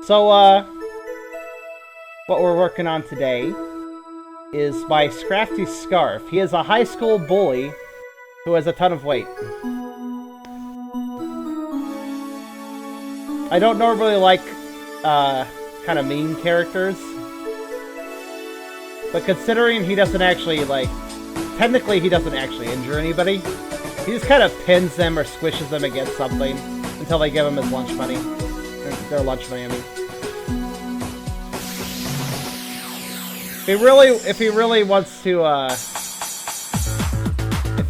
So, what we're working on today is by Scrafty's Scarf. He is a high school bully who has a ton of weight. I don't normally like, kind of mean characters. But considering he doesn't actually, like... Technically, he doesn't actually injure anybody. He just kind of pins them or squishes them against something until they give him his lunch money. Their lunch money, I mean. If he really wants to,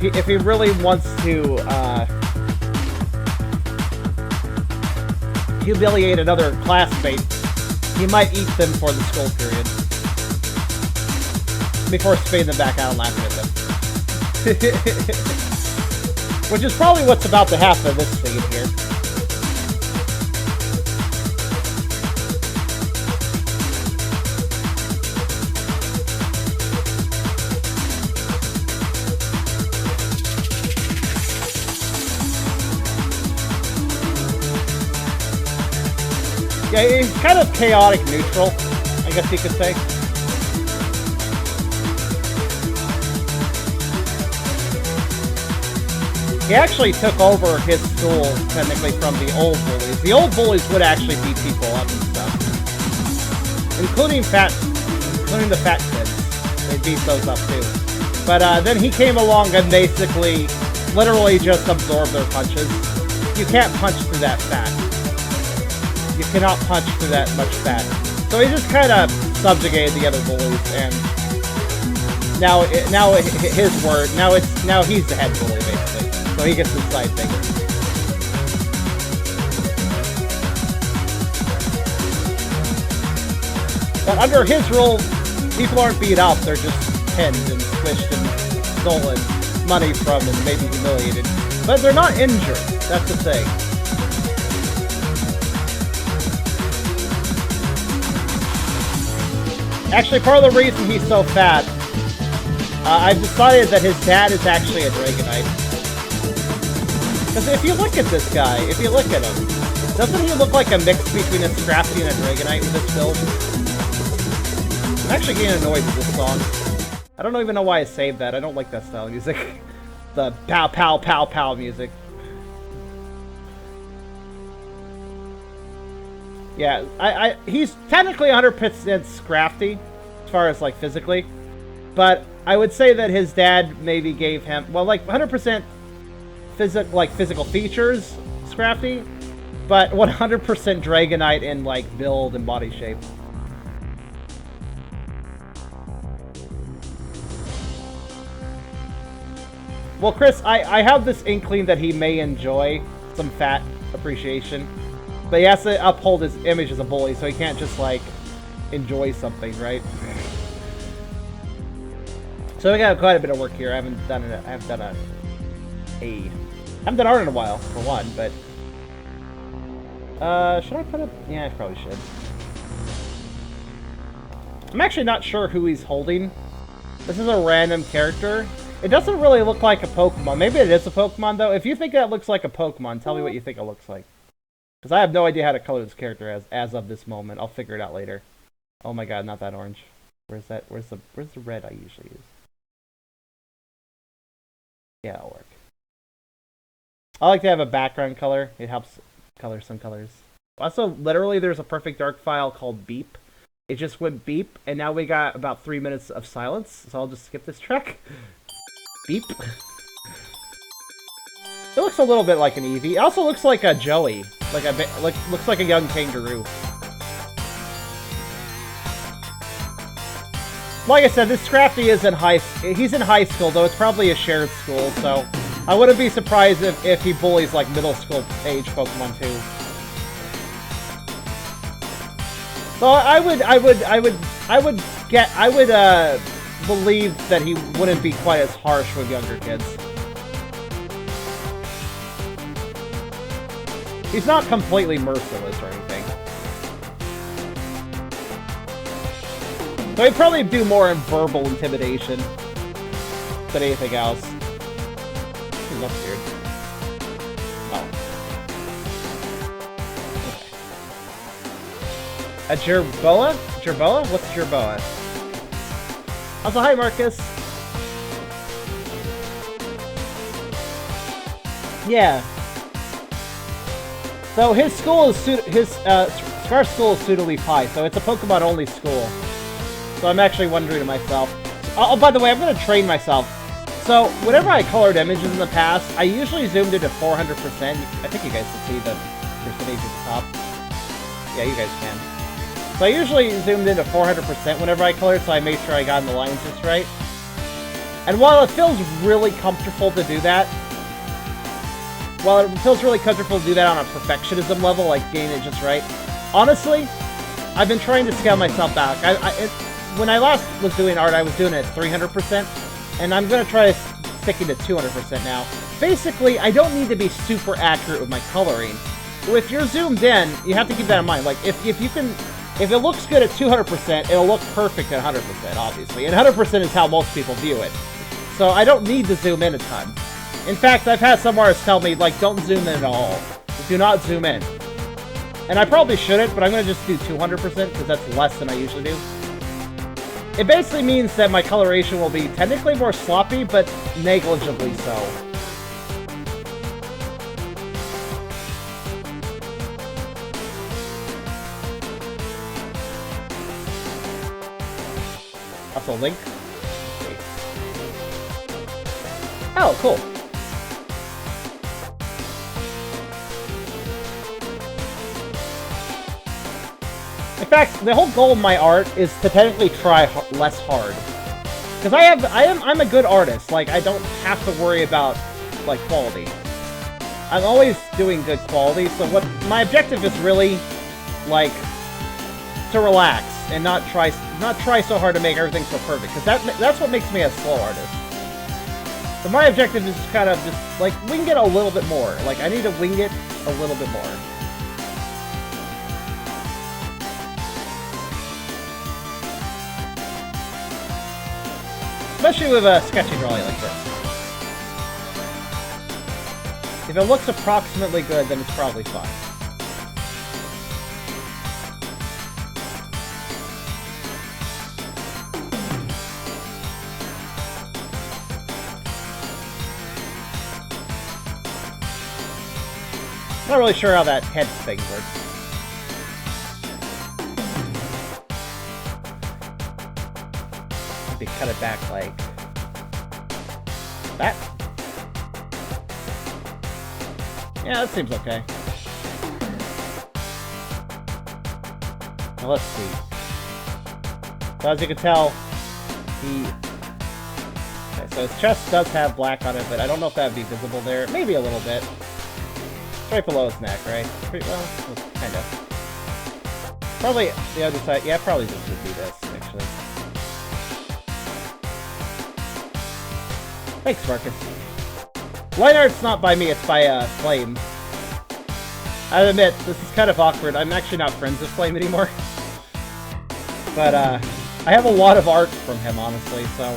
if he really wants to, humiliate another classmate, he might eat them for the school period. Before spitting them back out and laughing at them. Which is probably what's about to happen in this scene here. Yeah, he's kind of chaotic neutral, I guess you could say. He actually took over his school, technically, from the old bullies. The old bullies would actually beat people up and stuff. Including the fat kids. They beat those up too. But then he came along and basically, literally just absorbed their punches. You can't punch through that fat. You cannot punch through that much fat. So he just kind of subjugated the other bullies, and now he's the head bully, basically. So he gets his side finger. But under his rule, people aren't beat up, they're just pinned and squished and stolen money from and maybe humiliated. But they're not injured, that's the thing. Actually, part of the reason he's so fat, I've decided that his dad is actually a Dragonite. Because if you look at this guy, if you look at him, doesn't he look like a mix between a Scrafty and a Dragonite in this build? I'm actually getting annoyed with this song. I don't even know why I saved that. I don't like that style of music. The pow pow pow pow music. Yeah, he's technically 100% Scrafty, as far as, like, physically. But I would say that his dad maybe gave him, well, like, 100% physical features, Scrafty, but 100% Dragonite in, like, build and body shape. Well, Chris, I have this inkling that he may enjoy some fat appreciation, but he has to uphold his image as a bully, so he can't just, like, enjoy something, right? So we got quite a bit of work here. I haven't done art in a while, for one, but... should I put up? Yeah, I probably should. I'm actually not sure who he's holding. This is a random character. It doesn't really look like a Pokemon. Maybe it is a Pokemon, though. If you think that looks like a Pokemon, tell me what you think it looks like. Because I have no idea how to color this character as of this moment. I'll figure it out later. Oh my god, not that orange. Where's the red I usually use? Yeah, it'll work. I like to have a background color. It helps color some colors. Also, literally, there's a perfect dark file called Beep. It just went beep, and now we got about 3 minutes of silence, so I'll just skip this track. Beep. It looks a little bit like an Eevee. It also looks like a Joey. Looks like a young kangaroo. Like I said, this Scrafty is he's in high school, though it's probably a shared school, so I wouldn't be surprised if he bullies like middle school age Pokemon too. So I would believe that he wouldn't be quite as harsh with younger kids. He's not completely merciless or anything. So he'd probably do more in verbal intimidation than anything else. That's weird. Oh. A gerboa? Gerboa? What's gerboa? Also, hi, Marcus. Yeah. So his school is Scarf school is Pseudo-Leaf High, so it's a Pokemon-only school. So I'm actually wondering to myself. Oh, by the way, I'm going to train myself. So whenever I colored images in the past, I usually zoomed into 400%. I think you guys can see the percentage at the top. Yeah, you guys can. So I usually zoomed into 400% whenever I colored, so I made sure I got the lines just right. And while it feels really comfortable to do that, on a perfectionism level, like getting it just right, honestly, I've been trying to scale myself back. When I last was doing art, I was doing it at 300%, and I'm going to try sticking to 200% now. Basically, I don't need to be super accurate with my coloring. If you're zoomed in, you have to keep that in mind. Like, if it looks good at 200%, it'll look perfect at 100%, obviously. And 100% is how most people view it. So I don't need to zoom in a ton. In fact, I've had some artists tell me, like, don't zoom in at all. Do not zoom in. And I probably shouldn't, but I'm going to just do 200% because that's less than I usually do. It basically means that my coloration will be technically more sloppy, but negligibly so. Also, link. Oh, cool. In fact, the whole goal of my art is to technically try less hard. Because I'm a good artist. Like, I don't have to worry about, like, quality. I'm always doing good quality, so what my objective is really, like, to relax and not try so hard to make everything so perfect. Because that's what makes me a slow artist. So my objective is kind of just, like, wing it a little bit more. Like, I need to wing it a little bit more. Especially with a sketchy drawing like this. If it looks approximately good, then it's probably fine. Not really sure how that head thing works. Maybe cut it back like that. Yeah, that seems okay. Now let's see. So as you can tell, okay, so his chest does have black on it, but I don't know if that would be visible there. Maybe a little bit. Right below his neck, right? Pretty well, kind of. Probably the other side. Yeah, probably this would be this, actually. Thanks, Marcus. Line art's not by me, it's by Flame. I admit, this is kind of awkward. I'm actually not friends with Flame anymore. But I have a lot of art from him, honestly, so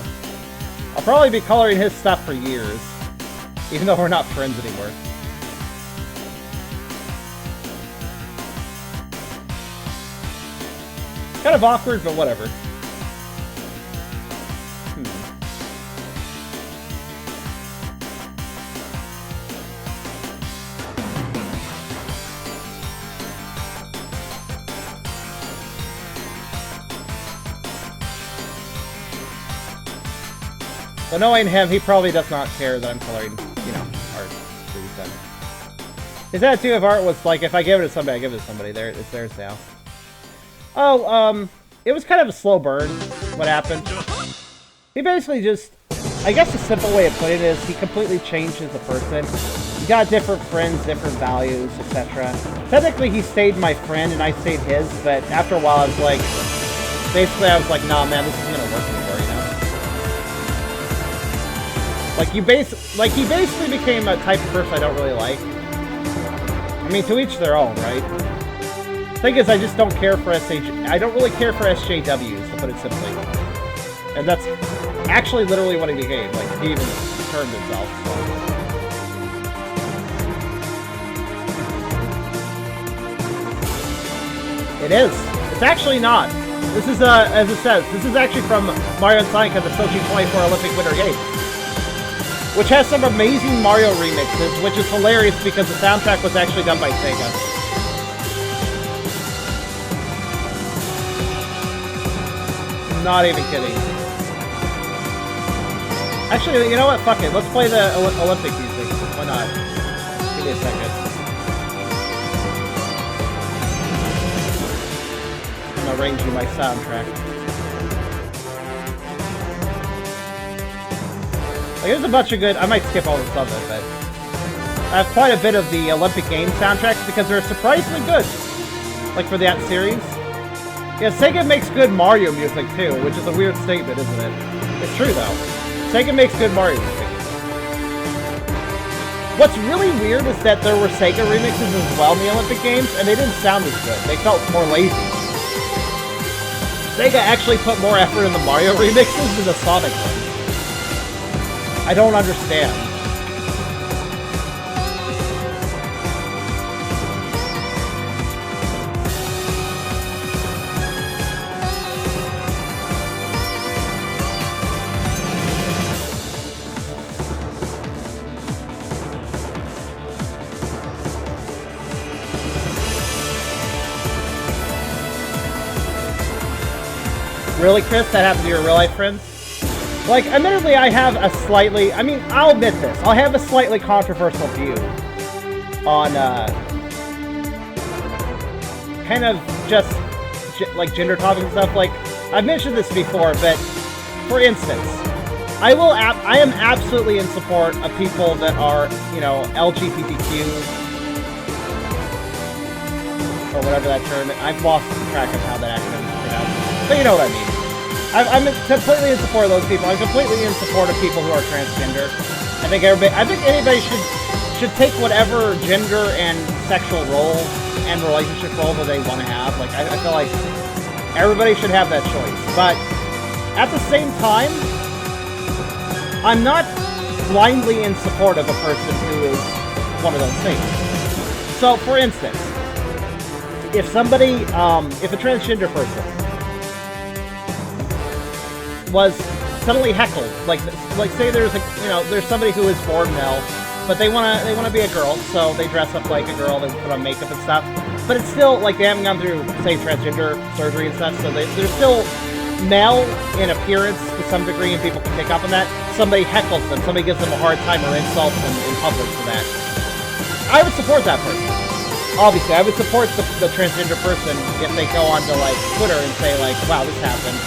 I'll probably be coloring his stuff for years, even though we're not friends anymore. Kind of awkward, but whatever. So knowing him, he probably does not care that I'm coloring, you know, art for his son. His attitude of art was like, if I give it to somebody, I give it to somebody. There, it's theirs now. Oh, it was kind of a slow burn, what happened. He basically just, I guess the simple way of putting it is, he completely changed as a person. He got different friends, different values, etc. Technically, he stayed my friend, and I stayed his, but after a while, I was like, basically, I was like, nah, man, this isn't gonna work anymore, you know? Like, he basically became a type of person I don't really like. I mean, to each their own, right? Thing is, I just don't care for I don't really care for SJWs, to put it simply. And that's actually literally what he became. Like, he even turned himself. So. It is. It's actually not. This is, as it says, this is actually from Mario and Sonic at the Sochi 24 Olympic Winter Games, which has some amazing Mario remixes, which is hilarious because the soundtrack was actually done by Sega. Not even kidding. Actually, you know what? Fuck it. Let's play the Olympic music. Why not? Give me a second. I'm arranging my soundtrack. Like, there's a bunch of good... I might skip all this other, but... I have quite a bit of the Olympic Games soundtracks because they're surprisingly good. Like, for that series. Yeah, Sega makes good Mario music, too, which is a weird statement, isn't it? It's true, though. Sega makes good Mario music. What's really weird is that there were Sega remixes as well in the Olympic Games, and they didn't sound as good. They felt more lazy. Sega actually put more effort in the Mario remixes than the Sonic ones. I don't understand. Really, Chris? That happened to your real-life friends? Like, admittedly, I have a slightly... I mean, I'll admit this. I'll have a slightly controversial view on, kind of just, like, gender topics and stuff. Like, I've mentioned this before, but, for instance, I am absolutely in support of people that are, you know, LGBTQ, or whatever that term is. I've lost track of how that acronym is pronounced. But you know what I mean. I'm completely in support of those people. I'm completely in support of people who are transgender. I think anybody should take whatever gender and sexual role and relationship role that they want to have. Like, I feel like everybody should have that choice. But at the same time, I'm not blindly in support of a person who is one of those things. So, for instance, if somebody, if a transgender person was suddenly heckled, like say there's a, you know, there's somebody who is born male, but they wanna be a girl, so they dress up like a girl, they put on makeup and stuff, but it's still like they haven't gone through, say, transgender surgery and stuff, so they're still male in appearance to some degree, and people can pick up on that. Somebody heckles them, somebody gives them a hard time or insults them in public for that. I would support that person. Obviously, I would support the transgender person if they go onto like Twitter and say like, wow, this happened.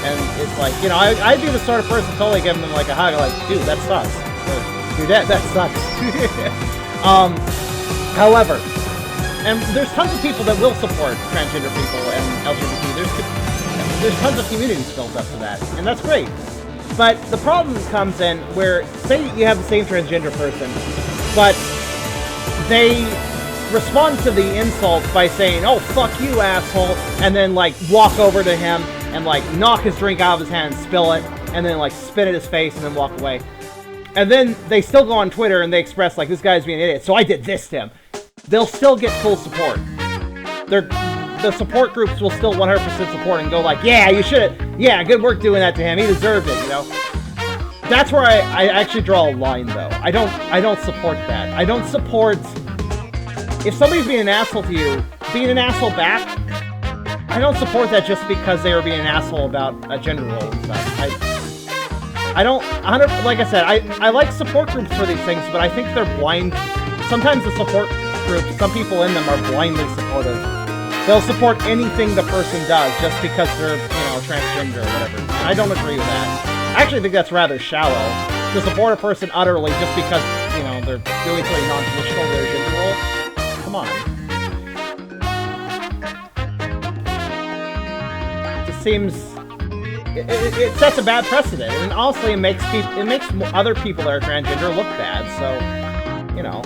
And it's like, you know, I'd be the sort of person totally giving them like a hug, like, dude, that sucks. Or, dude, that sucks. However, and there's tons of people that will support transgender people and LGBT. There's tons of communities built up to that, and that's great. But the problem comes in where, say you have the same transgender person, but they respond to the insult by saying, oh, fuck you, asshole, and then, like, walk over to him and, like, knock his drink out of his hand and spill it, and then, like, spit at his face and then walk away. And then they still go on Twitter and they express, like, this guy's being an idiot, so I did this to him. They'll still get full support. The support groups will still 100% support and go like, yeah, you should, yeah, good work doing that to him, he deserved it, you know? That's where I actually draw a line, though. I don't support that. I don't support... If somebody's being an asshole to you, being an asshole back, I don't support that just because they were being an asshole about a gender role and stuff. I don't, like I said, I like support groups for these things, but I think they're blind. Sometimes the support groups, some people in them are blindly supportive. They'll support anything the person does just because they're, you know, transgender or whatever. And I don't agree with that. I actually think that's rather shallow, to support a person utterly just because, you know, they're doing something non-traditional with their gender role. Come on. It just seems... It sets a bad precedent, and honestly, it makes other people that are transgender look bad, so, you know.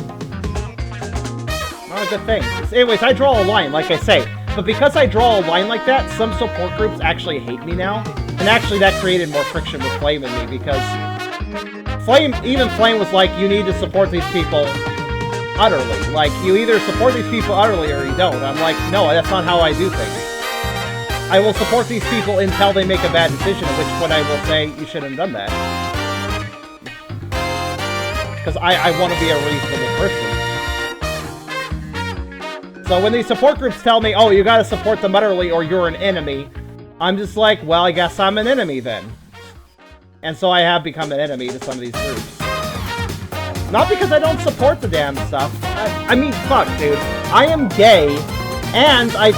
Not a good thing. Anyways, I draw a line, like I say. But because I draw a line like that, some support groups actually hate me now. And actually, that created more friction with Flame and me, because even Flame was like, you need to support these people utterly. Like, you either support these people utterly or you don't. I'm like, no, that's not how I do things. I will support these people until they make a bad decision, at which point I will say, you shouldn't have done that. Because I want to be a reasonable person. So when these support groups tell me, oh, you gotta support them utterly or you're an enemy, I'm just like, well, I guess I'm an enemy then. And so I have become an enemy to some of these groups. Not because I don't support the damn stuff. I mean, fuck, dude. I am gay, and I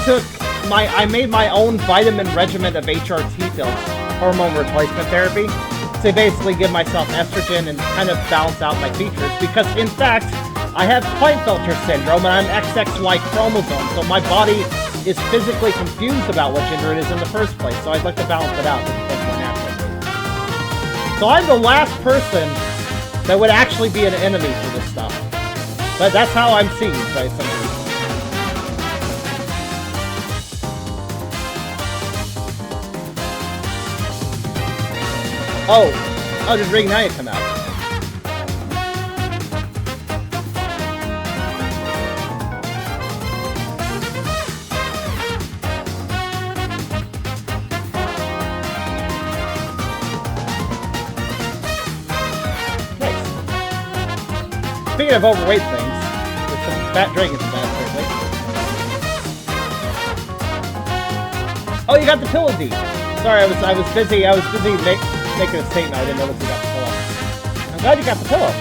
made my own vitamin regimen of HRT pills, hormone replacement therapy, to basically give myself estrogen and kind of balance out my features, because in fact, I have Klinefelter syndrome and I'm XXY chromosome, so my body is physically confused about what gender it is in the first place, so I'd like to balance it out with more natural. So I'm the last person that would actually be an enemy for this stuff. But that's how I'm seen by some people. Oh, did Ring Knight come out? Speaking of overweight things, there's some fat dragons in that, certainly. Oh, you got the pillow D. Sorry, I was busy making a statement. I didn't notice you got the pillow. I'm glad you got the pillow.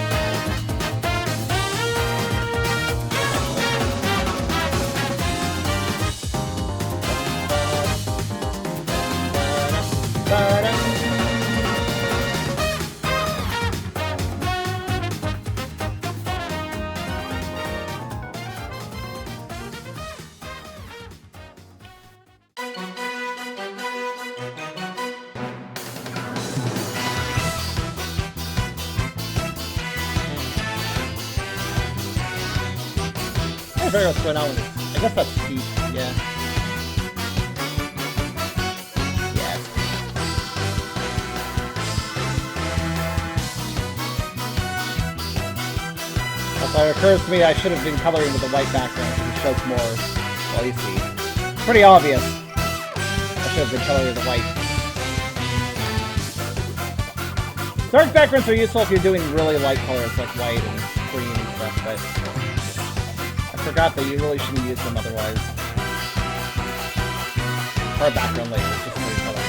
I figure what's going on with this. I guess that's Steve, yeah. Yes. Also, it occurs to me I should have been coloring with a white background because it shows more. Well, you see. It's pretty obvious. I should have been coloring with a white. Dark backgrounds are useful if you're doing really light colors like white and green and stuff, but I forgot that you really shouldn't use them otherwise. Or a background layer, just new color.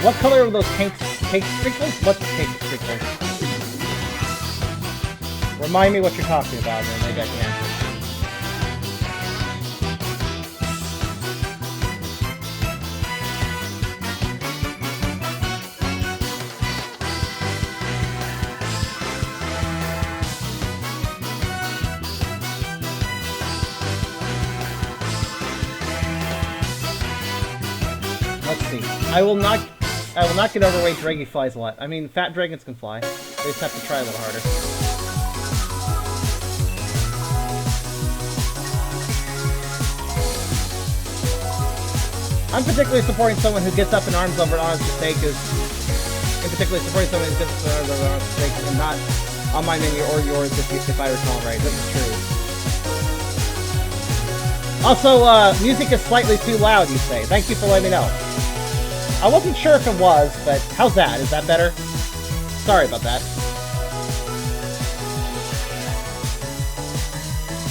What color are those cake sprinkles? What's cake sprinkles? Remind me what you're talking about, and maybe I can answer. Let's see. I will not get overweight. Draggy flies a lot. I mean, fat dragons can fly. They just have to try a little harder. I'm particularly supporting someone who gets up in arms over an honest mistake, and particularly supporting someone who gets up in arms over an honest mistake, and not on my menu or yours, if I recall right. This is true. Also, music is slightly too loud, you say. Thank you for letting me know. I wasn't sure if it was, but how's that? Is that better? Sorry about that.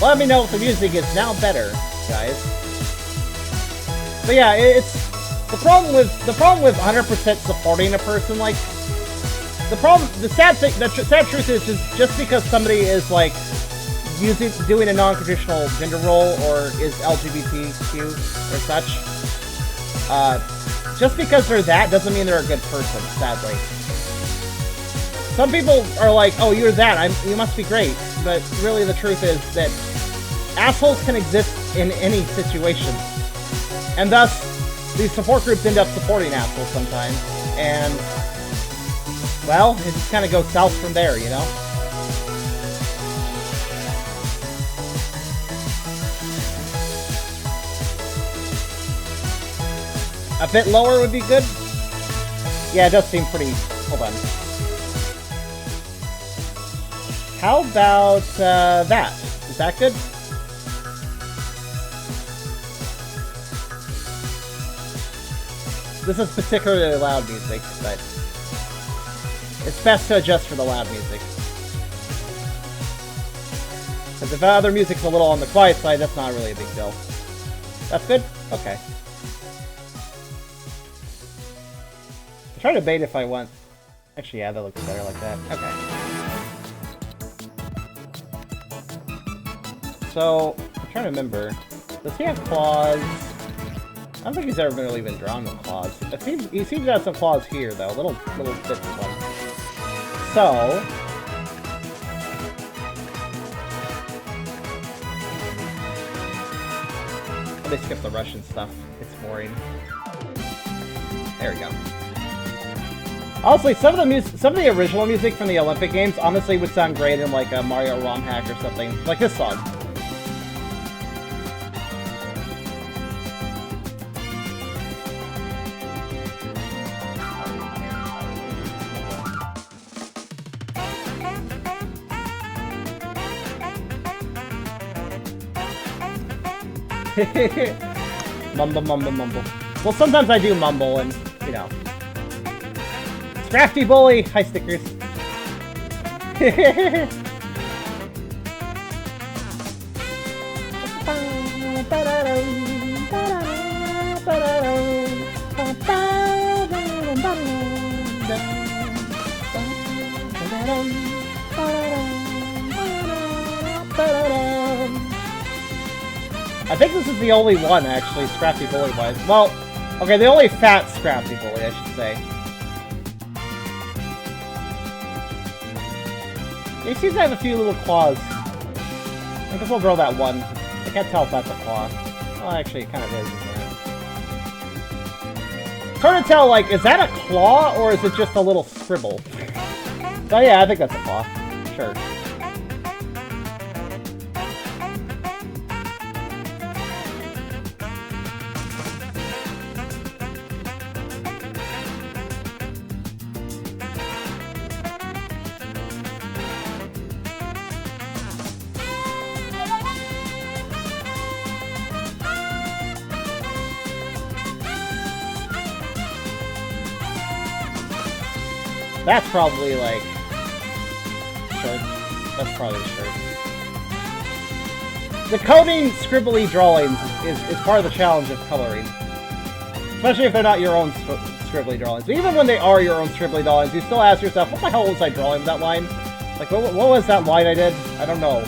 Let me know if the music is now better, guys. But yeah, it's the problem with 100% supporting a person. Like the sad truth is just because somebody is like doing a non-traditional gender role or is LGBTQ or such, just because they're that doesn't mean they're a good person. Sadly, some people are like, "Oh, you're that. You must be great," but really the truth is that assholes can exist in any situation. And thus, these support groups end up supporting assholes sometimes, and, well, it just kind of goes south from there, you know? A bit lower would be good? Yeah, it does seem pretty... Hold on. How about that? Is that good? This is particularly loud music, but it's best to adjust for the loud music. Because if other music's a little on the quiet side, that's not really a big deal. That's good? Okay. I'm trying to debate if I want... Actually, yeah, that looks better like that. Okay. So, I'm trying to remember. Does he have claws? I don't think he's ever really been drawn with claws. He seems to have some claws here, though. Little bits of them. So... let me skip the Russian stuff. It's boring. There we go. Honestly, some of the original music from the Olympic Games honestly would sound great in like a Mario ROM hack or something. Like this song. Mumble, mumble, mumble. Well, sometimes I do mumble and, you know. Crafty bully! Hi, stickers. I think this is the only one, actually, Scrafty Bully-wise. Well, okay, the only fat Scrafty Bully, I should say. He seems to have a few little claws. I guess we'll draw that one. I can't tell if that's a claw. Well, actually, it kind of is, isn't it? It's hard to tell, like, is that a claw, or is it just a little scribble? Oh yeah, I think that's a claw. Sure. That's probably, like, shirt. That's probably a shirt. The coding scribbly drawings is part of the challenge of coloring. Especially if they're not your own scribbly drawings. But even when they are your own scribbly drawings, you still ask yourself, what the hell was I drawing with that line? Like, what was that line I did? I don't know.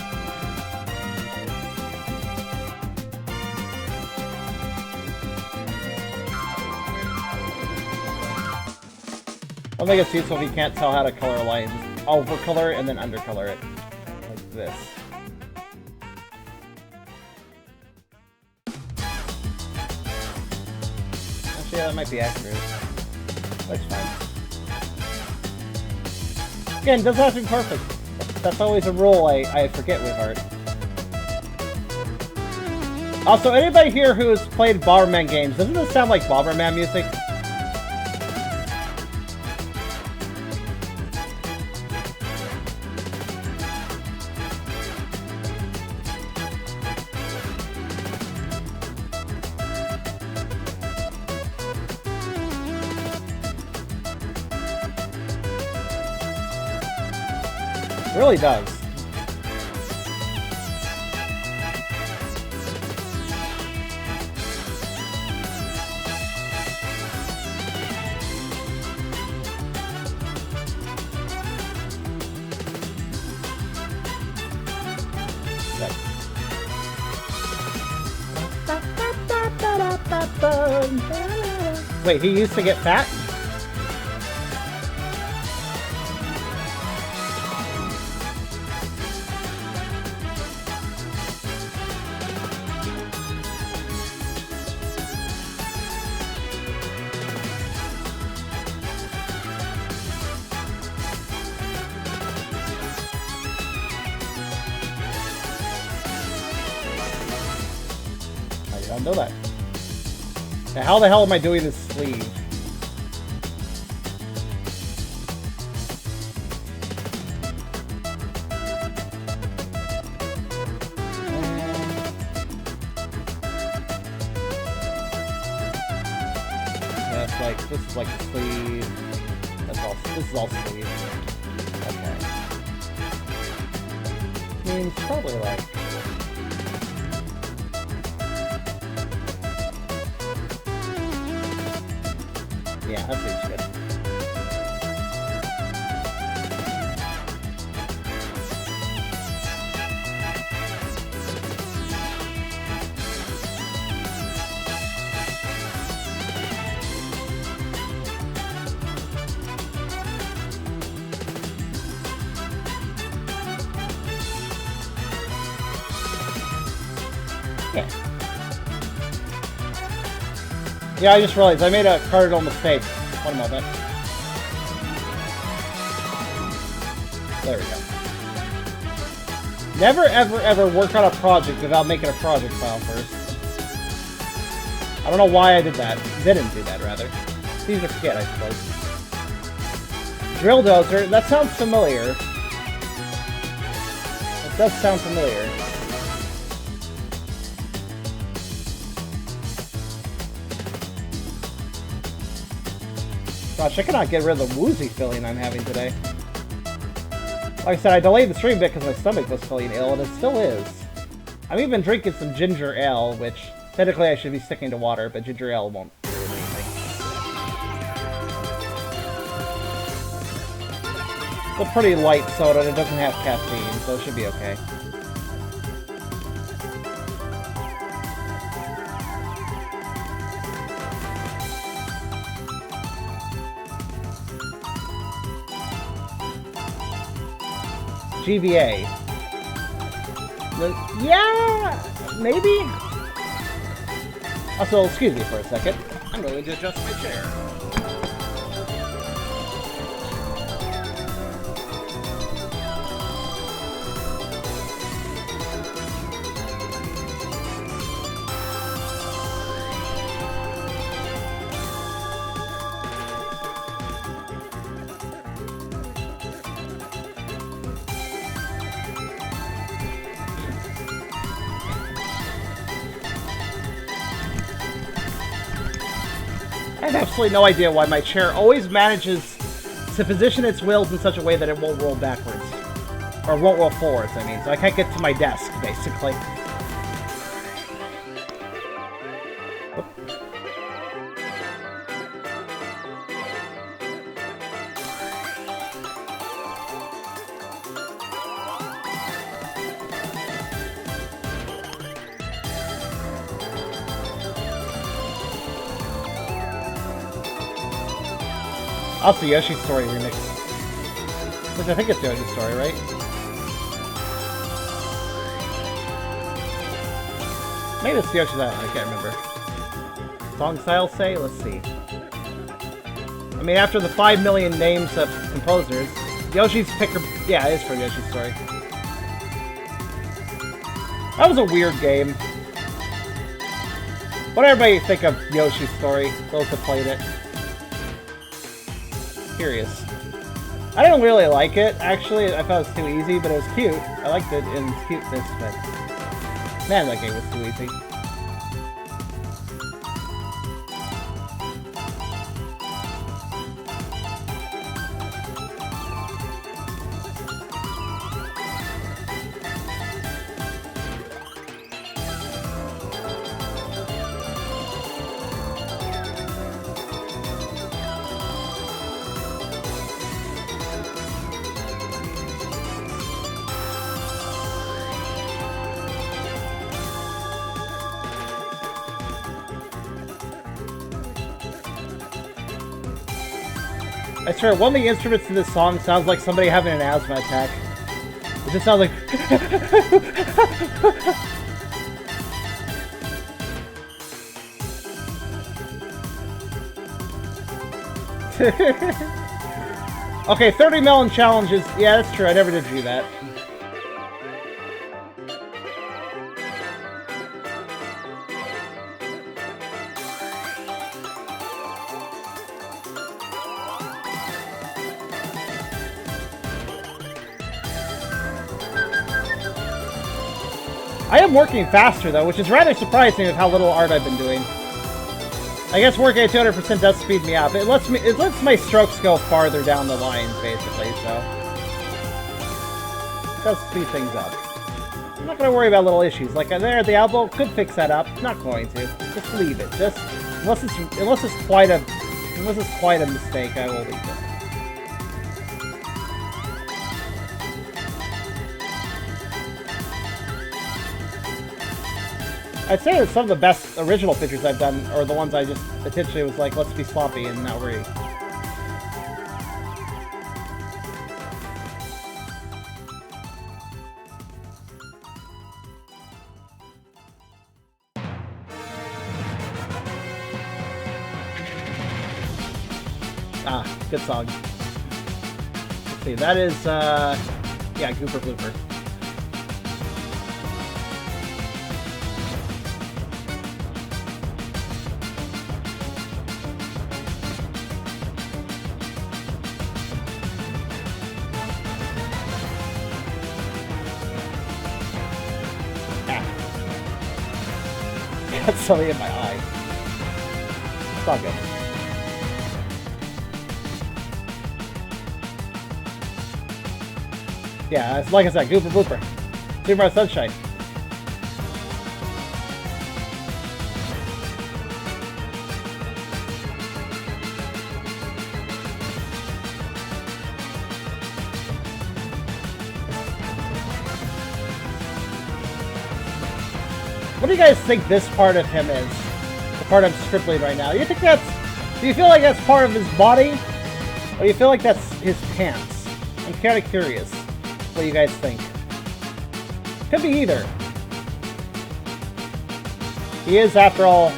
I don't think it's useful if you can't tell how to color a line. Just overcolor and then undercolor it. Like this. Actually, yeah, that might be accurate. That's fine. Again, it doesn't have to be perfect. That's always a rule I forget with art. Also, anybody here who has played Bomberman games, doesn't this sound like Bomberman music? It really does. Wait, he used to get fat? I did not know that. Now, how the hell am I doing this sleeve? like, this is like the sleeve. That's all, this is all sleeve. Okay. Means probably like... Yeah, that seems good. Yeah, I just realized I made a cardinal mistake. One moment. There we go. Never, ever, ever work on a project without making a project file first. I don't know why I did that. Didn't do that, rather. It's easy to forget, I suppose. Drill dozer, that sounds familiar. It does sound familiar. Gosh, I cannot get rid of the woozy feeling I'm having today. Like I said, I delayed the stream a bit because my stomach was feeling ill, and it still is. I'm even drinking some ginger ale, which technically I should be sticking to water, but ginger ale won't do anything. It's a pretty light soda, and it doesn't have caffeine, so it should be okay. GVA. Yeah, maybe? Also, excuse me for a second. I'm going to adjust my chair. I have absolutely no idea why my chair always manages to position its wheels in such a way that it won't roll backwards. Or won't roll forwards, I mean. So I can't get to my desk, basically. Also, Yoshi's Story remix. Which I think it's Yoshi's Story, right? Maybe it's Yoshi's Island, I can't remember. Song style say? Let's see. I mean, after the 5 million names of composers, Yoshi's Picker... Yeah, it is from Yoshi's Story. That was a weird game. What did everybody think of Yoshi's Story? Those that played it. Curious. I didn't really like it, actually. I thought it was too easy, but it was cute. I liked it in its cuteness, but... Man, that game was too easy. I swear, one of the instruments in this song sounds like somebody having an asthma attack. It just sounds like... Okay, 30 melon challenges. Yeah, that's true. I never did do that. I am working faster, though, which is rather surprising with how little art I've been doing. I guess working at 200% does speed me up. It lets my strokes go farther down the line, basically, so it does speed things up. I'm not gonna worry about little issues. Like there at the elbow, could fix that up. Not going to. Just leave it. Just unless it's quite a mistake, I will leave it. I'd say that some of the best original pictures I've done are the ones I just intentionally was like, let's be sloppy and not worry. Ah, good song. Let's see, that is, yeah, Gooper Blooper. Got something in my eye. It's all good. Yeah, it's like I said, Gooper Blooper. Super Mario Sunshine. What do you guys think this part of him is? The part I'm scribbling right now. Do you feel like that's part of his body? Or do you feel like that's his pants? I'm kind of curious what you guys think. Could be either. He is, after all,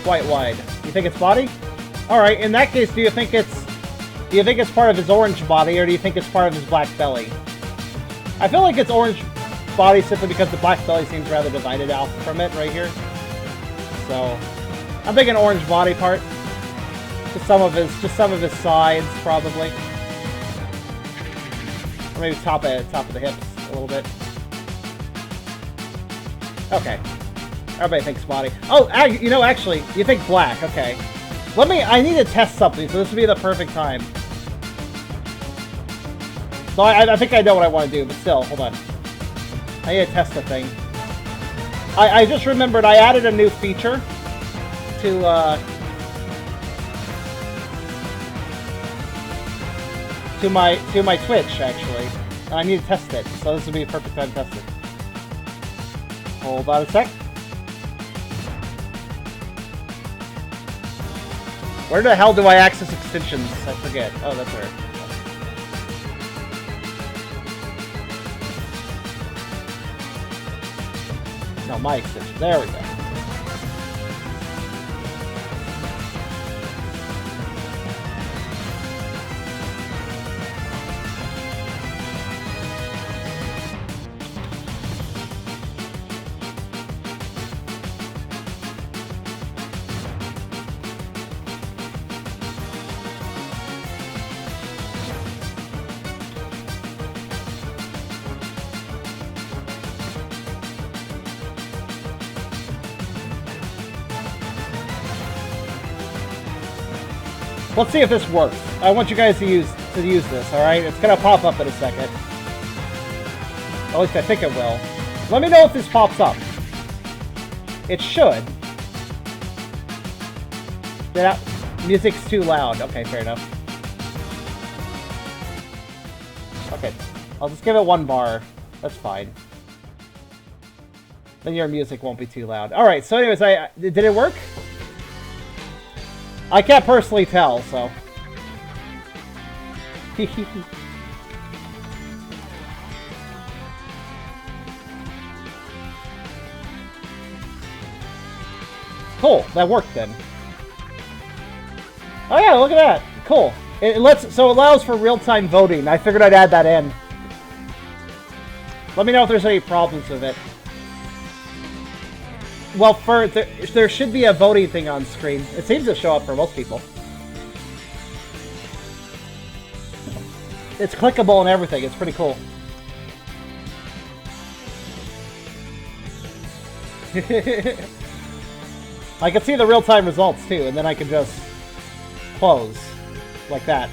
quite wide. You think it's body? Alright, in that case, do you think it's part of his orange body, or do you think it's part of his black belly? I feel like it's orange body simply because the black belly seems rather divided out from it right here. So I'm thinking orange body part. Just some of his sides probably. Or maybe top of the hips a little bit. Okay. Everybody thinks body. Oh, you know, actually, you think black. Okay. I need to test something, so this would be the perfect time. So I think I know what I want to do, but still, hold on. I need to test the thing. I just remembered I added a new feature to my Twitch, actually. And I need to test it, so this would be a perfect time to test it. Hold on a sec. Where the hell do I access extensions? I forget. Oh, that's where. No, my extension. There we go. Let's see if this works. I want you guys to use this, alright? It's gonna pop up in a second. At least I think it will. Let me know if this pops up. It should. Yeah, music's too loud. Okay, fair enough. Okay, I'll just give it 1 bar. That's fine. Then your music won't be too loud. Alright, so anyways, did it work? I can't personally tell, so. Cool, that worked then. Oh yeah, look at that. Cool. It allows for real-time voting. I figured I'd add that in. Let me know if there's any problems with it. Well, there should be a voting thing on screen. It seems to show up for most people. It's clickable and everything. It's pretty cool. I can see the real-time results too, and then I can just close like that.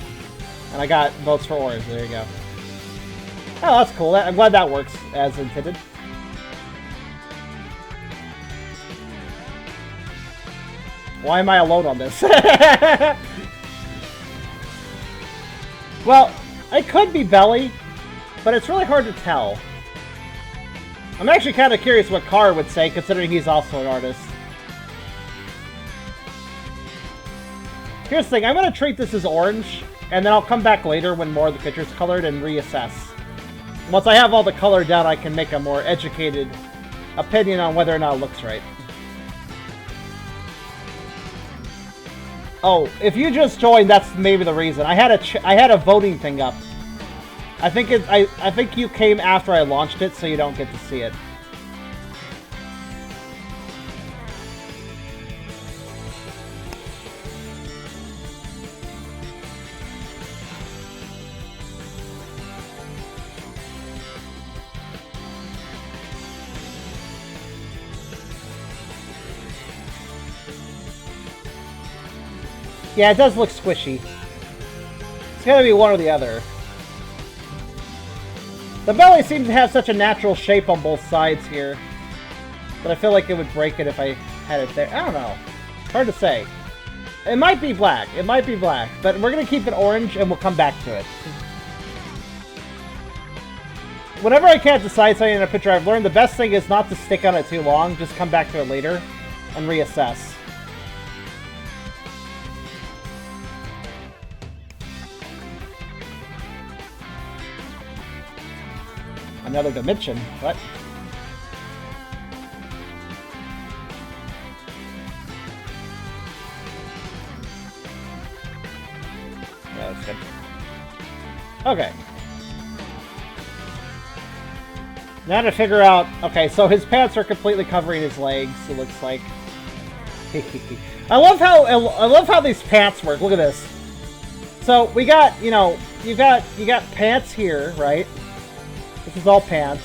And I got votes for orange. There you go. Oh, that's cool. I'm glad that works as intended. Why am I alone on this? Well, it could be Belly, but it's really hard to tell. I'm actually kind of curious what Carr would say, considering he's also an artist. Here's the thing, I'm going to treat this as orange, and then I'll come back later when more of the picture's colored and reassess. Once I have all the color down, I can make a more educated opinion on whether or not it looks right. Oh, if you just joined, that's maybe the reason. I had a voting thing up. I think you came after I launched it, so you don't get to see it. Yeah, it does look squishy. It's gotta be one or the other. The belly seems to have such a natural shape on both sides here, but I feel like it would break it if I had it there. I don't know. Hard to say. It might be black. It might be black, but we're gonna keep it orange and we'll come back to it. Whenever I can't decide something in a picture, I've learned the best thing is not to stick on it too long, just come back to it later and reassess. Another dimension. What? Yeah, that's good. Okay. Now to figure out... Okay, so his pants are completely covering his legs, it looks like. I love how these pants work. Look at this. So we got, you know, you got pants here, right? This is all pants.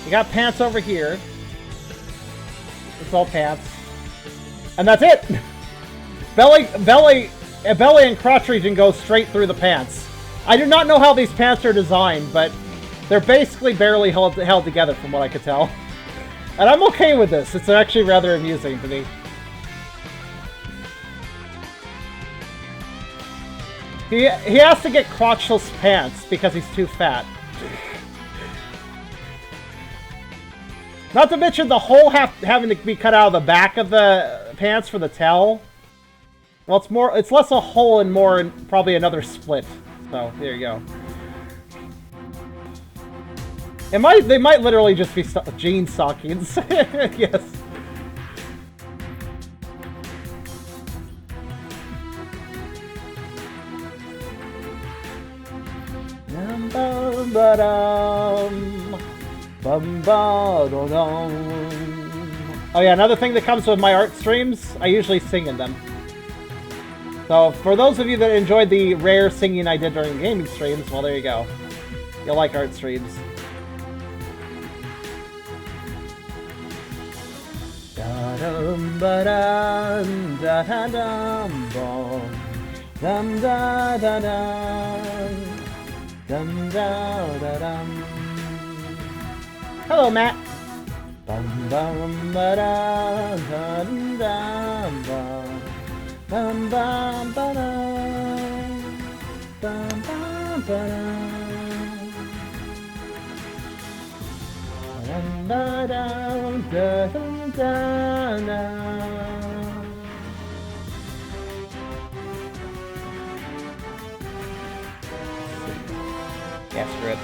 You got pants over here. This is all pants. And that's it! Belly and crotch region goes straight through the pants. I do not know how these pants are designed, but they're basically barely held together from what I could tell. And I'm okay with this. It's actually rather amusing to me. He has to get crotchless pants because he's too fat. Not to mention the hole having to be cut out of the back of the pants for the towel. Well, it's less a hole and more probably another split. So there you go. They might literally just be jean stockings. Yes. Oh yeah, another thing that comes with my art streams, I usually sing in them. So for those of you that enjoyed the rare singing I did during gaming streams, well there you go. You'll like art streams. Hello, Matt. Yeah, screw it.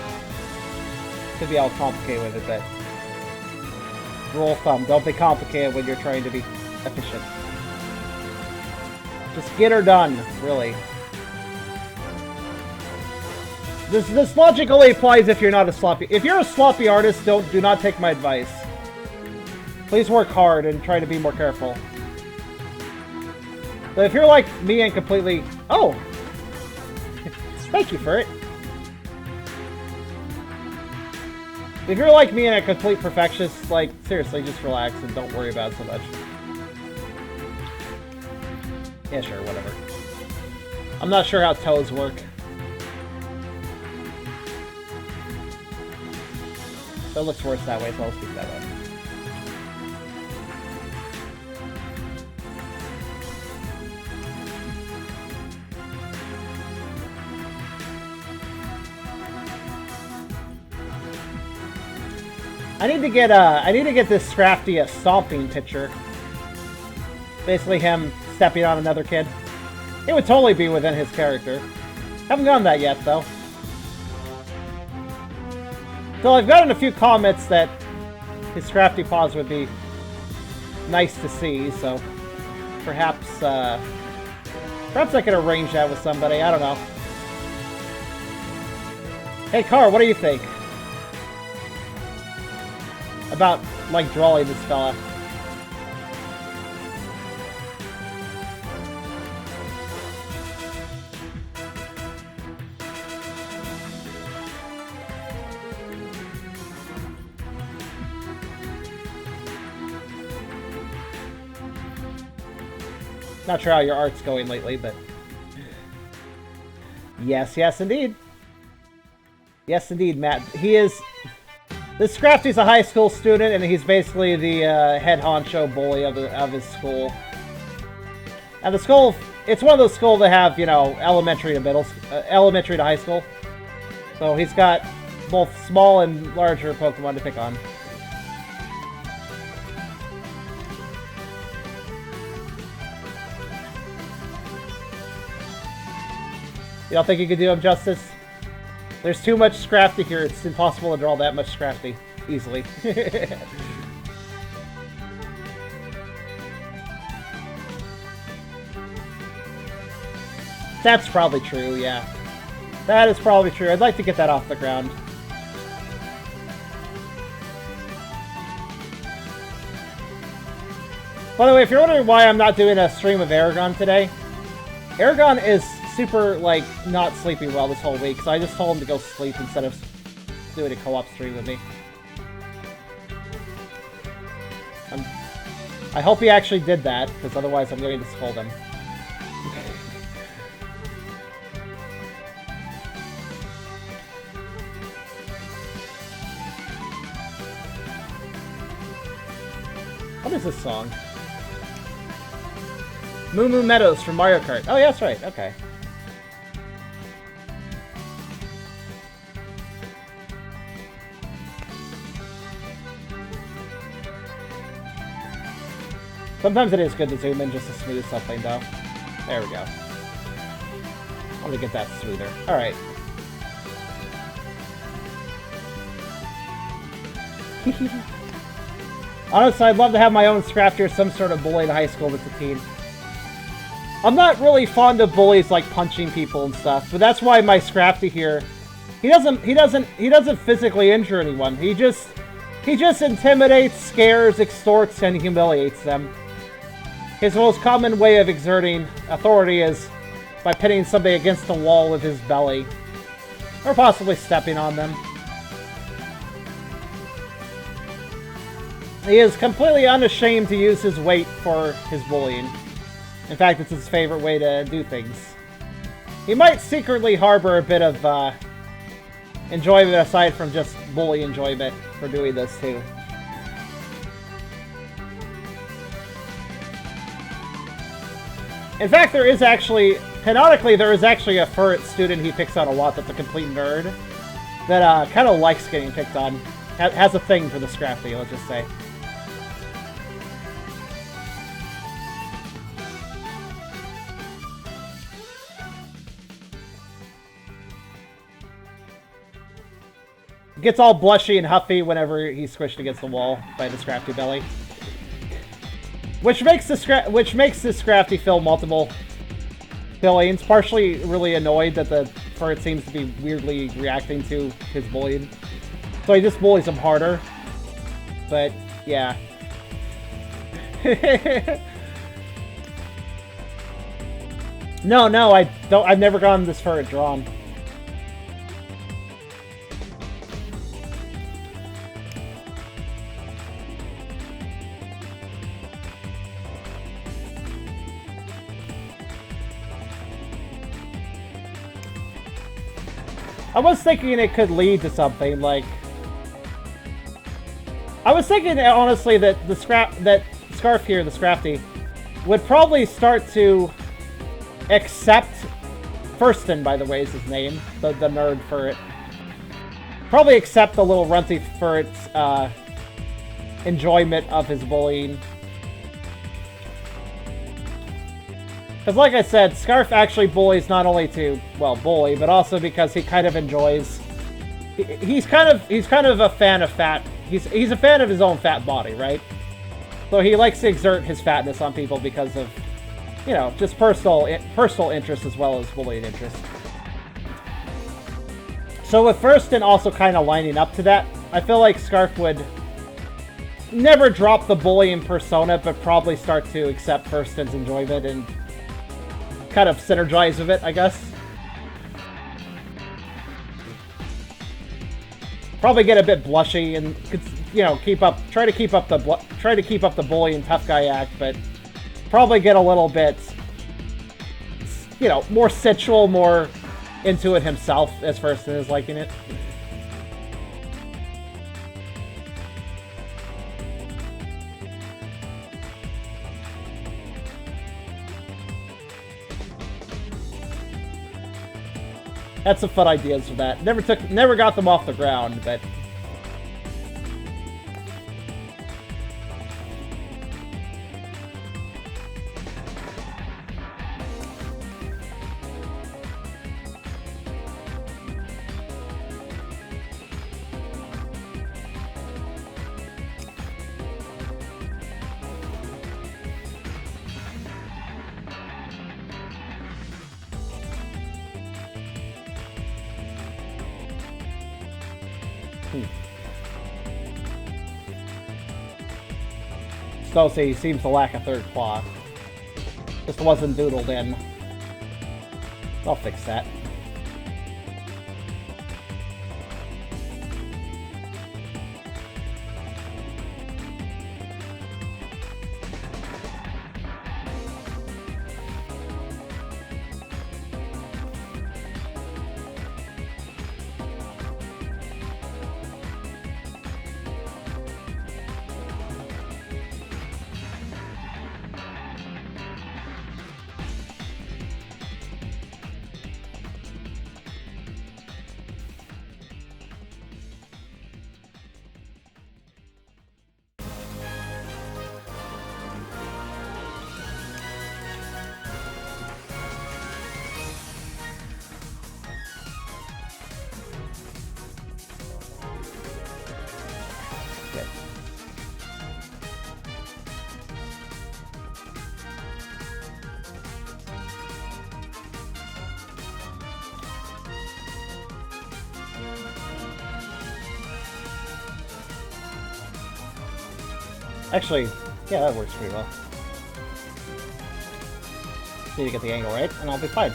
Could be all complicated with it, but rule of thumb, don't be complicated when you're trying to be efficient. Just get her done, really. This logic only applies if you're not a sloppy... If you're a sloppy artist, do not take my advice. Please work hard and try to be more careful. But if you're like me and completely... Oh! Thank you for it. If you're like me and a complete perfectionist, like, seriously, just relax and don't worry about it so much. Yeah, sure, whatever. I'm not sure how toes work. So it looks worse that way, so I'll keep that way. I need to get this Scrafty a stomping picture. Basically him stepping on another kid. It would totally be within his character. Haven't done that yet, though. So I've gotten a few comments that his Scrafty paws would be nice to see, so perhaps perhaps I could arrange that with somebody, I don't know. Hey Car, what do you think about, like, drawing this fella? Not sure how your art's going lately, but... Yes, yes, indeed. Yes, indeed, Matt. He is... This Scrafty's a high school student, and he's basically the head honcho bully of his school. And the school... It's one of those schools that have, you know, elementary to high school. So he's got both small and larger Pokemon to pick on. You don't think you could do him justice? There's too much Scrafty here. It's impossible to draw that much Scrafty easily. That's probably true, yeah. That is probably true. I'd like to get that off the ground. By the way, if you're wondering why I'm not doing a stream of Aragon today, Aragon is super, like, not sleeping well this whole week, so I just told him to go sleep instead of doing a co-op stream with me. I hope he actually did that, because otherwise I'm going to scold him. What is this song? Moo Moo Meadows from Mario Kart. Oh, yeah, that's right. Okay. Sometimes it is good to zoom in just to smooth something, though. There we go. I'm gonna get that smoother. Alright. Honestly, I'd love to have my own Scrafty or some sort of bully in high school that's a teen. I'm not really fond of bullies, like, punching people and stuff, but that's why my Scrafty here, he doesn't physically injure anyone. He just intimidates, scares, extorts, and humiliates them. His most common way of exerting authority is by pitting somebody against the wall with his belly, or possibly stepping on them. He is completely unashamed to use his weight for his bullying. In fact, it's his favorite way to do things. He might secretly harbor a bit of enjoyment aside from just bully enjoyment for doing this too. In fact, there is actually, canonically, there is actually a Furret student he picks on a lot that's a complete nerd that kind of likes getting picked on. Has a thing for the Scrafty, let's just say. Gets all blushy and huffy whenever he's squished against the wall by the Scrafty belly. Which makes the Scrafty feel multiple feelings. Partially really annoyed that the Furret seems to be weirdly reacting to his bullying. So he just bullies him harder. But, yeah. No, I've never gotten this Furret drawn. I was thinking it could lead to something, like... I was thinking, honestly, that Scarf here, the Scrafty, would probably start to accept... Furston, by the way, is his name. The nerd for it. Probably accept the little runty for its enjoyment of his bullying. Because like I said, Scarf actually bullies not only to, well, bully, but also because he kind of enjoys... He's kind of a fan of fat... He's a fan of his own fat body, right? So he likes to exert his fatness on people because of, you know, just personal interest as well as bullying interest. So with Furston also kind of lining up to that, I feel like Scarf would never drop the bullying persona, but probably start to accept Furston's enjoyment and kind of synergize with it, I guess. Probably get a bit blushy and, you know, try to keep up the bully and tough guy act, but probably get a little bit, you know, more sensual, more into it himself as Furston is liking it. Had some fun ideas for that. Never got them off the ground, but so he seems to lack a third claw. Just wasn't doodled in. I'll fix that. Actually, yeah, that works pretty well. Need to get the angle right, and I'll be fine.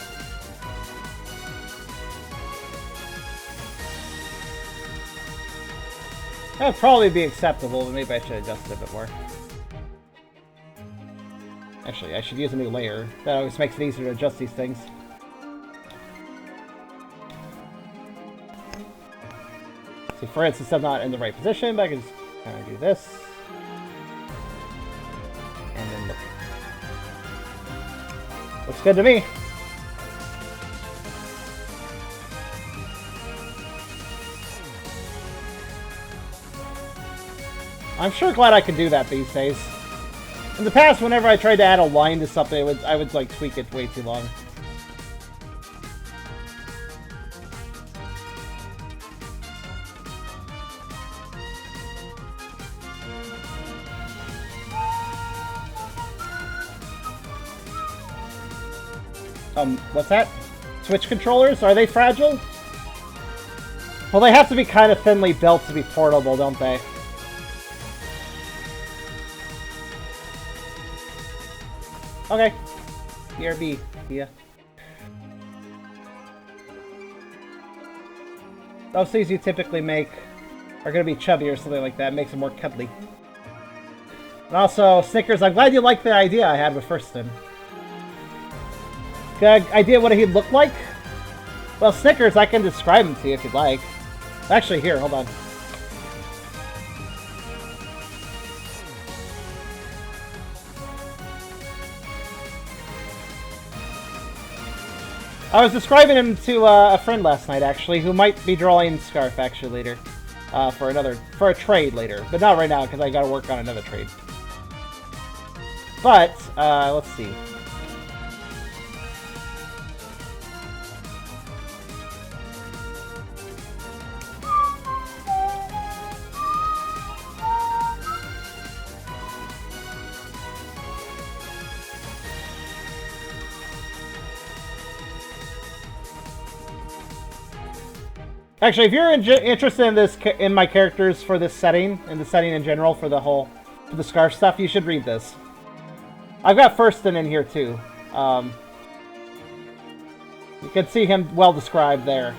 That would probably be acceptable, but maybe I should adjust it a bit more. Actually, I should use a new layer. That always makes it easier to adjust these things. See, for instance, I'm not in the right position, but I can just kind of do this. And then look. Looks good to me. I'm sure glad I can do that these days. In the past, whenever I tried to add a line to something, I would like tweak it way too long. What's that? Switch controllers? Are they fragile? Well, they have to be kind of thinly built to be portable, don't they? Okay. BRB. Yeah. Those things you typically make are going to be chubby or something like that. Makes them more cuddly. And also, Snickers, I'm glad you liked the idea I had with Furston. Good idea what he'd look like? Well, Snickers, I can describe them to you if you'd like. Actually, here, hold on. I was describing him to a friend last night, actually, who might be drawing Scarf actually later, for a trade later, but not right now because I got to work on another trade. But let's see. Actually, if you're interested in this, in my characters for this setting, and the setting in general for the Scarf stuff, you should read this. I've got Furston in here too. You can see him well described there.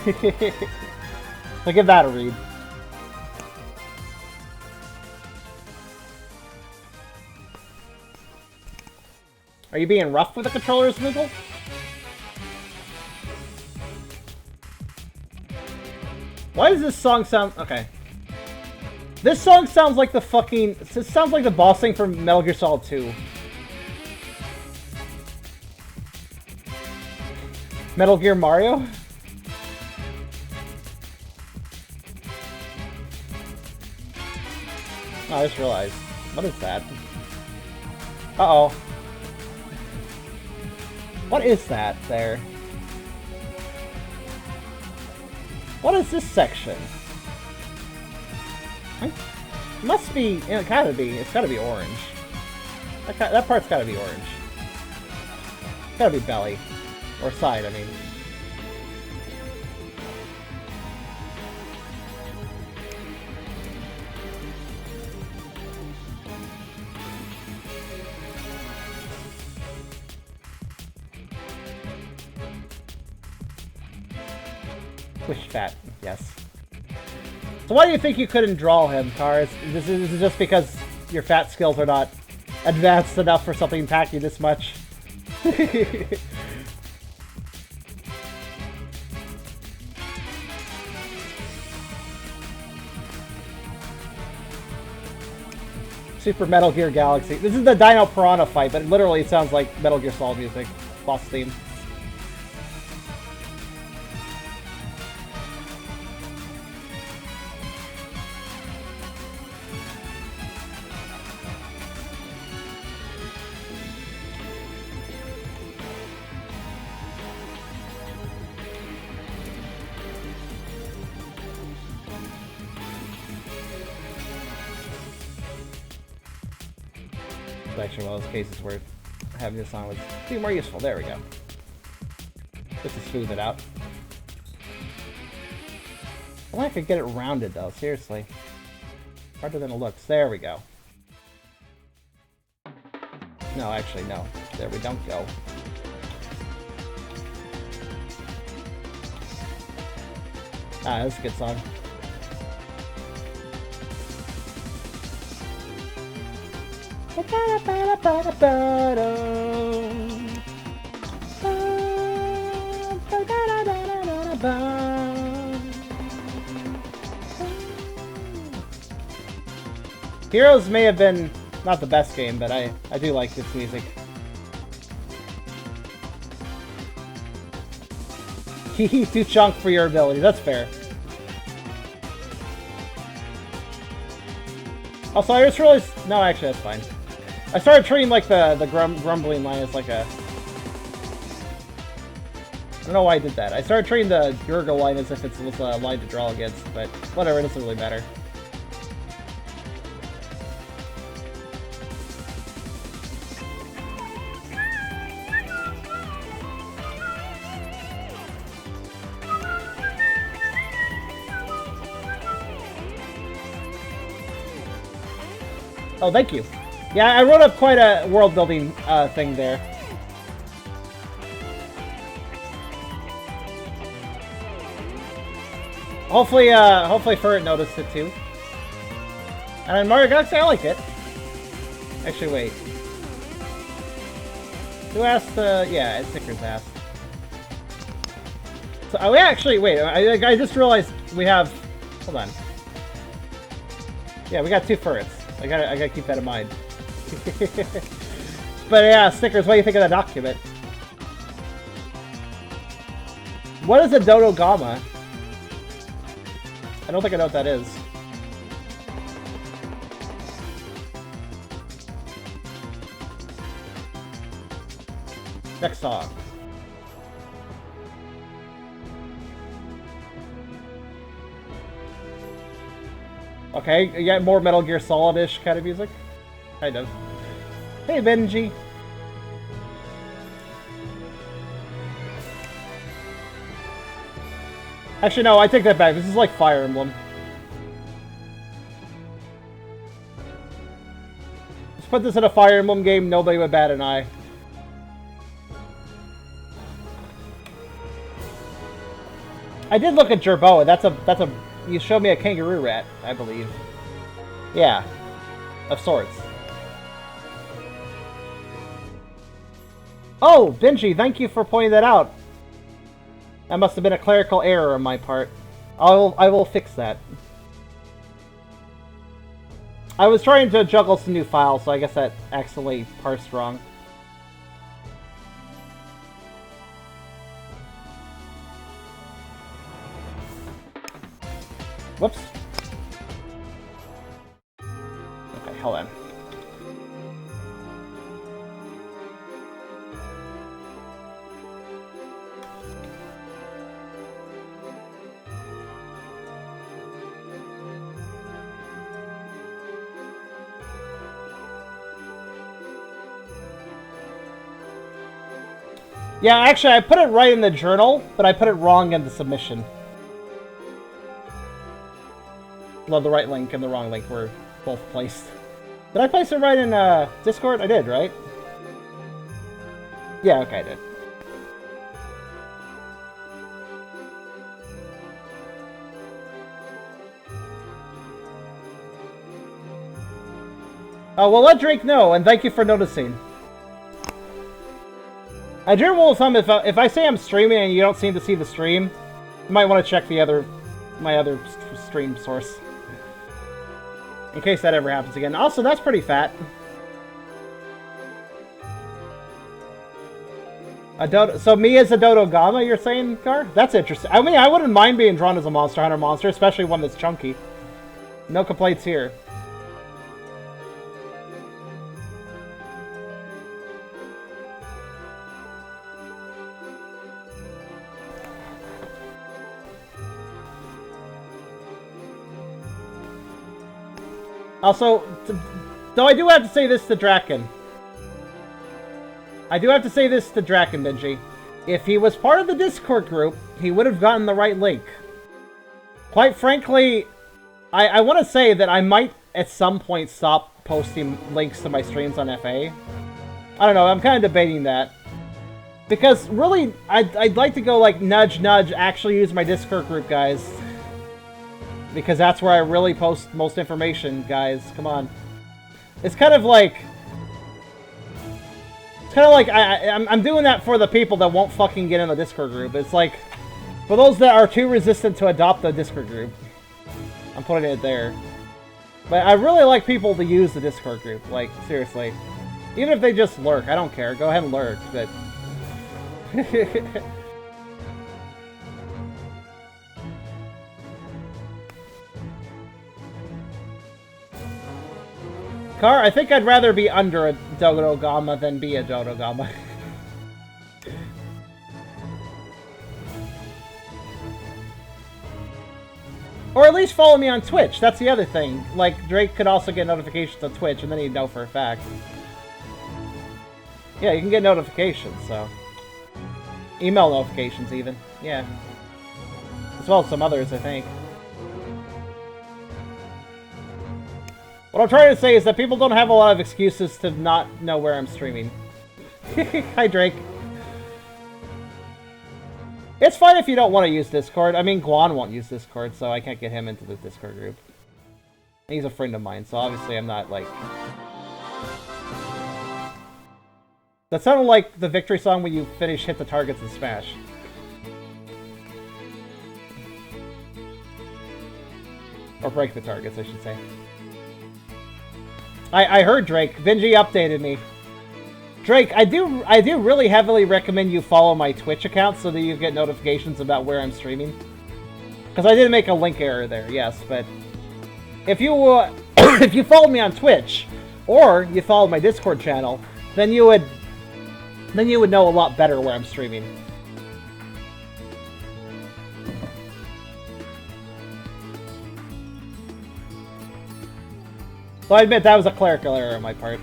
So give that a read. Are you being rough with the controllers, Moogle? Why does this song sound... Okay. This song sounds like the fucking... It sounds like the boss thing from Metal Gear Solid 2. Metal Gear Mario? Oh, I just realized. What is that? Uh-oh. What is that there? What is this section? It must be... It gotta be. It's gotta be orange. That part's gotta be orange. It's gotta be belly. Or side, I mean. Push fat, yes. So why do you think you couldn't draw him, Cars? This is just because your fat skills are not advanced enough for something packing this much. Super Metal Gear Galaxy. This is the Dino Piranha fight, but it literally sounds like Metal Gear Solid music. Boss theme. Actually, one of those cases where having this on would be more useful. There we go. Just to smooth it out. I wonder if I could get it rounded, though. Seriously. Harder than it looks. There we go. No, actually, no. There we don't go. Ah, that's a good song. Heroes may have been not the best game, but I do like this music. Hehe, too chunk for your ability. That's fair. Also, I just realized... No, actually, that's fine. I started treating, like, the grumbling line as, like, a... I don't know why I did that. I started treating the gurgle line as if it was a line to draw against, but whatever, it doesn't really matter. Oh, thank you. Yeah, I wrote up quite a world-building thing there. Hopefully, Furret noticed it too. And in Mario Galaxy, I like it. Actually, wait. Who asked? Yeah, Snickers asked. So, oh, actually, wait, I just realized we have... Hold on. Yeah, we got 2 ferrets. I gotta keep that in mind. But yeah, Stickers, what do you think of that document? What is a Dodo Gamma? I don't think I know what that is. Next song. Okay, you got more Metal Gear Solid-ish kind of music? Kind of. Hey, Benji. Actually, no, I take that back. This is like Fire Emblem. Let's put this in a Fire Emblem game, nobody would bat an eye. I did look at Jerboa. That's a... You showed me a kangaroo rat, I believe. Yeah. Of sorts. Oh, Benji, thank you for pointing that out. That must have been a clerical error on my part. I will fix that. I was trying to juggle some new files, so I guess that accidentally parsed wrong. Whoops. Okay, hold on. Yeah, actually, I put it right in the journal, but I put it wrong in the submission. Well, the right link and the wrong link were both placed. Did I place it right in Discord? I did, right? Yeah, okay, I did. Oh, well, let Drake know, and thank you for noticing. I do rule of thumb, if I say I'm streaming and you don't seem to see the stream, you might want to check my other stream source. In case that ever happens again. Also, that's pretty fat. So me as a Dodo Gamma, you're saying, Gar? That's interesting. I mean, I wouldn't mind being drawn as a Monster Hunter monster, especially one that's chunky. No complaints here. Also, though I do have to say this to Draken. Benji. If he was part of the Discord group, he would have gotten the right link. Quite frankly, I want to say that I might at some point stop posting links to my streams on FA. I don't know, I'm kind of debating that. Because really, I'd like to go like, nudge, nudge, actually use my Discord group, guys. Because that's where I really post most information, guys. Come on. It's kind of like... I'm doing that for the people that won't fucking get in the Discord group. It's like, for those that are too resistant to adopt the Discord group. I'm putting it there. But I really like people to use the Discord group. Like, seriously. Even if they just lurk, I don't care. Go ahead and lurk, but... Car, I think I'd rather be under a Dodo Gamma than be a Dodo Gamma. Or at least follow me on Twitch, that's the other thing. Like, Drake could also get notifications on Twitch, and then he'd know for a fact. Yeah, you can get notifications, so... Email notifications, even. Yeah. As well as some others, I think. What I'm trying to say is that people don't have a lot of excuses to not know where I'm streaming. Hi, Drake. It's fine if you don't want to use Discord. I mean, Guan won't use Discord, so I can't get him into the Discord group. He's a friend of mine, so obviously I'm not, like... That sounded like the victory song when you finish Hit the Targets in Smash. Or break the targets, I should say. I heard Drake. Benji updated me. Drake, I do really heavily recommend you follow my Twitch account so that you get notifications about where I'm streaming. Because I did make a link error there, yes, but if you if you follow me on Twitch or you follow my Discord channel, then you would know a lot better where I'm streaming. So I admit that was a clerical error on my part.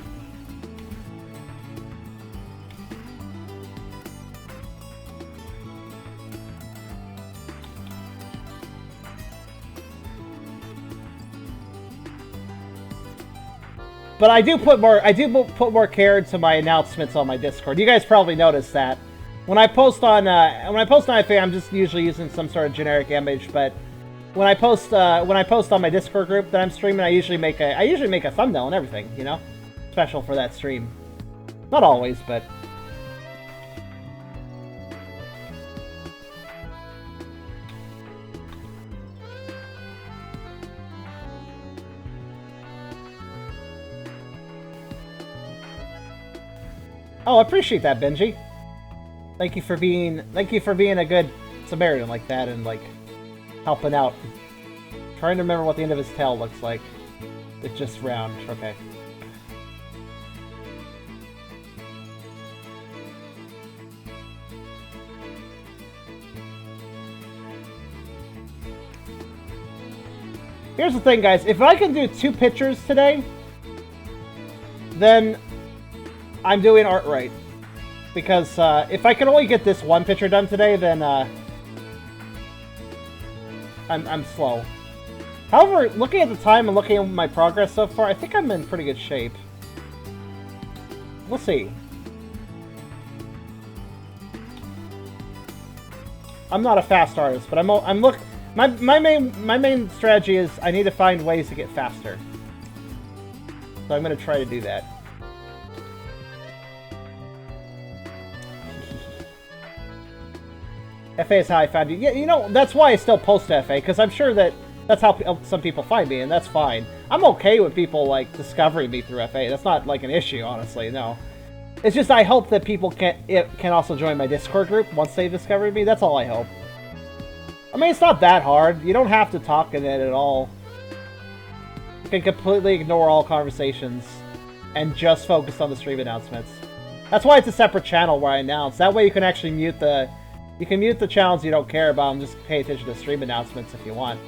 But I do put more care into my announcements on my Discord. You guys probably noticed that. When I post on FA, I'm just usually using some sort of generic image, but when I post on my Discord group that I'm streaming, I usually make a thumbnail and everything, you know? Special for that stream. Not always, but oh, I appreciate that, Benji. Thank you for being a good Samaritan like that and like helping out. Trying to remember what the end of his tail looks like. It's just round. Okay. Here's the thing, guys. If I can do 2 pictures today, then I'm doing art right. Because if I can only get this 1 picture done today, then I'm slow. However, looking at the time and looking at my progress so far, I think I'm in pretty good shape. We'll see. I'm not a fast artist, but my main strategy is I need to find ways to get faster. So I'm going to try to do that. FA is how I found you. Yeah, you know, that's why I still post to FA, because I'm sure that's how some people find me, and that's fine. I'm okay with people, like, discovering me through FA. That's not, like, an issue, honestly, no. It's just I hope that people can also join my Discord group once they've discovered me. That's all I hope. I mean, it's not that hard. You don't have to talk in it at all. You can completely ignore all conversations and just focus on the stream announcements. That's why it's a separate channel where I announce. That way you can actually mute the... You can mute the channels you don't care about and just pay attention to stream announcements if you want.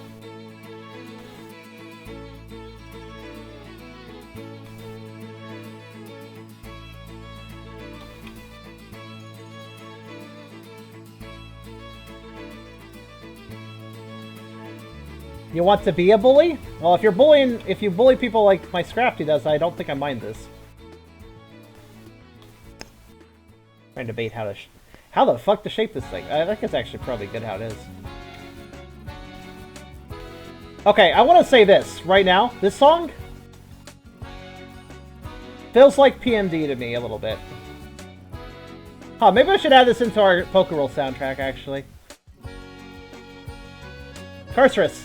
You want to be a bully? Well, if you bully people like my Scrafty does, I don't think I mind this. Trying to debate how the fuck to shape this thing. I think it's actually probably good how it is. Okay, I want to say this right now. This song feels like PMD to me a little bit. Huh, maybe I should add this into our Poker Roll soundtrack, actually. Carcerus.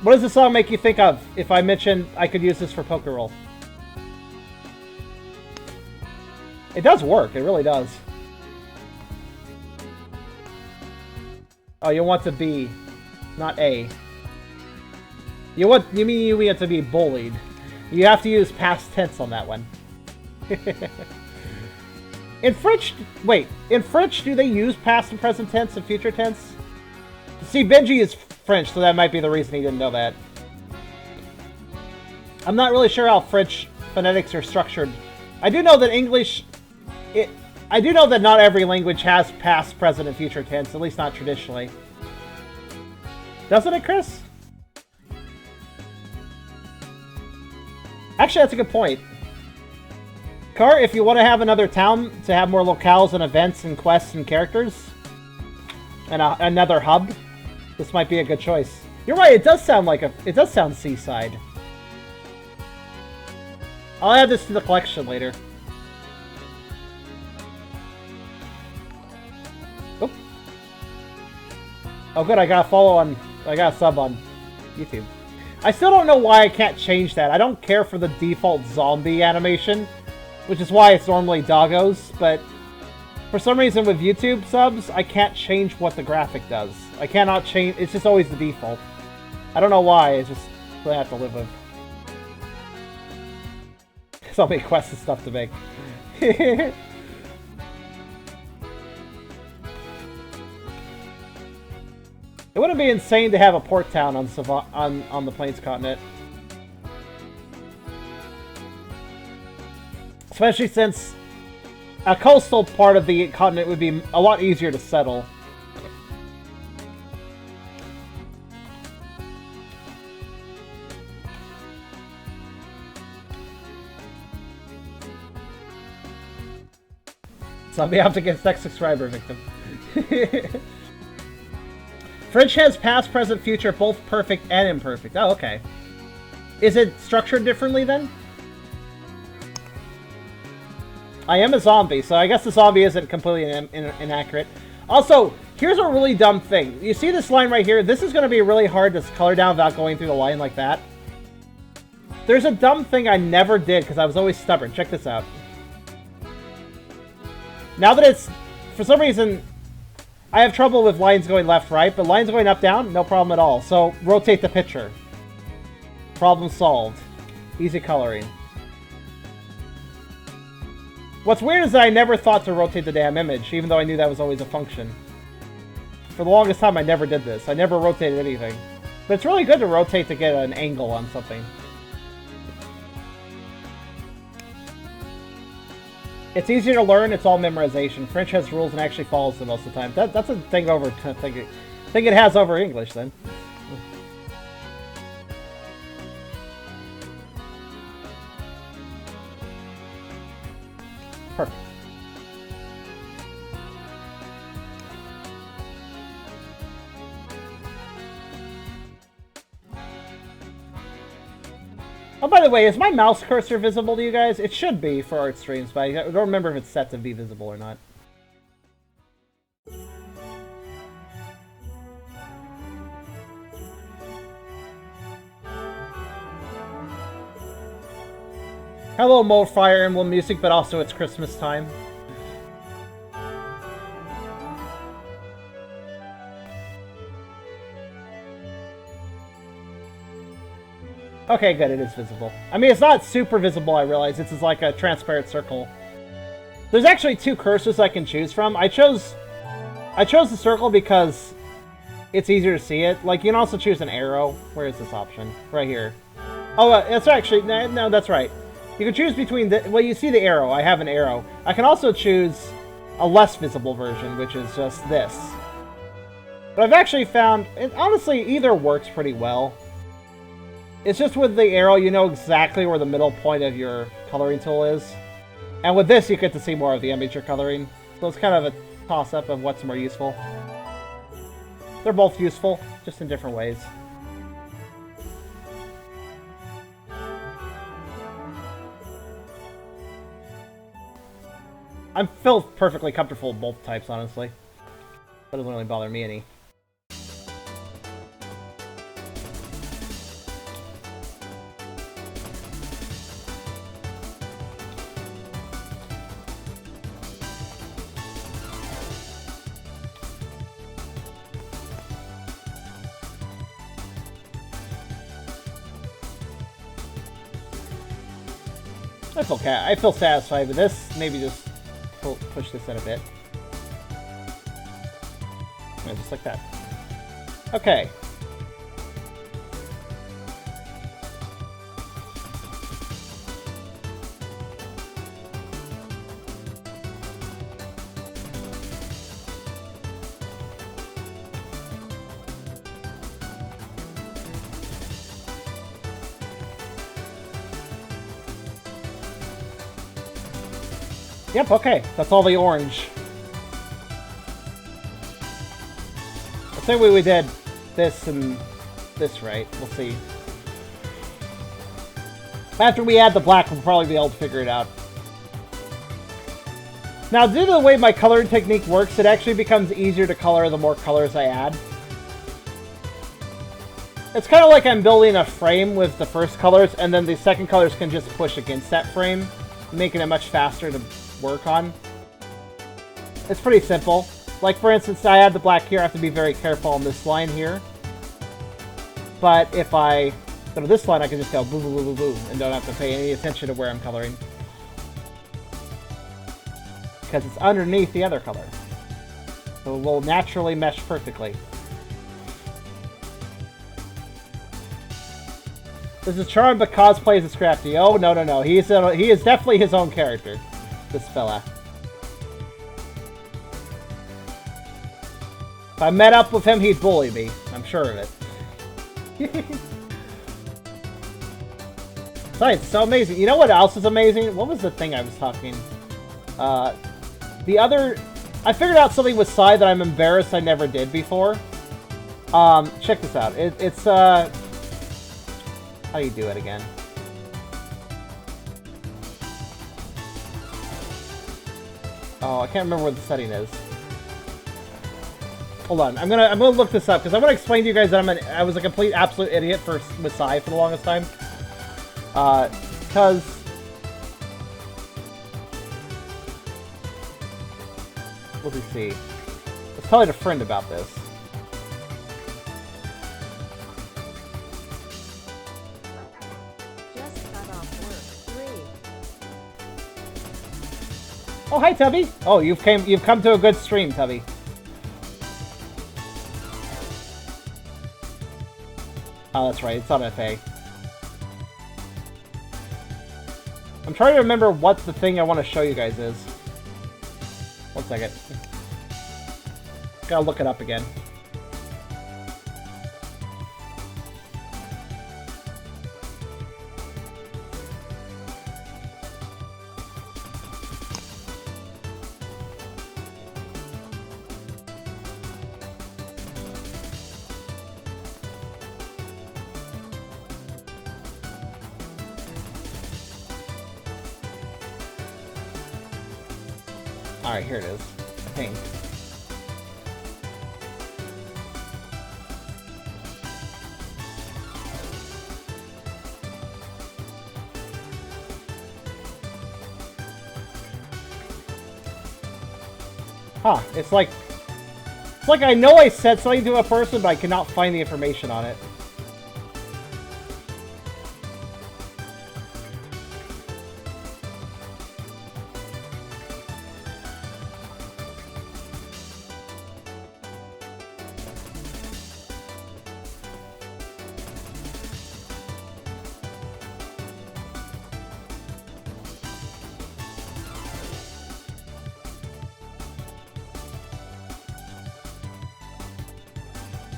What does this song make you think of if I mentioned I could use this for Poker Roll? It does work, it really does. Oh, you want to be, not A. You mean you want to be bullied. You have to use past tense on that one. In French, wait, in French do they use past and present tense and future tense? See, Benji is French, so that might be the reason he didn't know that. I'm not really sure how French phonetics are structured. I do know that English... I do know that not every language has past, present, and future tense, at least not traditionally. Doesn't it, Chris? Actually, that's a good point. Car, if you want to have another town to have more locales and events and quests and characters, and another hub, this might be a good choice. You're right, it does sound seaside. I'll add this to the collection later. Oh, good, I got a sub on YouTube. I still don't know why I can't change that. I don't care for the default zombie animation, which is why it's normally Doggo's, but for some reason with YouTube subs, I can't change what the graphic does. I cannot change, it's just always the default. I don't know why, it's just what I have to live with. So many quests and stuff to make. It wouldn't be insane to have a port town on the Plains continent. Especially since a coastal part of the continent would be a lot easier to settle. Zombie out against next subscriber victim. Fridge has past, present, future, both perfect and imperfect. Oh, okay. Is it structured differently then? I am a zombie, so I guess the zombie isn't completely inaccurate. Also, here's a really dumb thing. You see this line right here? This is going to be really hard to color down without going through the line like that. There's a dumb thing I never did because I was always stubborn. Check this out. Now that it's, for some reason, I have trouble with lines going left, right, but lines going up, down, no problem at all. So, rotate the picture. Problem solved. Easy coloring. What's weird is that I never thought to rotate the damn image, even though I knew that was always a function. For the longest time, I never did this. I never rotated anything. But it's really good to rotate to get an angle on something. It's easier to learn, it's all memorization. French has rules and actually follows them most of the time. That's a thing over... I think it has over English, then. Perfect. Oh, by the way, is my mouse cursor visible to you guys? It should be for art streams, but I don't remember if it's set to be visible or not. Hello, Mo Fire Emblem music, but also it's Christmas time. Okay, good, it is visible. I mean, it's not super visible, I realize. It's like a transparent circle. There's actually two cursors I can choose from. I chose the circle because it's easier to see it. Like, you can also choose an arrow. Where is this option? Right here. Oh, that's actually... No, that's right. You can choose between the... Well, you see the arrow. I have an arrow. I can also choose a less visible version, which is just this. But I've actually found... honestly, either works pretty well. It's just with the arrow, you know exactly where the middle point of your coloring tool is. And with this, you get to see more of the image you're coloring. So it's kind of a toss-up of what's more useful. They're both useful, just in different ways. I feel perfectly comfortable with both types, honestly. That doesn't really bother me any. That's okay. I feel satisfied with this. Maybe just push this in a bit. Yeah, just like that. Okay. Yep, okay. That's all the orange. I think we did this and this right. We'll see. After we add the black, we'll probably be able to figure it out. Now, due to the way my coloring technique works, it actually becomes easier to color the more colors I add. It's kind of like I'm building a frame with the first colors, and then the second colors can just push against that frame, making it much faster to work on. It's pretty simple. Like, for instance, I add the black here, I have to be very careful on this line here. But if I go to this line, I can just go boo, boo, boo, boo, boo, and don't have to pay any attention to where I'm coloring. Because it's underneath the other color. So it will naturally mesh perfectly. This is Charmed, but cosplays as Scrafty. Oh, no, no, no. He is definitely his own character, this fella. If I met up with him, he'd bully me. I'm sure of it. Science is so amazing. You know what else is amazing? What was the thing I was talking? The other... I figured out something with Psy that I'm embarrassed I never did before. Check this out. It's, how do you do it again? Oh, I can't remember what the setting is. Hold on, I'm gonna look this up because I want to explain to you guys that I was a complete absolute idiot with Psy for the longest time. Because let me see. Let's tell a friend about this. Oh, hi, Tubby. Oh, you've come to a good stream, Tubby. Oh, that's right. It's on FA. I'm trying to remember what the thing I want to show you guys is. One second. Gotta look it up again. Alright, here it is. I think. Huh, it's like I know I said something to a person, but I cannot find the information on it.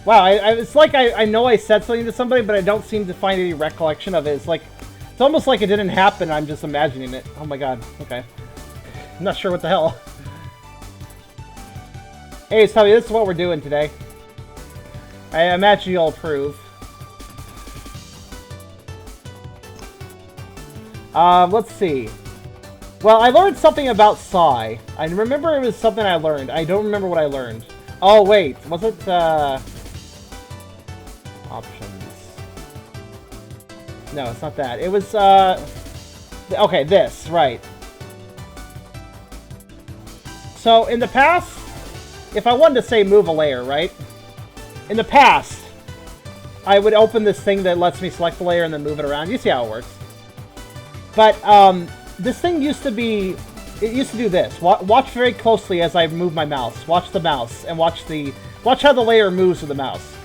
Wow, it's like I know I said something to somebody, but I don't seem to find any recollection of it. It's almost like it didn't happen, I'm just imagining it. Oh my god, okay. I'm not sure what the hell. Hey, Tubby, this is what we're doing today. I imagine you'll approve. Let's see. Well, I learned something about Psy. I remember it was something I learned. I don't remember what I learned. Oh, wait. Was it, options. No, it's not that. It was, okay, this, right. So, in the past, if I wanted to say move a layer, right? In the past, I would open this thing that lets me select the layer and then move it around. You see how it works. But, this thing used to be... It used to do this. Watch very closely as I move my mouse. Watch the mouse, and watch how the layer moves with the mouse.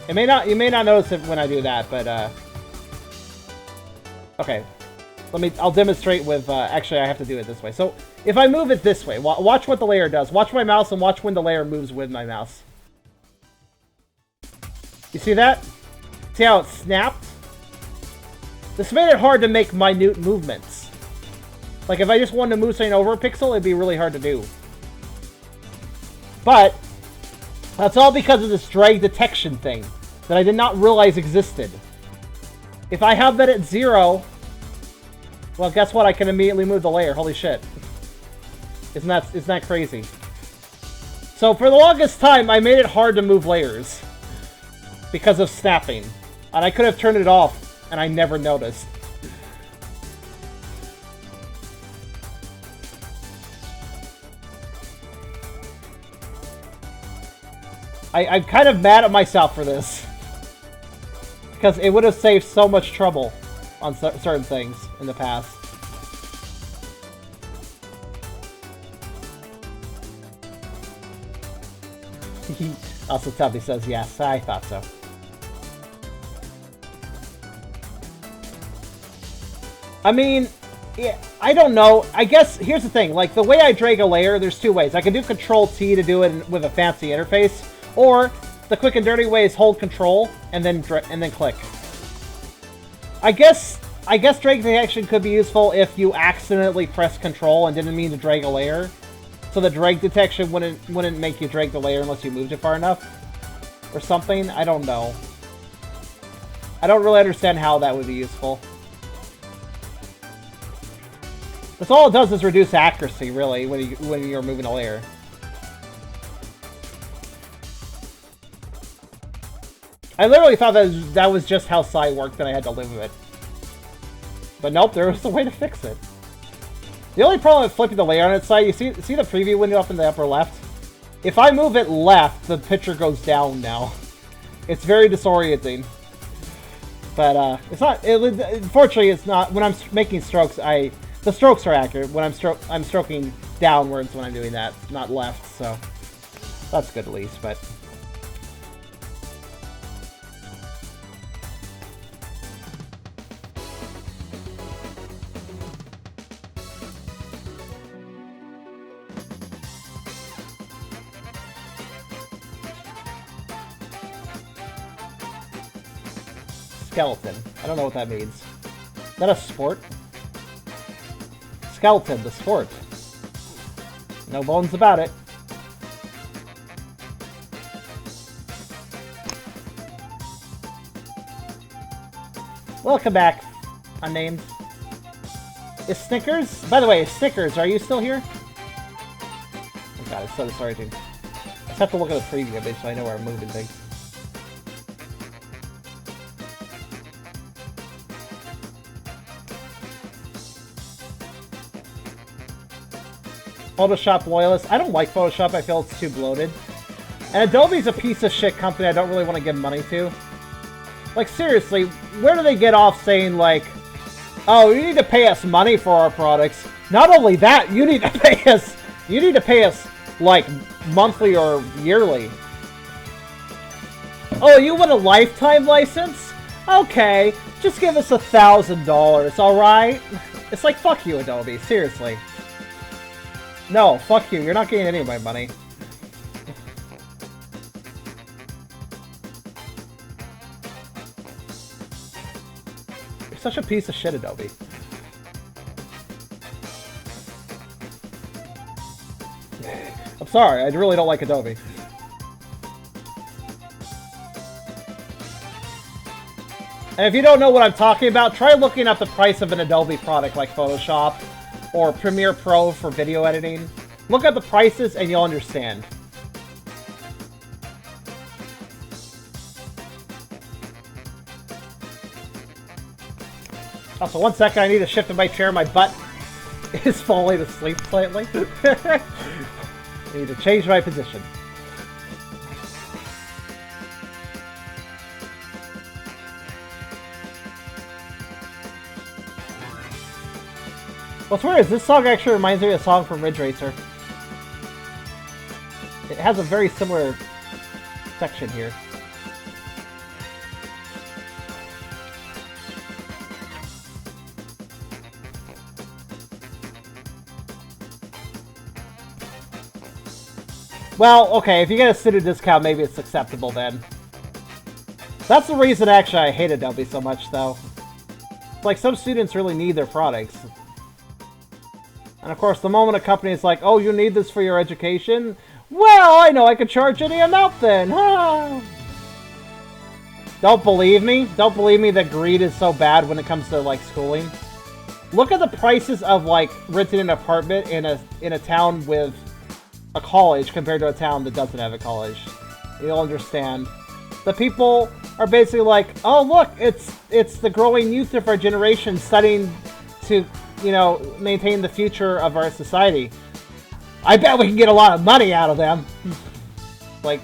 You may not notice it when I do that, but, okay. I'll demonstrate with, actually I have to do it this way. So, if I move it this way, watch what the layer does. Watch my mouse and watch when the layer moves with my mouse. You see that? See how it snapped? This made it hard to make minute movements. Like, if I just wanted to move something over a pixel, it'd be really hard to do. But, that's all because of this drag detection thing that I did not realize existed. If I have that at 0, well, guess what? I can immediately move the layer. Holy shit. Isn't that crazy? So, for the longest time, I made it hard to move layers. because of snapping. And I could have turned it off, and I never noticed. I'm kind of mad at myself for this. Because it would have saved so much trouble on certain things in the past. Also, Tubby says yes. I thought so. I mean, yeah, I don't know. I guess, here's the thing. Like, the way I drag a layer, there's two ways. I can do Control-T to do it with a fancy interface. Or, the quick and dirty way is hold Control and then click. I guess drag detection could be useful if you accidentally press Control and didn't mean to drag a layer. So the drag detection wouldn't make you drag the layer unless you moved it far enough. Or something. I don't know. I don't really understand how that would be useful. That's all it does is reduce accuracy, really, when you're moving a layer. I literally thought that was just how Psy worked and I had to live with it. But nope, there was a way to fix it. The only problem with flipping the layer on its side, you see the preview window up in the upper left? If I move it left, the picture goes down now. It's very disorienting. But it's not, unfortunately it's not, when I'm making strokes, the strokes are accurate. When I'm stroking downwards when I'm doing that, not left, so that's good at least, but... Skeleton. I don't know what that means. Is that a sport? Skeleton, the sport. No bones about it. Welcome back, unnamed. Is Snickers? By the way, Snickers, are you still here? Oh god, it's so disorienting. I just have to look at the preview image so I know where I'm moving things. Photoshop loyalist. I don't like Photoshop. I feel it's too bloated. And Adobe's a piece of shit company I don't really want to give money to. Like, seriously, where do they get off saying, like, oh, you need to pay us money for our products? Not only that, you need to pay us, like, monthly or yearly. Oh, you want a lifetime license? Okay, just give us $1,000, alright? It's like, fuck you, Adobe, seriously. No, fuck you. You're not getting any of my money. You're such a piece of shit, Adobe. I'm sorry. I really don't like Adobe. And if you don't know what I'm talking about, try looking up the price of an Adobe product like Photoshop or Premiere Pro for video editing. Look at the prices and you'll understand. Also, one second, I need to shift in my chair. My butt is falling asleep slightly. I need to change my position. What's weird is this song actually reminds me of a song from Ridge Racer. It has a very similar section here. Well, okay, if you get a student discount, maybe it's acceptable then. That's the reason, actually, I hate Adobe so much, though. Like, some students really need their products. And of course, the moment a company is like, oh, you need this for your education? Well, I know I could charge any amount then. Ah. Don't believe me? Don't believe me that greed is so bad when it comes to, like, schooling? Look at the prices of, like, renting an apartment in a town with a college compared to a town that doesn't have a college. You'll understand. The people are basically like, oh look, it's the growing youth of our generation studying to, you know, maintain the future of our society. I bet we can get a lot of money out of them. like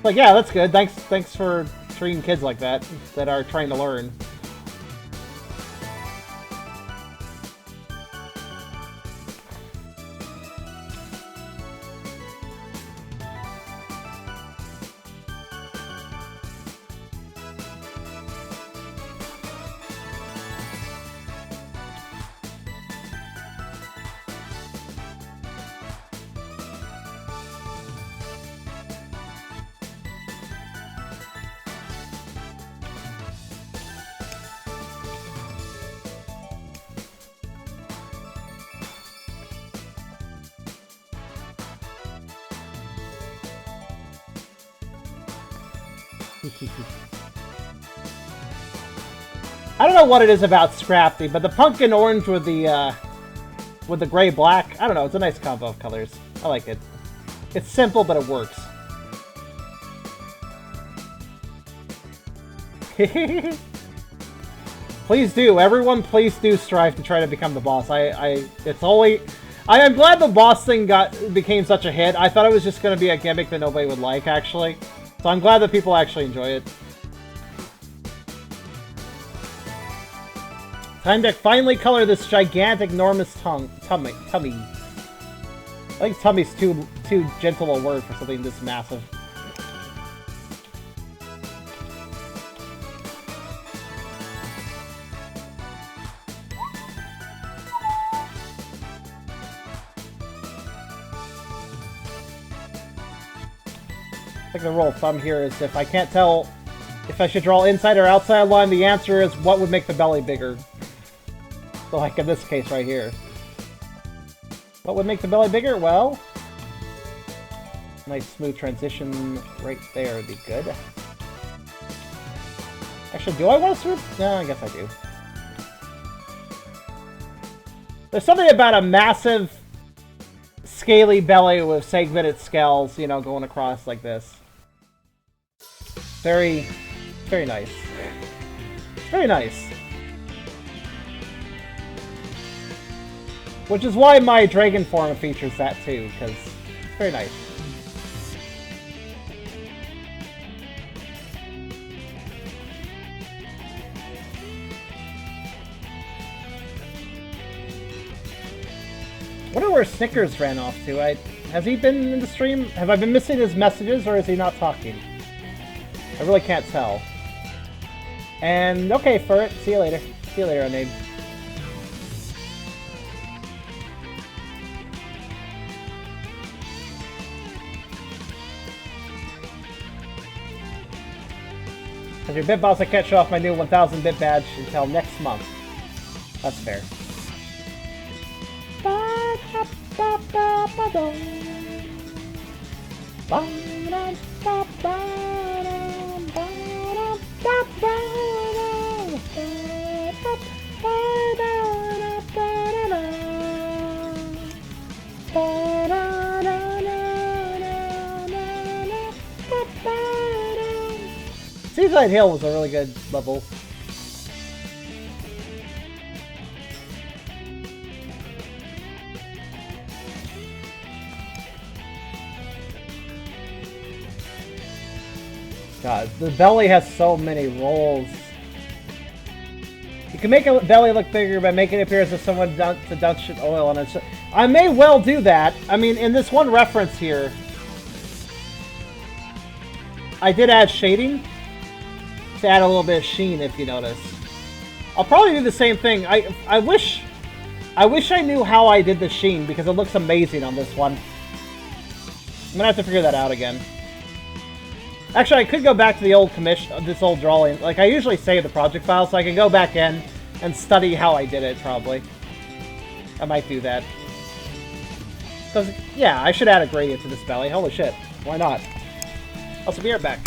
yeah, that's good. Thanks for treating kids like that are trying to learn. I don't know what it is about Scrafty, but the pumpkin orange with the gray black, I don't know, it's a nice combo of colors. I like it. It's simple, but it works. Please do, everyone, please do strive to try to become the boss. I'm glad the boss thing became such a hit. I thought it was just going to be a gimmick that nobody would like, actually. So I'm glad that people actually enjoy it. Time to finally color this gigantic, enormous tummy. I think tummy's too gentle a word for something this massive. I think the rule of thumb here is if I can't tell if I should draw inside or outside line, the answer is what would make the belly bigger. So like in this case right here. What would make the belly bigger? Well, nice smooth transition right there would be good. Actually, do I want to smooth? No, I guess I do. There's something about a massive scaly belly with segmented scales, you know, going across like this. Very, very nice. Very nice. Which is why my dragon form features that too, because it's very nice. I wonder where Snickers ran off to. Has he been in the stream? Have I been missing his messages, or is he not talking? I really can't tell. And, okay, Furret, see you later. See you later, Onabe. As your bit boss, I can't show off my new 1000 bit badge until next month. That's fair. Seaside Hill was a really good level. God, the belly has so many rolls. You can make a belly look bigger by making it appear as if someone dumped oil on it. I may well do that. I mean, in this one reference here, I did add shading to add a little bit of sheen, if you notice. I'll probably do the same thing. I wish I knew how I did the sheen, because it looks amazing on this one. I'm gonna have to figure that out again. Actually, I could go back to the old this old drawing. Like, I usually save the project file, so I can go back in and study how I did it, probably. I might do that. Because, yeah, I should add a gradient to this belly. Holy shit. Why not? Also, be right back.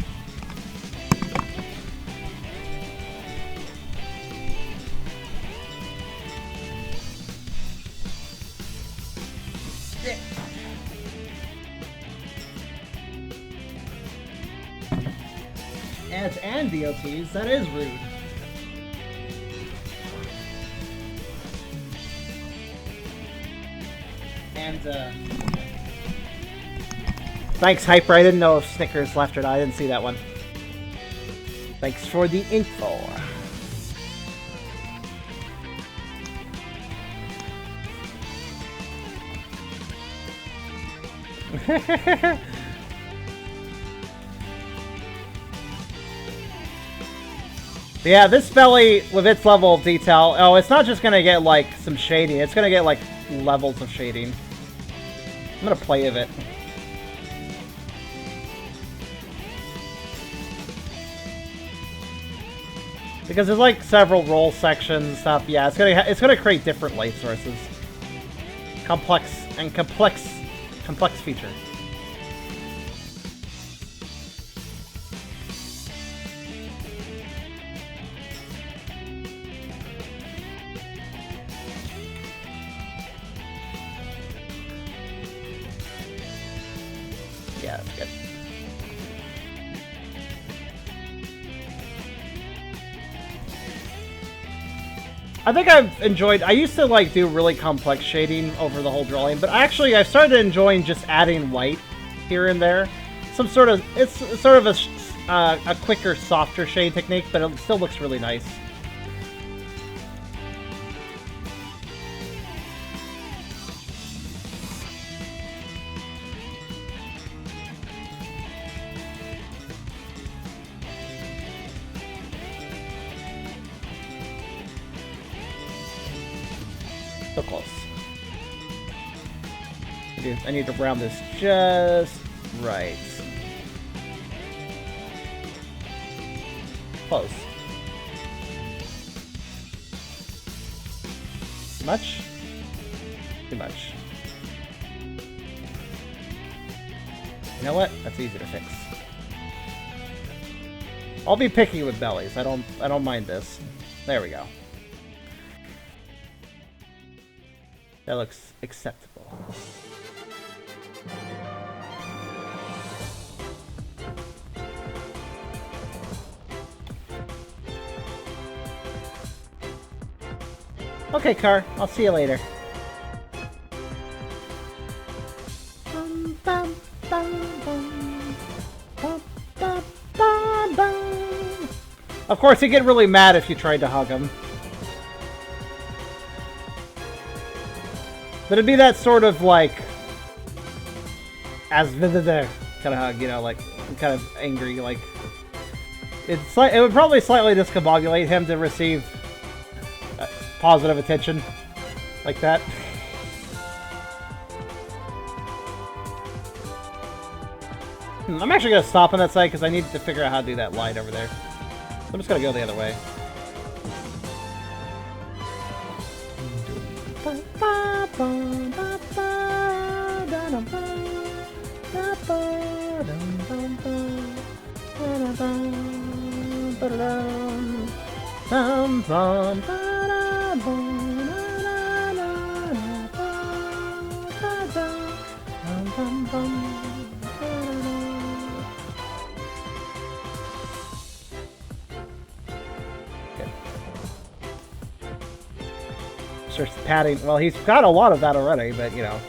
ads and DLTs. That is rude. And, thanks, Hyper. I didn't know if Snickers left or not. I didn't see that one. Thanks for the info. Yeah, this belly, with its level of detail, oh, it's not just gonna get, like, some shading. It's gonna get, like, levels of shading. I'm gonna play with it. Because there's, like, several roll sections and stuff. Yeah, it's gonna create different light sources. Complex feature. Yeah, that's good. I think I've enjoyed... I used to, like, do really complex shading over the whole drawing, but actually I've started enjoying just adding white here and there. Some sort of... It's sort of a quicker, softer shade technique, but it still looks really nice. So close. I need to round this just right. Close. Too much? Too much. You know what? That's easy to fix. I'll be picky with bellies. I don't mind this. There we go. That looks acceptable. Okay, Car. I'll see you later. Of course, he'd get really mad if you tried to hug him. But it'd be that sort of, like, as kind of hug, you know, like, kind of angry, like... It would probably slightly discombobulate him to receive positive attention like that. I'm actually going to stop on that side because I need to figure out how to do that light over there. So I'm just going to go the other way. Starts padding. Well, he's got a lot of that already, but you know,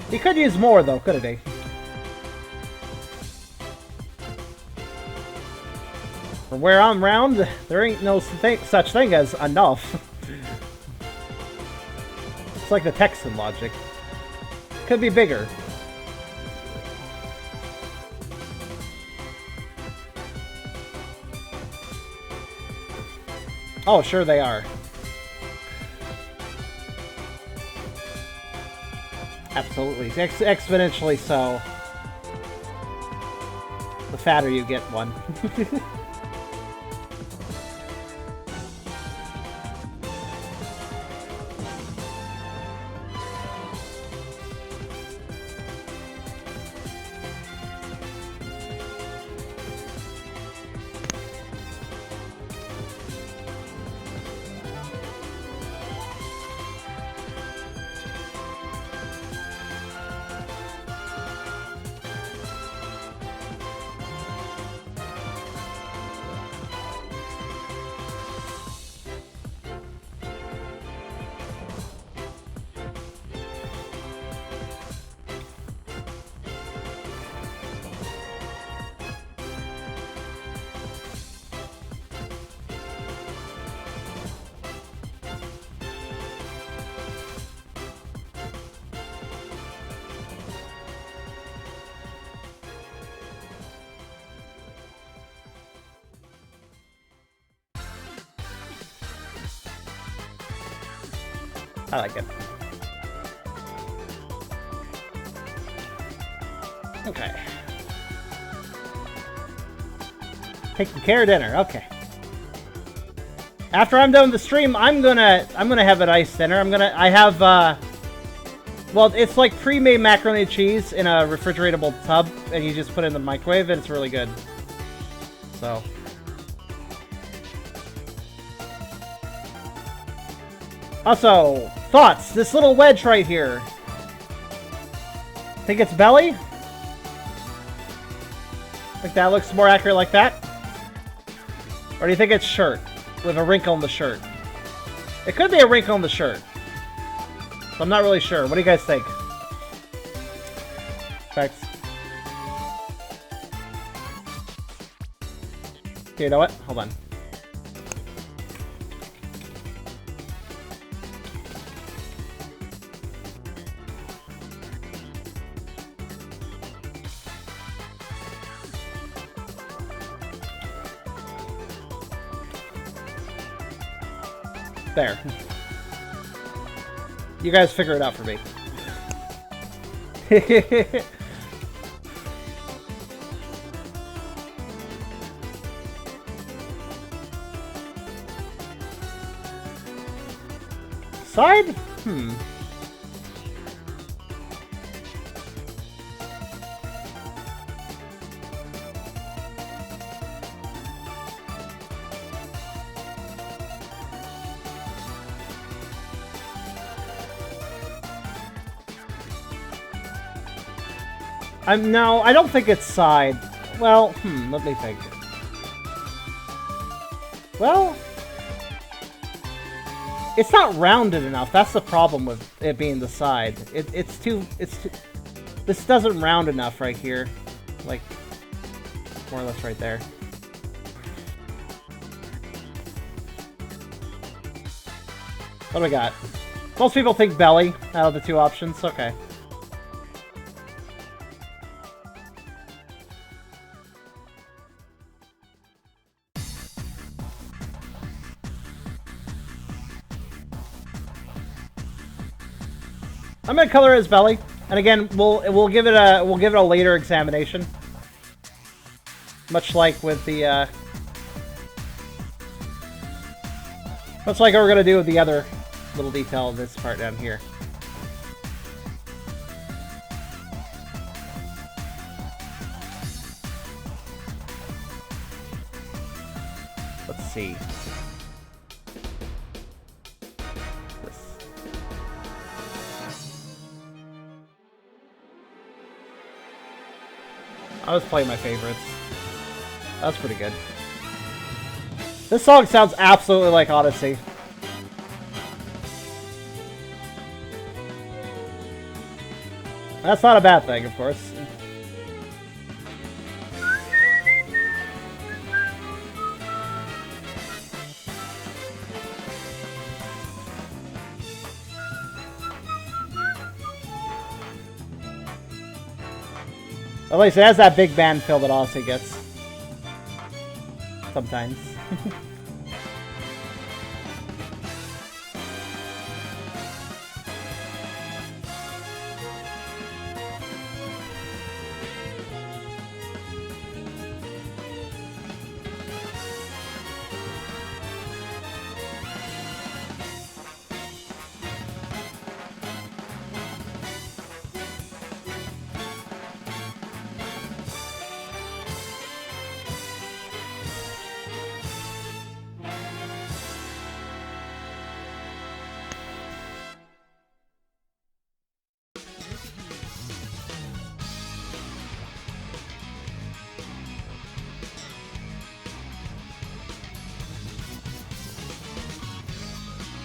he could use more though, couldn't he? From where I'm round, there ain't no such thing as enough. It's like the Texan logic. Could be bigger. Oh, sure they are. Absolutely. Exponentially so. The fatter you get one. I like it. Okay. Taking care of dinner. Okay. After I'm done with the stream, I'm gonna have a nice dinner. I have well, it's like pre-made macaroni and cheese in a refrigeratable tub, and you just put it in the microwave, and it's really good. So. Also, thoughts. This little wedge right here. Think it's belly? Think that looks more accurate like that? Or do you think it's shirt? With a wrinkle in the shirt? It could be a wrinkle in the shirt. So I'm not really sure. What do you guys think? Thanks. Okay, you know what? Hold on. There. You guys figure it out for me. Side? No, I don't think it's side. Well, let me think. Well, it's not rounded enough. That's the problem with it being the side. It's too... This doesn't round enough right here. Like, more or less right there. What do we got? Most people think belly out of the two options. Okay. I'm gonna color his belly, and again, we'll give it a later examination, much like with the much like we're gonna do with the other little detail of this part down here. Let's see. I was playing my favorites. That's pretty good. This song sounds absolutely like Odyssey. That's not a bad thing, of course. At least it has that big band feel that Odyssey gets. Sometimes.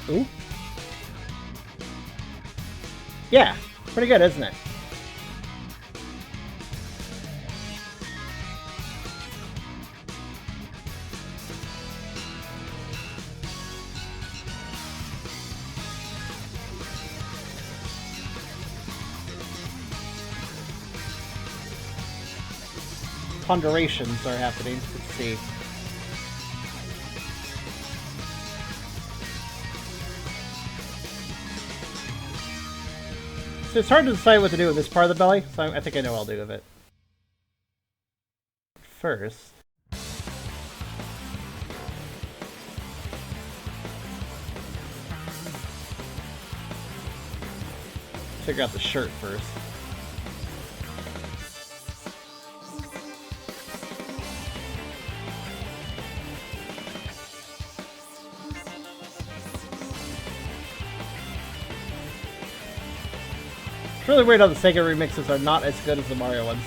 Ooh. Yeah, pretty good, isn't it? Ponderations are happening. Let's see. it's hard to decide what to do with this part of the belly, so I think I know what I'll do with it. First... figure out the shirt first. It's really weird how the Sega remixes are not as good as the Mario ones.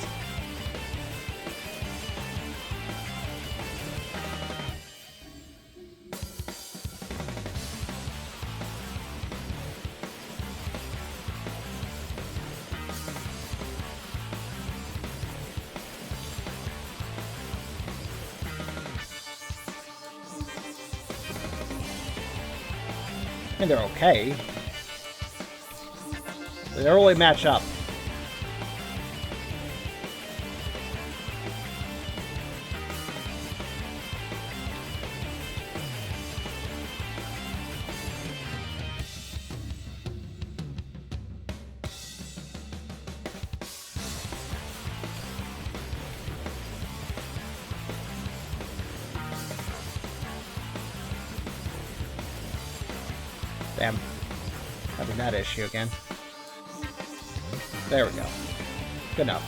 I mean, they're okay. They don't really match up. Damn. Having that issue again. There we go. Good enough.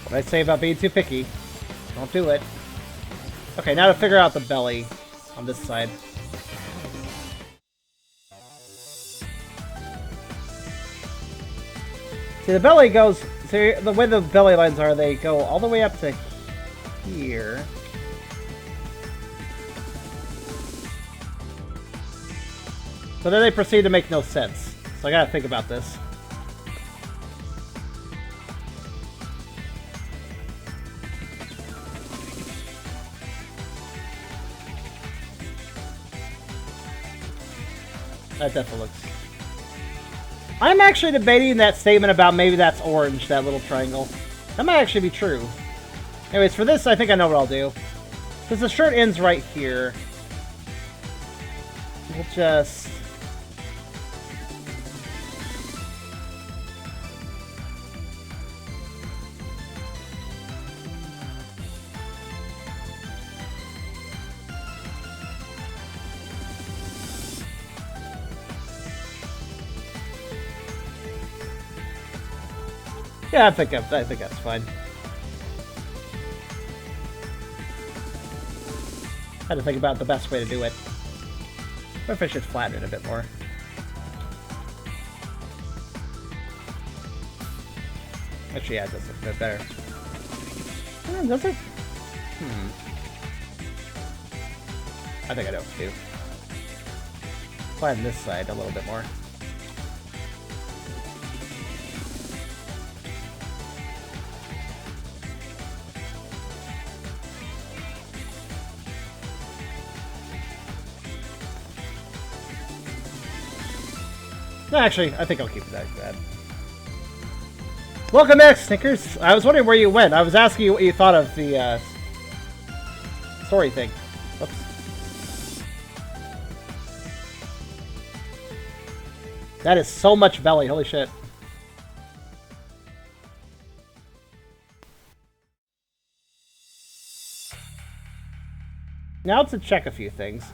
What I say about being too picky? Don't do it. Okay, now to figure out the belly on this side. See, the belly goes... See, the way the belly lines are, they go all the way up to here. So then they proceed to make no sense. So I gotta think about this. That definitely looks... I'm actually debating that statement about maybe that's orange, that little triangle. That might actually be true. Anyways, for this, I think I know what I'll do. Because the shirt ends right here. We'll just... Yeah, I think that's fine. I had to think about the best way to do it. What if I should flatten it a bit more? Actually, yeah, it does look a bit better. Oh, does it? I think I know what to do. Flatten this side a little bit more. No, actually, I think I'll keep it like that. Welcome back, Snickers. I was wondering where you went. I was asking you what you thought of the story thing. Oops. That is so much belly. Holy shit. Now to check a few things.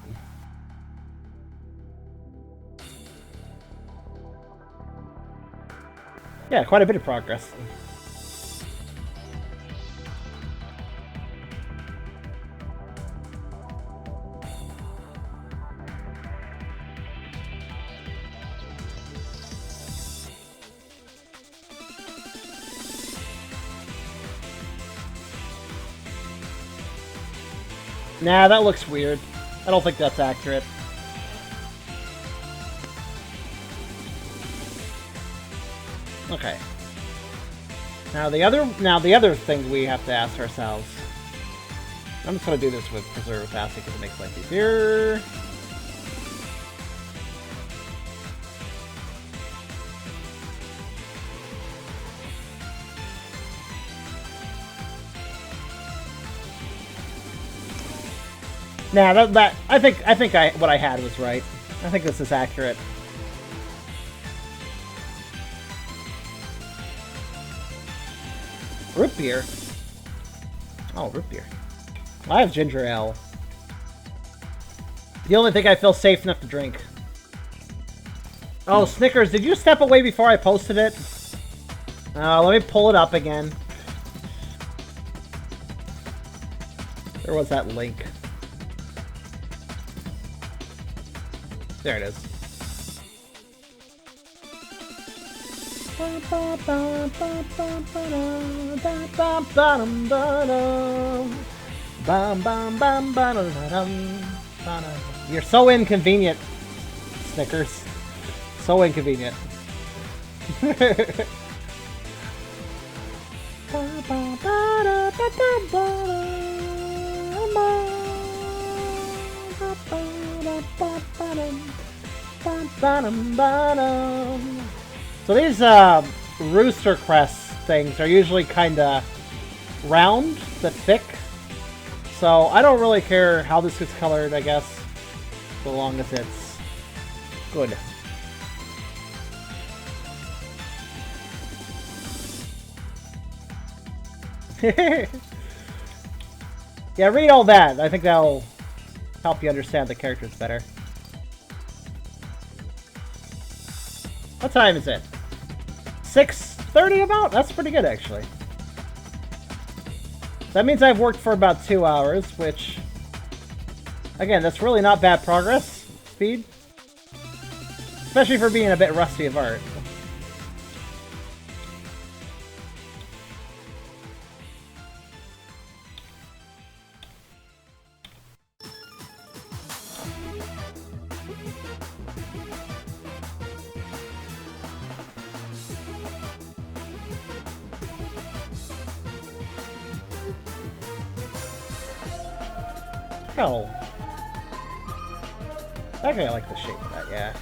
Yeah, quite a bit of progress. Nah, that looks weird. I don't think that's accurate. Okay. Now the other thing we have to ask ourselves. I'm just gonna do this with preserve capacity because it makes life easier. Nah, I think what I had was right. I think this is accurate. Root beer. Oh, root beer. I have ginger ale. The only thing I feel safe enough to drink. Oh, Snickers, did you step away before I posted it? Let me pull it up again. Where was that link? There it is. You're so inconvenient, Snickers. So inconvenient. So these rooster crest things are usually kind of round but thick. So I don't really care how this gets colored, I guess, so long as it's good. Yeah, read all that. I think that'll help you understand the characters better. What time is it? 6:30 about? That's pretty good, actually. That means I've worked for about 2 hours, which... Again, that's really not bad progress speed. Especially for being a bit rusty of art. Oh. Actually, I like the shape of that, yeah.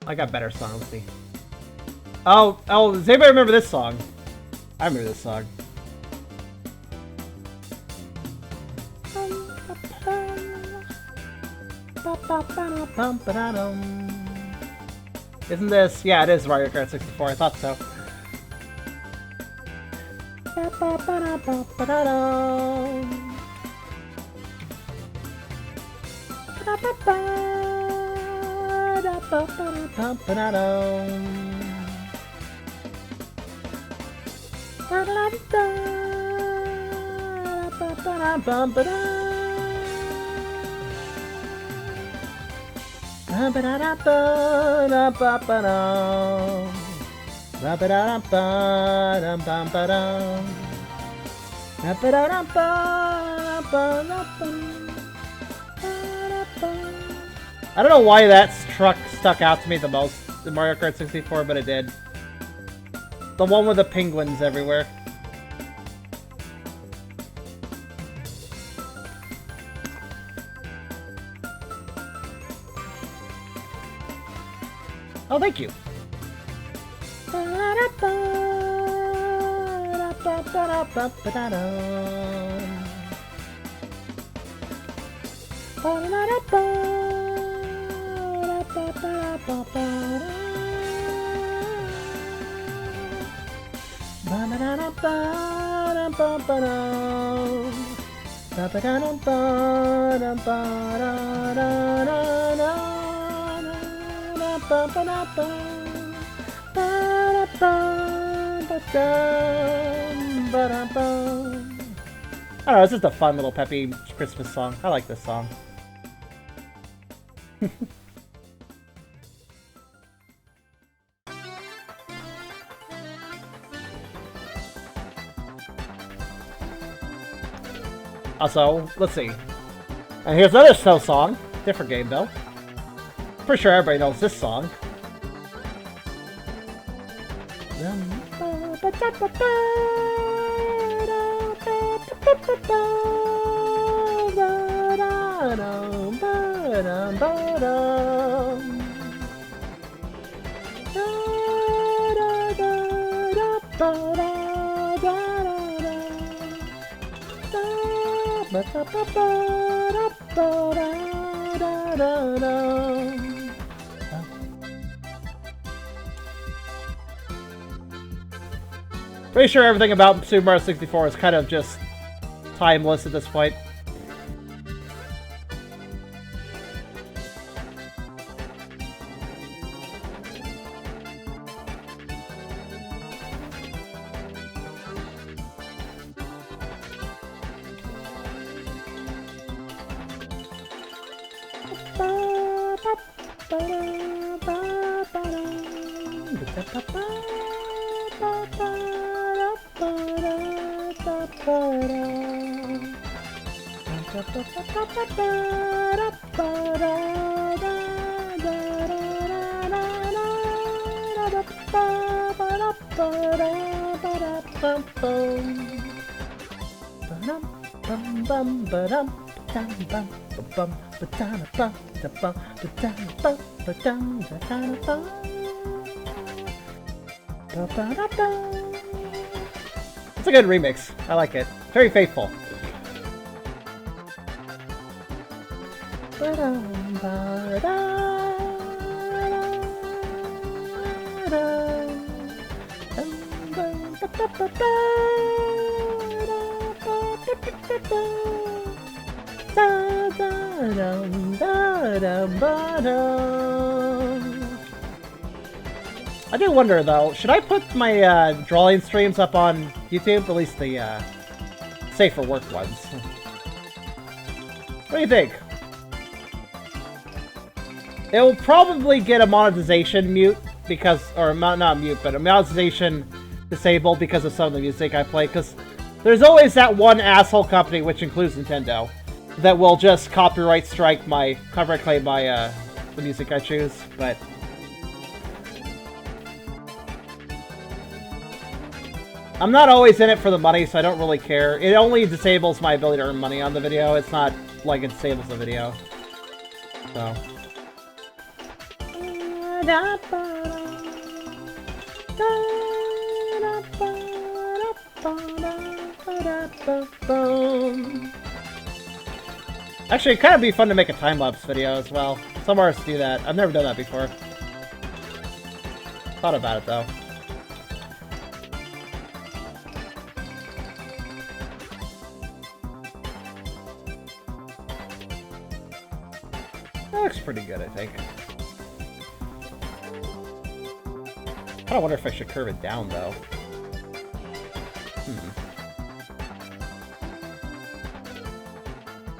I got better songs, let's see. Oh, does anybody remember this song? I remember this song. Isn't this? Yeah, it is Mario Kart 64. I thought so. I don't know why that stuck out to me the most in Mario Kart 64, but it did. The one with the penguins everywhere. Oh, thank you. I don't know, it's just a fun little peppy Christmas song. I like this song. Also, let's see. And here's another snow song. Different game, though. Pretty sure everybody knows this song. Pretty sure everything about Super Mario 64 is kind of just timeless at this point. It's a good remix. I like it. Very faithful. I do wonder though, should I put my drawing streams up on YouTube? At least the safe for work ones. What do you think? It will probably get a monetization mute because, or not mute, but a monetization disabled because of some of the music I play. Because there's always that one asshole company, which includes Nintendo, that will just copyright claim my the music I choose. But I'm not always in it for the money, so I don't really care. It only disables my ability to earn money on the video. It's not like it disables the video. So. Actually, it'd kind of be fun to make a time-lapse video as well. Some artists do that. I've never done that before. Thought about it, though. That looks pretty good, I think. I kind of wonder if I should curve it down, though.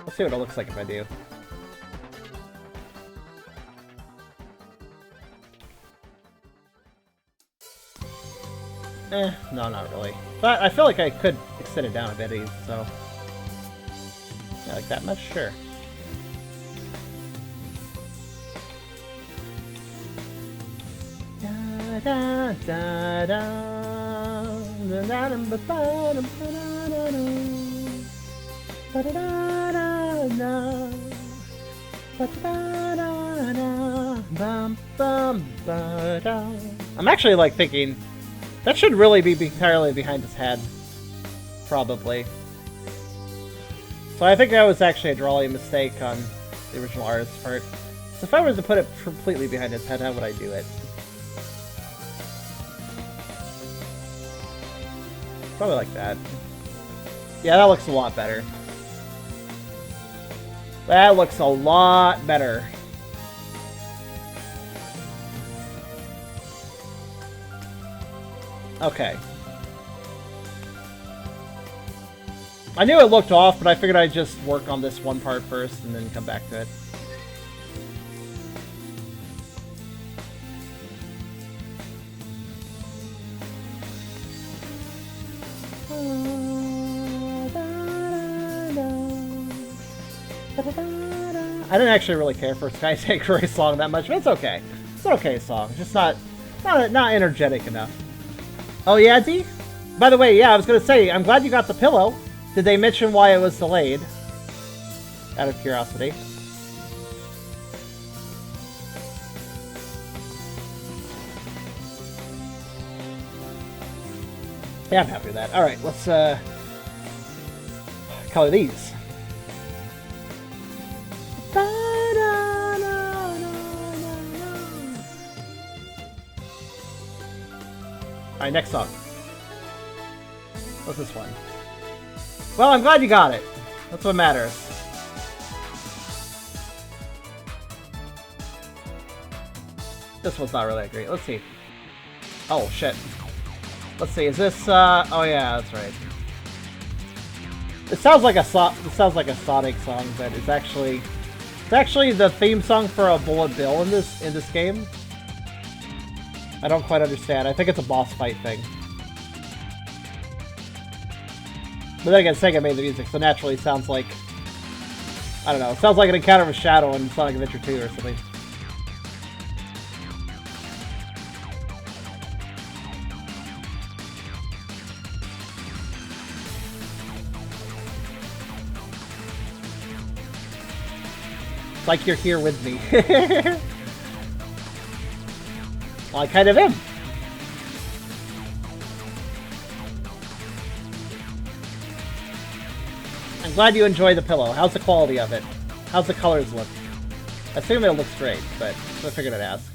Let's see what it looks like if I do. No, not really. But I feel like I could extend it down a bit, so... Yeah, like that much? Sure. Da, da, da, I'm actually like thinking that should really be entirely behind his head, probably. So I think that was actually a drawing mistake on the original artist's part. So if I was to put it completely behind his head, how would I do it? Probably like that. Yeah, that looks a lot better. That looks a lot better. Okay. I knew it looked off, but I figured I'd just work on this one part first and then come back to it. I didn't actually really care for Sky Sanctuary song that much, but it's okay. It's an okay song. It's just not energetic enough. Oh yeah, D? By the way, yeah, I was gonna say, I'm glad you got the pillow. Did they mention why it was delayed? Out of curiosity. Yeah, I'm happy with that. Alright, let's color these. Alright, next song. What's this one? Well, I'm glad you got it. That's what matters. This one's not really that great. Let's see. Oh, shit. Let's see, is this, oh yeah, that's right. It sounds like a Sonic song, but it's actually the theme song for a Bullet Bill in this game. I don't quite understand. I think it's a boss fight thing. But then again, Sega made the music, so naturally it sounds like, I don't know, it sounds like an encounter with Shadow in Sonic Adventure 2 or something. It's like you're here with me. Well, I kind of am. I'm glad you enjoy the pillow. How's the quality of it? How's the colors look? I assume it looks great, but I figured I'd ask.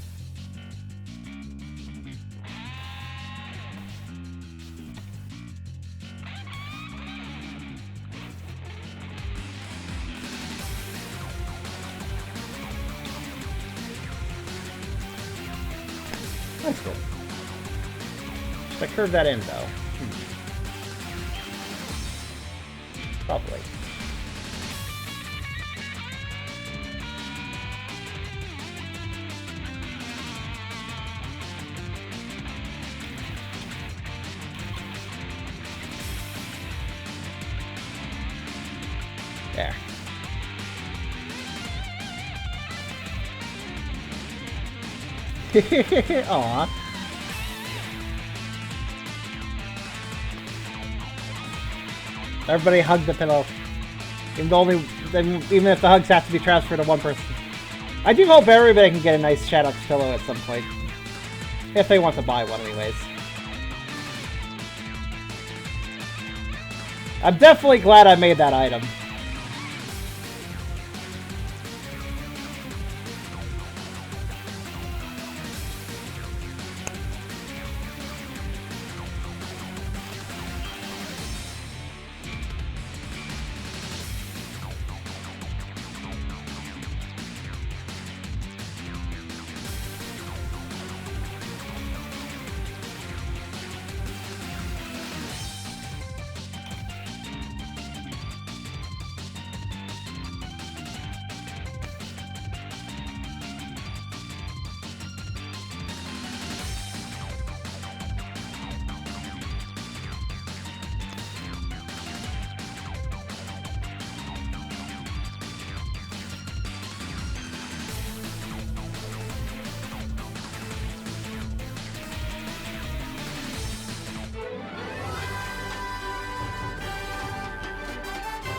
That's cool. Should I curve that in, though? Probably. There. Aww. Everybody hug the pillow. Even if the hugs have to be transferred to one person. I do hope everybody can get a nice Shadow's pillow at some point. If they want to buy one anyways. I'm definitely glad I made that item.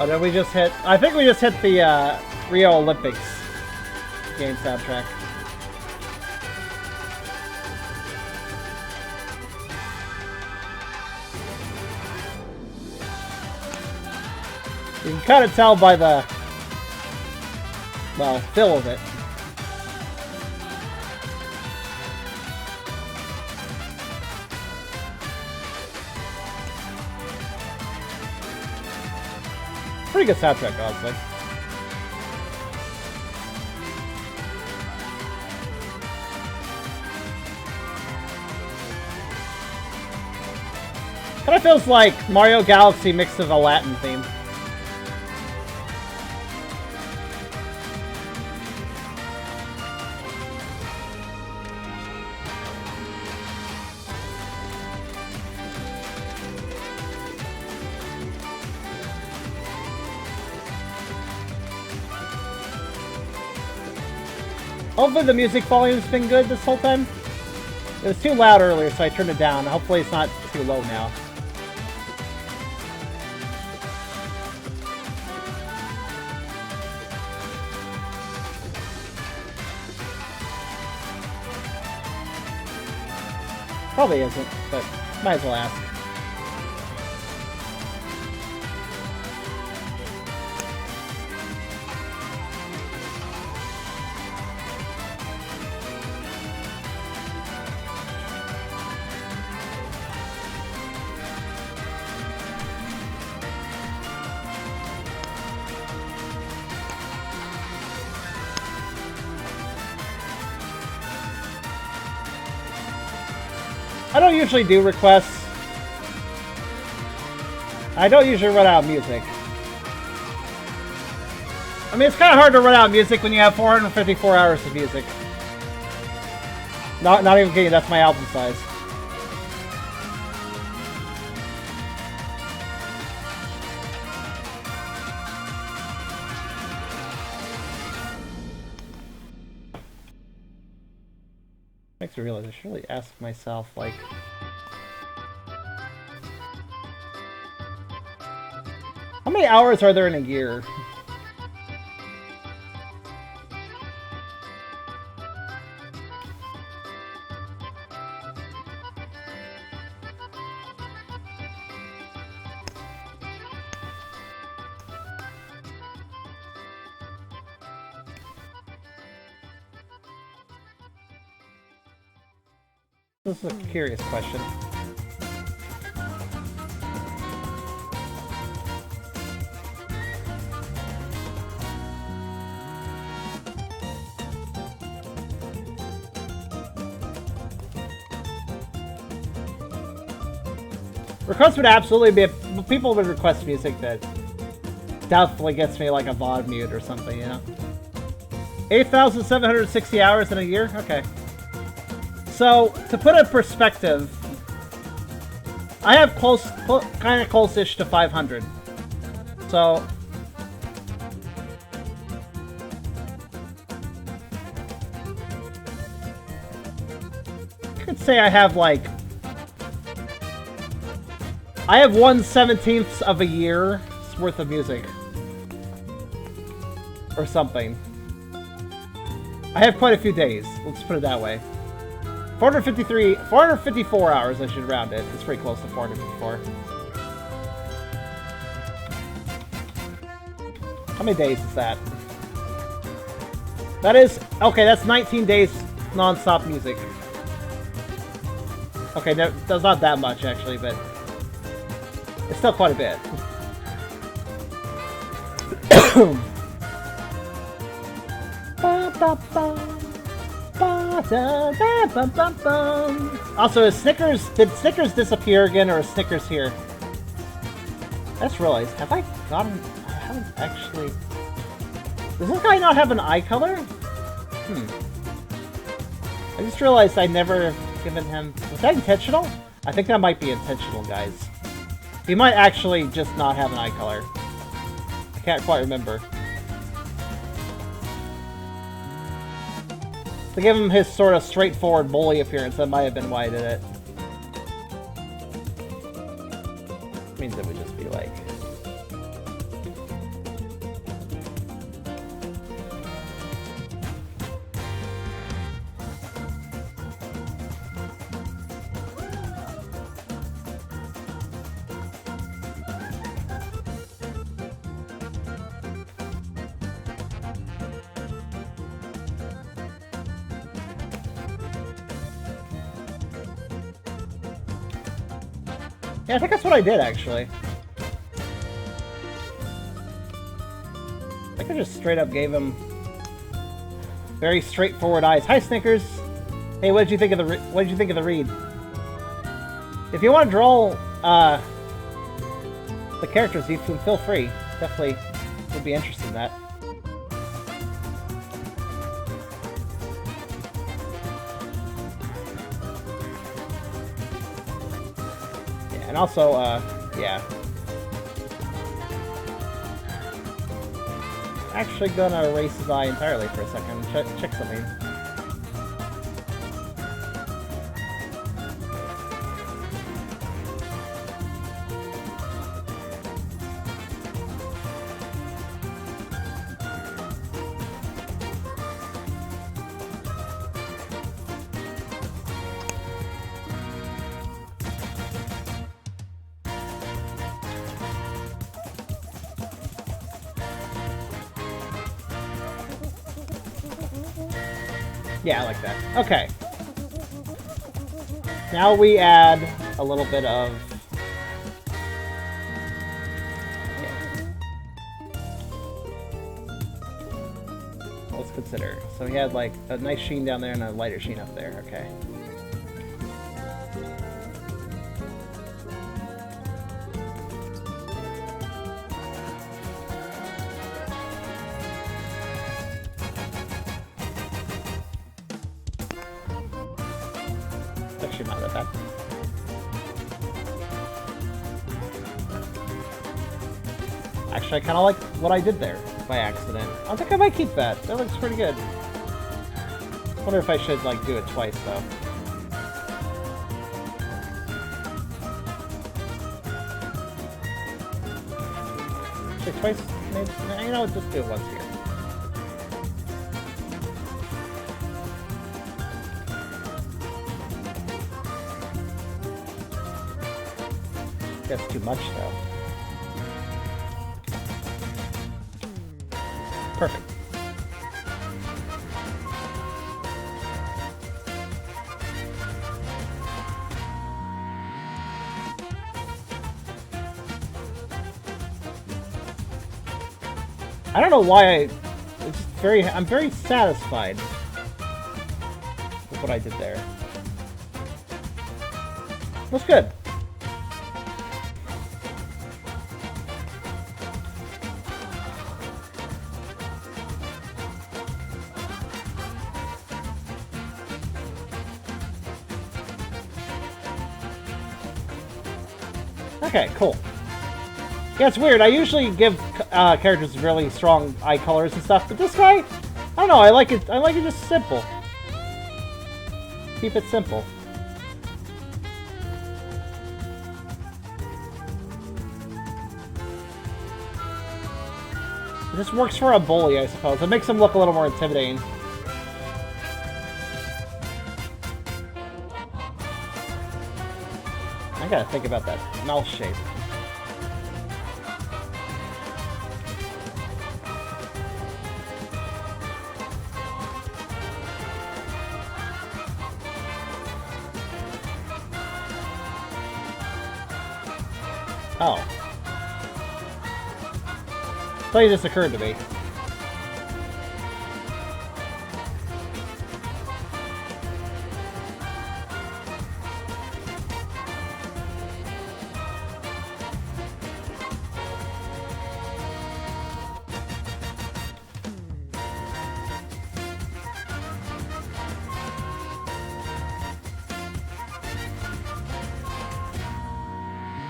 Oh, did we just hit... I think we just hit the Rio Olympics game soundtrack. You can kind of tell by the... well, feel of it. Pretty good soundtrack, honestly. Kind of feels like Mario Galaxy mixed with a Latin theme. Hopefully the music volume's been good this whole time. It was too loud earlier, so I turned it down. Hopefully it's not too low now. Probably isn't, but might as well ask. I don't usually do requests. I don't usually run out of music. I mean, it's kind of hard to run out of music when you have 454 hours of music. Not even kidding, that's my album size. Makes me realize I should really ask myself, like... how many hours are there in a year? This is a curious question. Requests would absolutely be... people would request music that definitely gets me like a VOD mute or something, you know? 8,760 hours in a year? Okay. So, to put it in perspective, I have kind of close-ish to 500. So, I could say I have like, I have 1/17 of a year's worth of music. Or something. I have quite a few days, let's put it that way. 454 hours, I should round it. It's pretty close to 454. How many days is that? That is... okay, that's 19 days non-stop music. Okay, no, that's not that much, actually, but... it's still quite a bit. Also, is Snickers... did Snickers disappear again, or is Snickers here? I just realized, have I gotten... I haven't actually... does this guy not have an eye color? I just realized I never given him... was that intentional? I think that might be intentional, guys. He might actually just not have an eye color. I can't quite remember. To give him his sort of straightforward bully appearance, that might have been why I did it. Means it would just be like... yeah, I think that's what I did, actually. I think I just straight up gave him very straightforward eyes. Hi, Snickers. Hey, what did you think of the read? If you want to draw the characters, you can feel free. Definitely would be interested in that. And also, yeah. Actually gonna erase his eye entirely for a second. Check something. Yeah, I like that. Okay. Now we add a little bit of... Let's consider. So we had like a nice sheen down there and a lighter sheen up there. Okay. Actually not that bad. Actually, I kind of like what I did there by accident. I think I might keep that. That looks pretty good. I wonder if I should like do it twice though. Actually, twice? Maybe, you know, just do it once here. That's too much though. Perfect. I don't know why I'm very satisfied with what I did there. Looks good. Okay, cool. Yeah, it's weird. I usually give characters really strong eye colors and stuff, but this guy, I don't know. I like it. I like it just simple. Keep it simple. It just works for a bully, I suppose. It makes him look a little more intimidating. I gotta think about that mouth shape. Oh. Something just occurred to me.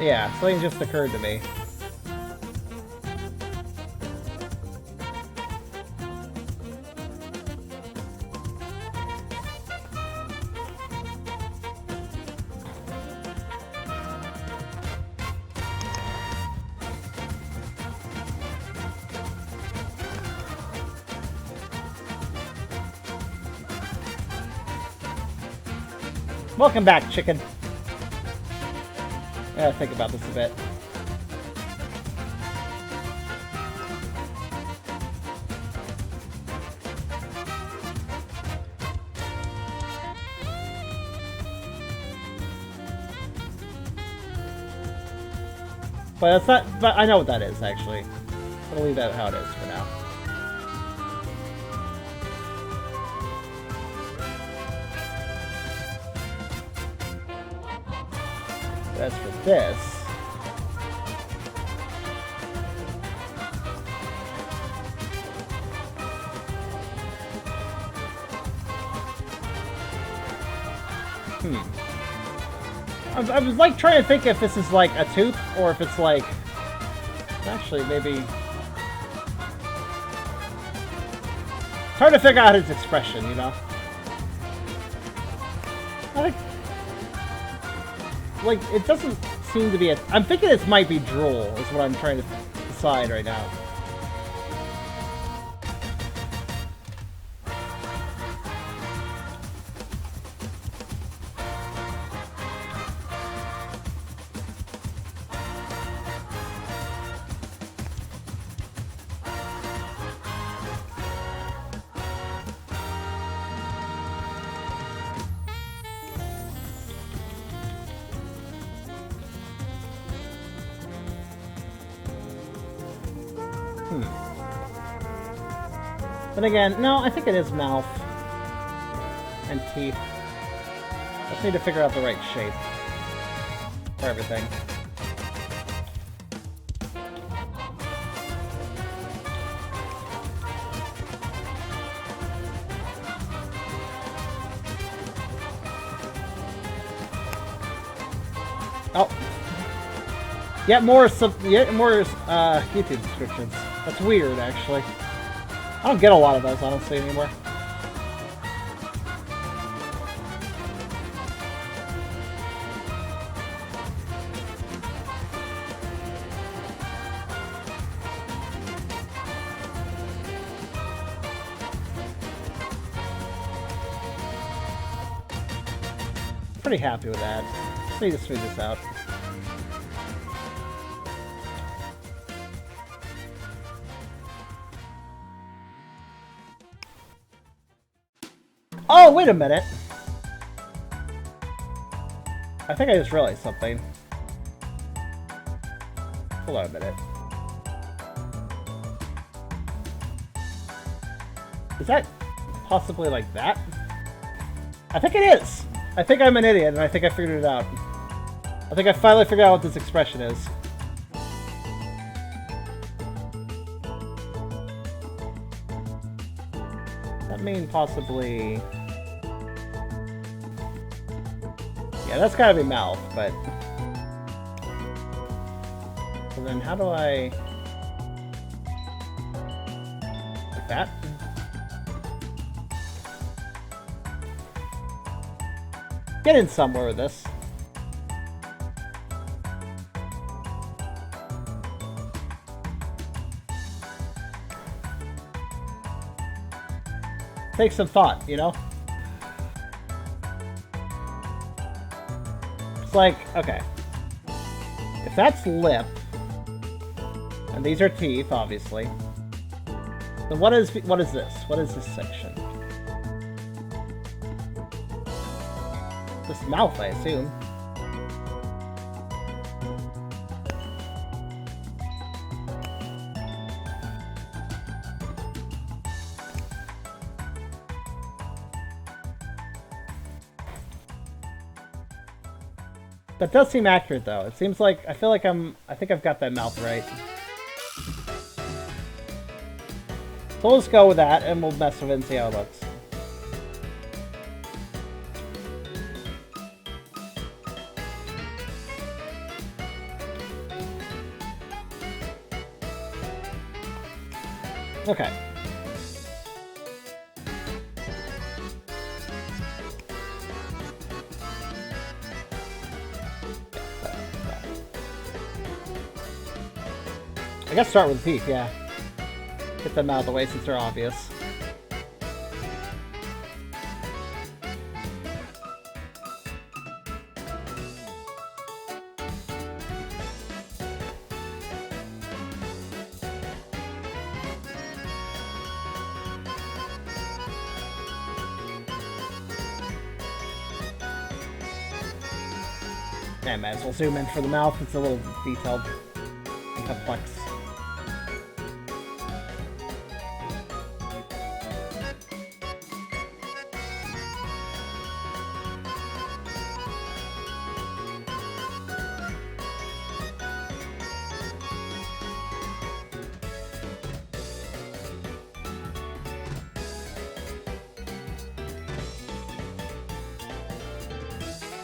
Yeah, something just occurred to me. Welcome back, chicken. I gotta think about this a bit. But that's not. But I know what that is actually. I'm gonna leave that how it is for now. As for this, I was like trying to think if this is like a tooth or if it's like actually maybe it's hard to figure out his expression, you know. Like, it doesn't seem to be a... I'm thinking this might be drool, is what I'm trying to decide right now. Then again, no, I think it is mouth and teeth. Just need to figure out the right shape for everything. Oh. Yet more YouTube subscriptions. That's weird, actually. I don't get a lot of those, honestly, anymore. Pretty happy with that. Just need to smooth this out. Oh, wait a minute. I think I just realized something. Hold on a minute. Is that possibly like that? I think it is. I think I'm an idiot, and I think I figured it out. I think I finally figured out what this expression is. That mean possibly... Yeah, that's gotta be mouth, but... So then how do I... Like that? Get in somewhere with this. Take some thought, you know? It's like, okay. If that's lip, and these are teeth, obviously, then what is this? What is this section? This mouth, I assume. That does seem accurate, though. It seems like, I think I've got that mouth right. So we'll just go with that, and we'll mess with it and see how it looks. Okay. I guess start with the teeth, yeah. Get them out of the way since they're obvious. I might as well zoom in for the mouth. It's a little detailed and complex.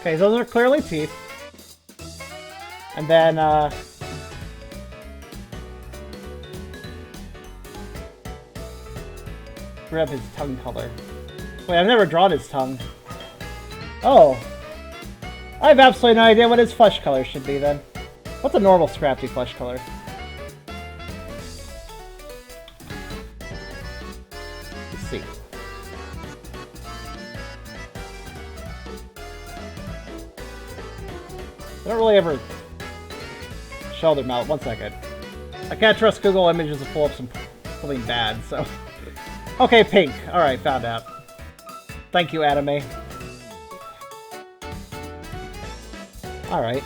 Okay, those are clearly teeth. And then, grab his tongue color. Wait, I've never drawn his tongue. Oh. I have absolutely no idea what his flesh color should be, then. What's a normal Scrafty flesh color? Let's see. I don't really ever show their mouth. One second. I can't trust Google Images to pull up something bad, so... Okay, pink. Alright, found out. Thank you, anime. Alright.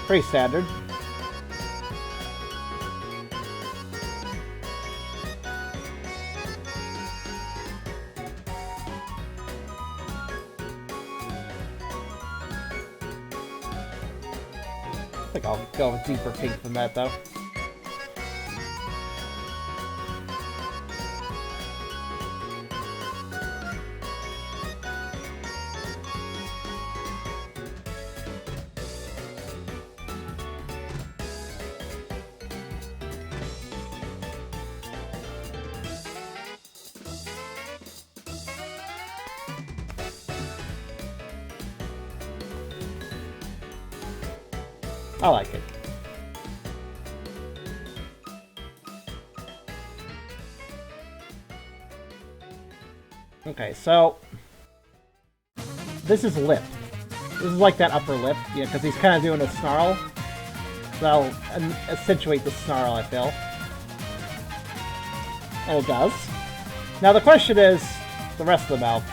Pretty standard. think I'll go with deeper pink than that, though. I like it. Okay, so this is lip. This is like that upper lip, yeah, because he's kind of doing a snarl. So that'll accentuate the snarl, I feel. And it does. Now the question is the rest of the mouth.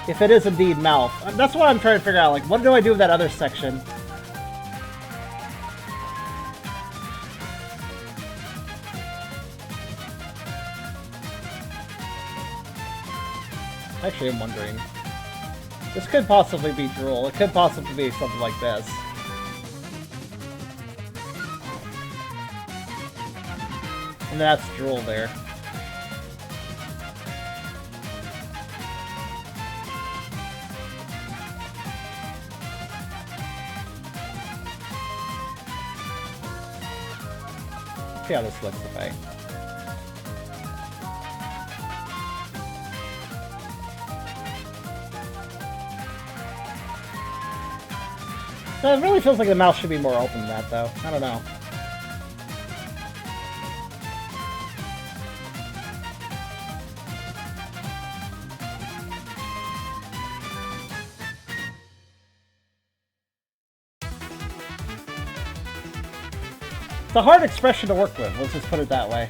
If it is indeed mouth. That's what I'm trying to figure out. Like, what do I do with that other section? Actually, I'm wondering. This could possibly be drool. It could possibly be something like this. And that's drool there. See how this looks if I... So it really feels like the mouth should be more open than that, though. I don't know. It's a hard expression to work with, let's just put it that way.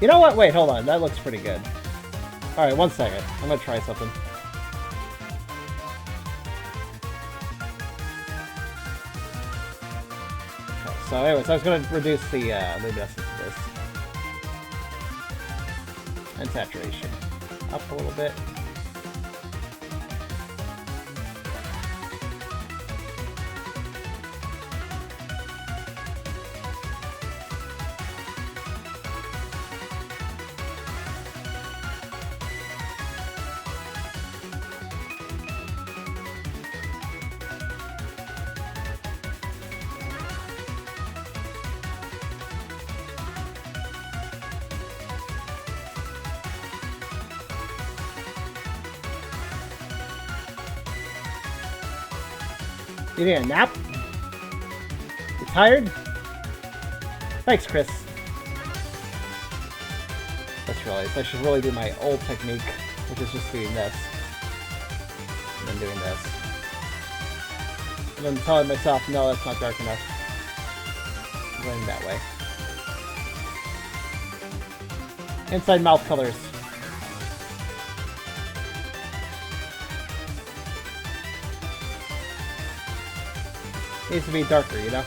You know what? Wait, hold on. That looks pretty good. Alright, one second. I'm gonna try something. Okay, so anyways, I was gonna reduce the luminescence of this. And saturation. Up a little bit. You need a nap? You tired? Thanks, Chris. Just realized I should really do my old technique, which is just doing this. And then doing this. And then telling myself, no, that's not dark enough. I'm going that way. Inside mouth colors. Needs to be darker, you know?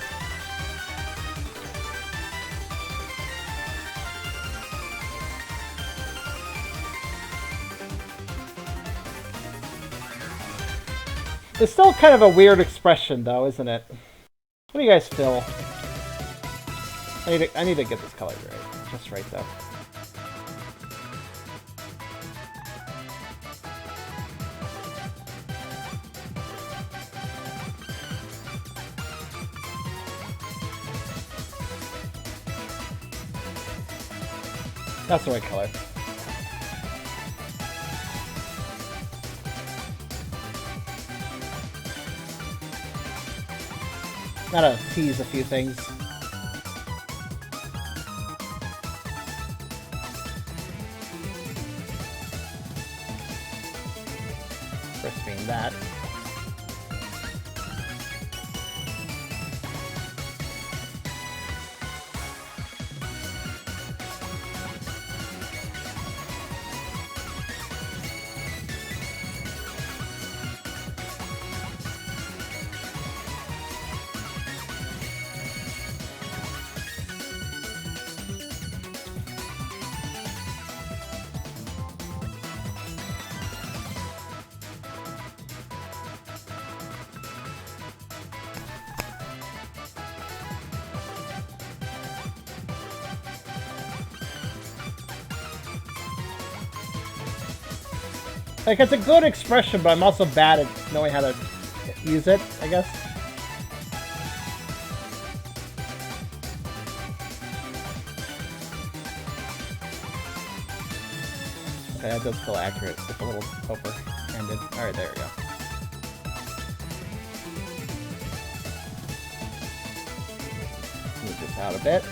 It's still kind of a weird expression, though, isn't it? What do you guys feel? I need to get this color right. Just right, though. That's the right color. Gotta tease a few things. First being that. Like, it's a good expression, but I'm also bad at knowing how to use it, I guess. Okay, that does feel accurate, just a little over-handed. Alright, there we go. Move this out a bit.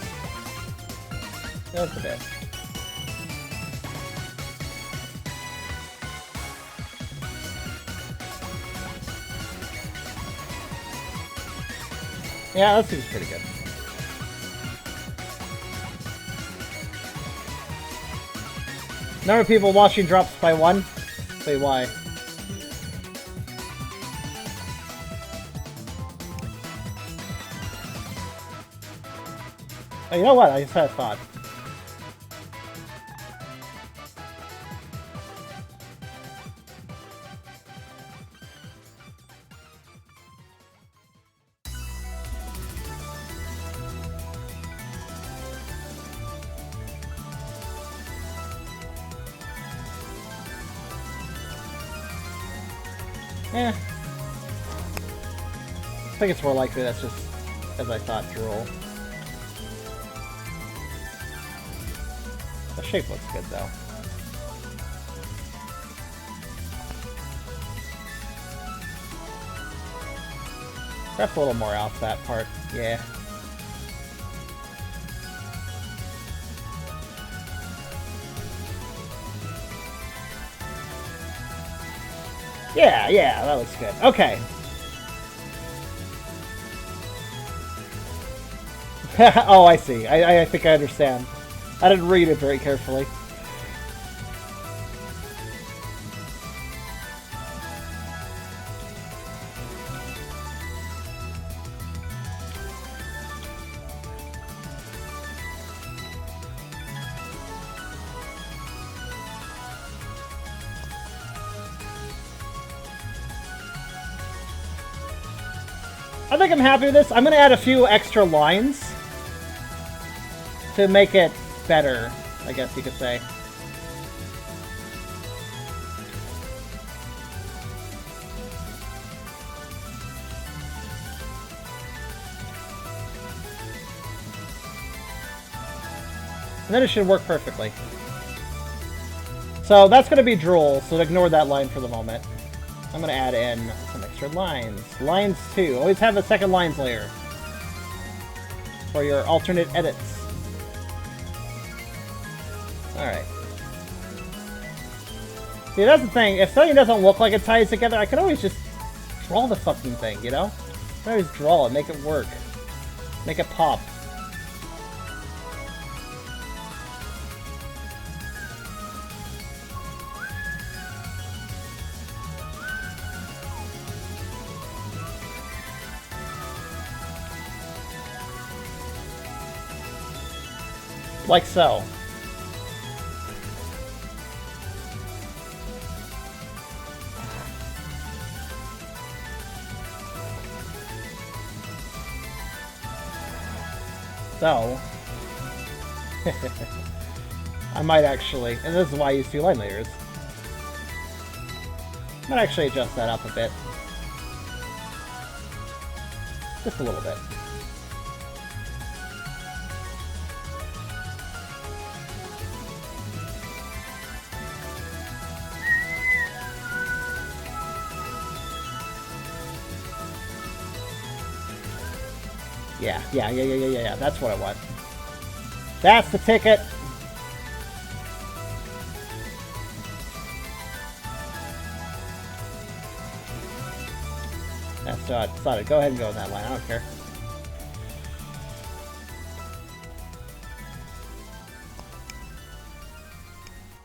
Just a bit. Yeah, that seems pretty good. Number of people watching drops by 1. Say why. Oh, you know what? I just had a thought. Eh. I think it's more likely that's just, as I thought, drool. The shape looks good, though. Perhaps a little more off that part. Yeah. Yeah, that looks good. Okay. Oh, I see. I think I understand. I didn't read it very carefully. I think I'm happy with this. I'm going to add a few extra lines to make it better, I guess you could say. And then it should work perfectly. So that's going to be drool, so ignore that line for the moment. I'm going to add in some extra lines. Lines 2. Always have a second lines layer for your alternate edits. Alright. See, that's the thing. If something doesn't look like it ties together, I can always just draw the fucking thing, you know? I can always draw it, make it work. Make it pop. Like so. So, I might actually, and this is why I use 2 line layers, I might actually adjust that up a bit. Just a little bit. Yeah. That's what I want. That's the ticket. That's what I decided. Go ahead and go in that line. I don't care.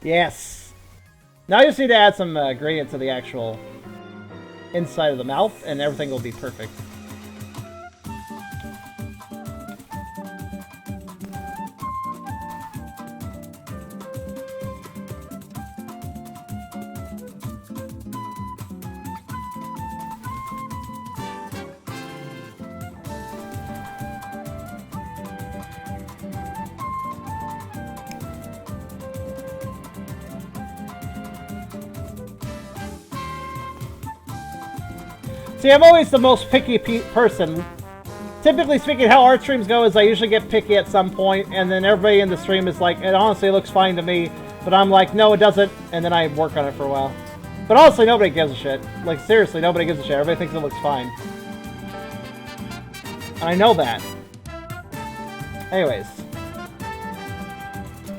Yes. Now I just need to add some gradient to the actual inside of the mouth, and everything will be perfect. See, I'm always the most picky person. Typically speaking, how art streams go is I usually get picky at some point, and then everybody in the stream is like, it honestly looks fine to me, but I'm like, no, it doesn't, and then I work on it for a while. But honestly, nobody gives a shit. Like, seriously, nobody gives a shit. Everybody thinks it looks fine. And I know that. Anyways.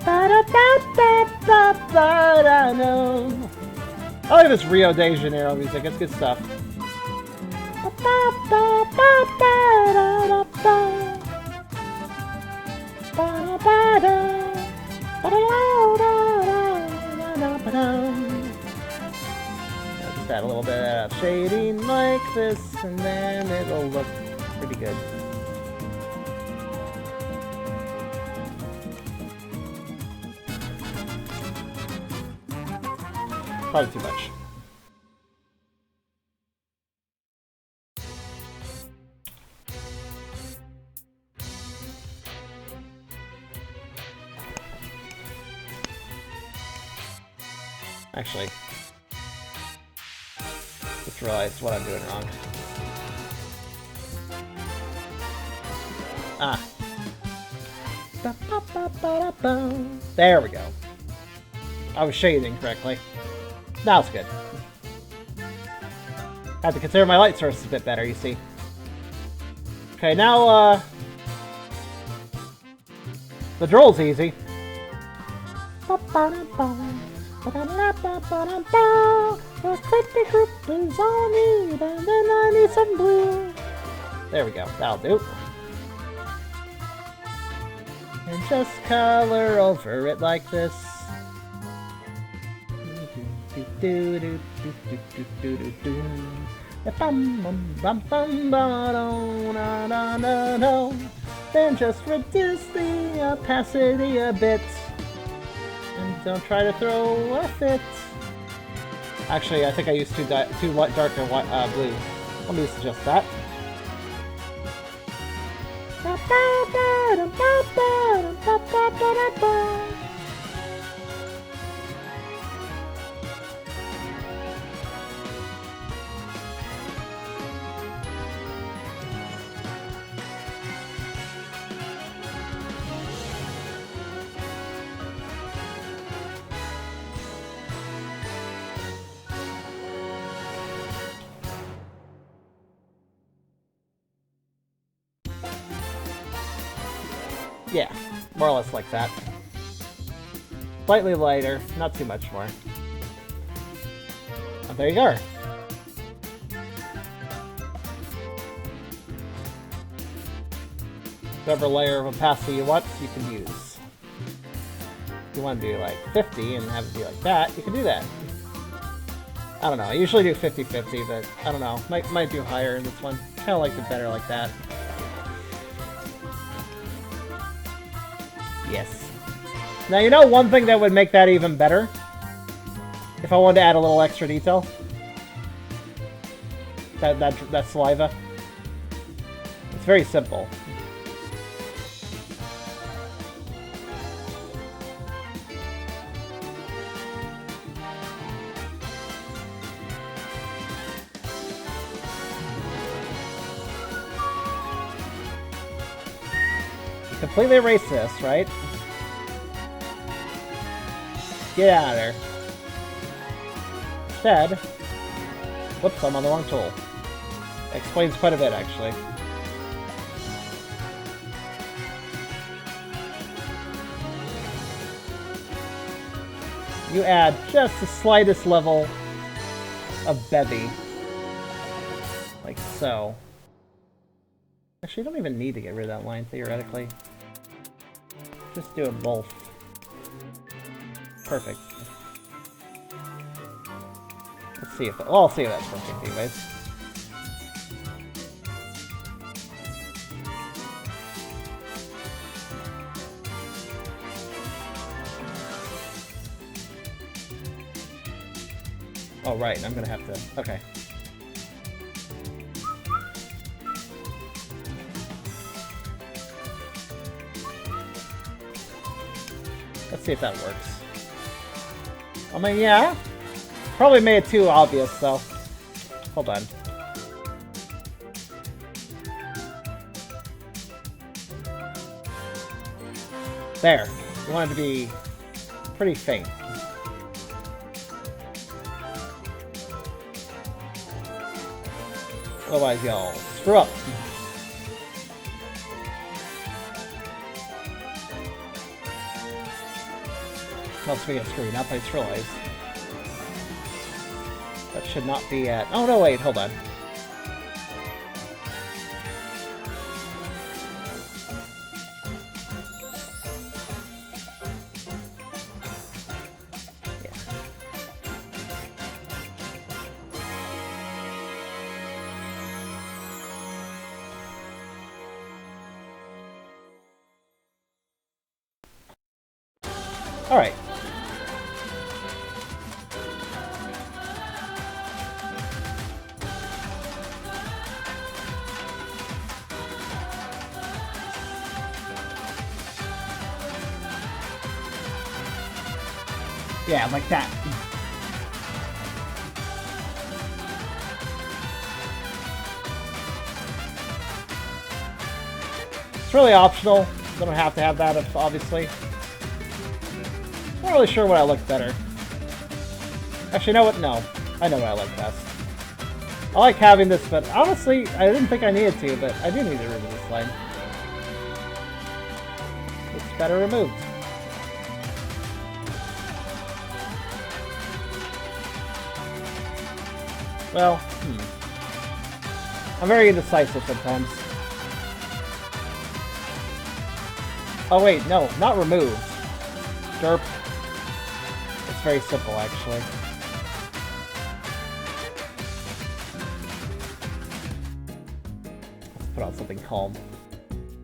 I like this Rio de Janeiro music. It's good stuff. Just add a little bit of shading like this, and then it'll look pretty good. Probably too much. Actually, just realized what I'm doing wrong. Ah. There we go. I was shading correctly. Now it's good. I have to consider my light sources a bit better, you see. Okay, now, the droll's easy. There we go. That'll do. And just color over it like this. Then just reduce the opacity a bit. And don't try to throw a fit. Actually, I think I used too darker blue. Let me suggest that. Yeah, more or less like that. Slightly lighter, not too much more. And there you go. Whatever layer of opacity you want, you can use. If you want to do like 50 and have it be like that, you can do that. I don't know, I usually do 50-50, but I don't know, might do higher in this one. Kind of like it better like that. Yes. Now, you know one thing that would make that even better? If I wanted to add a little extra detail? That saliva. It's very simple. Completely erase this, right? Get out of there. Instead, whoops, I'm on the wrong tool. Explains quite a bit, actually. you add just the slightest level of bevy. Like so. Actually, you don't even need to get rid of that line, theoretically. Just do it both. Perfect. Let's see if... Well, I'll see if that's perfect anyways. Oh, right, I'm gonna have to... Okay. Let's see if that works. I mean, yeah. Probably made it too obvious, though. Hold on. There. You want it to be pretty faint. Otherwise, y'all screw up. Well, speaking of screwing up, I just realized that should not be at... Oh, no, wait, hold on. Alright. Yeah, like that. It's really optional. You don't have to have that, obviously. Not really sure what I like better. Actually, you know what? No. I know what I like best. I like having this, but honestly, I didn't think I needed to, but I do need to remove this line. It's better removed. Well, I'm very indecisive sometimes. Oh wait, no, not removed. Derp. It's very simple, actually. Let's put on something calm.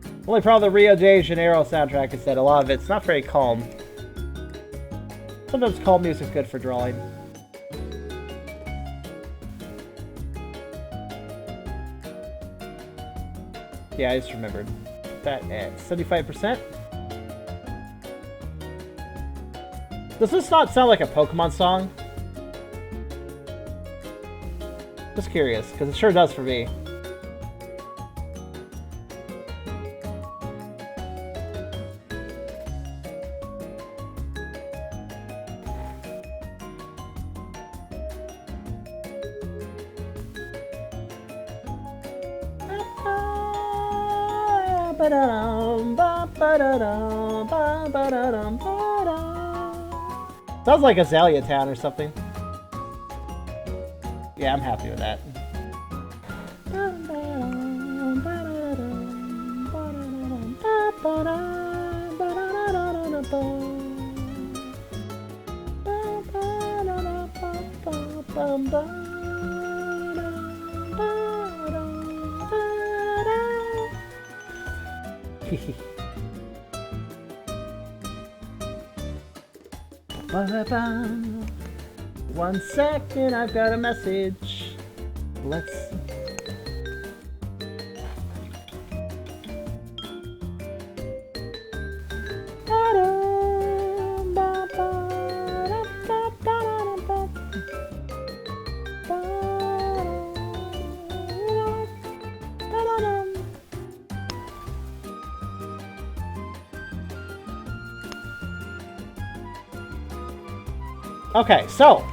The only problem with the Rio de Janeiro soundtrack is that a lot of it's not very calm. Sometimes calm music's good for drawing. Yeah, I just remembered. That at 75%. Does this not sound like a Pokemon song? Just curious, because it sure does for me. Sounds like Azalea Town or something. Yeah, I'm happy with that. One second, I've got a message. Let's... Okay, so,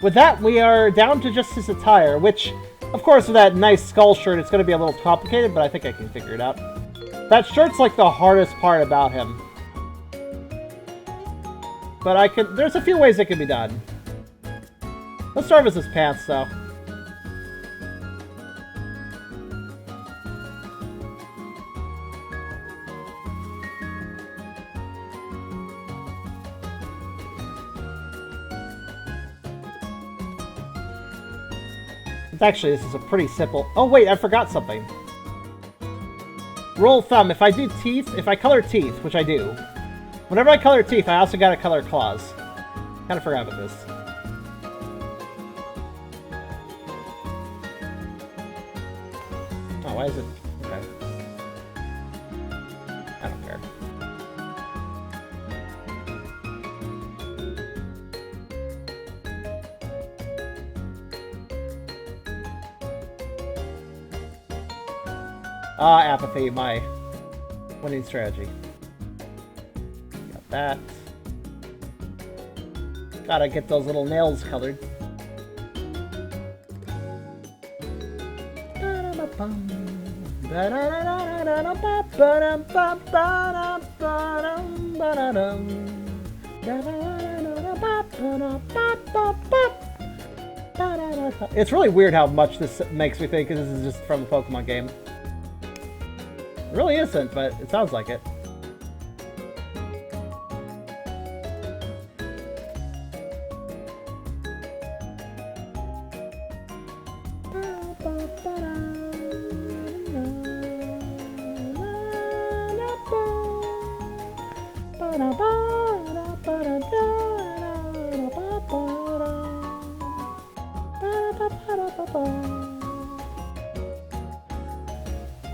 with that, we are down to just his attire, which, of course, with that nice skull shirt, it's going to be a little complicated, but I think I can figure it out. That shirt's like the hardest part about him. But I could... There's a few ways it can be done. Let's start with his pants, though. Actually, this is a pretty simple... Oh, wait, I forgot something. Rule of thumb, if I do teeth, if I color teeth, which I do, whenever I color teeth, I also gotta color claws. Kinda forgot about this. Oh, why is it... Okay. I don't care. Ah, apathy, my winning strategy. Got that. Gotta get those little nails colored. It's really weird how much this makes me think this is just from the Pokemon game. It really isn't, but it sounds like it.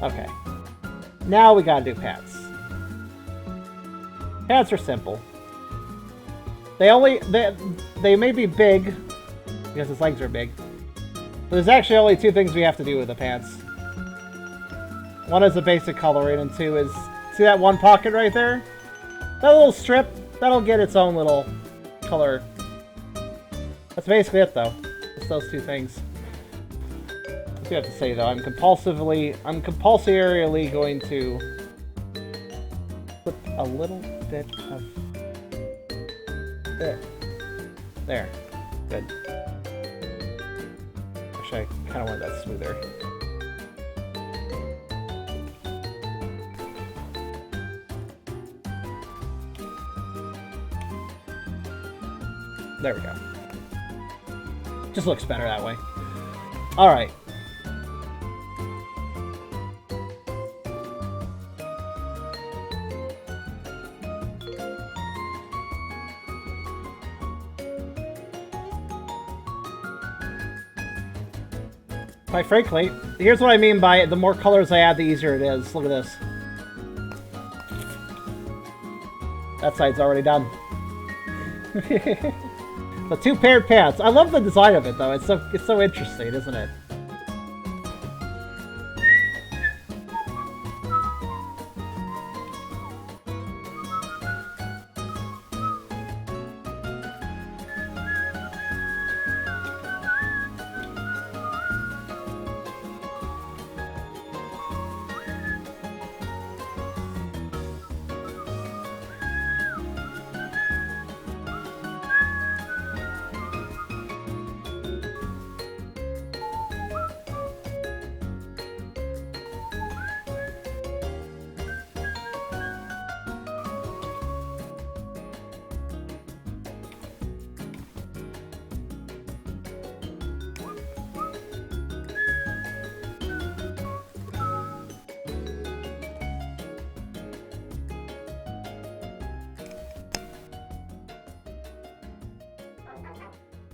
Okay. Now we gotta do pants. Pants are simple. They may be big, because his legs are big. But there's actually only two things we have to do with the pants. One is the basic coloring, and two is... See that one pocket right there? That little strip, that'll get its own little color. That's basically it, though. It's those two things. I do have to say, though, I'm compulsorily going to put a little bit of... There. Good. Actually, I kind of want that smoother. There we go. Just looks better that way. Alright. Quite frankly, here's what I mean by the more colors I add, the easier it is. Look at this. That side's already done. The two paired pants. I love the design of it, though. It's so interesting, isn't it?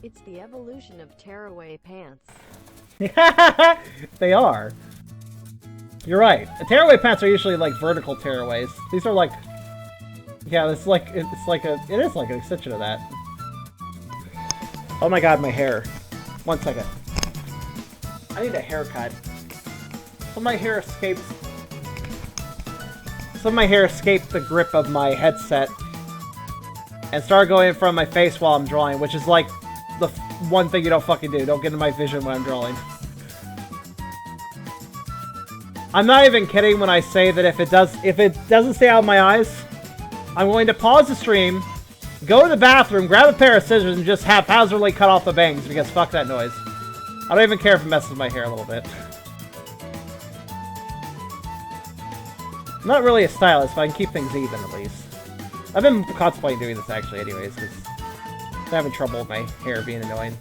It's the evolution of tearaway pants. They are. You're right. The tearaway pants are usually like vertical tearaways. These are like... Yeah, it is like an extension of that. Oh my god, my hair. 1 second. I need a haircut. Some of my hair escaped the grip of my headset and started going from my face while I'm drawing, which is like the one thing you don't fucking do. Don't get in my vision when I'm drawing. I'm not even kidding when I say that if it doesn't stay out of my eyes, I'm going to pause the stream, Go to the bathroom, grab a pair of scissors, and just haphazardly cut off the bangs, because fuck that noise. I don't even care if it messes with my hair a little bit. I'm not really a stylist, but I can keep things even at least. I've been contemplating doing this actually anyways, because I'm having trouble with my hair being annoying.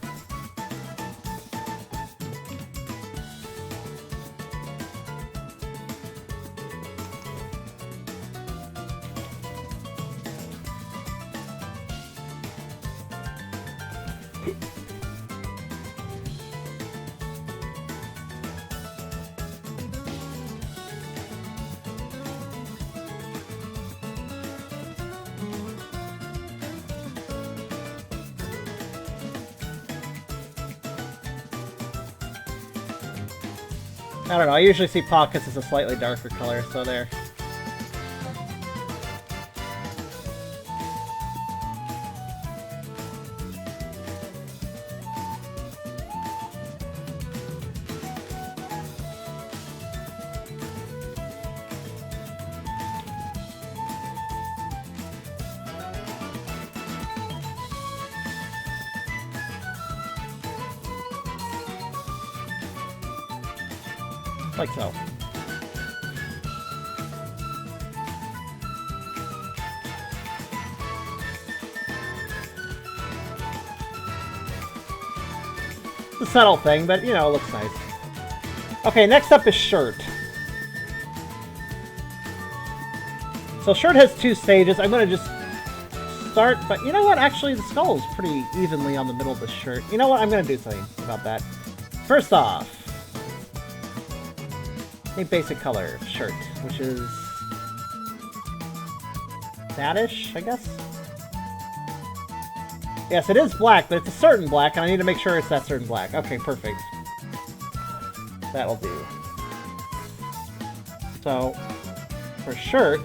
I don't know, I usually see pockets as a slightly darker color, so there. Like so. It's a subtle thing, but you know, it looks nice. Okay, next up is shirt. So shirt has 2 stages. I'm gonna just start, but you know what? Actually, the skull is pretty evenly on the middle of the shirt. You know what? I'm gonna do something about that. First off, a basic color shirt, which is that-ish, I guess? Yes, it is black, but it's a certain black, and I need to make sure it's that certain black. Okay, perfect. That'll do. So, for shirt...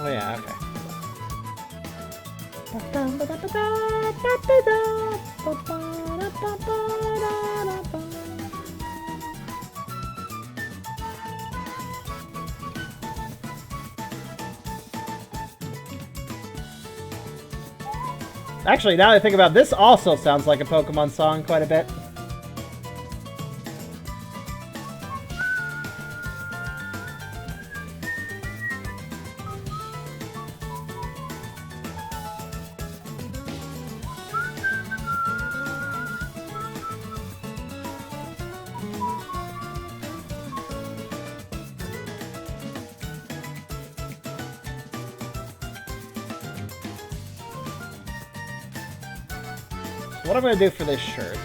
Oh yeah, okay. Actually, now that I think about it, this also sounds like a Pokemon song quite a bit. What I'm going to do for this shirt.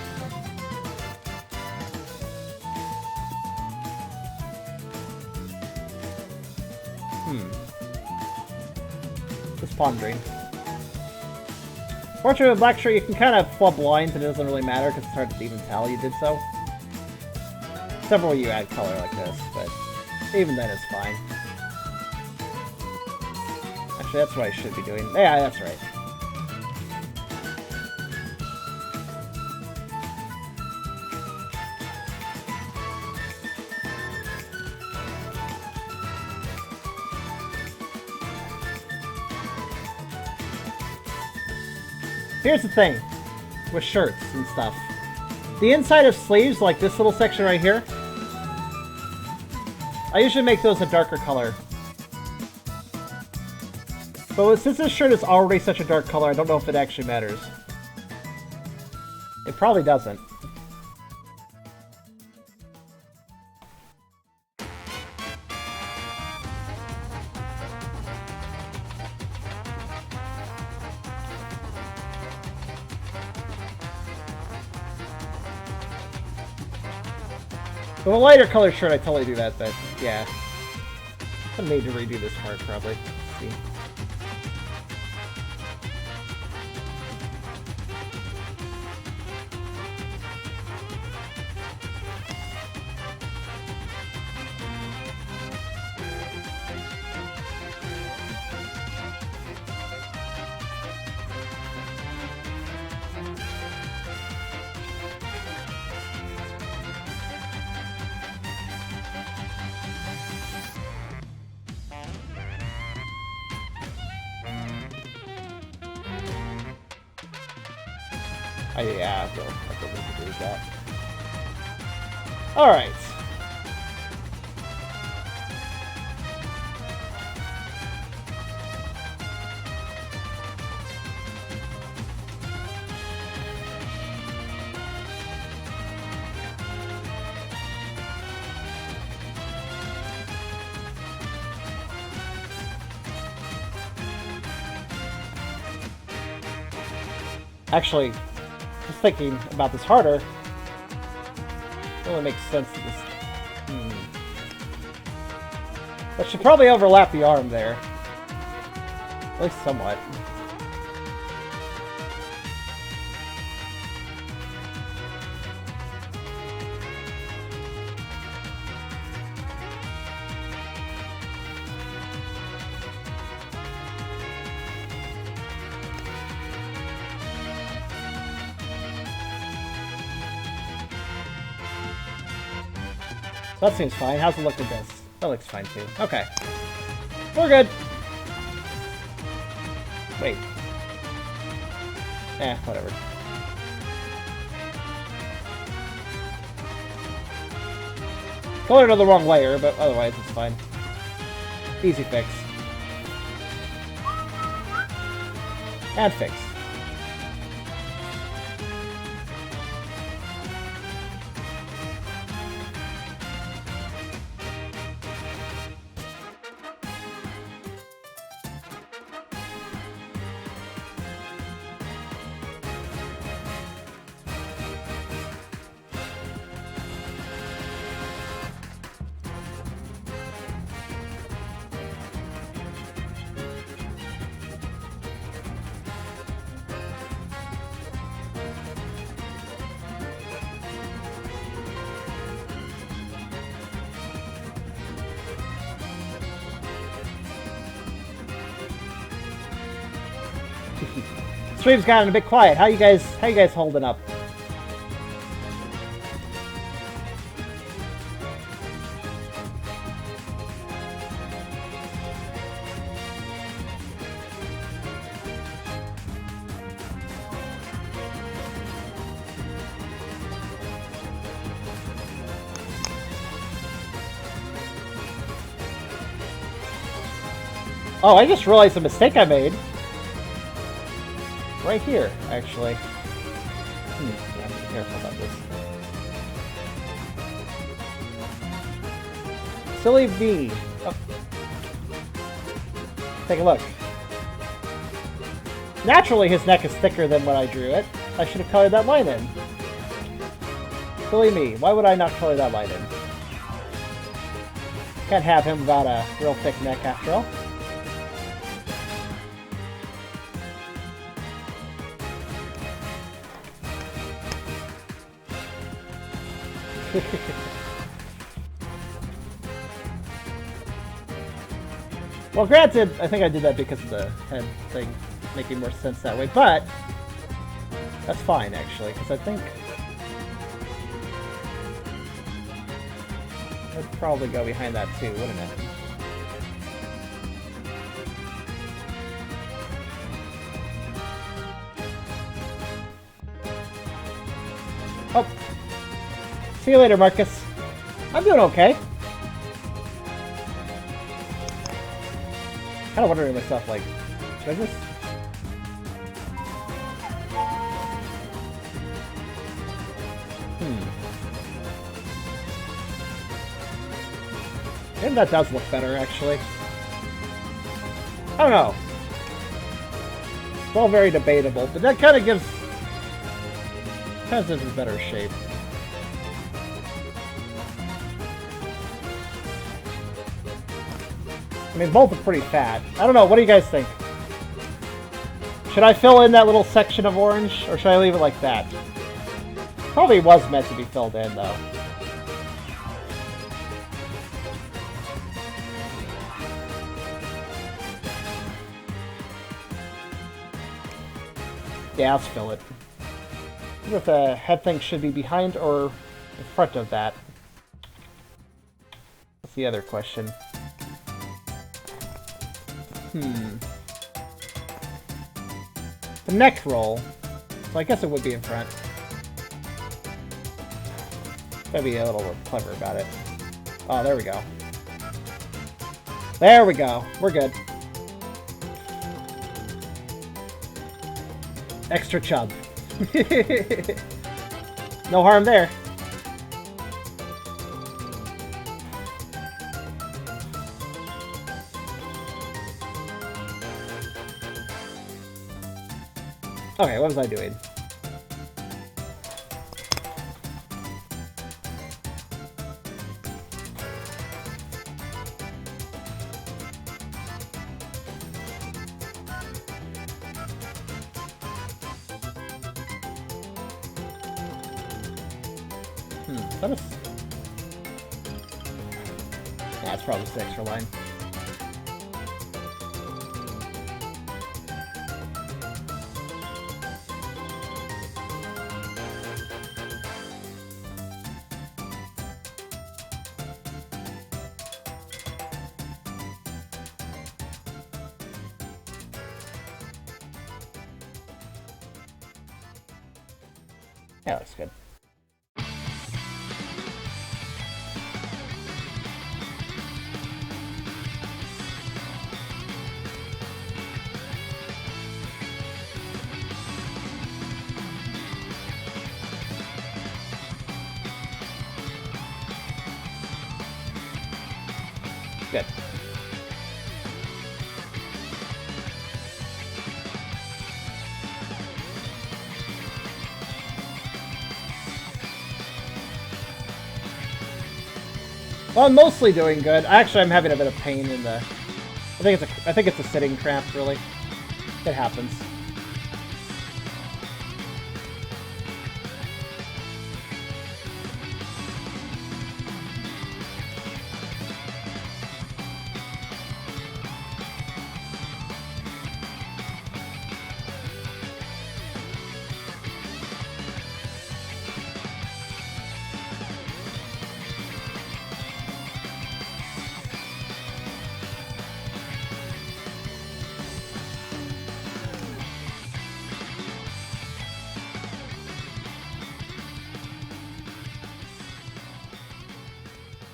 Just pondering. Fortunately, with black shirt, you can kind of flub lines and it doesn't really matter because it's hard to even tell you did so. Except for when you add color like this, but even then it's fine. Actually, that's what I should be doing. Yeah, that's right. Here's the thing with shirts and stuff. The inside of sleeves, like this little section right here, I usually make those a darker color. But since this shirt is already such a dark color, I don't know if it actually matters. It probably doesn't. With a lighter color shirt, I totally do that, but yeah. I need to redo this part, probably. Let's see. Yeah, I don't need to do that. Alright. Actually, just thinking about this harder, it only makes sense to just... That should probably overlap the arm there. At least somewhat. That seems fine. How's it look with this? That looks fine too. Okay. We're good. Wait. Whatever. Colored on the wrong layer, but otherwise it's fine. Easy fix. And fix. Stream's gotten a bit quiet. How you guys holding up? Oh, I just realized the mistake I made. Right here, actually. Yeah, I'm be careful about this. Silly me. Oh. Take a look. Naturally, his neck is thicker than when I drew it. I should have colored that line in. Silly me. Why would I not color that line in? Can't have him without a real thick neck, after all. Well, granted, I think I did that because of the head thing making more sense that way, but that's fine, actually, because I think I'd probably go behind that too, wouldn't it? Oh. See you later, Marcus. I'm doing okay. Kind of wondering to myself, like, should I just... Maybe that does look better, actually. I don't know. It's all very debatable, but that kind of gives... kind of gives a better shape. I mean, both are pretty fat. I don't know, what do you guys think? Should I fill in that little section of orange, or should I leave it like that? Probably was meant to be filled in, though. Yeah, let's fill it. I wonder if the head thing should be behind or in front of that. That's the other question. The neck roll. So I guess it would be in front. Gotta be a little clever about it. Oh, there we go. There we go. We're good. Extra chub. No harm there. Okay, what was I doing? Is that a... Yeah, it's probably the extra line. Yeah, that's good. Good. Well, I'm mostly doing good. Actually, I'm having a bit of pain in the... I think it's a sitting cramp, really. It happens.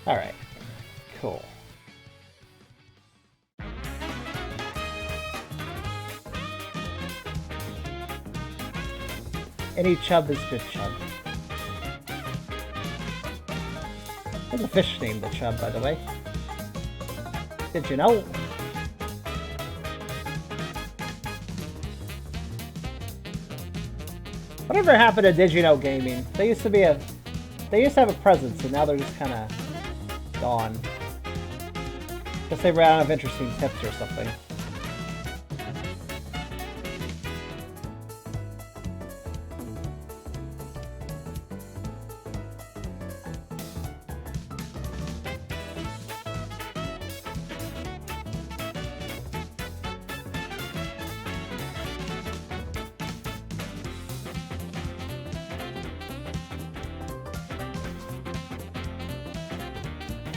Alright. Cool. Any chub is good chub. There's a fish named the chub, by the way. Did you know? Whatever happened to Did You Know Gaming? They used to have a presence, and now they're just kind of gone. Guess they ran out of interesting tips or something.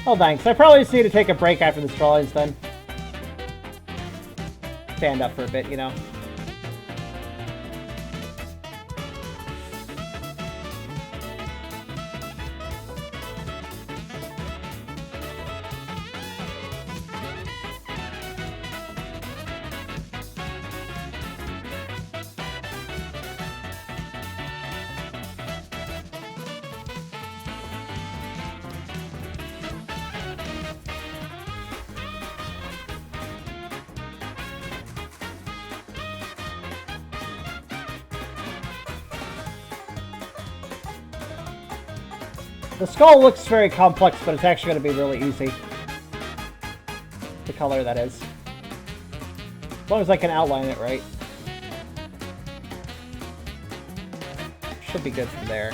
Oh, thanks. I probably just need to take a break after the drawings then. Stand up for a bit, you know. The skull looks very complex, but it's actually going to be really easy. The color, that is. As long as I can outline it right. Should be good from there.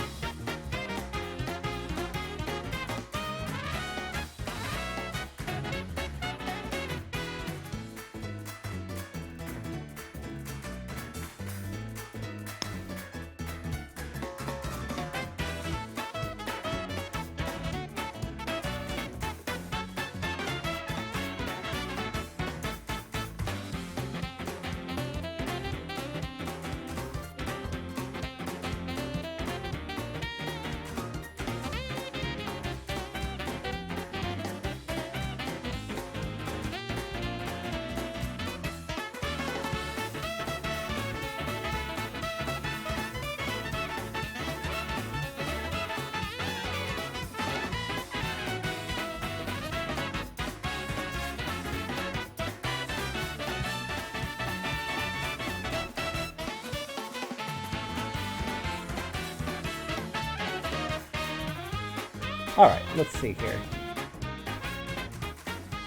Alright, let's see here.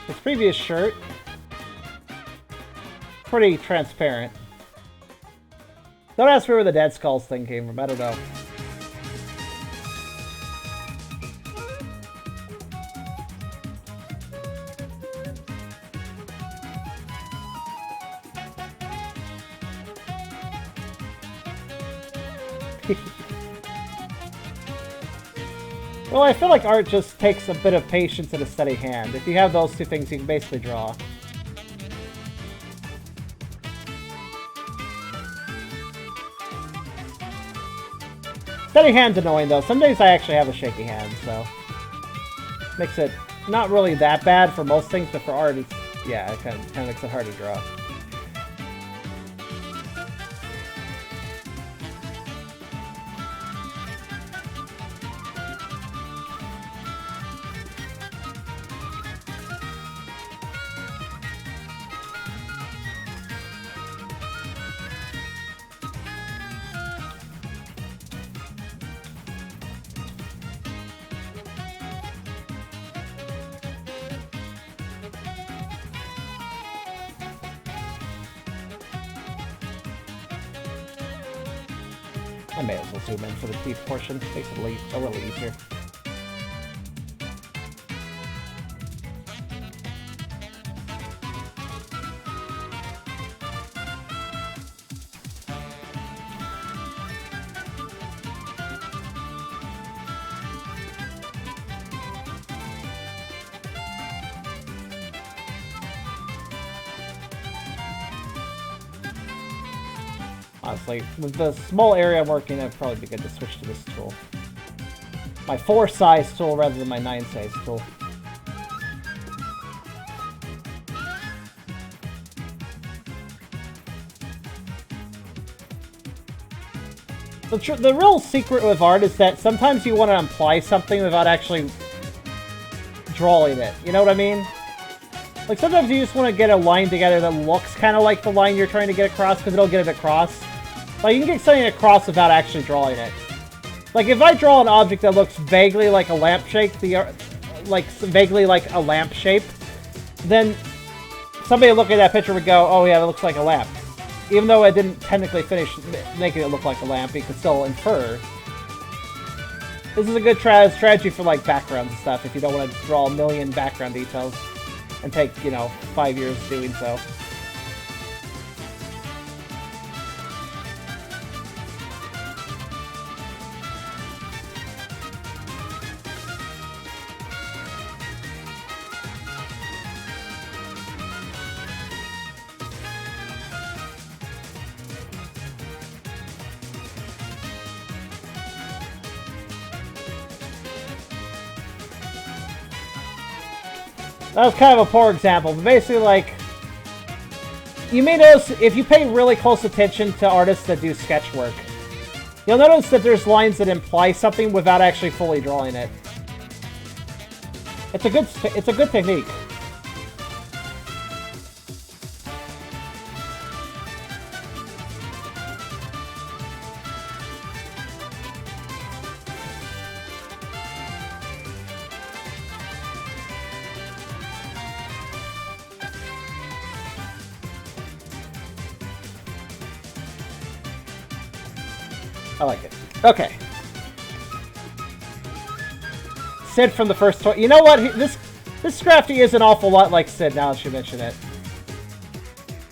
His previous shirt, pretty transparent. Don't ask me where the Dead Skulls thing came from, I don't know. Well, I feel like art just takes a bit of patience and a steady hand. If you have those two things, you can basically draw. Steady hand's annoying, though. Some days I actually have a shaky hand, so... makes it not really that bad for most things, but for art, it's... yeah, it kind of makes it hard to draw. I may as well zoom in for the teeth portion. Makes it a little easier. Honestly, with the small area I'm working in, it'd probably be good to switch to this tool. My 4-size tool rather than my 9-size tool. The real secret with art is that sometimes you want to imply something without actually drawing it. You know what I mean? Like, sometimes you just want to get a line together that looks kind of like the line you're trying to get across, because it'll get it across. Like, you can get something across without actually drawing it. Like, if I draw an object that looks vaguely like a lampshade, vaguely like a lamp shape, then somebody looking at that picture would go, oh yeah, that looks like a lamp. Even though I didn't technically finish making it look like a lamp, you can still infer. This is a good strategy for, like, backgrounds and stuff, if you don't want to draw a million background details and take, you know, 5 years doing so. That was kind of a poor example, but basically, like, you may notice, if you pay really close attention to artists that do sketch work, you'll notice that there's lines that imply something without actually fully drawing it. It's a good technique. I like it. Okay. Sid from the first toy. You know what? This Scrafty is an awful lot like Sid, now that you mention it.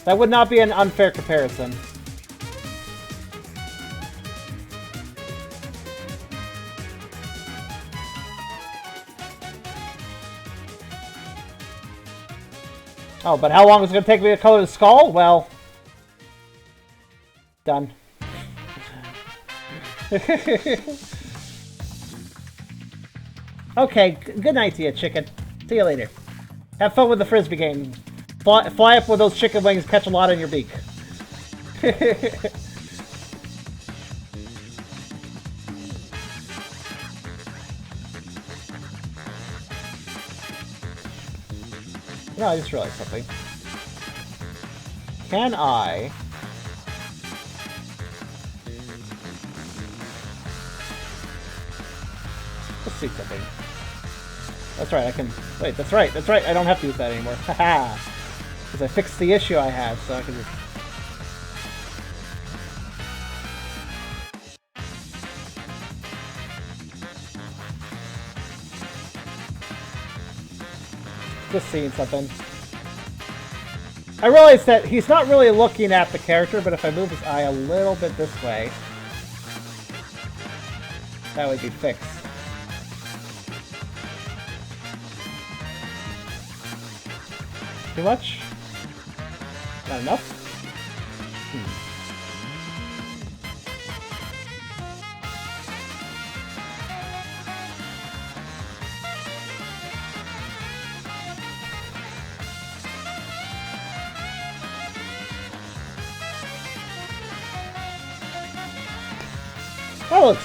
That would not be an unfair comparison. Oh, but how long is it going to take me to color the skull? Well, done. Okay, good night to you, chicken. See you later. Have fun with the frisbee game. Fly up with those chicken wings, catch a lot in your beak. No, I just realized something. Can I... Let's see something. That's right, I can... Wait, that's right, I don't have to use that anymore. Haha! Because I fixed the issue I had, so I can just... Just seeing something. I realized that he's not really looking at the character, but if I move his eye a little bit this way, that would be fixed. Too much? Not enough?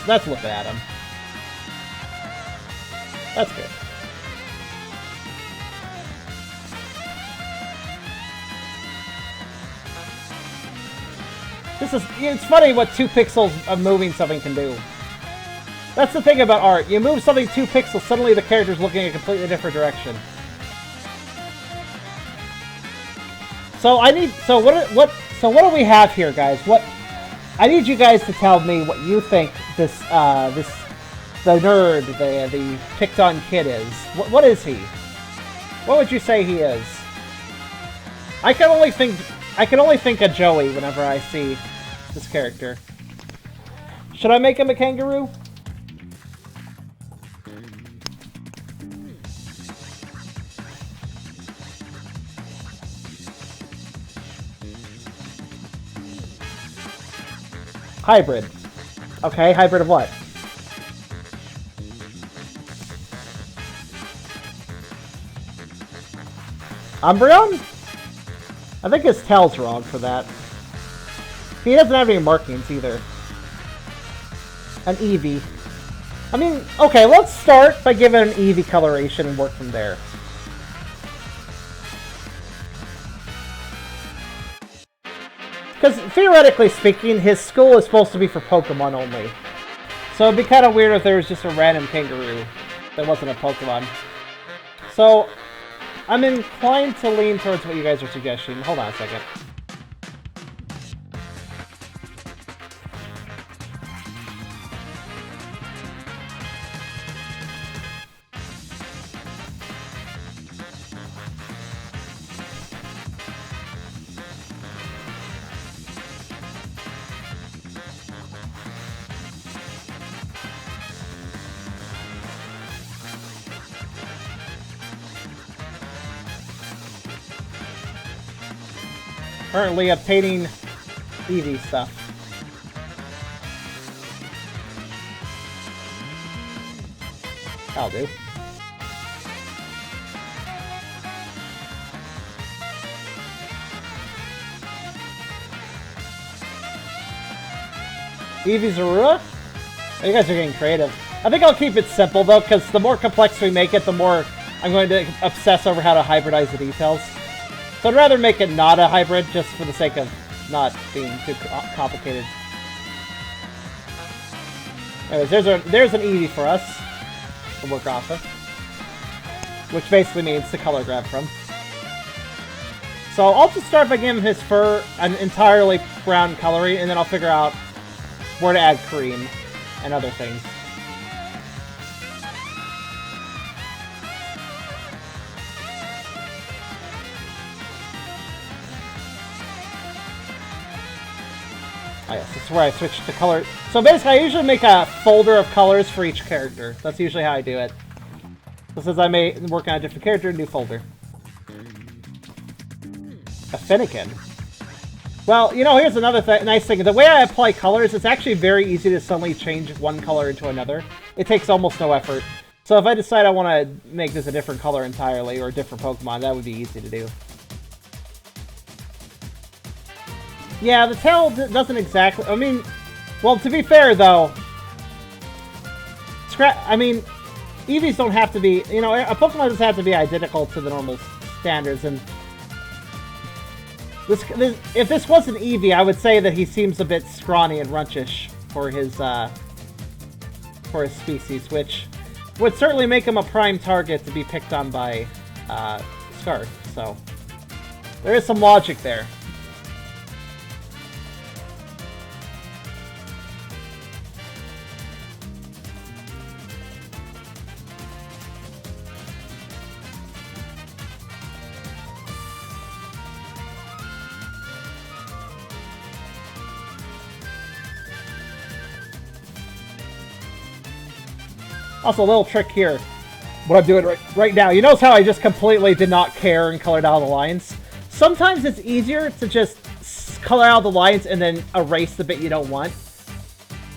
That's looking at him. That's good. It's funny what 2 pixels of moving something can do. That's the thing about art. You move something 2 pixels, suddenly the character's looking in a completely different direction. So what do we have here, guys? I need you guys to tell me what you think the nerd, the picked on kid is. What is he? What would you say he is? I can only think of Joey whenever I see this character. Should I make him a kangaroo? Hybrid. Okay, hybrid of what? Umbreon? I think his tail's wrong for that. He doesn't have any markings either. An Eevee. I mean, okay, let's start by giving an Eevee coloration and work from there. Because, theoretically speaking, his school is supposed to be for Pokemon only. So it'd be kind of weird if there was just a random kangaroo that wasn't a Pokemon. So, I'm inclined to lean towards what you guys are suggesting. Hold on a second. Currently obtaining Eevee stuff. That'll do. Eevee Zorua? Oh, you guys are getting creative. I think I'll keep it simple though, because the more complex we make it, the more I'm going to obsess over how to hybridize the details. So I'd rather make it not a hybrid, just for the sake of not being too complicated. Anyways, there's an Eevee for us to work off of. Which basically means to color grab from. So I'll just start by giving his fur an entirely brown coloring, and then I'll figure out where to add cream and other things. Oh yes, this is where I switch to color. So basically, I usually make a folder of colors for each character. That's usually how I do it. So since I may work on a different character, new folder. A Finnegan. Well, you know, here's another nice thing. The way I apply colors, it's actually very easy to suddenly change one color into another. It takes almost no effort. So if I decide I want to make this a different color entirely, or a different Pokemon, that would be easy to do. Yeah, the tail doesn't exactly... I mean, well, to be fair, though... I mean, Eevees don't have to be... You know, a Pokemon doesn't have to be identical to the normal standards, and... if this was an Eevee, I would say that he seems a bit scrawny and runchish for his species, which would certainly make him a prime target to be picked on by Scarves. So there is some logic there. Also, a little trick here. What I'm doing right now. You notice how I just completely did not care and colored out the lines? Sometimes it's easier to just color out the lines and then erase the bit you don't want.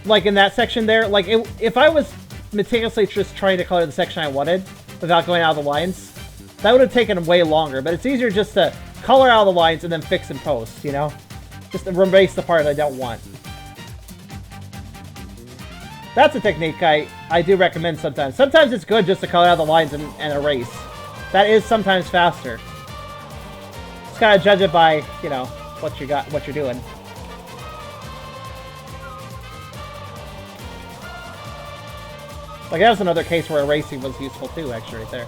Like in that section there. Like, if I was meticulously just trying to color the section I wanted without going out of the lines, that would have taken way longer. But it's easier just to color out the lines and then fix in post, you know? Just erase the part I don't want. That's a technique I do recommend sometimes. Sometimes it's good just to color out the lines and erase. That is sometimes faster. Just gotta judge it by, you know, what you're doing. Like, that was another case where erasing was useful too, actually, right there.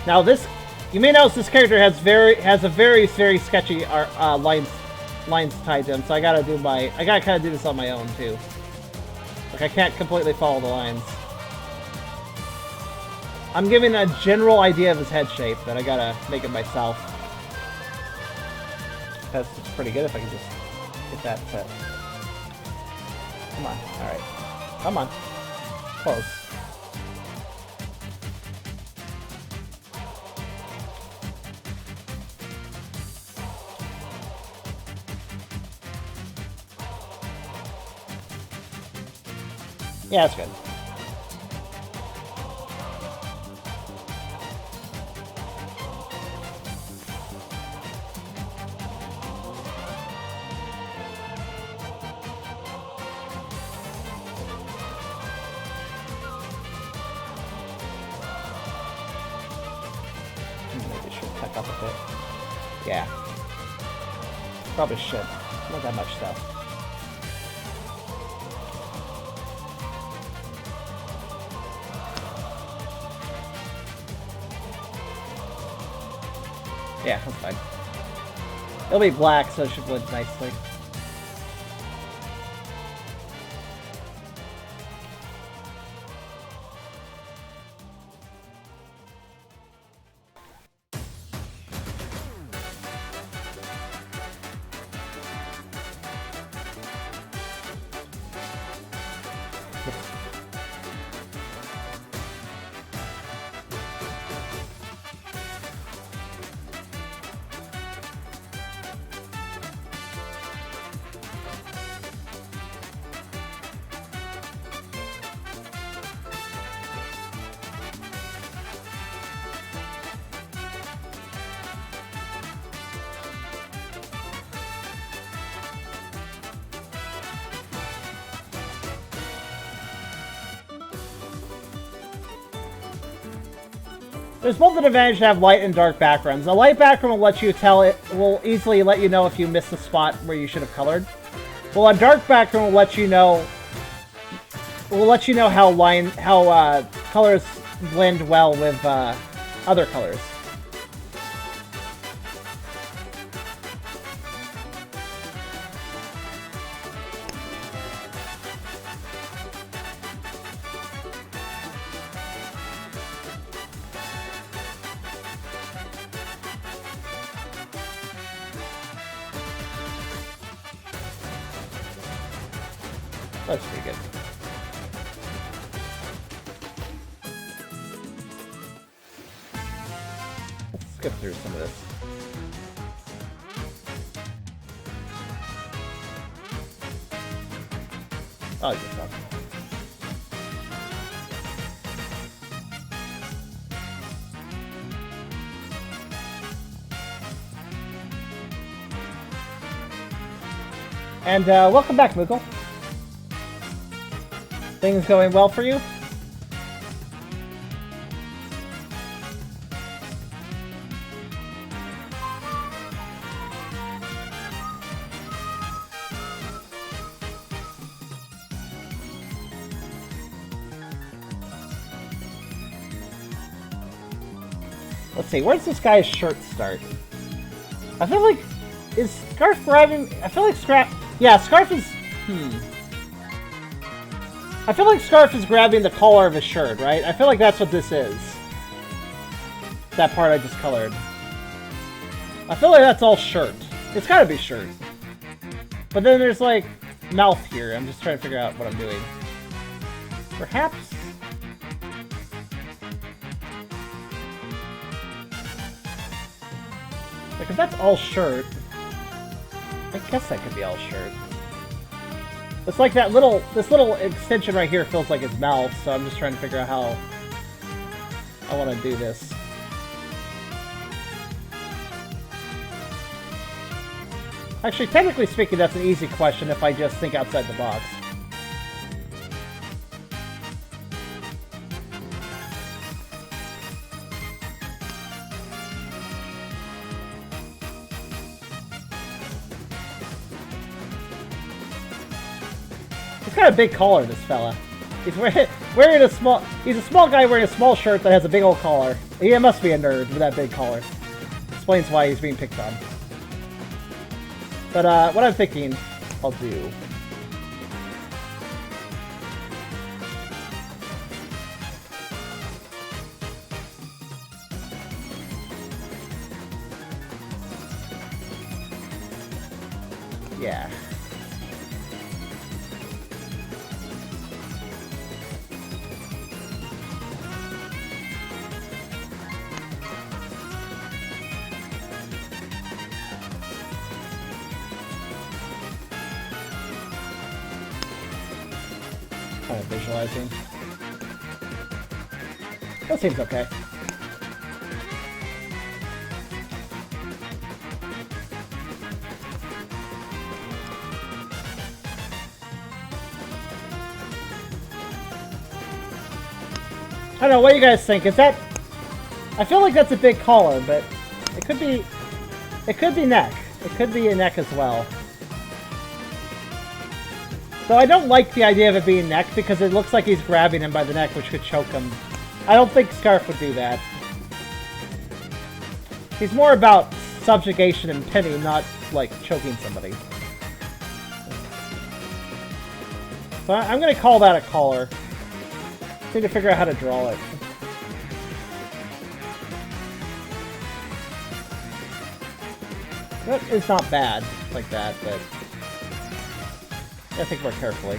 Now this, you may notice this character has a very sketchy lines tied to him, so I gotta kind of do this on my own too. Like, I can't completely follow the lines. I'm giving a general idea of his head shape, but I gotta make it myself. That's pretty good if I can just get that set. Come on, alright. Come on. Close. Yeah, that's good. Maybe should tuck up a bit. Yeah. Probably should. Not that much stuff. Yeah, that's fine. It'll be black, so it should blend nicely. There's both an advantage to have light and dark backgrounds. A light background will let you will easily let you know if you missed a spot where you should have colored. Well, a dark background will let you know how colors blend well with other colors. That's pretty good. Let's skip through some of this. Oh, good stuff. And welcome back, Moogle. Things going well for you? Let's see, where does this guy's shirt start? I feel like... Is Scarf grabbing... I feel like Yeah, Scarf is... I feel like Scarf is grabbing the collar of his shirt, right? I feel like that's what this is. That part I just colored. I feel like that's all shirt. It's gotta be shirt. But then there's, like, mouth here. I'm just trying to figure out what I'm doing. Perhaps... Like, if that's all shirt... I guess that could be all shirt. It's like that little... This little extension right here feels like his mouth, so I'm just trying to figure out how I want to do this. Actually, technically speaking, that's an easy question if I just think outside the box. He's got a big collar, this fella. He's wearing a small... He's a small guy wearing a small shirt that has a big old collar. He must be a nerd with that big collar. Explains why he's being picked on. But, what I'm thinking I'll do... Yeah. Kind of visualizing. That seems okay. I don't know, what do you guys think? Is that... I feel like that's a big collar, but it could be... It could be neck. It could be a neck as well. So I don't like the idea of it being neck because it looks like he's grabbing him by the neck, which could choke him. I don't think Scarf would do that. He's more about subjugation and pinning, not, like, choking somebody. So I'm going to call that a collar. Need to figure out how to draw it. That is not bad like that, but I think more carefully.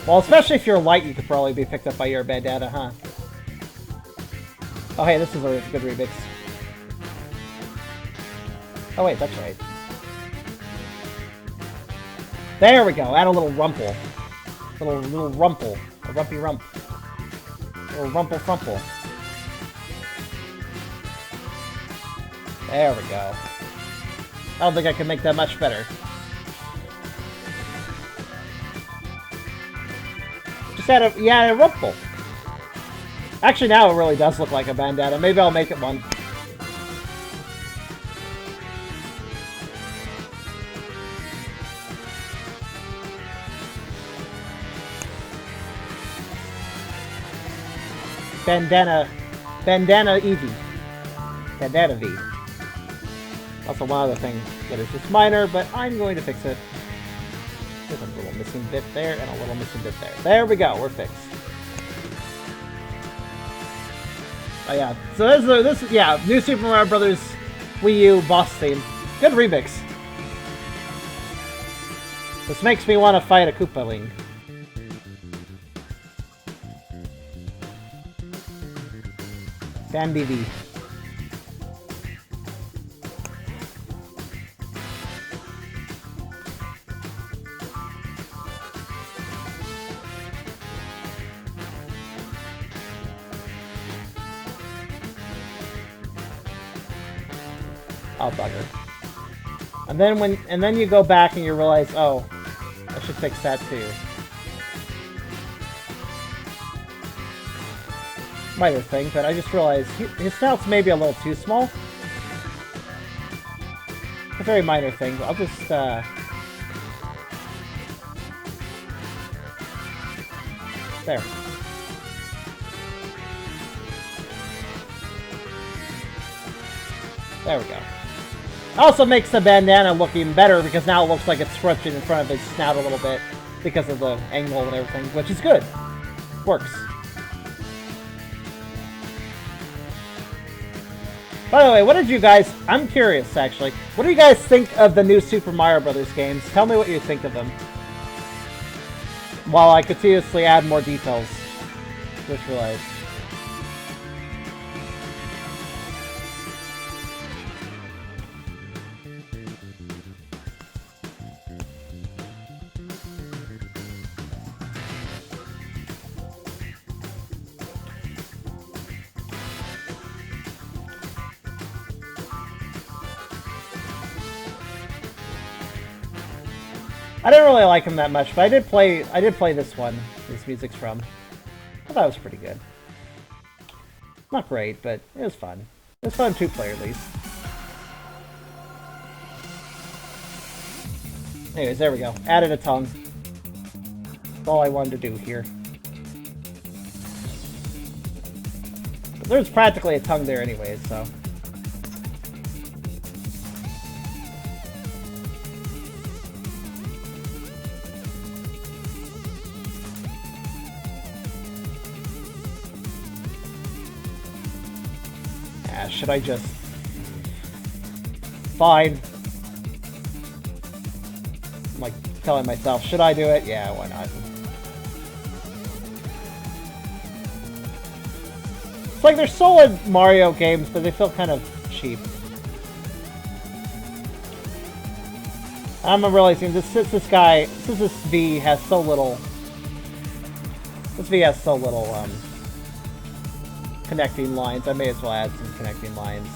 Well, especially if you're light, you could probably be picked up by your bandana, huh? Oh, hey, this is a good remix. Oh, wait, that's right. There we go. Add a little rumple. Little rumple. A rumpy rump. A little rumple frumple. There we go. I don't think I can make that much better. Just add a rumple. Actually, now it really does look like a bandana. Maybe I'll make it one. Bandana Eevee. Bandana V. Also, one other thing that is just minor, but I'm going to fix it. There's a little missing bit there and a little missing bit there. There we go. We're fixed. Oh yeah. So this New Super Mario Brothers Wii U boss theme. Good remix. This makes me want to fight a Koopaling. Bambi V. Oh, bugger. And then you go back and you realize, oh, I should fix that too. Minor thing, but I just realized his snout's maybe a little too small. A very minor thing. I'll just there. There we go. Also makes the bandana look even better because now it looks like it's scrunching in front of his snout a little bit because of the angle and everything, which is good. Works. By the way, what did you guys... I'm curious, actually. What do you guys think of the new Super Mario Brothers games? Tell me what you think of them. While I continuously add more details. Just realized. I didn't really like him that much, but I did play this one. This music's from. I thought it was pretty good. Not great, but it was fun. It was fun two-player at least. Anyways, there we go. Added a tongue. That's all I wanted to do here. But there's practically a tongue there anyways, so... should I just... Fine. I'm like telling myself, should I do it? Yeah, why not? It's like they're solid Mario games, but they feel kind of cheap. I'm realizing this since this V has so little... This V has so little, connecting lines. I may as well add some connecting lines.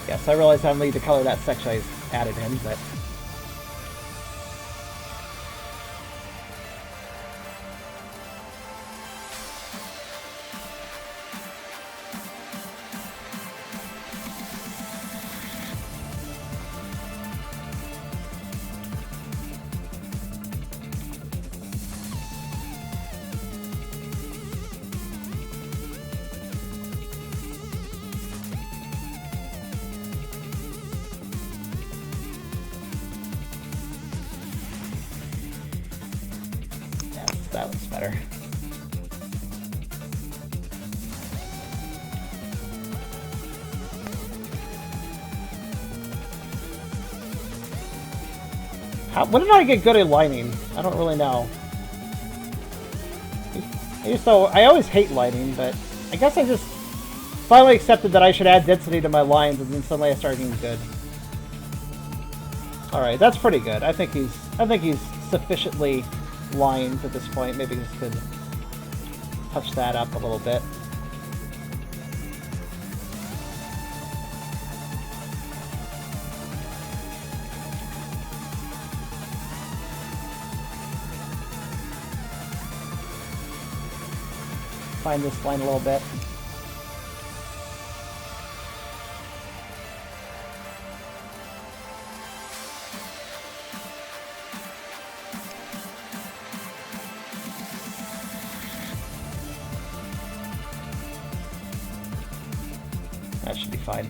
Yes, I realize I don't need to color that section I added in, but... That looks better. When did I get good at lining? I don't really know. I always hate lining, but I guess I just finally accepted that I should add density to my lines, and then suddenly I started getting good. All right, that's pretty good. I think he's sufficiently lined at this point. Maybe just could touch that up a little bit. Find this line a little bit. That should be fine.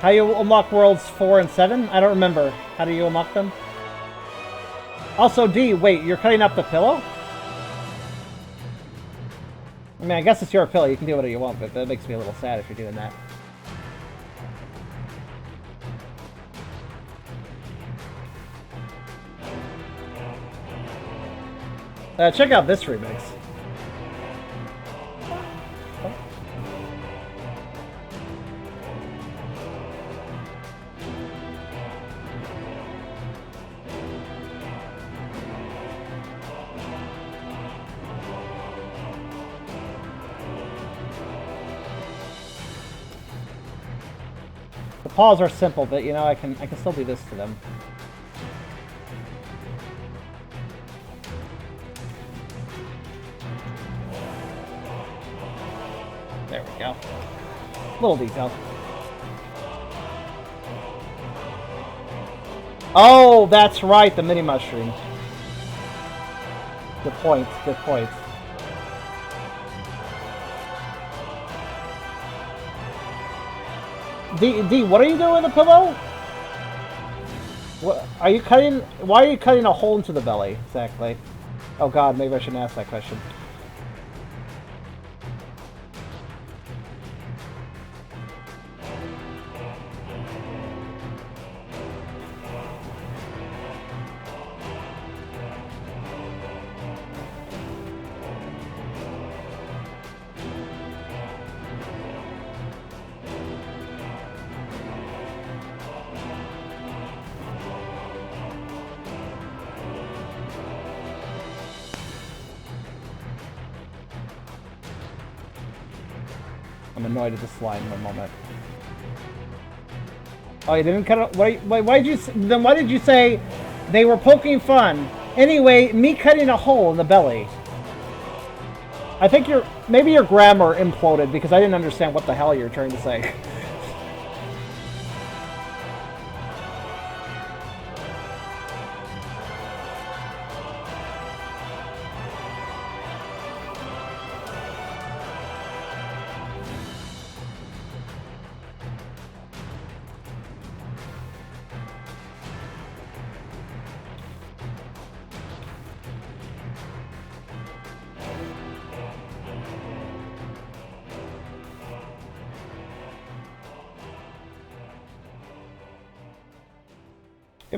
How you unlock worlds 4 and 7? I don't remember. How do you unlock them? Also, D, wait, you're cutting up the pillow? I mean, I guess it's your pillow. You can do whatever you want, but that makes me a little sad if you're doing that. Check out this remix. The paws are simple, but you know I can still do this to them. There we go. Little detail. Oh, that's right, the mini mushroom. Good point, good point. D, what are you doing with the pillow? What are you cutting? Why are you cutting a hole into the belly exactly? Oh God, maybe I shouldn't ask that question. I'm annoyed at this line in a moment. Oh, you didn't cut it? Why did you say they were poking fun? Anyway, me cutting a hole in the belly. I think maybe your grammar imploded because I didn't understand what the hell you're trying to say.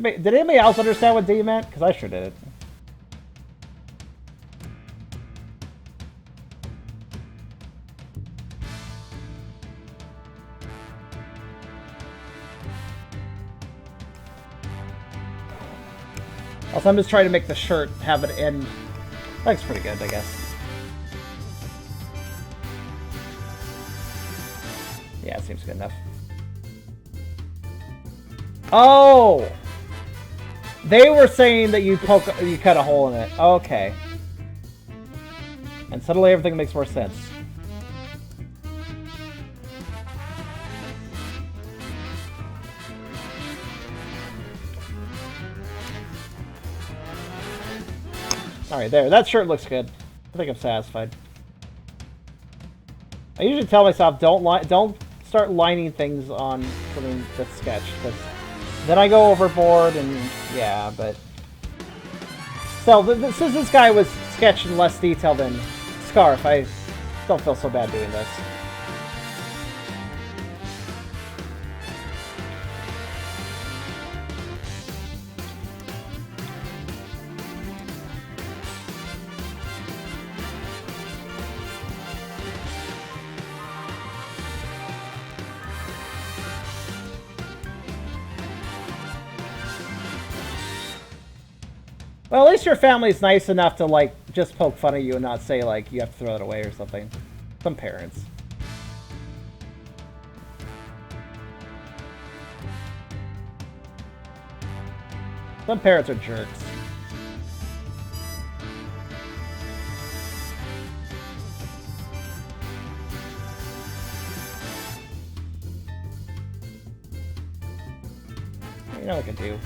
Did anybody else understand what D meant? Because I sure did. Also, I'm just trying to make the shirt have an end. Looks pretty good, I guess. Yeah, it seems good enough. Oh! They were saying that you cut a hole in it. Okay. And suddenly everything makes more sense. Alright, there. That shirt looks good. I think I'm satisfied. I usually tell myself, don't start lining things on something that's sketched, because then I go overboard, and yeah, but... So, since this guy was sketched in less detail than Scarf, I don't feel so bad doing this. Well, at least your family's nice enough to, like, just poke fun at you and not say, like, you have to throw it away or something. Some parents. Some parents are jerks. You know what I can do.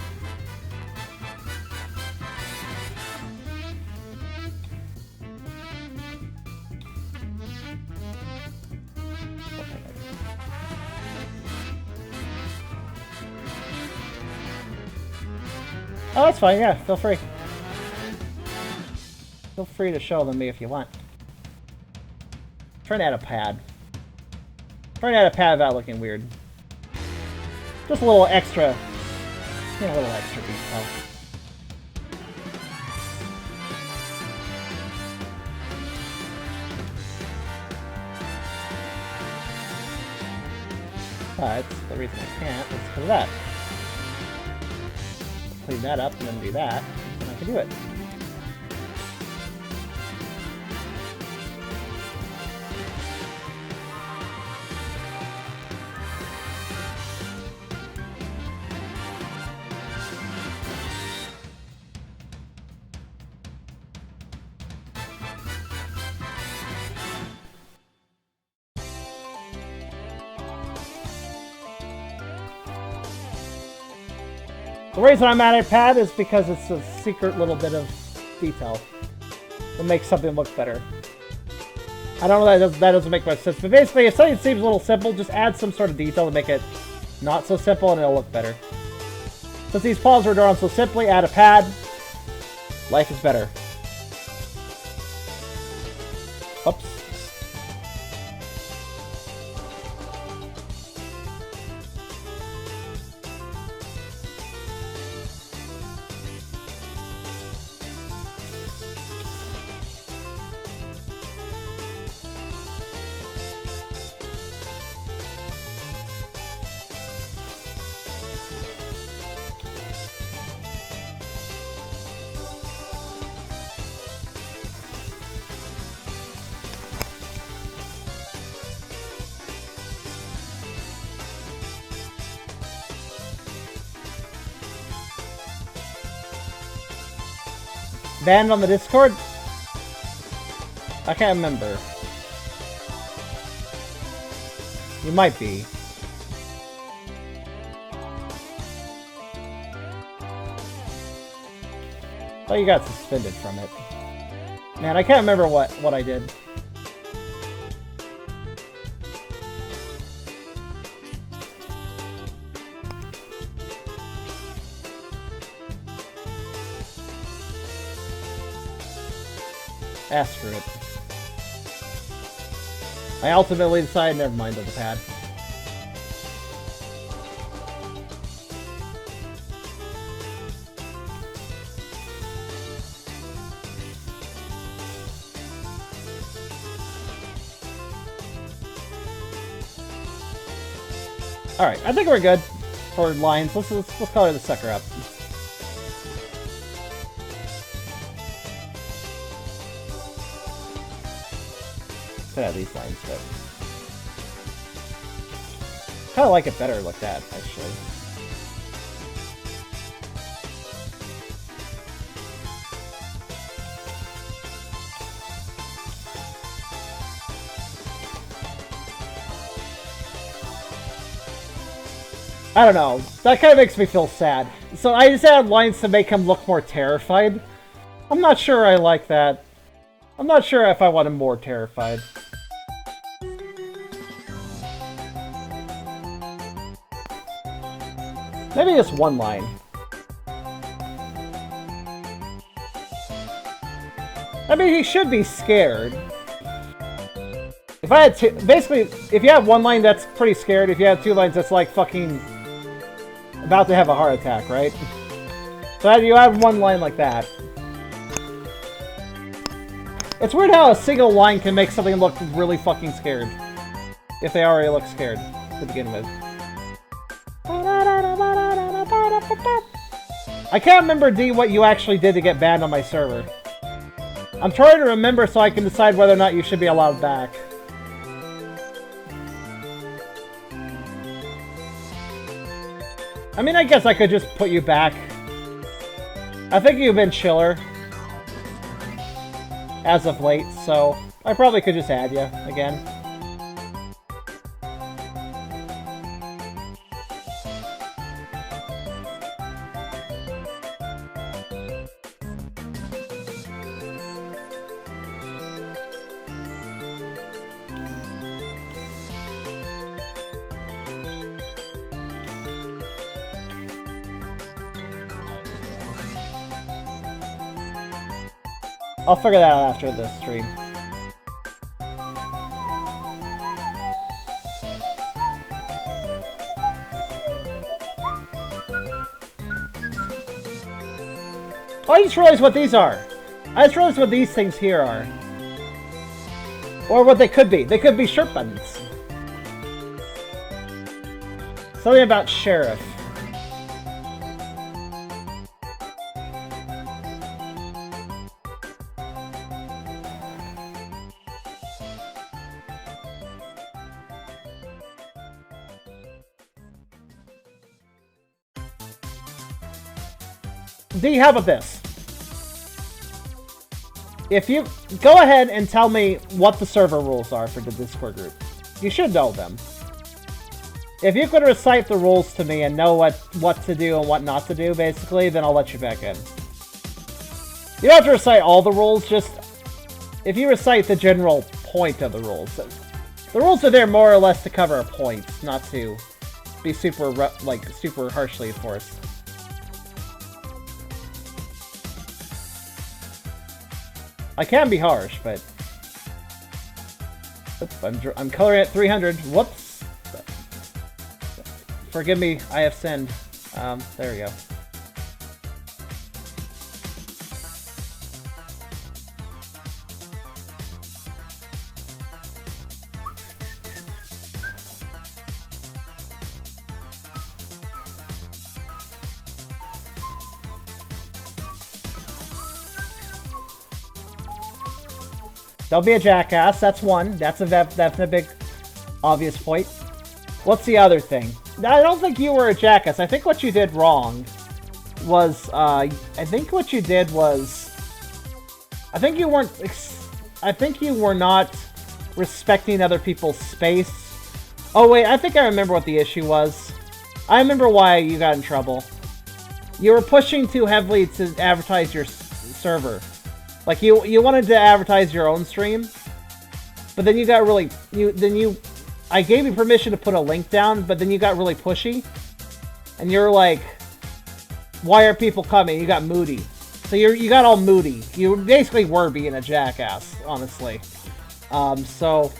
Oh, that's fine, yeah, feel free. Feel free to show them me if you want. Trying to add a pad. Trying to add a pad without looking weird. Just a little extra, you know, a little extra detail. But the reason I can't is because of that. Clean that up and then do that, and I can do it. The reason I'm adding a pad is because it's a secret little bit of detail that makes something look better. I don't know, that doesn't make much sense, but basically if something seems a little simple, just add some sort of detail to make it not so simple and it'll look better. Since these paws were drawn so simply, add a pad. Life is better. Oops. Banned on the Discord? I can't remember. You might be. Oh, you got suspended from it. Man, I can't remember what I did. Ah, screw it. I ultimately decided never mind on the pad. Alright, I think we're good for lines. Let's color the sucker up. At these lines, but kind of like it better looked at, actually. I don't know. That kind of makes me feel sad. So I just added lines to make him look more terrified. I'm not sure I like that. I'm not sure if I want him more terrified. Maybe just one line. I mean, he should be scared. If I had two, basically, if you have one line, that's pretty scared. If you have two lines, that's like fucking about to have a heart attack, right? So you have one line like that. It's weird how a single line can make something look really fucking scared. If they already look scared to begin with. I can't remember, D, what you actually did to get banned on my server. I'm trying to remember so I can decide whether or not you should be allowed back. I mean, I guess I could just put you back. I think you've been chiller as of late, so I probably could just add you again. I'll figure that out after this stream. Oh, I just realized what these are. I just realized what these things here are. Or what they could be. They could be shirt buttons. Something about sheriff. D, how about this? If you go ahead and tell me what the server rules are for the Discord group. You should know them. If you could recite the rules to me and know what to do and what not to do, basically, then I'll let you back in. You don't have to recite all the rules, just if you recite the general point of the rules. The rules are there more or less to cover a point, not to be super harshly enforced. I can be harsh, but oops, I'm coloring at 300. Whoops. Forgive me, I have sinned. There we go. Don't be a jackass. That's one. That's a big, obvious point. What's the other thing? I don't think you were a jackass. I think what you did wrong was, I think you were not respecting other people's space. Oh wait, I think I remember what the issue was. I remember why you got in trouble. You were pushing too heavily to advertise your server. Like, you wanted to advertise your own stream, but then you got really... I gave you permission to put a link down, but then you got really pushy. And you're like, why are people coming? You got moody. So you got all moody. You basically were being a jackass, honestly. So,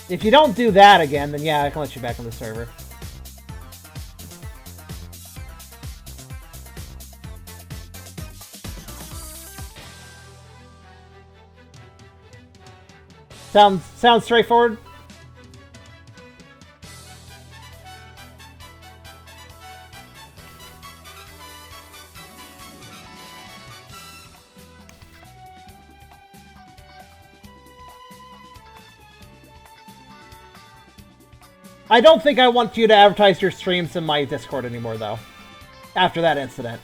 if you don't do that again, then yeah, I can let you back on the server. Sounds straightforward? I don't think I want you to advertise your streams in my Discord anymore, though. After that incident.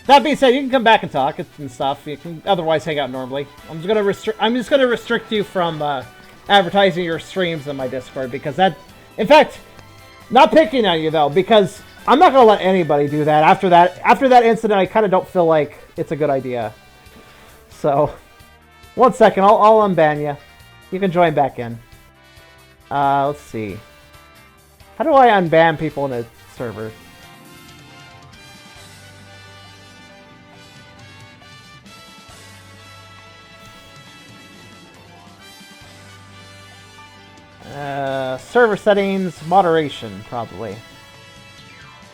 That being said, you can come back and talk and stuff. You can otherwise hang out normally. I'm just gonna restrict you from advertising your streams in my Discord because that, in fact, not picking on you though, because I'm not gonna let anybody do that. After that incident, I kind of don't feel like it's a good idea. So, 1 second, I'll unban you. You can join back in. Let's see. How do I unban people in a server? Server settings, moderation, probably.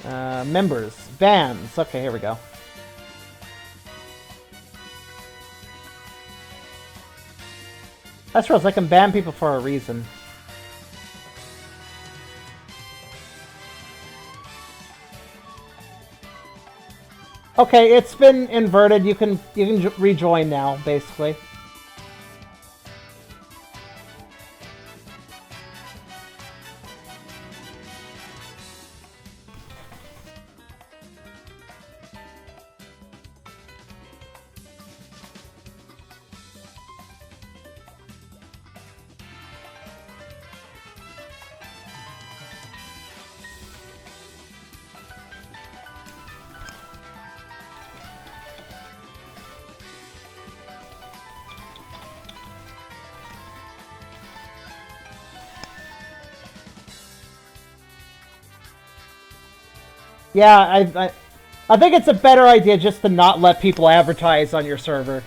Members, bans. Okay, here we go. That's right, I can ban people for a reason. Okay, it's been inverted. You can rejoin now, basically. Yeah, I think it's a better idea just to not let people advertise on your server.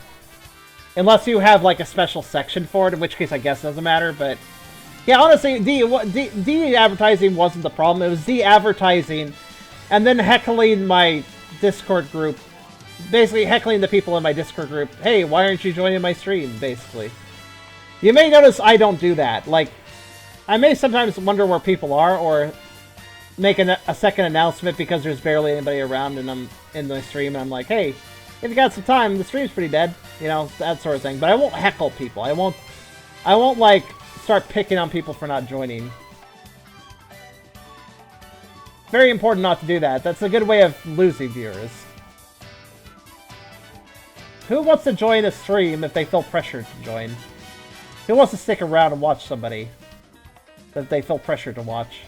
Unless you have, like, a special section for it, in which case I guess it doesn't matter, but... Yeah, honestly, de-advertising wasn't the problem. It was de-advertising and then heckling my Discord group. Basically heckling the people in my Discord group. Hey, why aren't you joining my stream, basically. You may notice I don't do that. Like, I may sometimes wonder where people are, or make a second announcement because there's barely anybody around and I'm in the stream and I'm like, hey, if you got some time, the stream's pretty dead. You know, that sort of thing. But I won't heckle people. I won't like, start picking on people for not joining. Very important not to do that. That's a good way of losing viewers. Who wants to join a stream if they feel pressured to join? Who wants to stick around and watch somebody that they feel pressured to watch?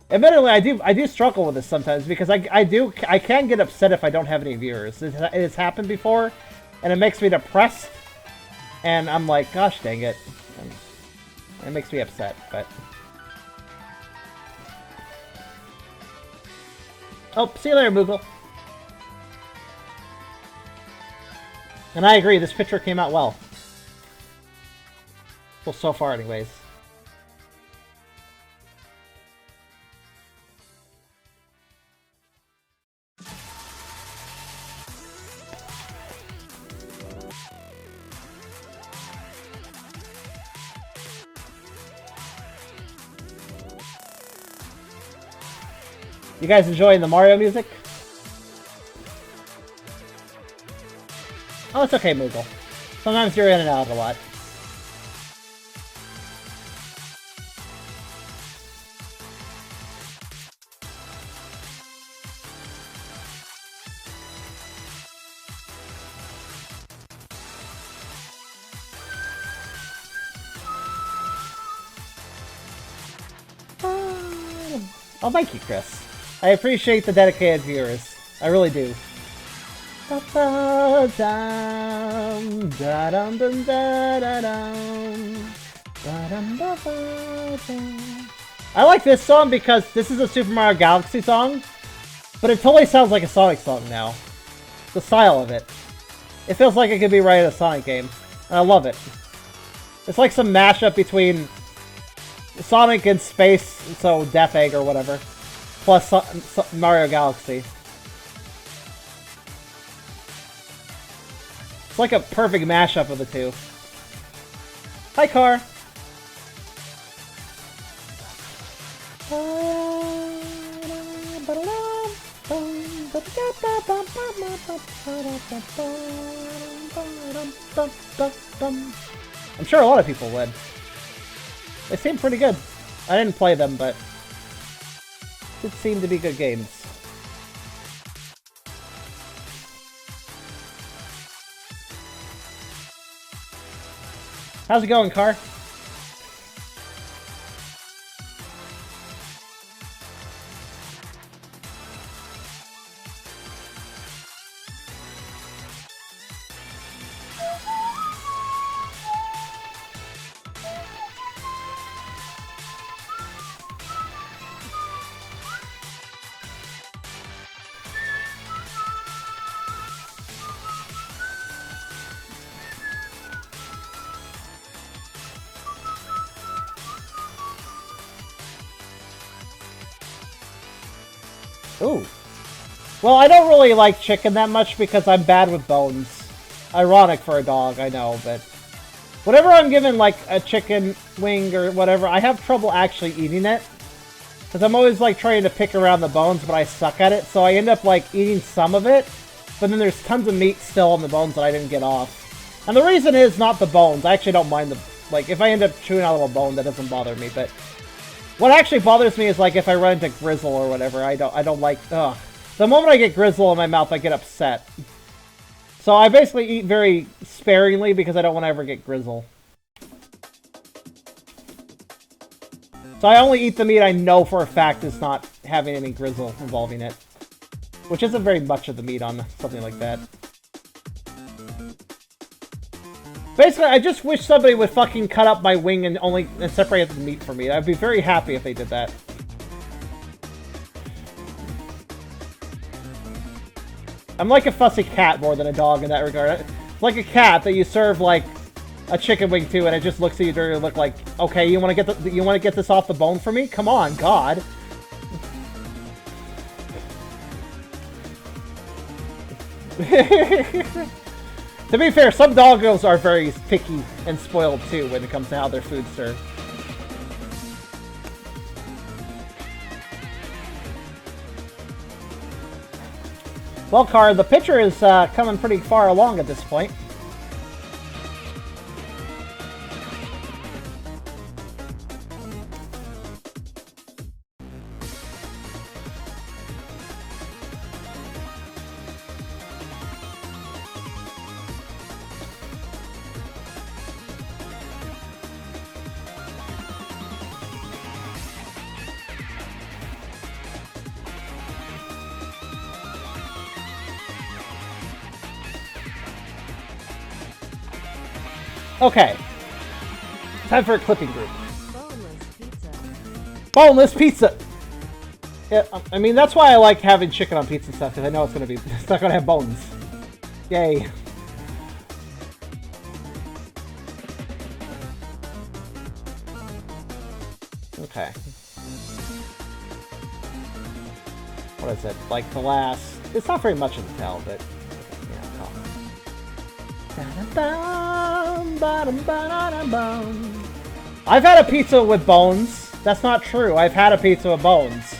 Admittedly, I do struggle with this sometimes because I can get upset if I don't have any viewers. It has happened before, and it makes me depressed. And I'm like, gosh dang it. And it makes me upset, but... Oh, see you later, Moogle. And I agree, this picture came out well. Well, so far anyways. You guys enjoying the Mario music? Oh, it's okay, Moogle. Sometimes you're in and out a lot. Oh, thank you, Chris. I appreciate the dedicated viewers. I really do. I like this song because this is a Super Mario Galaxy song, but it totally sounds like a Sonic song now. The style of it. It feels like it could be right in a Sonic game, and I love it. It's like some mashup between Sonic and Space, so Death Egg or whatever, plus Mario Galaxy. It's like a perfect mashup of the two. Hi, Car. I'm sure a lot of people would. They seem pretty good. I didn't play them, but it seemed to be good games. How's it going, Car? Ooh. Well, I don't really like chicken that much because I'm bad with bones. Ironic for a dog, I know, but... Whenever I'm given, like, a chicken wing or whatever, I have trouble actually eating it. Because I'm always, like, trying to pick around the bones, but I suck at it. So I end up, like, eating some of it. But then there's tons of meat still on the bones that I didn't get off. And the reason is not the bones. I actually don't mind the... Like, if I end up chewing out a little bone, that doesn't bother me, but... What actually bothers me is, like, if I run into grizzle or whatever, I don't like... Ugh. The moment I get grizzle in my mouth, I get upset. So I basically eat very sparingly because I don't want to ever get grizzle. So I only eat the meat I know for a fact is not having any grizzle involving it. Which isn't very much of the meat on something like that. Basically, I just wish somebody would fucking cut up my wing and separate the meat for me. I'd be very happy if they did that. I'm like a fussy cat more than a dog in that regard. It's like a cat that you serve like a chicken wing to, and it just looks at you dirty and look like, okay, you want to get this off the bone for me? Come on, God. To be fair, some doggos are very picky and spoiled too when it comes to how their food's served. Well, Car, the picture is coming pretty far along at this point. Okay. Time for a clipping group. Boneless pizza. Boneless pizza! Yeah, I mean, that's why I like having chicken on pizza and stuff, because I know it's not gonna have bones. Yay. Okay. What is it? Like the last... It's not very much of the tell, but... I've had a pizza with bones. That's not true. I've had a pizza with bones.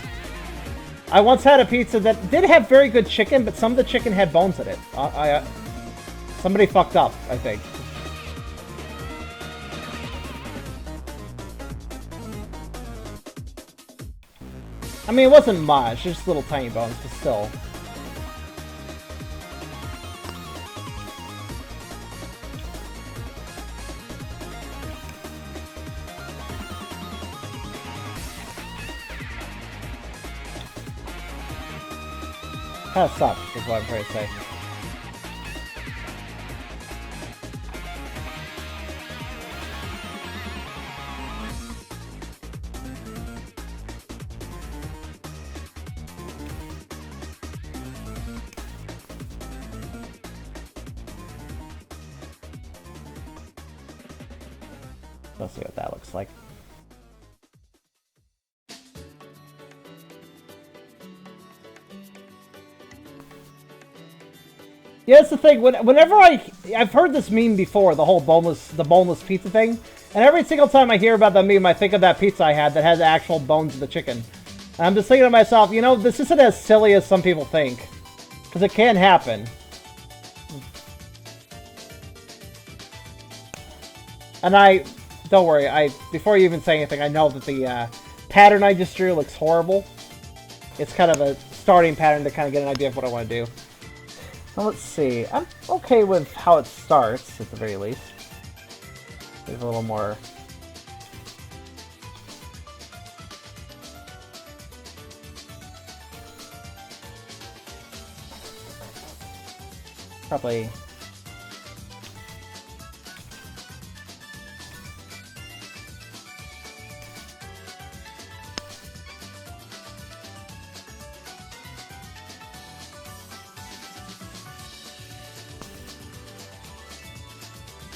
I once had a pizza that did have very good chicken, but some of the chicken had bones in it. Somebody fucked up, I think. I mean, it wasn't much. Just little tiny bones, but still. Kind of sucks, is what I'm trying to say. Let's see what that looks like. Yeah, that's the thing. Whenever I've heard this meme before, the whole boneless pizza thing, and every single time I hear about that meme, I think of that pizza I had that had the actual bones of the chicken. And I'm just thinking to myself, you know, this isn't as silly as some people think, because it can happen. And don't worry, before you even say anything, I know that the pattern I just drew looks horrible. It's kind of a starting pattern to kind of get an idea of what I want to do. So let's see. I'm okay with how it starts, at the very least. There's a little more... Probably...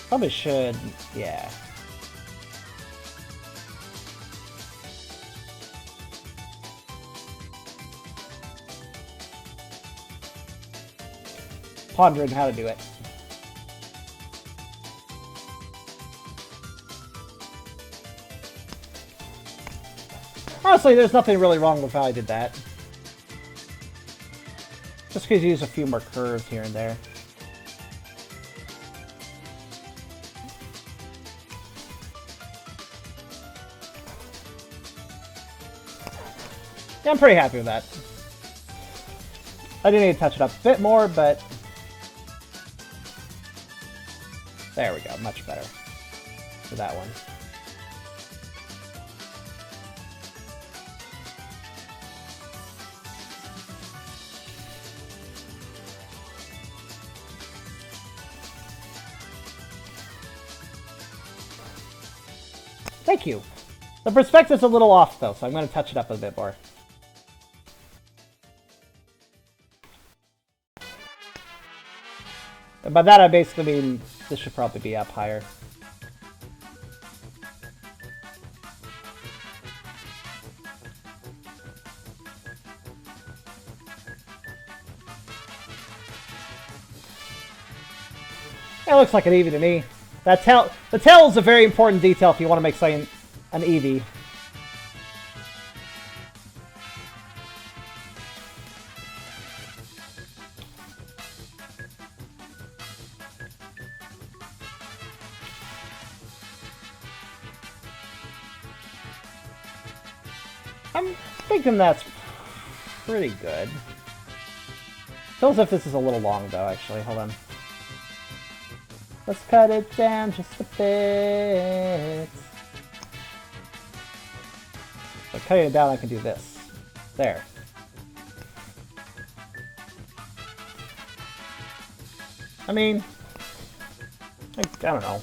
Probably should, yeah. pondering how to do it. Honestly, there's nothing really wrong with how I did that. Just because you use a few more curves here and there. Yeah, I'm pretty happy with that. I do need to touch it up a bit more, but... There we go, much better for that one. Thank you. The perspective's a little off, though, so I'm going to touch it up a bit more. And by that, I basically mean this should probably be up higher. It looks like an Eevee to me. The tail is a very important detail if you want to make something an Eevee. I'm thinking that's pretty good. Feels as if this is a little long though, actually. Hold on. Let's cut it down just a bit. By cutting it down, I can do this. There. I mean, I don't know.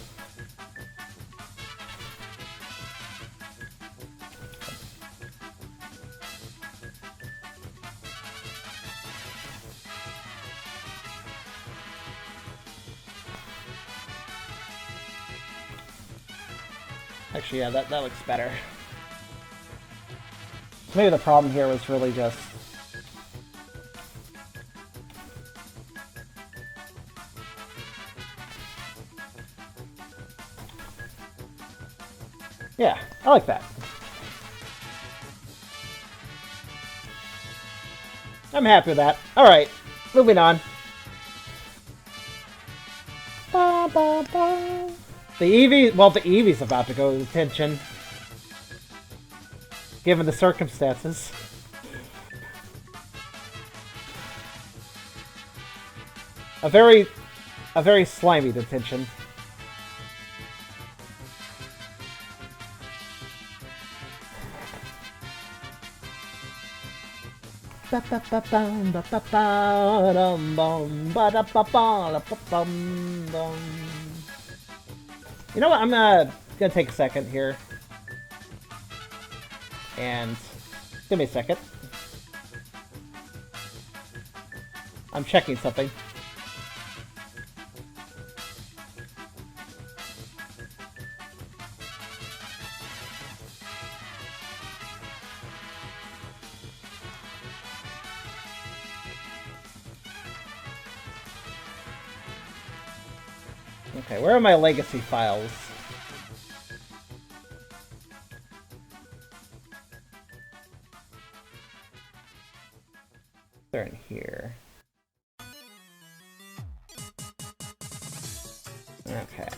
Actually, yeah, that looks better. Maybe the problem here was really just... Yeah, I like that. I'm happy with that. Alright, moving on. Ba, ba, ba. The Eevee, well, the Eevee's about to go to detention, given the circumstances. A very slimy detention. You know what? I'm gonna take a second here. And give me a second. I'm checking something. Okay, where are my legacy files? They're in here. Okay.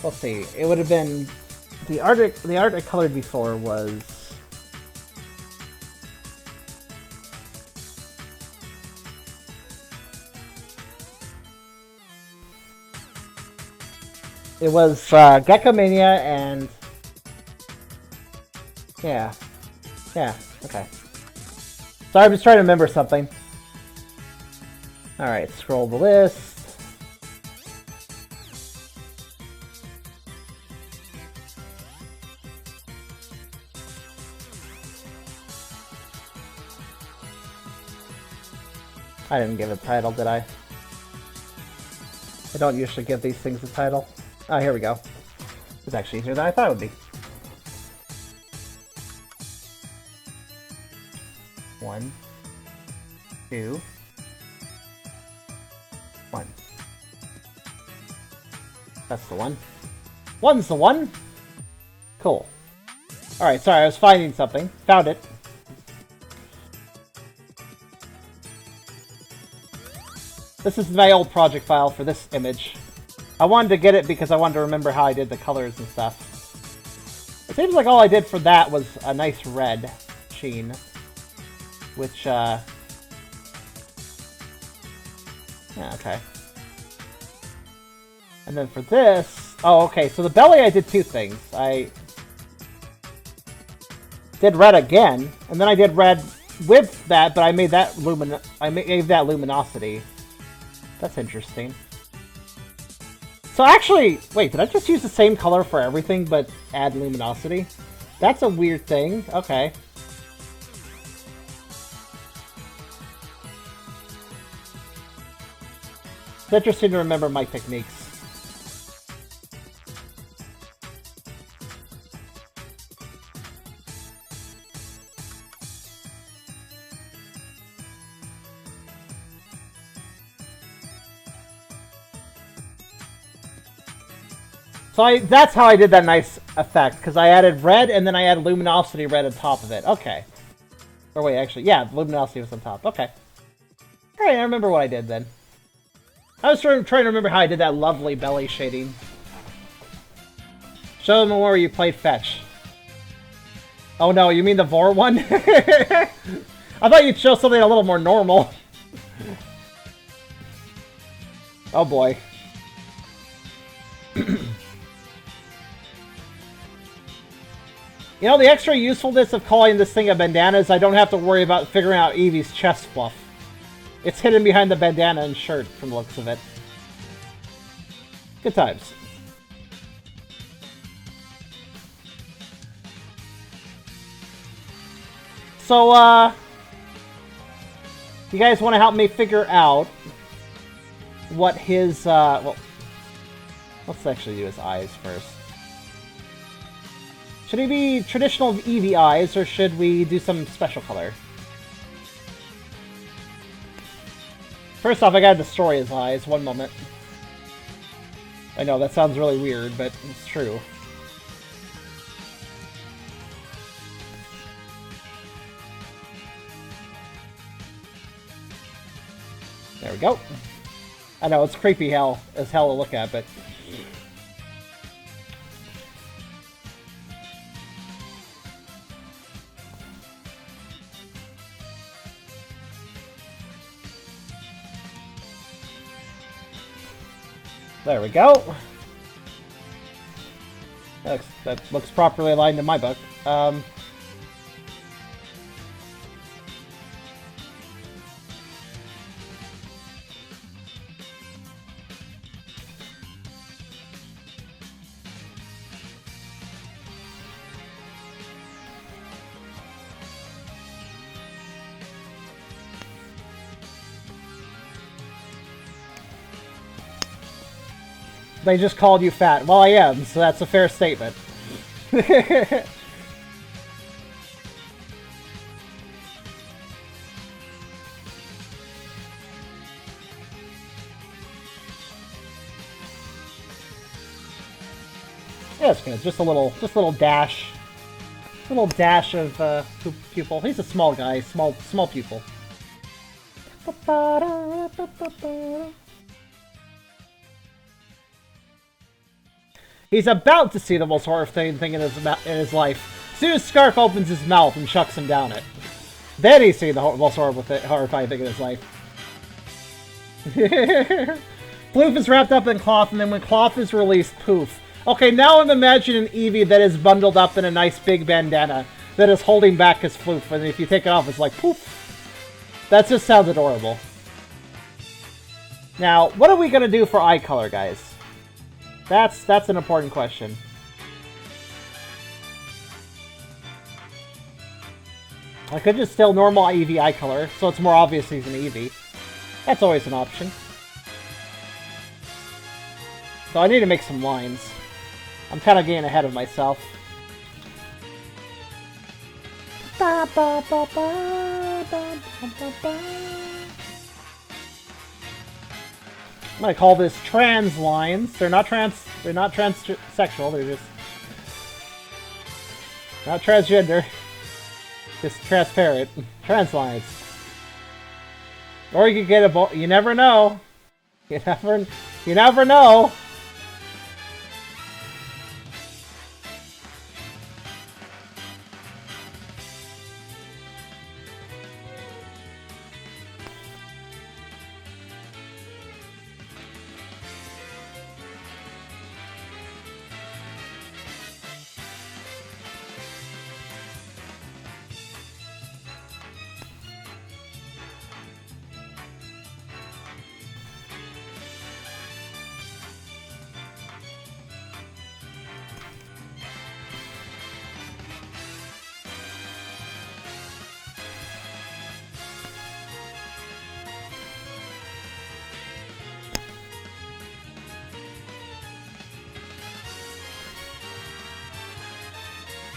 Let's see. It would have been the art I colored before was Geckomania and yeah, okay. Sorry, I'm just trying to remember something. All right, scroll the list. I didn't give it a title, did I? I don't usually give these things a title. Oh, here we go. It's actually easier than I thought it would be. 1, 2, 1. That's the one. 1's the one! Cool. Alright, sorry, I was finding something. Found it. This is my old project file for this image. I wanted to get it because I wanted to remember how I did the colors and stuff. It seems like all I did for that was a nice red sheen. Which, yeah, okay. And then for this... Oh, okay, so the belly I did 2 things. I did red again, and then I did red with that, but I made that gave that luminosity. That's interesting. So actually, wait, did I just use the same color for everything but add luminosity? That's a weird thing. Okay. It's interesting to remember my techniques. So that's how I did that nice effect, because I added red and then I added luminosity red on top of it. Okay. Or wait, actually, yeah, luminosity was on top. Okay. Alright, I remember what I did then. I was trying to remember how I did that lovely belly shading. Show them where you played fetch. Oh no, you mean the Vor one? I thought you'd show something a little more normal. Oh boy. You know, the extra usefulness of calling this thing a bandana is I don't have to worry about figuring out Eevee's chest fluff. It's hidden behind the bandana and shirt, from the looks of it. Good times. So, you guys want to help me figure out what his, well, let's actually do his eyes first. Should he be traditional Eevee eyes, or should we do some special color? First off, I gotta destroy his eyes. One moment. I know, that sounds really weird, but it's true. There we go. I know, it's creepy as hell to look at, but... There we go. That looks properly aligned in my book. They just called you fat. Well, I am, so that's a fair statement. Yeah, it's good. Just a little dash of pupil. He's a small guy, small pupil. He's about to see the most horrifying thing in his life. As soon as Scarf opens his mouth and chucks him down it. Then he's seeing the most horrifying thing in his life. Ploof is wrapped up in cloth, and then when cloth is released, poof. Okay, now I'm imagining Eevee that is bundled up in a nice big bandana that is holding back his floof, and if you take it off, it's like poof. That just sounds adorable. Now, what are we gonna do for eye color, guys? That's an important question. I could just still normal Eevee eye color, so it's more obvious he's an Eevee. That's always an option. So I need to make some lines. I'm kind of getting ahead of myself. Ba, ba, ba, ba, ba, ba, ba, ba. I'm gonna call this trans lines. They're not transsexual, they're just not transgender. Just transparent. Trans lines. Or you could get a you never know. You never know.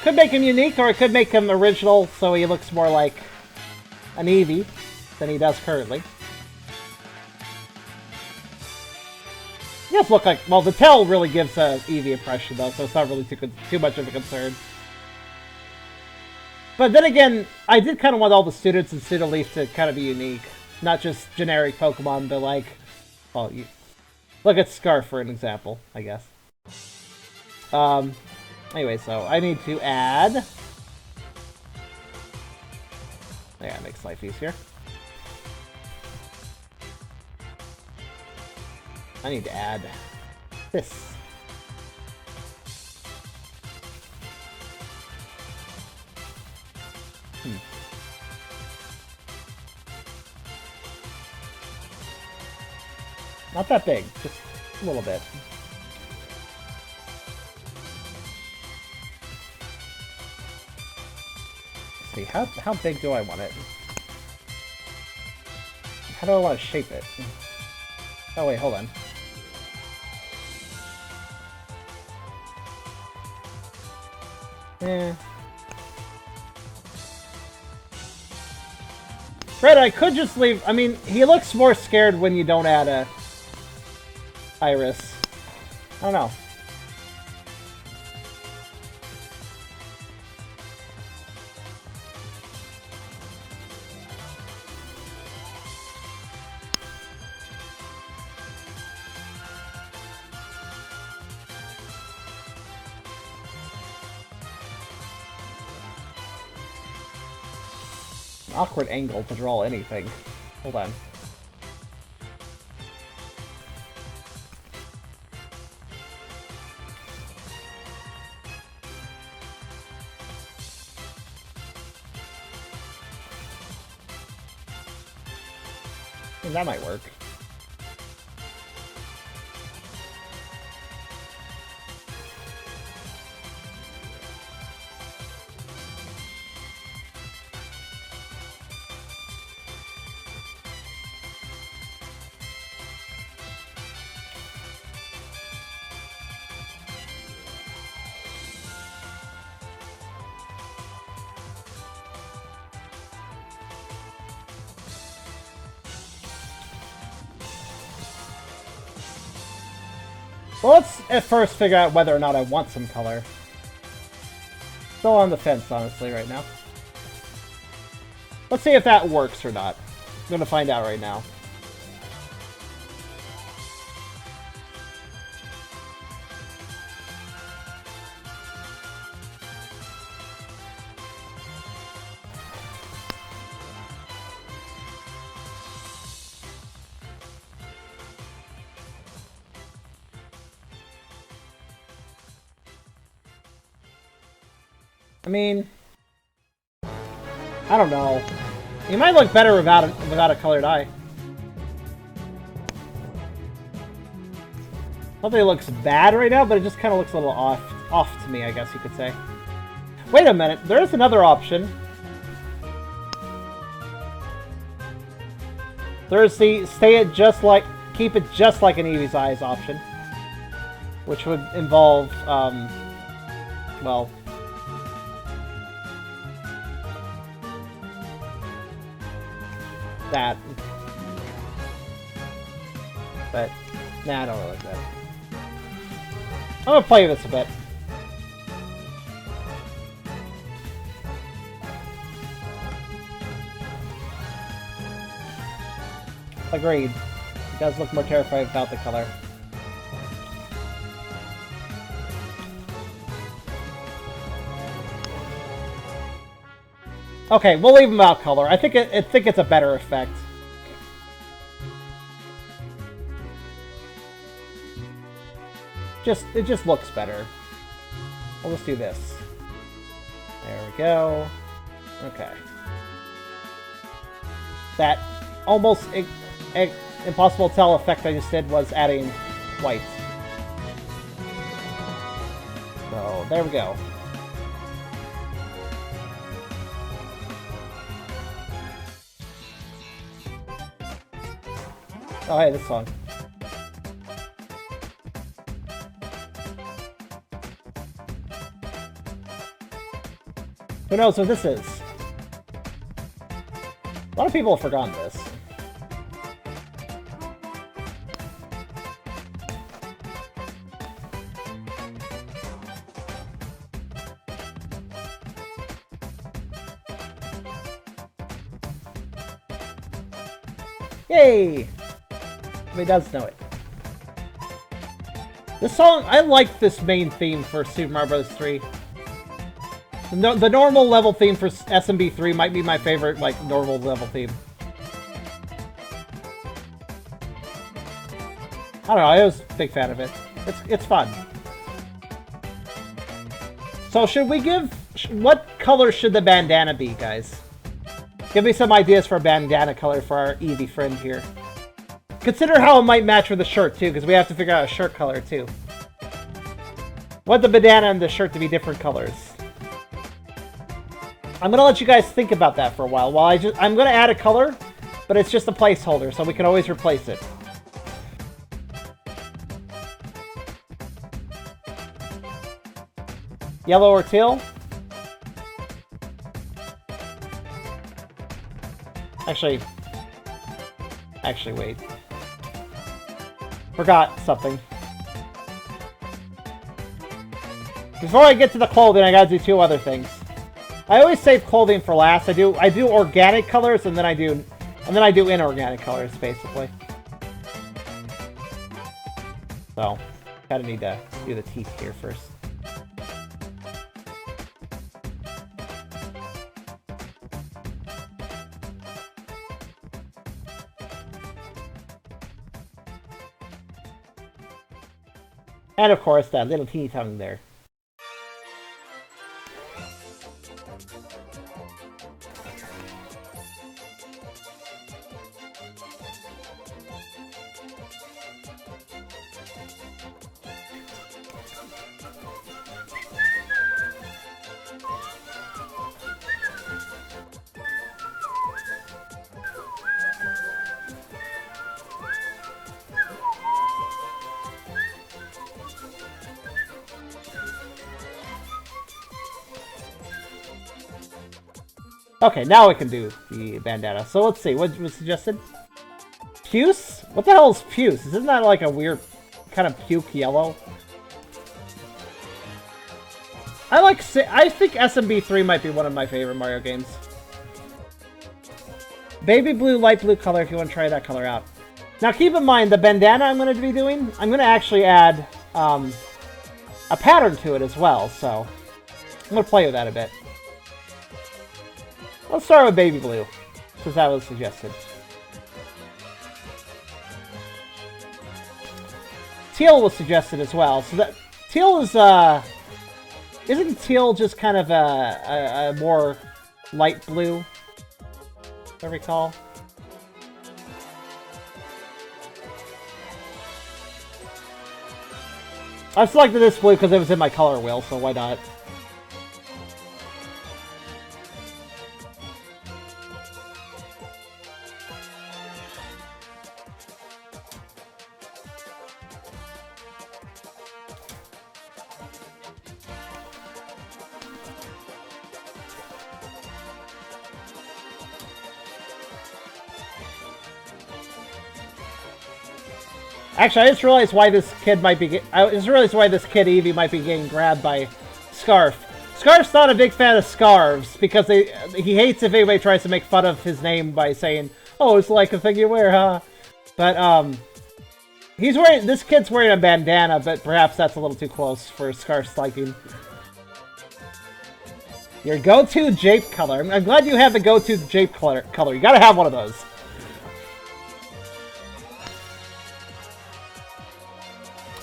Could make him unique, or it could make him original, so he looks more like an Eevee than he does currently. He does look like... Well, the tail really gives a Eevee impression, though, so it's not really too much of a concern. But then again, I did kind of want all the students in Pseudo Leaf to kind of be unique. Not just generic Pokemon, but like... Well, look at Scarf for an example, I guess. Anyway, so I need to add... Yeah, it makes life easier. I need to add this. Not that big, just a little bit. Let's see, how big do I want it? How do I want to shape it? Oh wait, hold on. Right, I could just leave... I mean, he looks more scared when you don't add a... Iris. I don't know. An awkward angle to draw anything. Hold on. That might work. Well, let's at first figure out whether or not I want some color. Still on the fence, honestly, right now. Let's see if that works or not. I'm gonna find out right now. I mean, I don't know. He might look better without a colored eye. Nobody looks bad right now, but it just kind of looks a little off to me, I guess you could say. Wait a minute, there is another option. There's the keep it just like an Eevee's eyes option. which would involve, well, that. But, nah, I don't really like that. I'm gonna play this a bit. Agreed. It does look more terrifying without the color. Okay, we'll leave them without color. I think it's a better effect. It just looks better. We'll just do this. There we go. Okay. That almost impossible to tell effect I just did was adding white. So there we go. Oh hey, this song. Who knows what this is? A lot of people have forgotten this. Yay! He does know it. This song, I like this main theme for Super Mario Bros. 3. The normal level theme for SMB 3 might be my favorite, like, normal level theme. I don't know, I was a big fan of it. It's fun. So should we give... What color should the bandana be, guys? Give me some ideas for a bandana color for our Eevee friend here. Consider how it might match with the shirt, too, because we have to figure out a shirt color, too. I want the bandana and the shirt to be different colors. I'm gonna let you guys think about that for a while. I'm gonna add a color, but it's just a placeholder, so we can always replace it. Yellow or teal? Actually, wait. Forgot something. Before I get to the clothing, I gotta do two other things. I always save clothing for last. I do organic colors and then I do inorganic colors, basically. So, kinda need to do the teeth here first. And of course, that little teeny tongue there. Okay, now we can do the bandana. So let's see, what was suggested? Puce? What the hell is puce? Isn't that like a weird kind of puke yellow? I think SMB 3 might be one of my favorite Mario games. Baby blue, light blue color if you want to try that color out. Now keep in mind, the bandana I'm going to be doing, I'm going to actually add a pattern to it as well, so I'm going to play with that a bit. Let's start with baby blue, since that was suggested. Teal was suggested as well, so that teal is isn't teal just kind of a more light blue, if I recall? I selected this blue because it was in my color wheel, so why not? Actually, I just realized why this kid might be... I just realized why this kid, Evie, might be getting grabbed by Scarf. Scarf's not a big fan of Scarves, because he hates if anybody tries to make fun of his name by saying, oh, it's like a thing you wear, huh? But, this kid's wearing a bandana, but perhaps that's a little too close for Scarf's liking. Your go-to jape color. I'm glad you have the go-to jape color. You gotta have one of those.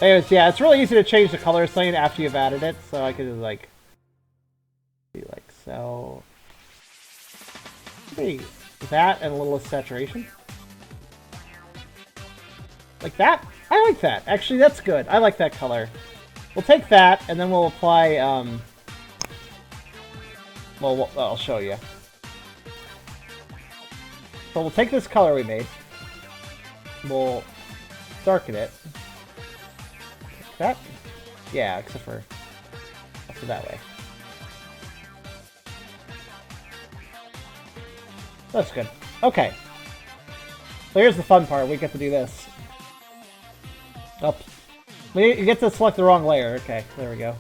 Anyways, yeah, it's really easy to change the color setting after you've added it, so I could just, like, be like so. Maybe that and a little saturation. Like that? I like that. Actually, that's good. I like that color. We'll take that, and then we'll apply, well, I'll show you. So we'll take this color we made. We'll darken it. That? Yeah, except for that way. That's good. Okay. So here's the fun part. We get to do this. Oops. You get to select the wrong layer. Okay, there we go.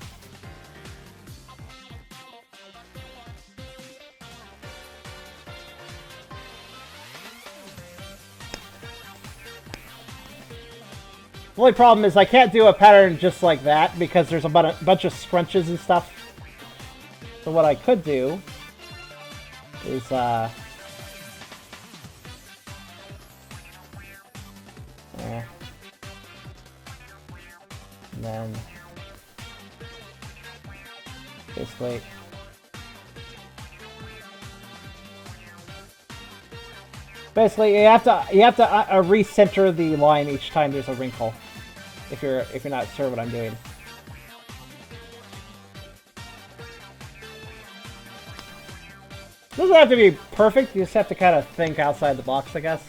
The only problem is I can't do a pattern just like that because there's a bunch of scrunches and stuff. So what I could do is, and then basically you have to recenter the line each time there's a wrinkle. If you're not sure what I'm doing. It doesn't have to be perfect, you just have to kind of think outside the box, I guess.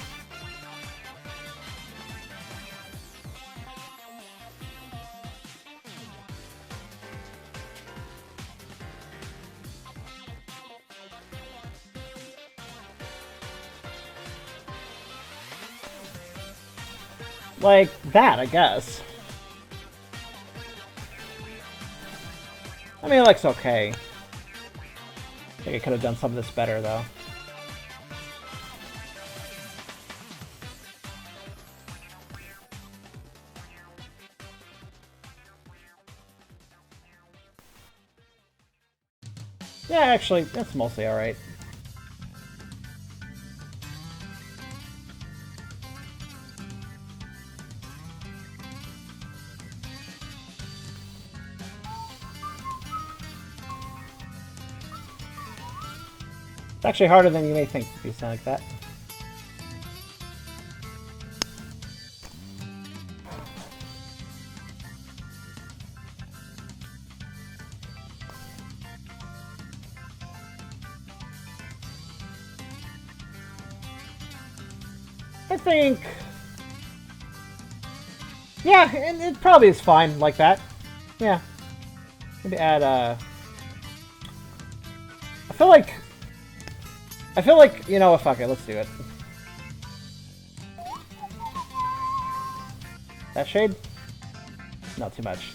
Like that, I guess. I mean, it looks okay. I think I could have done some of this better, though. Yeah, actually, that's mostly alright. It's actually harder than you may think to do something like that. I think... yeah, and it probably is fine like that. Yeah. Maybe add, I feel like, you know what, fuck it, let's do it. That shade? Not too much.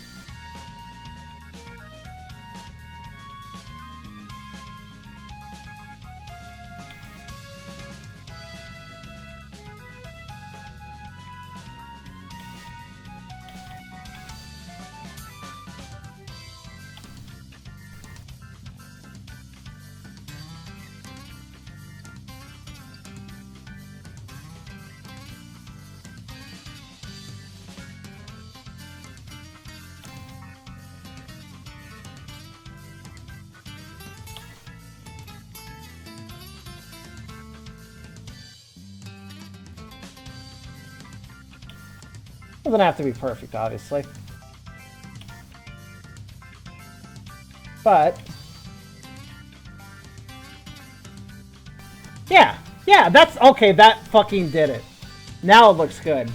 Doesn't have to be perfect, obviously. But... yeah, that's... okay, that fucking did it. Now it looks good.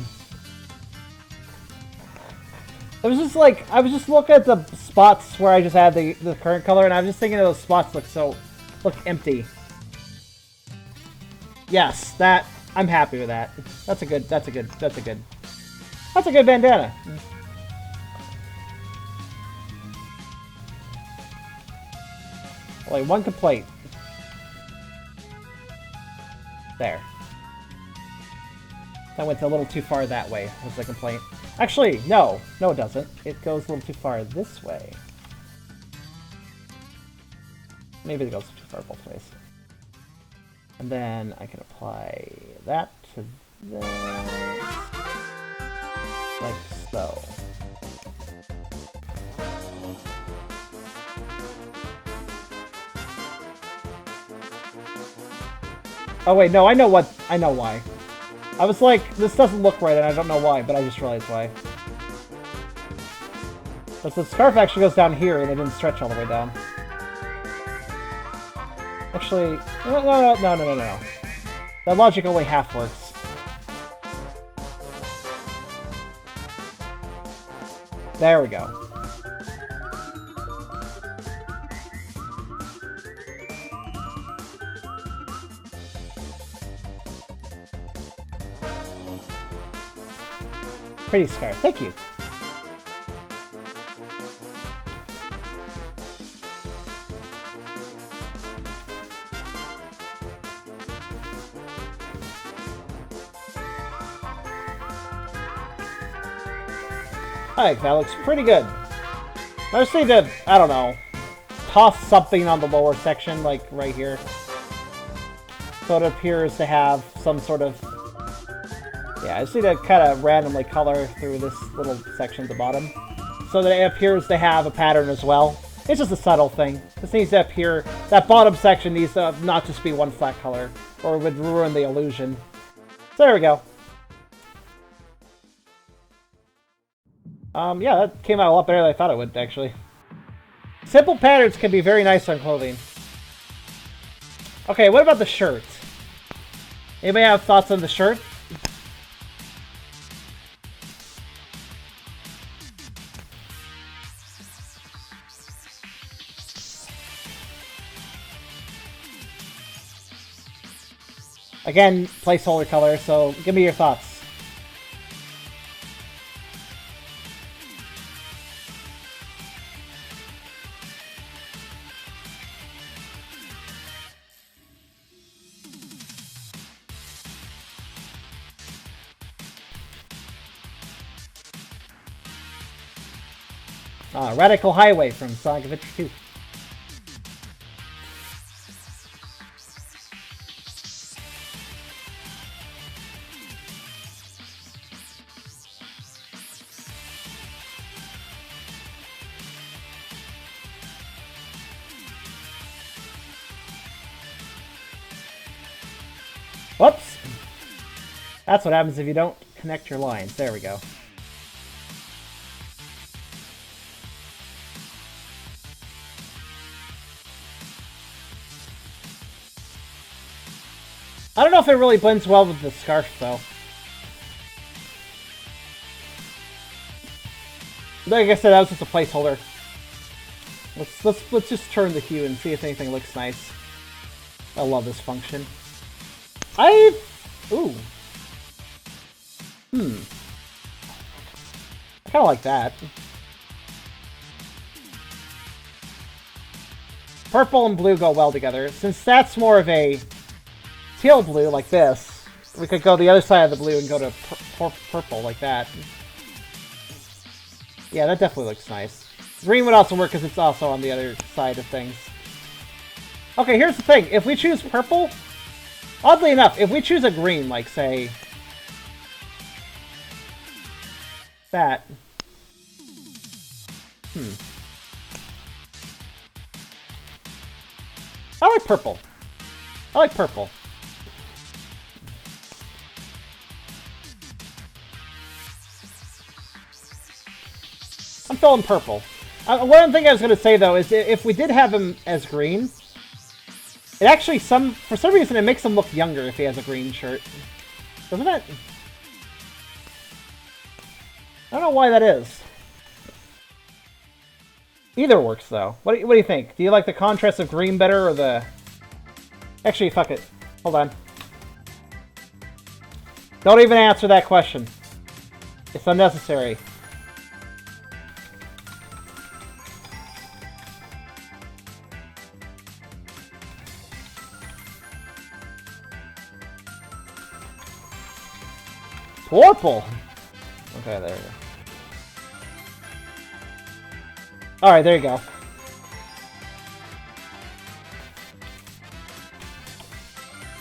I was just like, I was just looking at the spots where I just had the current color, and I was just thinking those spots look empty. Yes, that, I'm happy with that. That's a good. That's a good bandana. Only one complaint. There. That went a little too far that way, was the complaint. Actually, no. No, it doesn't. It goes a little too far this way. Maybe it goes too far both ways. And then I can apply that to this. Like so. Oh wait, no, I know why. I was like, this doesn't look right, and I don't know why, but I just realized why. Because the scarf actually goes down here, and it didn't stretch all the way down. Actually, no. That logic only half works. There we go. Pretty scarf. Thank you. Alright, that looks pretty good. I just need to, I don't know, toss something on the lower section, like right here. So it appears to have some sort of... Yeah, I just need to kind of randomly color through this little section at the bottom, so that it appears to have a pattern as well. It's just a subtle thing. This needs to appear... That bottom section needs to not just be one flat color, or it would ruin the illusion. So there we go. Yeah, that came out a lot better than I thought it would, actually. Simple patterns can be very nice on clothing. Okay, what about the shirt? Anybody have thoughts on the shirt? Again, placeholder color, so give me your thoughts. Radical Highway from Sonic Adventure 2. Whoops! That's what happens if you don't connect your lines. There we go. I don't know if it really blends well with the scarf, though. Like I said, that was just a placeholder. Let's just turn the hue and see if anything looks nice. I love this function. Ooh. I kind of like that. Purple and blue go well together. Since that's more of a teal blue like this, we could go the other side of the blue and go to purple like that. Yeah, that definitely looks nice. Green would also work because it's also on the other side of things. Okay, here's the thing. If we choose purple, oddly enough, if we choose a green, like, say, that. I like purple. I like purple. I'm feeling purple. One thing I was going to say, though, is if we did have him as green, it actually, for some reason, it makes him look younger if he has a green shirt. Doesn't it? I don't know why that is. Either works, though. What do you think? Do you like the contrast of green better, or the... Actually, fuck it. Hold on. Don't even answer that question. It's unnecessary. Purple! Okay, there you go. Alright, there you go.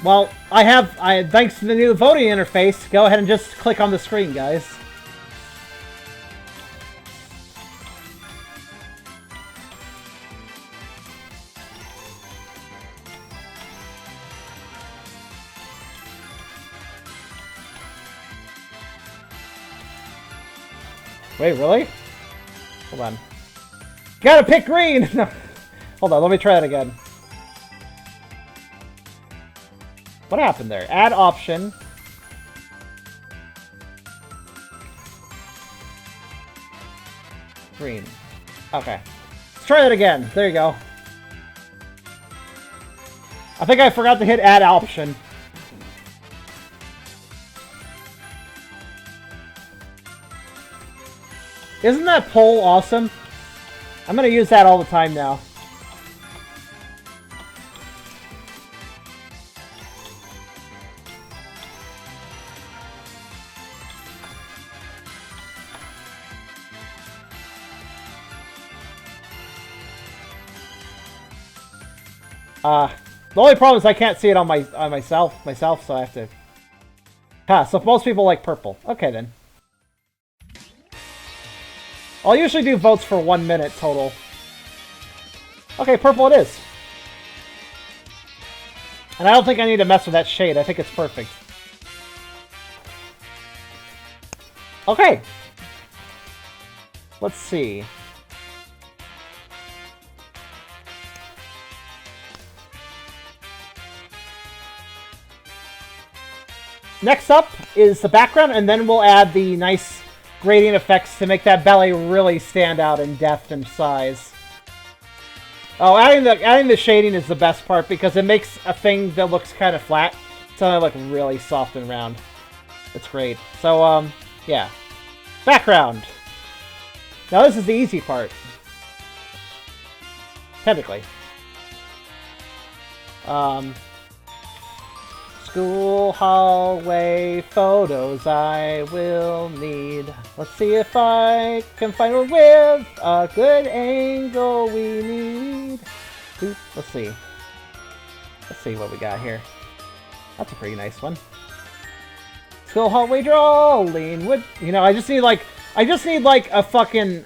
Well, thanks to the new voting interface, go ahead and just click on the screen, guys. Wait, really? Hold on. Gotta pick green! No. Hold on, let me try that again. What happened there? Add option. Green. Okay. Let's try that again. There you go. I think I forgot to hit add option. Isn't that poll awesome? I'm gonna use that all the time now. The only problem is I can't see it on myself, so I have to... so most people like purple. Okay, then. I'll usually do votes for 1 minute total. Okay, purple it is. And I don't think I need to mess with that shade. I think it's perfect. Okay. Let's see. Next up is the background, and then we'll add the nice gradient effects to make that belly really stand out in depth and size. Oh, adding the shading is the best part because it makes a thing that looks kind of flat something like really soft and round. It's great. So, yeah. Background. Now this is the easy part. Technically. School hallway photos I will need. Let's see if I can find one with a good angle we need. Ooh, let's see. Let's see what we got here. That's a pretty nice one. School hallway drawing would, you know, I just need like a fucking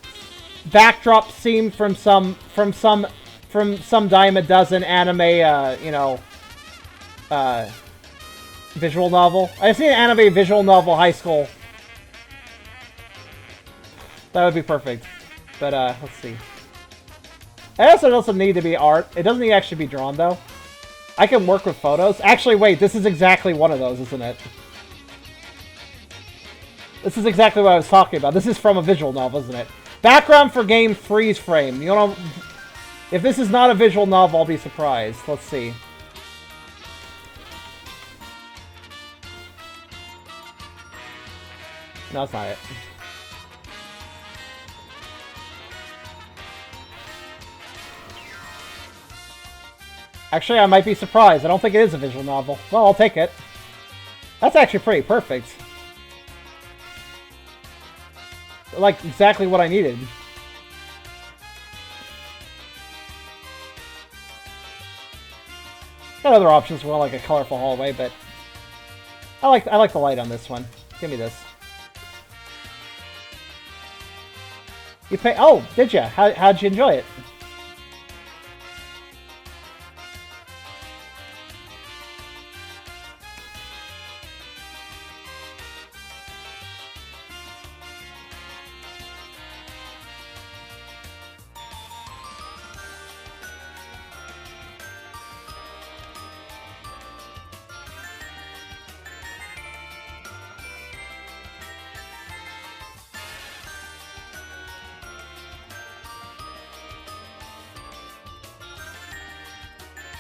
backdrop scene from some dime a dozen anime, you know, visual novel. I just need an anime visual novel high school. That would be perfect. But, let's see. It also doesn't need to be art. It doesn't need to actually be drawn, though. I can work with photos. Actually, wait, this is exactly one of those, isn't it? This is exactly what I was talking about. This is from a visual novel, isn't it? Background for game freeze frame. You know, if this is not a visual novel, I'll be surprised. Let's see. No, that's not it. Actually, I might be surprised. I don't think it is a visual novel. Well, I'll take it. That's actually pretty perfect. Like, exactly what I needed. Got other options for like a colorful hallway, but I like the light on this one. Give me this. You pay? Oh, did ya? How'd you enjoy it?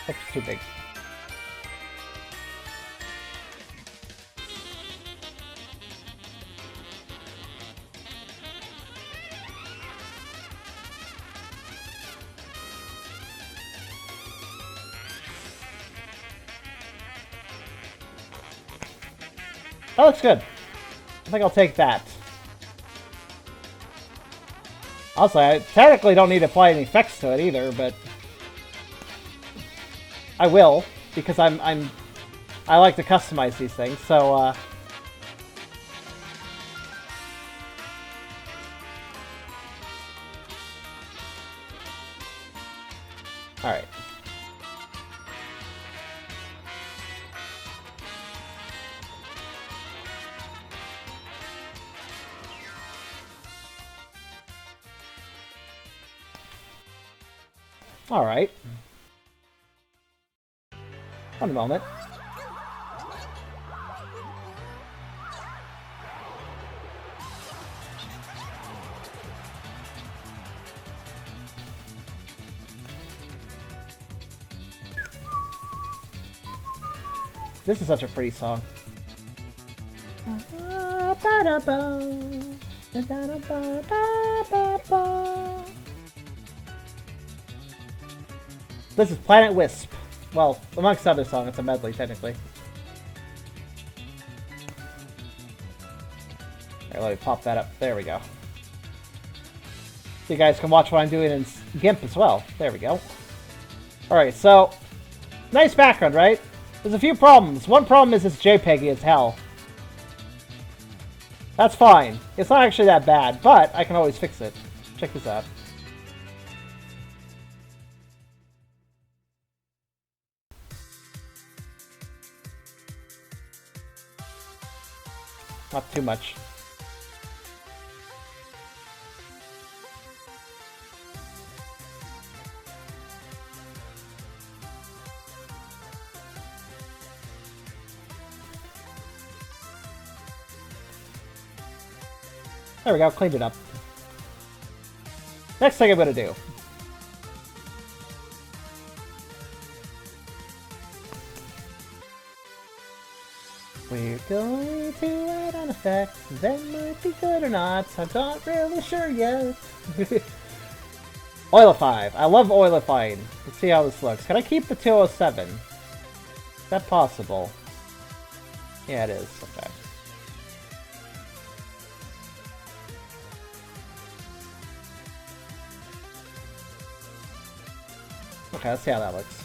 That's too big. That looks good. I think I'll take that. Also, I technically don't need to apply any effects to it either, but I will, because I like to customize these things, so alright. Alright. One moment. This is such a pretty song. This is Planet Wisp. Well, amongst other songs, it's a medley, technically. Alright, let me pop that up. There we go. So you guys can watch what I'm doing in GIMP as well. There we go. Alright, so... nice background, right? There's a few problems. One problem is it's JPEG-y as hell. That's fine. It's not actually that bad, but I can always fix it. Check this out. Not too much. There we go, cleaned it up. Next thing I'm gonna do. We're going to add an effect that might be good or not. I'm not really sure yet. Oilify. I love oilifying. Let's see how this looks. Can I keep the 207? Is that possible? Yeah, it is. Okay. Okay, let's see how that looks.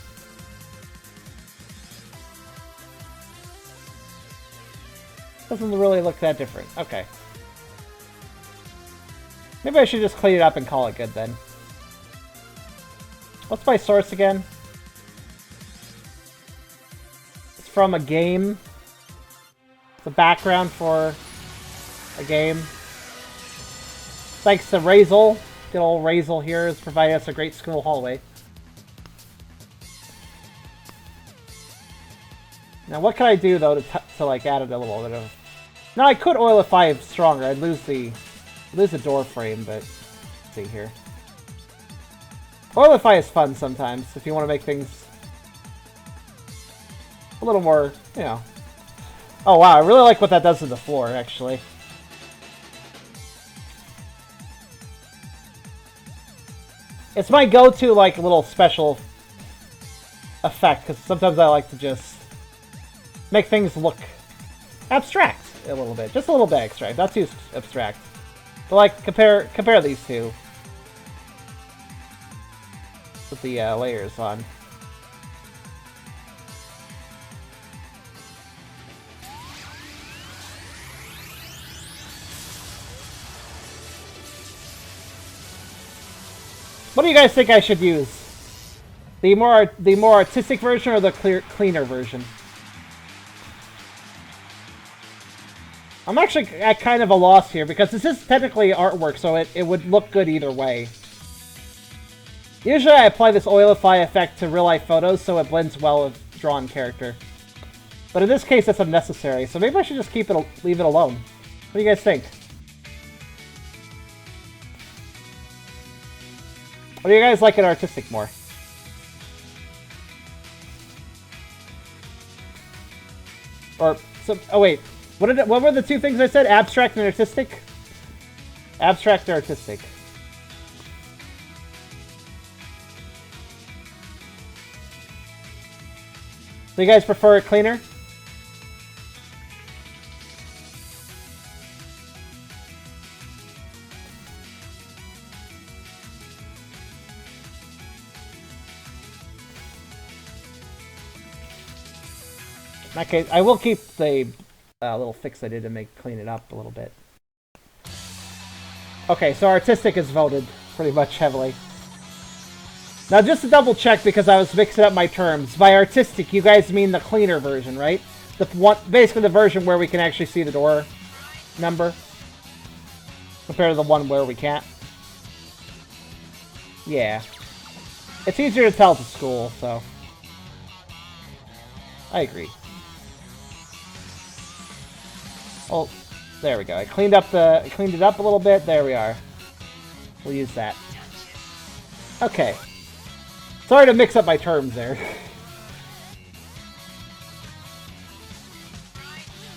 Doesn't really look that different. Okay. Maybe I should just clean it up and call it good then. What's my source again? It's from a game. It's a background for a game. Thanks to Razel. Good old Razel here is providing us a great school hallway. Now what can I do though to like add it a little bit of... Now I could oilify it stronger. I'd lose the door frame, but let's see here. Oilify is fun sometimes if you want to make things a little more, you know. Oh wow, I really like what that does to the floor actually. It's my go-to like little special effect because sometimes I like to just make things look abstract a little bit. Just a little bit abstract, not too abstract. But like, compare these two. With the layers on. What do you guys think I should use? The more artistic version or the cleaner version? I'm actually at kind of a loss here because this is technically artwork, so it would look good either way. Usually I apply this oilify effect to real-life photos so it blends well with drawn character. But in this case, it's unnecessary, so maybe I should just leave it alone. What do you guys think? What do you guys like in artistic more? Or, oh wait. What were the two things I said? Abstract and artistic? Abstract and artistic. So you guys prefer it cleaner? In that case, I will keep the little fix I did to clean it up a little bit. Okay, so artistic is voted pretty much heavily. Now, just to double check, because I was mixing up my terms, by artistic, you guys mean the cleaner version, right? The one, basically the version where we can actually see the door number, compared to the one where we can't. Yeah. It's easier to tell at school, so... I agree. Oh, there we go. I cleaned it up a little bit. There we are. We'll use that. Okay. Sorry to mix up my terms there.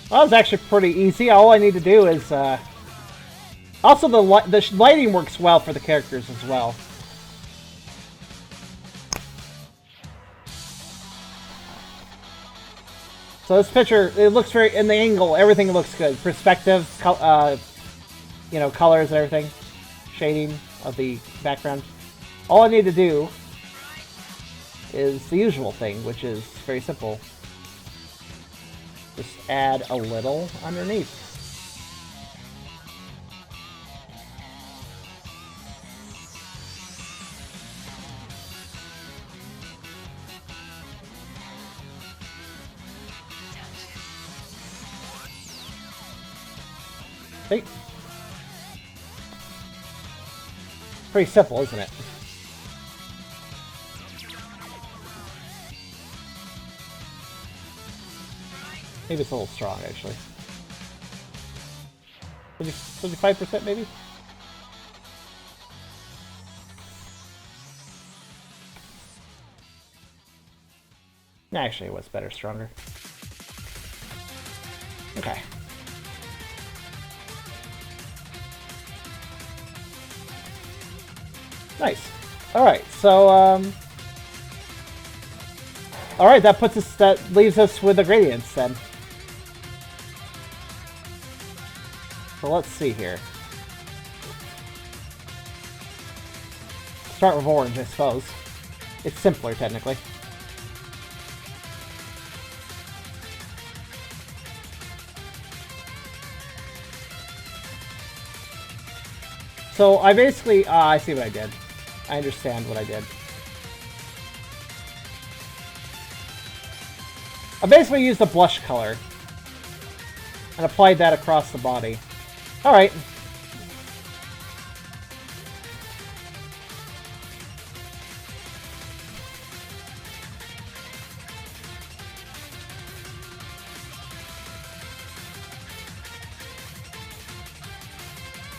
Well, that was actually pretty easy. All I need to do is, also, the lighting works well for the characters as well. So this picture, it looks very, in the angle, everything looks good. Perspective, you know, colors and everything. Shading of the background. All I need to do is the usual thing, which is very simple. Just add a little underneath. See? Pretty simple, isn't it? Maybe it's a little strong, actually. 75% maybe? Actually, it was better, stronger. Okay. Nice. Alright, so, alright, that leaves us with the gradients, then. So let's see here. Start with orange, I suppose. It's simpler, technically. So I basically, I see what I did. I understand what I did. I basically used a blush color and applied that across the body. Alright.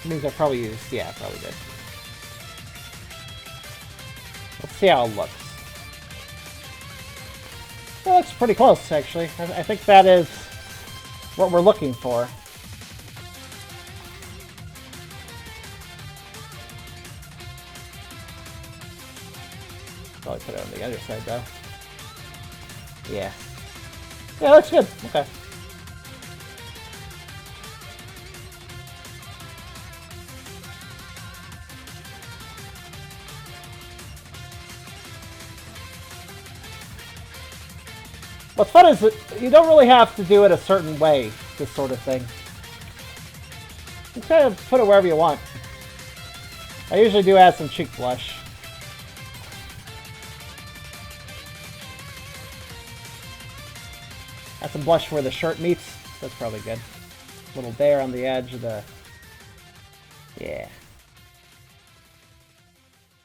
Means I probably used, yeah, I probably did. Let's see how it looks. It looks pretty close, actually. I think that is what we're looking for. Probably put it on the other side, though. Yeah. Yeah, that's good. Okay. What's fun is that you don't really have to do it a certain way, this sort of thing. You kind of put it wherever you want. I usually do add some cheek blush. Add some blush where the shirt meets. That's probably good. A little there on the edge of the... Yeah.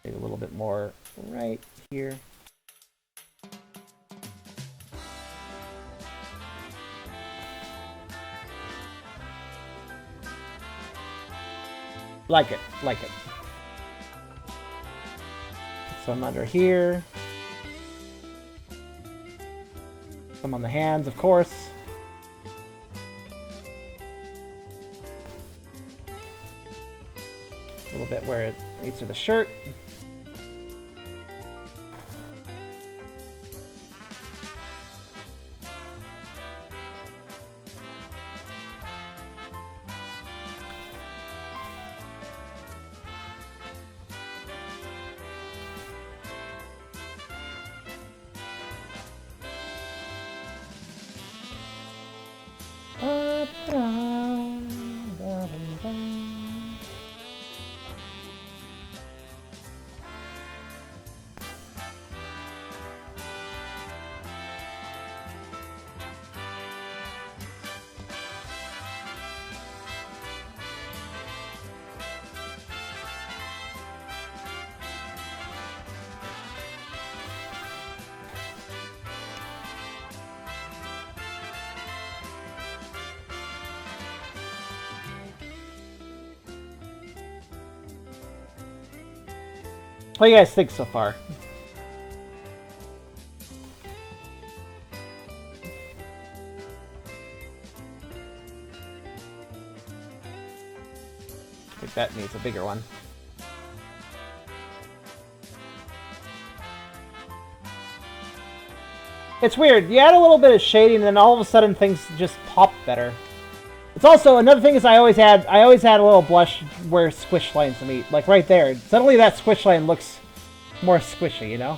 Maybe a little bit more right here. Like it, like it. Some under here. Some on the hands, of course. A little bit where it meets with the shirt. What do you guys think so far? I think that needs a bigger one. It's weird. You add a little bit of shading, and then all of a sudden things just pop better. It's also another thing is I always add a little blush where squish lines meet, like right there. Suddenly that squish line looks more squishy, you know?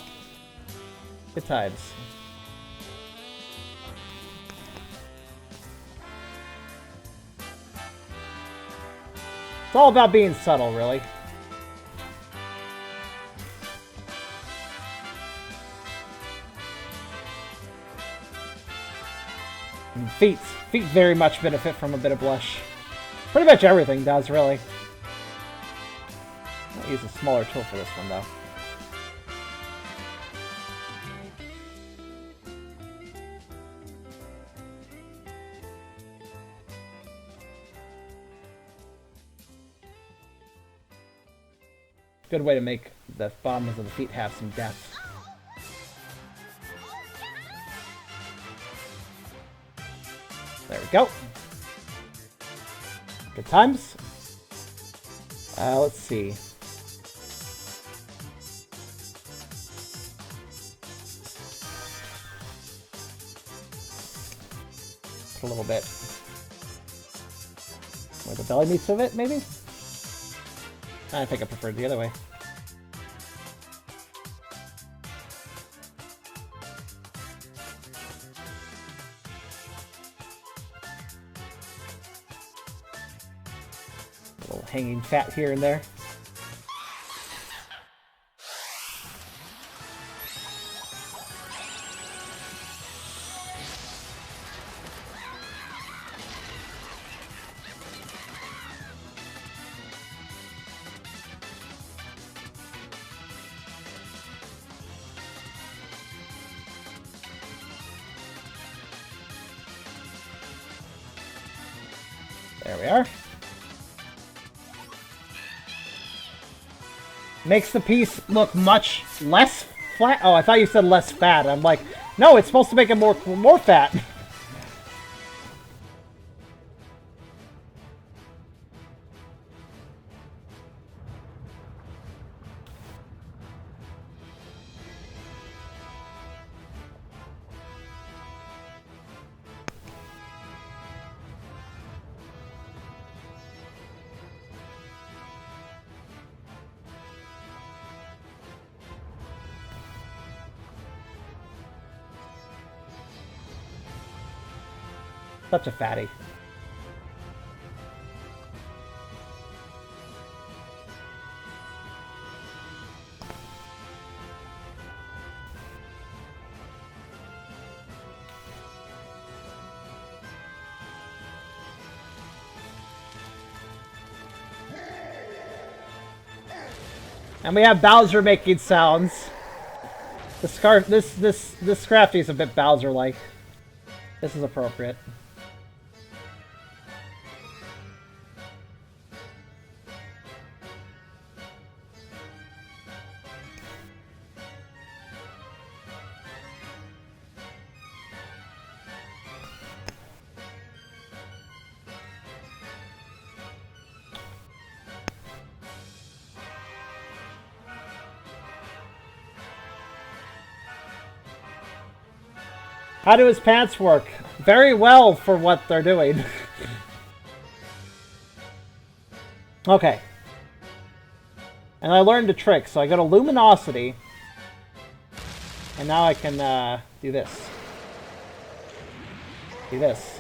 Good times. It's all about being subtle, really. And feet very much benefit from a bit of blush. Pretty much everything does, really. I'll use a smaller tool for this one, though. Good way to make the bottoms of the feet have some depth. There we go. Good times. Let's see. Put a little bit where the belly meets with it, maybe? I think I preferred the other way. A little hanging fat here and there. There we are. Makes the piece look much less flat. Oh, I thought you said less fat. I'm like, no, it's supposed to make it more fat. Such a fatty. And we have Bowser making sounds. The scarf, this crafty is a bit Bowser-like. This is appropriate. How do his pants work? Very well for what they're doing. Okay. And I learned a trick, so I go to luminosity. And now I can do this. Do this.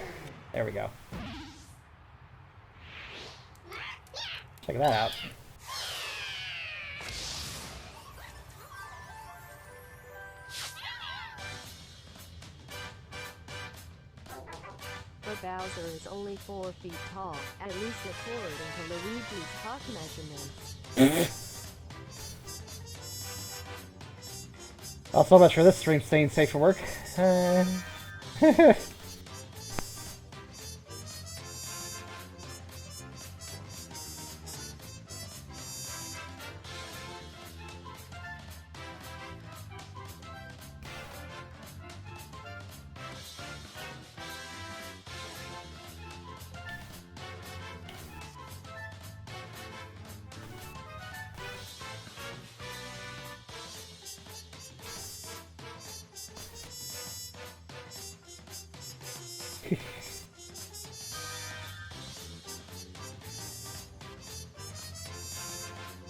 There we go. Check that out. But Bowser is only 4 feet tall, at least according to Luigi's cock measurements. Well, so much for this stream staying safe for work.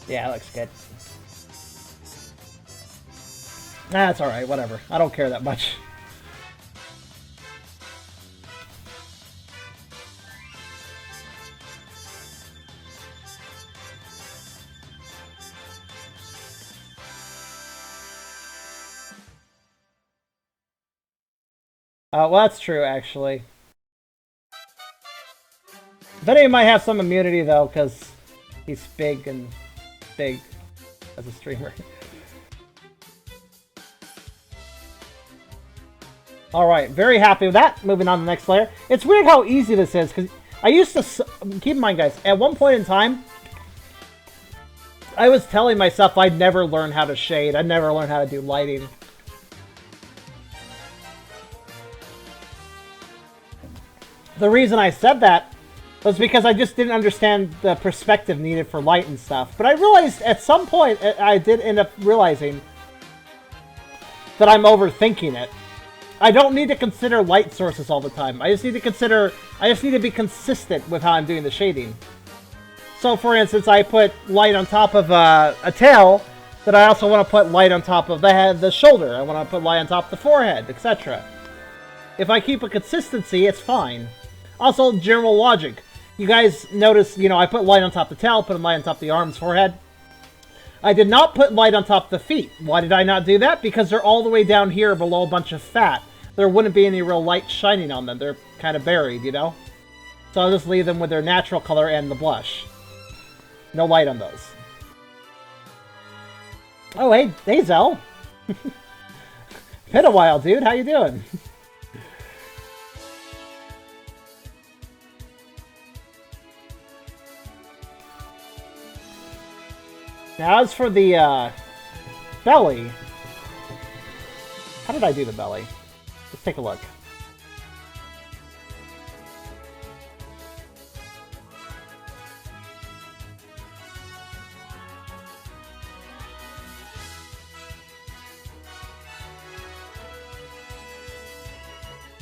Yeah, it looks good. That's alright, whatever. I don't care that much. Well, that's true, actually. Benny might have some immunity, though, because he's big and big as a streamer. Alright, very happy with that. Moving on to the next layer. It's weird how easy this is, because I used to... Keep in mind, guys, at one point in time, I was telling myself I'd never learn how to shade. I'd never learn how to do lighting. The reason I said that was because I just didn't understand the perspective needed for light and stuff. But I realized at some point, I did end up realizing that I'm overthinking it. I don't need to consider light sources all the time. I just need to be consistent with how I'm doing the shading. So for instance, I put light on top of a tail, but I also want to put light on top of the head, the shoulder. I want to put light on top of the forehead, etc. If I keep a consistency, it's fine. Also, general logic. You guys notice, you know, I put light on top of the tail, put light on top of the arms, forehead. I did not put light on top of the feet. Why did I not do that? Because they're all the way down here below a bunch of fat. There wouldn't be any real light shining on them. They're kind of buried, you know? So I'll just leave them with their natural color and the blush. No light on those. Oh, hey Zell. Been a while, dude. How you doing? Now, as for the belly, how did I do the belly? Let's take a look.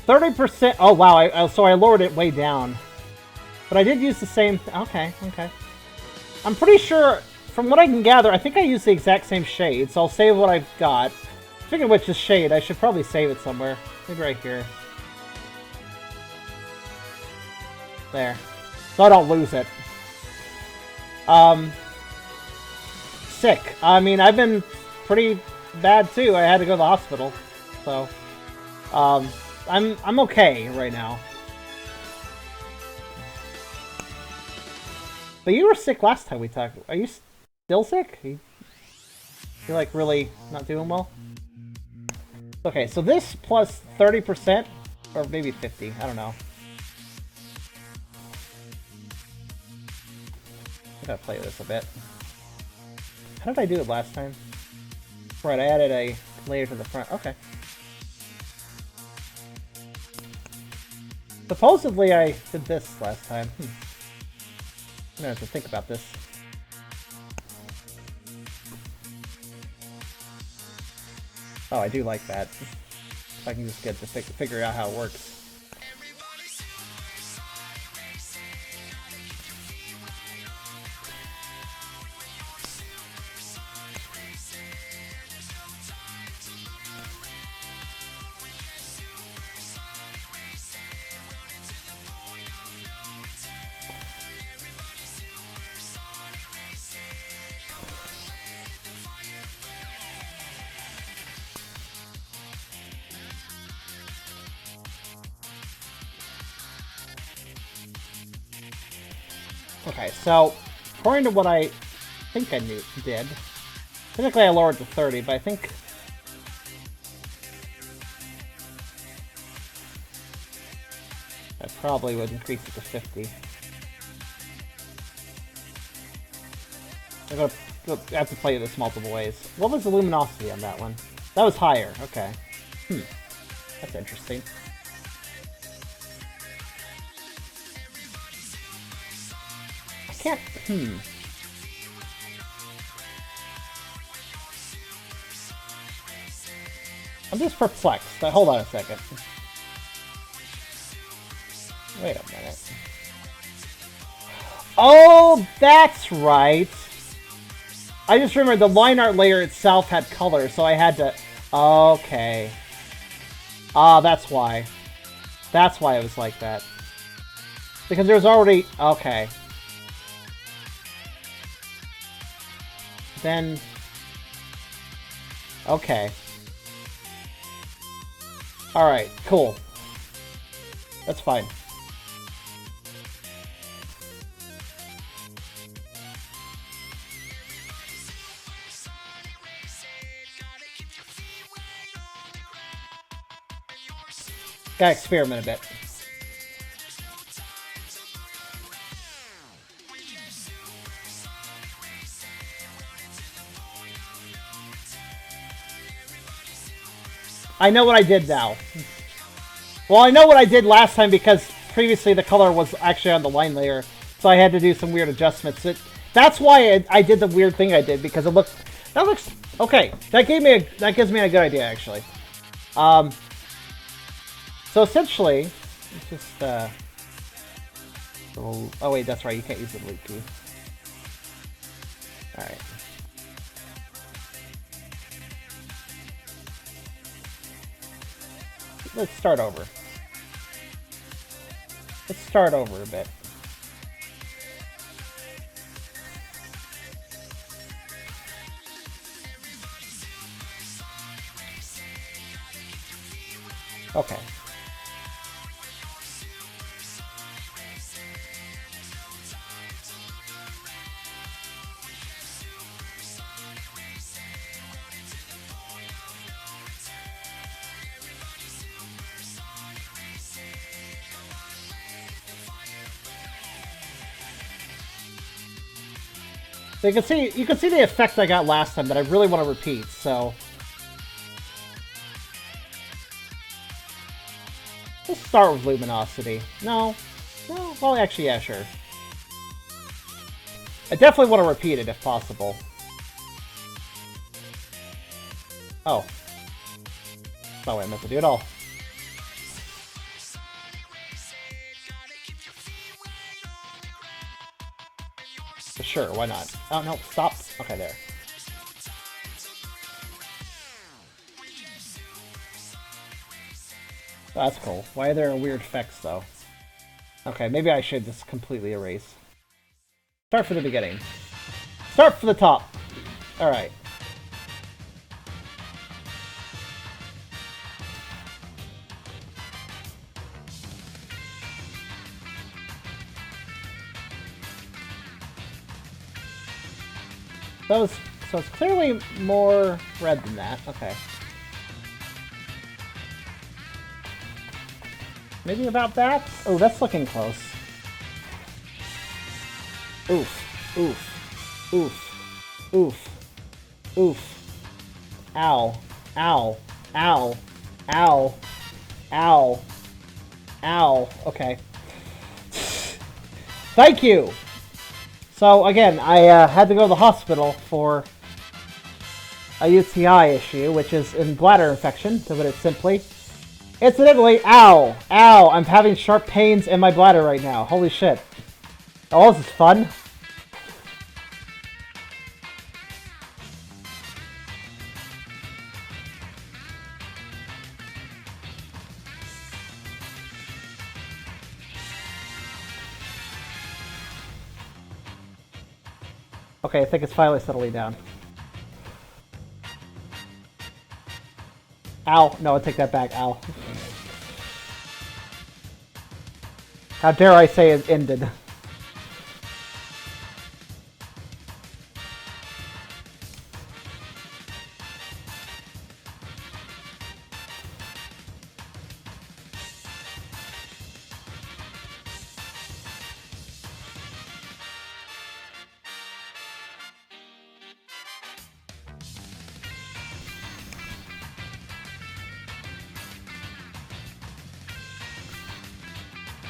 %. Oh wow! So I lowered it way down, but I did use the same. Okay. I'm pretty sure. From what I can gather, I think I used the exact same shade, so I'll save what I've got. Speaking of which, this shade, I should probably save it somewhere. Maybe right here. There. So I don't lose it. Sick. I mean, I've been pretty bad too. I had to go to the hospital. So, I'm okay right now. But you were sick last time we talked. Are you still sick? You're like really not doing well? Okay, so this plus 30%, or maybe 50, I don't know. I gotta play this a bit. How did I do it last time? Right, I added a layer to the front. Okay. Supposedly I did this last time. I'm gonna have to think about this. Oh, I do like that. If I can just get to figure out how it works. Okay, so according to what I think I did, typically I lowered to 30, but I think I probably would increase it to 50. I have to play this multiple ways. What was the luminosity on that one? That was higher. Okay. That's interesting. Can't. I'm just perplexed. Hold on a second. Wait a minute. Oh, that's right. I just remembered the line art layer itself had color, so I had to... Okay. Ah, that's why. That's why it was like that. Because there was already... Okay. Then... Okay. Alright, cool. That's fine. Gotta experiment a bit. I know what I did now. Well, I know what I did last time because previously the color was actually on the line layer, so I had to do some weird adjustments. That's why I did the weird thing I did, because it looked... That looks... Okay, that gives me a good idea, actually. So essentially, it's just, oh wait, that's right, you can't use the delete key. Alright. Let's start over. Let's start over a bit. Okay. So you can see the effect I got last time that I really want to repeat, so let's start with luminosity. No, well actually yeah, sure. I definitely want to repeat it if possible. Oh. Not what I meant to do at all. Sure, why not? Oh, no, stop. Okay, there. Oh, that's cool. Why are there weird effects, though? Okay, maybe I should just completely erase. Start from the beginning. Start from the top. Alright. So it's clearly more red than that. Okay. Maybe about that? Oh, that's looking close. Oof. Oof. Oof. Oof. Oof. Ow. Ow. Ow. Ow. Ow. Ow. Okay. Thank you! So, again, I had to go to the hospital for a UTI issue, which is in bladder infection, to put it simply. Incidentally, ow! Ow! I'm having sharp pains in my bladder right now. Holy shit. Oh, this is fun. Okay, I think it's finally settling down. Ow. No, I take that back. Ow. How dare I say it ended.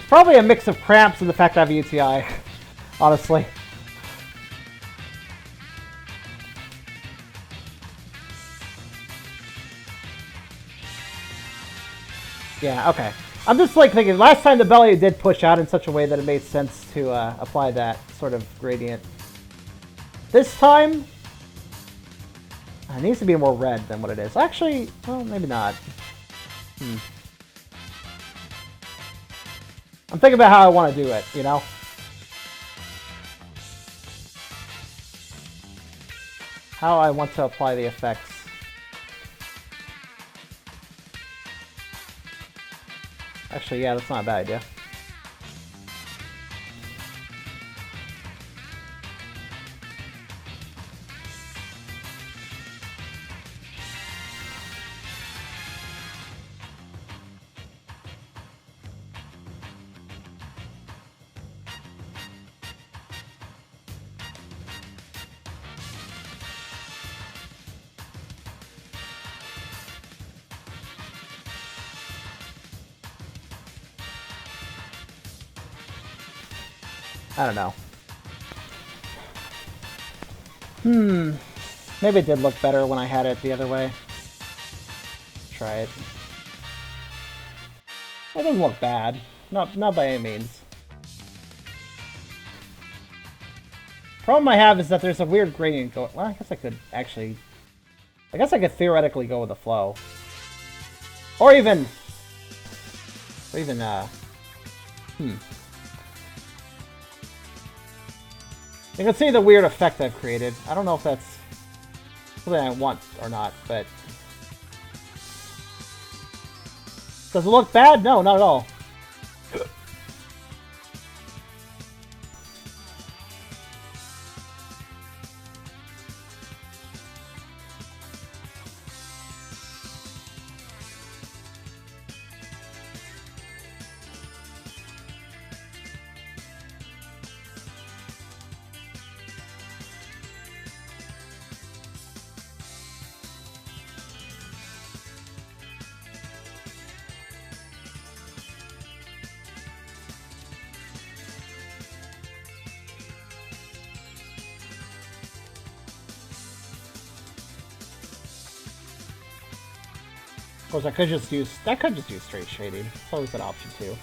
Probably a mix of cramps and the fact I have a UTI, honestly. Yeah, okay. I'm just like thinking, last time the belly did push out in such a way that it made sense to apply that sort of gradient. This time, it needs to be more red than what it is. Actually, well, maybe not. I'm thinking about how I want to do it, you know? How I want to apply the effects. Actually, yeah, that's not a bad idea. I don't know. Maybe it did look better when I had it the other way. Try it. It doesn't look bad. Not by any means. Problem I have is that there's a weird gradient going. Well, I guess I could actually. I guess I could theoretically go with the flow. Or even. You can see the weird effect I've created. I don't know if that's something I want or not, but... Does it look bad? No, not at all. Of course, I could just use straight shading. It's always an option too.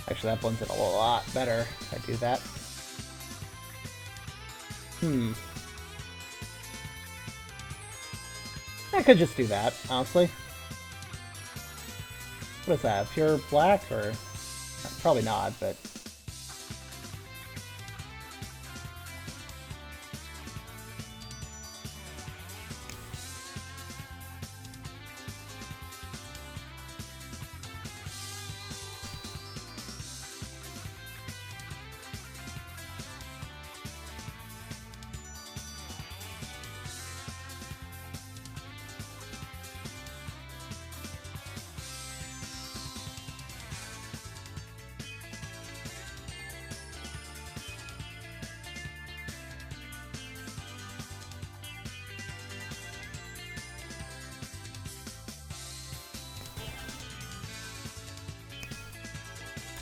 Actually, that blends it a lot better if I do that. I could just do that, honestly. What is that? Pure black or probably not, but.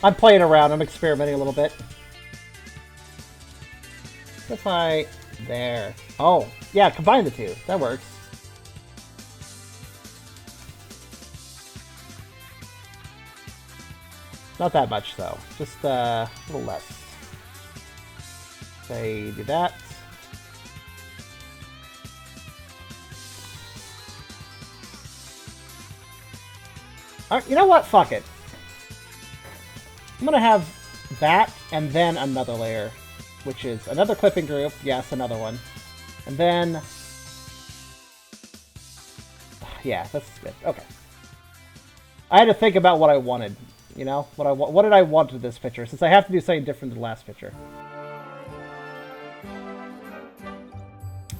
I'm playing around, I'm experimenting a little bit. If I... There. Oh, yeah, combine the two. That works. Not that much, though. Just a little less. Say, do that. Alright, you know what? Fuck it. I'm gonna have that and then another layer, which is another clipping group. Yes, another one. And then... Yeah, that's good. Okay. I had to think about what I wanted, you know? What did I want with this picture, since I have to do something different than the last picture.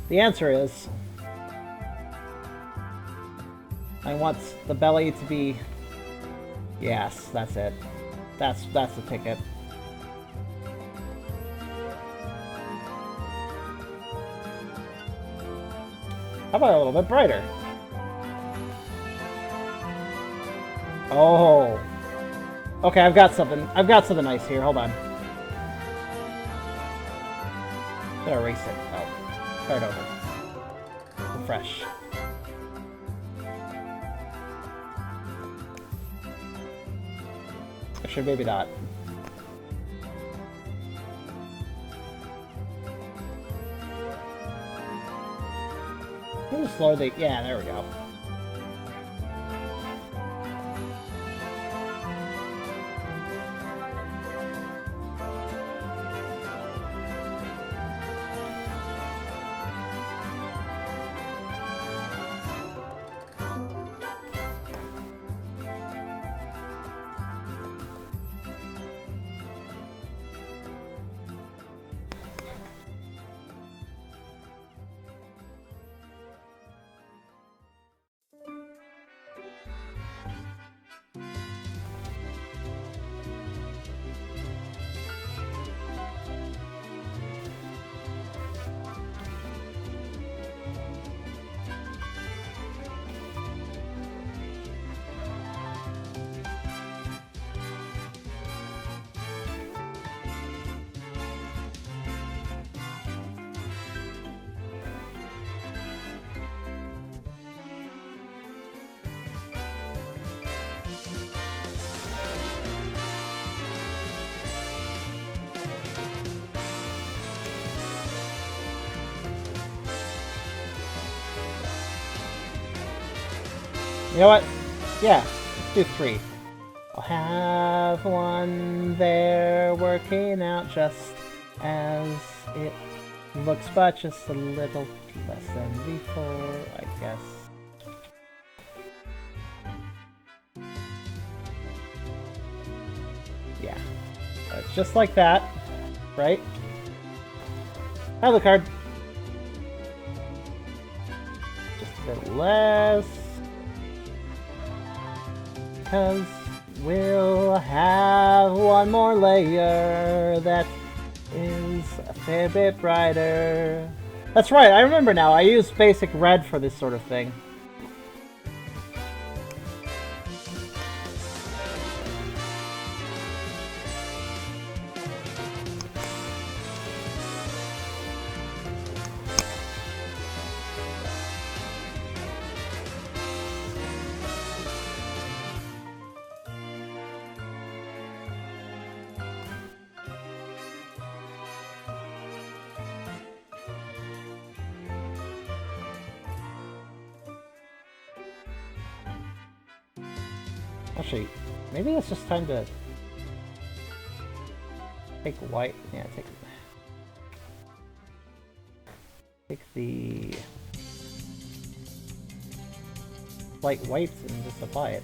The answer is... I want the belly to be... Yes, that's it. That's the ticket. How about a little bit brighter? Oh. Okay, I've got something nice here. Hold on. I'm gonna erase it. Oh. Start over. Refresh. Actually, maybe not. Slow the... Yeah, there we go. You know what? Yeah, let's do 3. I'll have one there working out just as it looks, but just a little less than before, I guess. Yeah. It's just like that, right? Have the card. Just a bit less. Because we'll have one more layer that is a fair bit brighter. That's right, I remember now. I use basic red for this sort of thing. Actually, maybe it's just time to take white. Yeah, take the light whites and just apply it.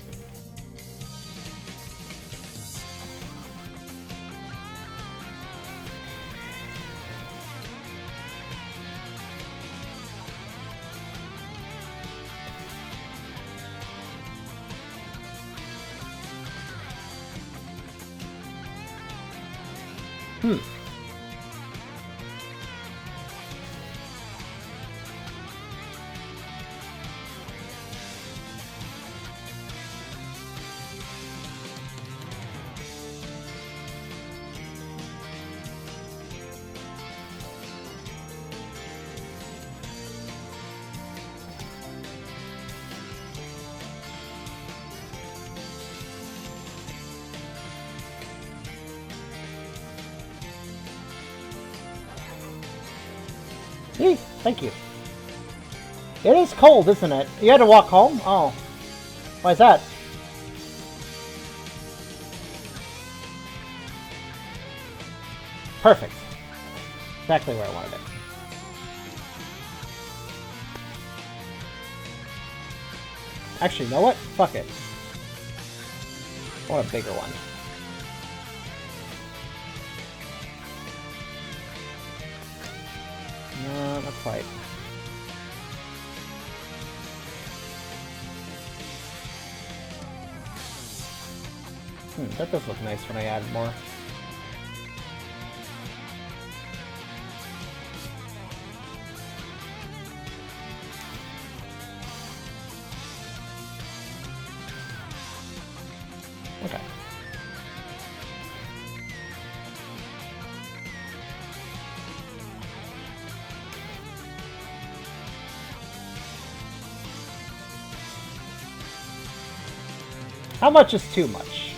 Yay, thank you. It is cold, isn't it? You had to walk home? Oh. Why is that? Perfect. Exactly where I wanted it. Actually, you know what? Fuck it. I want a bigger one. No, not quite. That does look nice when I add more. Okay. How much is too much?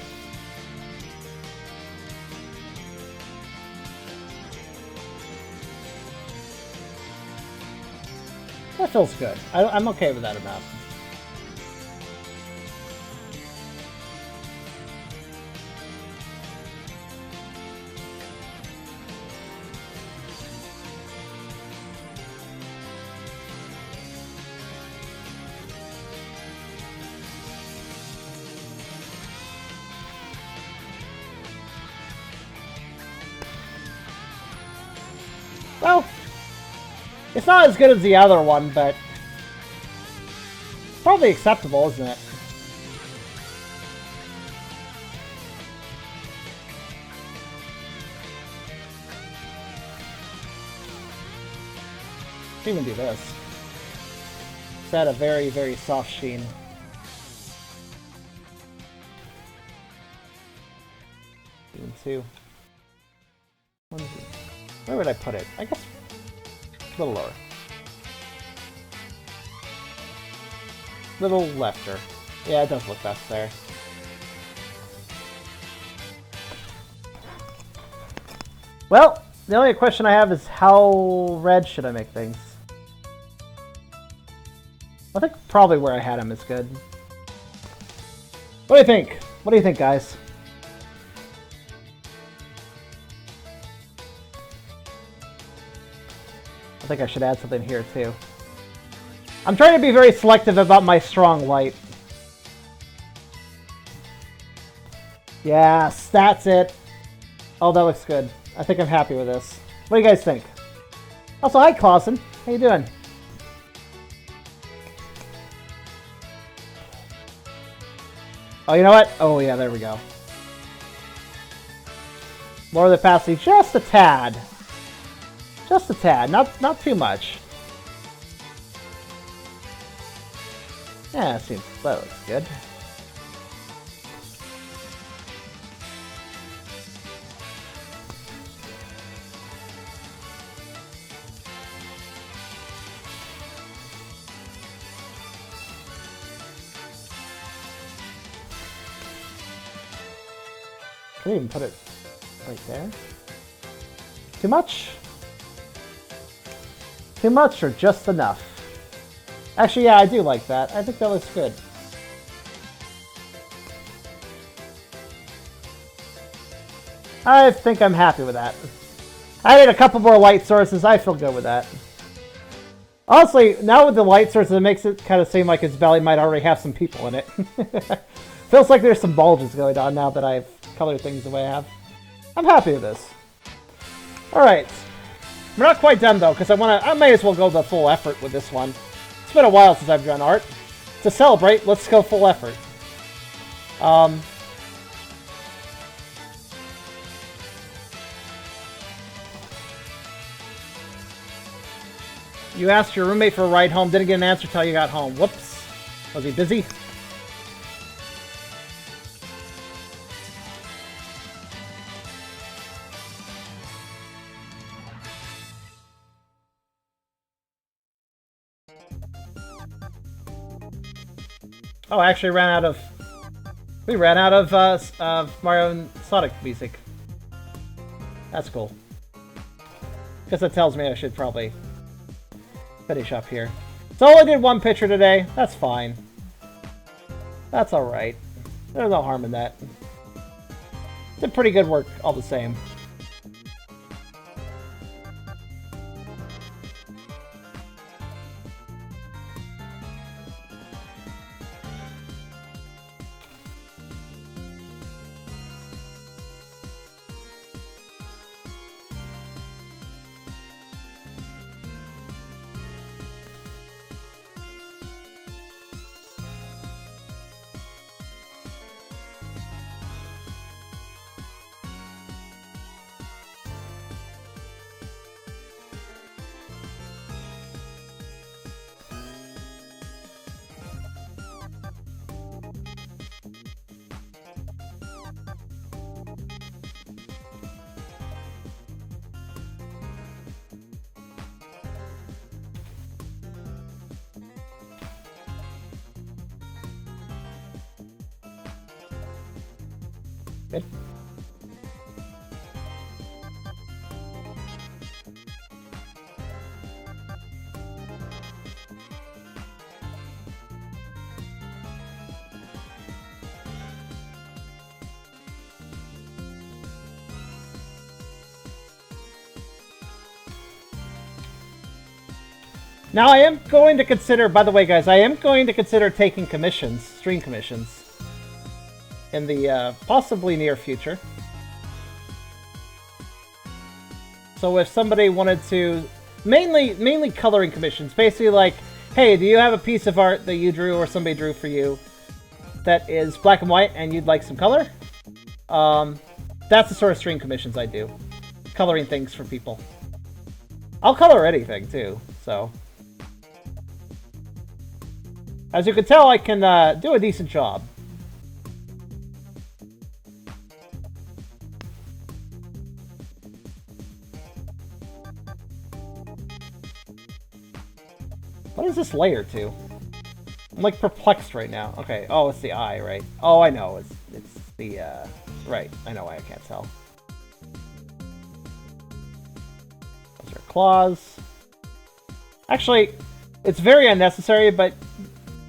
feels good. I'm okay with that amount. Well, it's not as good as the other one, but it's probably acceptable, isn't it? Let's even do this. It's at a very, very soft sheen. Even two. Where would I put it? I guess a little lower. Little lefter. Yeah, it does look best there. Well, the only question I have is how red should I make things? I think probably where I had him is good. What do you think? What do you think, guys? I think I should add something here too. I'm trying to be very selective about my strong light. Yes, that's it. Oh, that looks good. I think I'm happy with this. What do you guys think? Also, hi Clausen. How you doing? Oh, you know what? Oh yeah, there we go. Lower the opacity just a tad. Just a tad, not too much. Yeah, that looks good. Can I even put it right there? Too much? Too much or just enough? Actually, yeah, I do like that. I think that looks good. I think I'm happy with that. I need a couple more light sources. I feel good with that. Honestly, now with the light sources, it makes it kind of seem like his belly might already have some people in it. Feels like there's some bulges going on now that I've colored things the way I have. I'm happy with this. Alright. We're not quite done though, because I may as well go the full effort with this one. It's been a while since I've done art. To celebrate, let's go full effort. You asked your roommate for a ride home, didn't get an answer till you got home. Whoops. Was he busy? Oh, I actually ran out of... We ran out of Mario and Sonic music. That's cool. Guess that tells me I should probably finish up here. So I only did one picture today. That's fine. That's alright. There's no harm in that. Did pretty good work all the same. Good. Now I am going to consider, by the way guys, I am going to consider taking commissions, stream commissions, in the possibly near future. So if somebody wanted to, mainly coloring commissions, basically like, hey, do you have a piece of art that you drew or somebody drew for you that is black and white and you'd like some color? That's the sort of stream commissions I do. Coloring things for people. I'll color anything too, so. As you can tell, I can do a decent job. What is this layer to? I'm like perplexed right now. Okay, oh, it's the eye, right? Oh, I know, it's the, right. I know why I can't tell. Those are claws. Actually, it's very unnecessary, but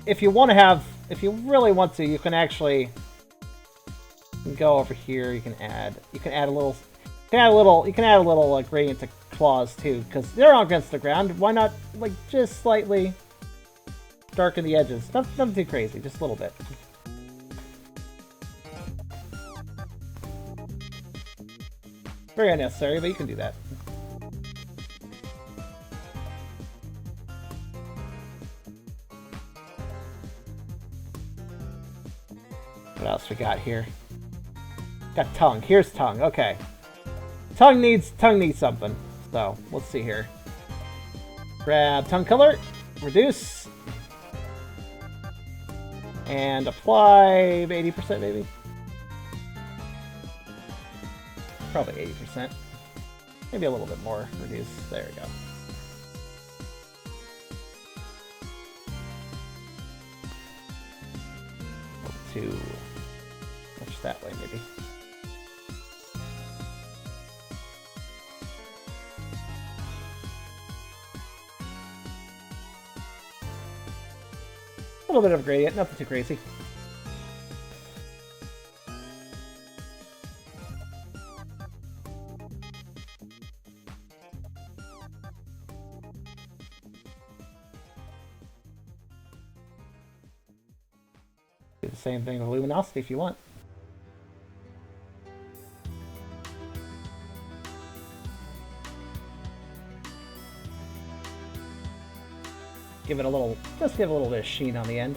if you want to have, if you really want to, you can actually go over here. You can add a little, gradient to claws too, because they're all against the ground. Why not, like, just slightly darken the edges? Nothing too crazy, just a little bit. Very unnecessary, but you can do that. What else we got here? Got tongue. Here's tongue. Okay. Tongue needs something. So, let's see here. Grab tongue color, reduce, and apply 80% maybe? Probably 80%. Maybe a little bit more reduce. There we go. To push that way, maybe. A little bit of a gradient, nothing too crazy. Do the same thing with luminosity if you want. Give it a little, just give a little bit of sheen on the end.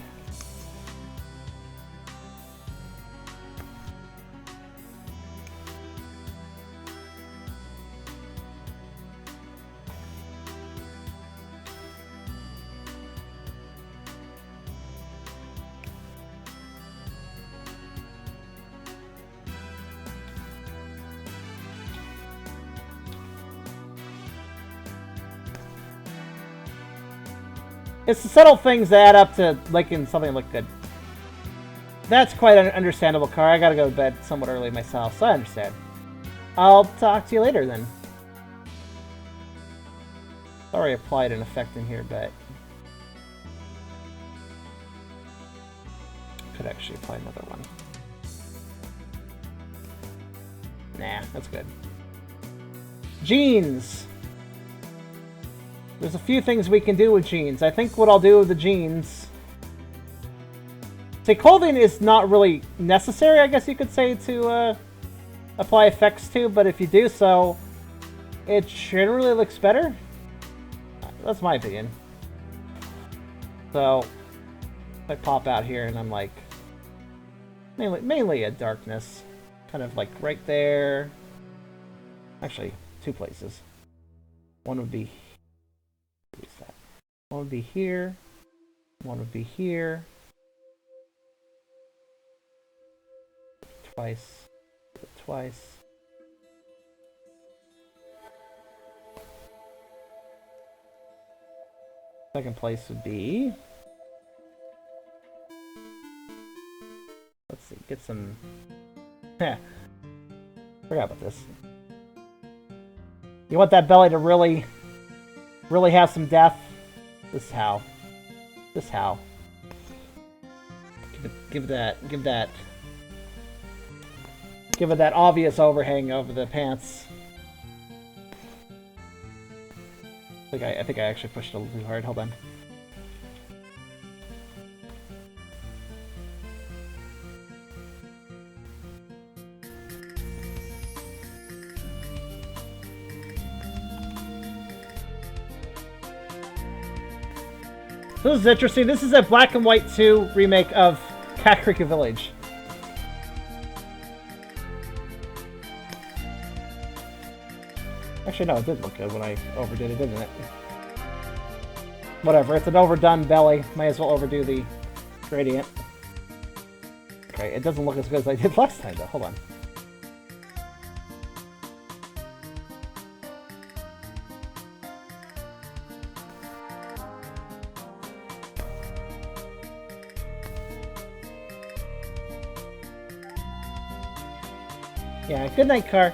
It's the subtle things that add up to making something look good. That's quite an understandable, Car. I gotta go to bed somewhat early myself, so I understand. I'll talk to you later, then. Sorry I applied an effect in here, but... could actually apply another one. Nah, that's good. Jeans! There's a few things we can do with jeans. I think what I'll do with the jeans... say, clothing is not really necessary, I guess you could say, to apply effects to, but if you do so, it generally looks better. That's my opinion. So, if I pop out here and I'm like... mainly a darkness. Kind of like right there. Actually, two places. One would be... one would be here. One would be here. Twice. Twice. Second place would be... let's see, get some... Heh. Forgot about this. You want that belly to really have some depth? This is how. This is how. Give it that obvious overhang over the pants. I think I actually pushed it a little too hard. Hold on. So this is interesting. This is a Black and White 2 remake of Kakariko Village. Actually, no, it did look good when I overdid it, didn't it? Whatever, it's an overdone belly. Might as well overdo the gradient. Okay, it doesn't look as good as I did last time, though. Hold on. Yeah, good night, car.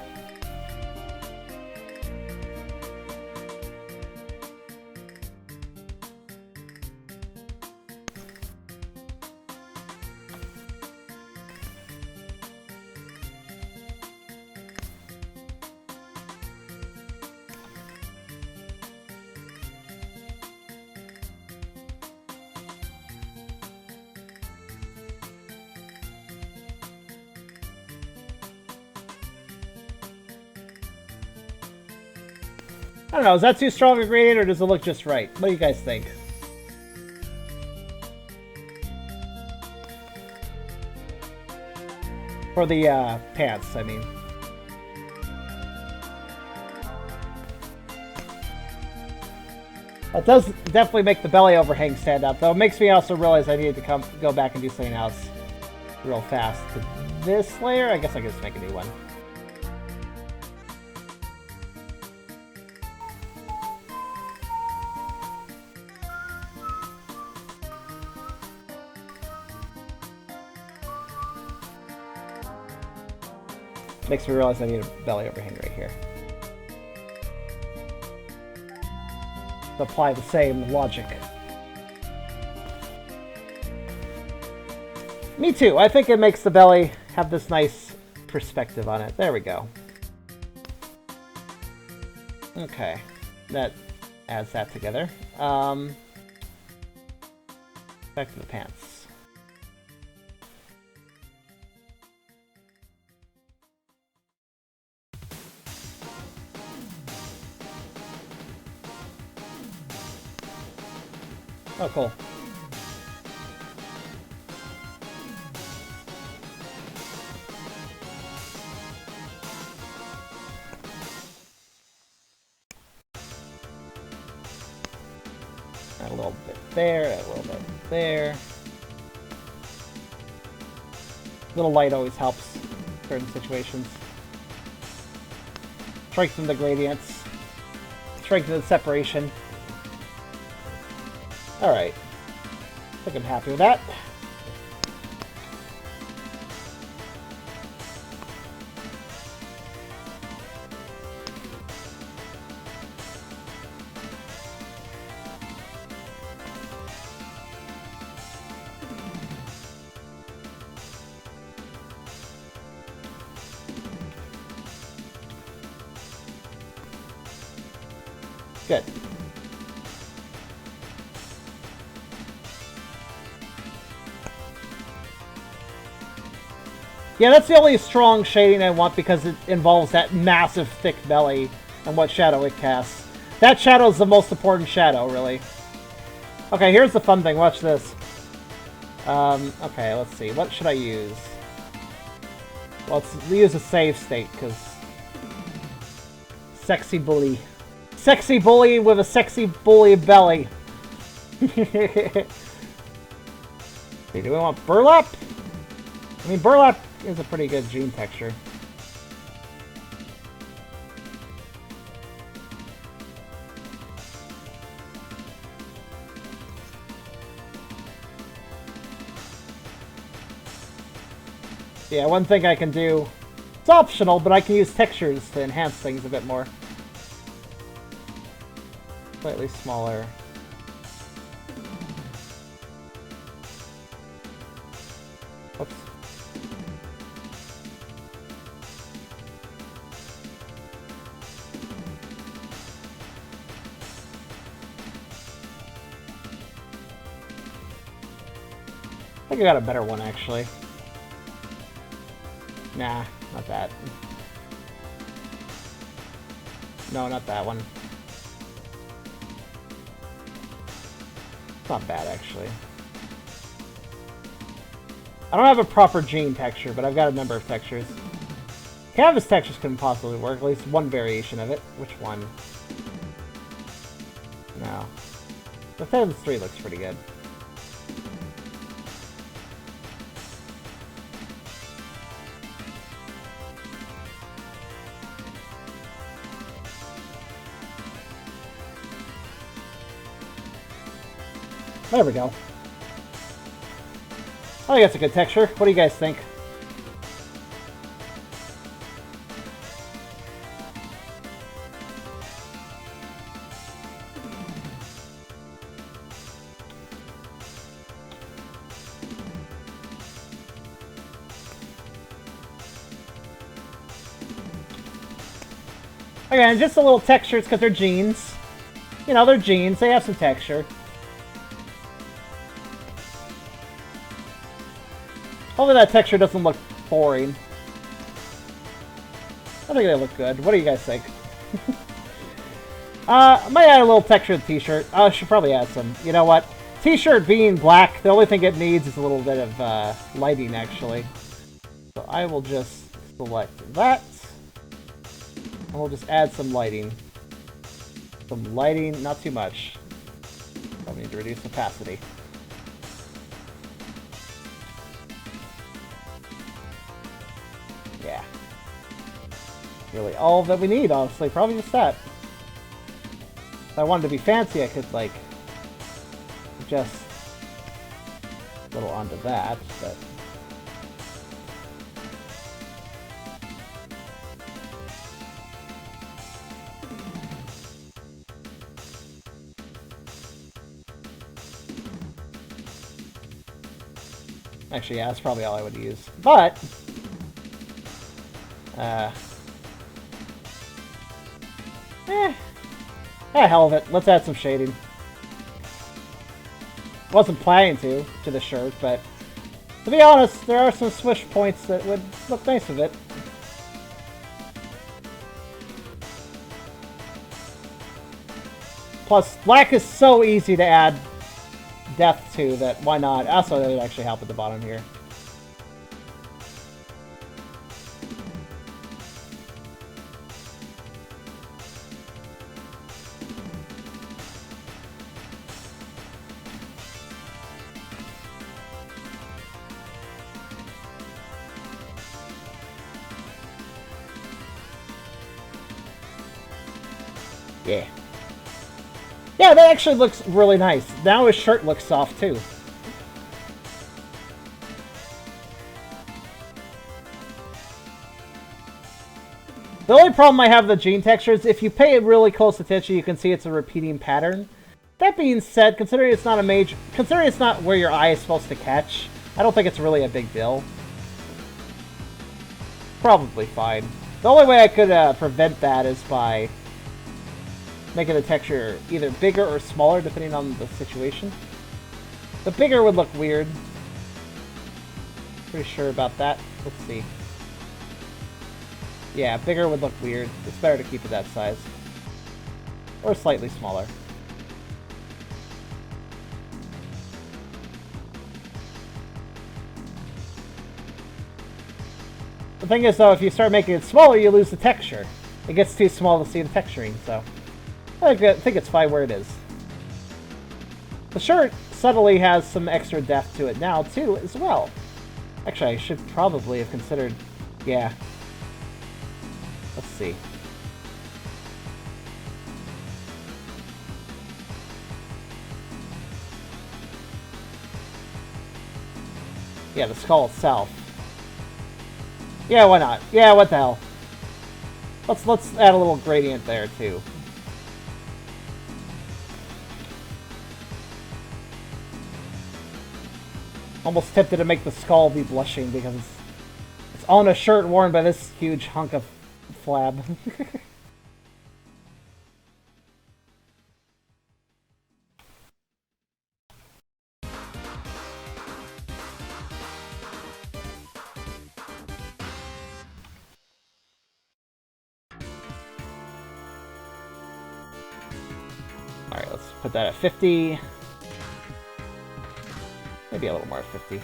I don't know, is that too strong a gradient or does it look just right? What do you guys think? For the pants, I mean. It does definitely make the belly overhang stand up, though it makes me also realize I need to go back and do something else real fast. To this layer, I guess I can just make a new one. Makes me realize I need a belly overhang right here. To apply the same logic. Me too. I think it makes the belly have this nice perspective on it. There we go. Okay. That adds that together. Back to the pants. Oh, cool. Add a little bit there, add a little bit there. Little light always helps in certain situations. Strengthen the gradients. Strengthen the separation. Alright. I think I'm happy with that. Good. Yeah, that's the only strong shading I want because it involves that massive thick belly and what shadow it casts. That shadow is the most important shadow, really. Okay, here's the fun thing. Watch this. Okay, let's see. What should I use? Well, let's use a save state, because... Sexy bully. Sexy bully with a sexy bully belly. Okay, do we want burlap? I mean, burlap is a pretty good jean texture. Yeah, one thing I can do, it's optional, but I can use textures to enhance things a bit more. Slightly smaller. Oops. think I got a better one, actually. Nah, not that. No, not that one. It's not bad, actually. I don't have a proper jean texture, but I've got a number of textures. Canvas textures couldn't possibly work, at least one variation of it. Which one? No. The Thames 3 looks pretty good. There we go. I think that's a good texture. What do you guys think? Again, just a little texture. It's because they're jeans. You know, they're jeans. They have some texture. Hopefully that texture doesn't look boring. I think they look good. What do you guys think? I might add a little texture to the t-shirt. I should probably add some. You know what? T-shirt being black, the only thing it needs is a little bit of lighting, actually. So I will just select that. And we'll just add some lighting. Some lighting, not too much. I need to reduce opacity. Yeah. Really all that we need, honestly. Probably just that. If I wanted to be fancy, I could, like, just a little onto that, but... Actually, yeah, that's probably all I would use. But... hell of it. Let's add some shading. Wasn't planning to the shirt, but... To be honest, there are some swish points that would look nice with it. Plus, black is so easy to add depth to that why not? Also, that would actually help at the bottom here. Yeah. Yeah, that actually looks really nice. Now his shirt looks soft, too. The only problem I have with the jean texture is if you pay really close attention, you can see it's a repeating pattern. That being said, considering it's not where your eye is supposed to catch, I don't think it's really a big deal. Probably fine. The only way I could prevent that is by making the texture either bigger or smaller, depending on the situation. The bigger would look weird. Pretty sure about that. Let's see. Yeah, bigger would look weird. It's better to keep it that size. Or slightly smaller. The thing is, though, if you start making it smaller, you lose the texture. It gets too small to see the texturing, so... I think it's fine where it is. The shirt subtly has some extra depth to it now, too, as well. Actually, I should probably have considered... Yeah. Let's see. Yeah, the skull itself. Yeah, why not? Yeah, what the hell? Let's add a little gradient there, too. Almost tempted to make the skull be blushing because it's on a shirt worn by this huge hunk of flab. Alright, let's put that at 50. Maybe a little more at 50.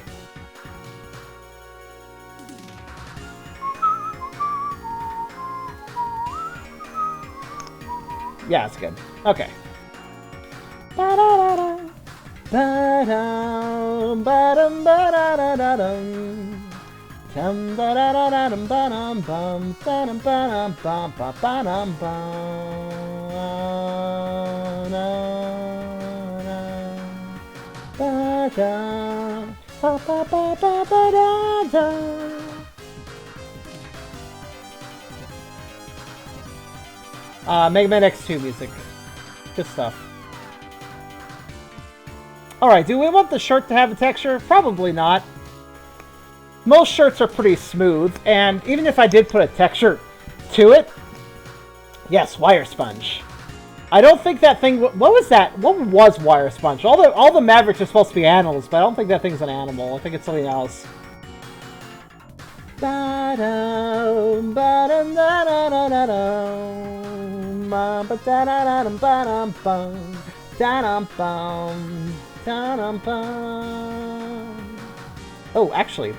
Yeah, it's good. Okay. Ba-da-da-da. Ba-dum, ba-dum, ba-da-da-da-dum. Dum, ba-da-da-da-dum, ba-dum, bum, ba-dum, ba-dum, bum, ba-dum, bum. Ba-dum, ba-ba-ba-ba-ba-da-da. Mega Man X2 music. Good stuff. Alright, do we want the shirt to have a texture? Probably not. Most shirts are pretty smooth, and even if I did put a texture to it, yes, wire sponge. I don't think that thing... What was that? What was wire sponge? All the Mavericks are supposed to be animals, but I don't think that thing's an animal. I think it's something else. Ba-dum, ba-dum, da-da-da-da-dum, ba-da-da-da-dum, ba-dum, bum, da-dum, bum, da-dum, bum. Oh, actually,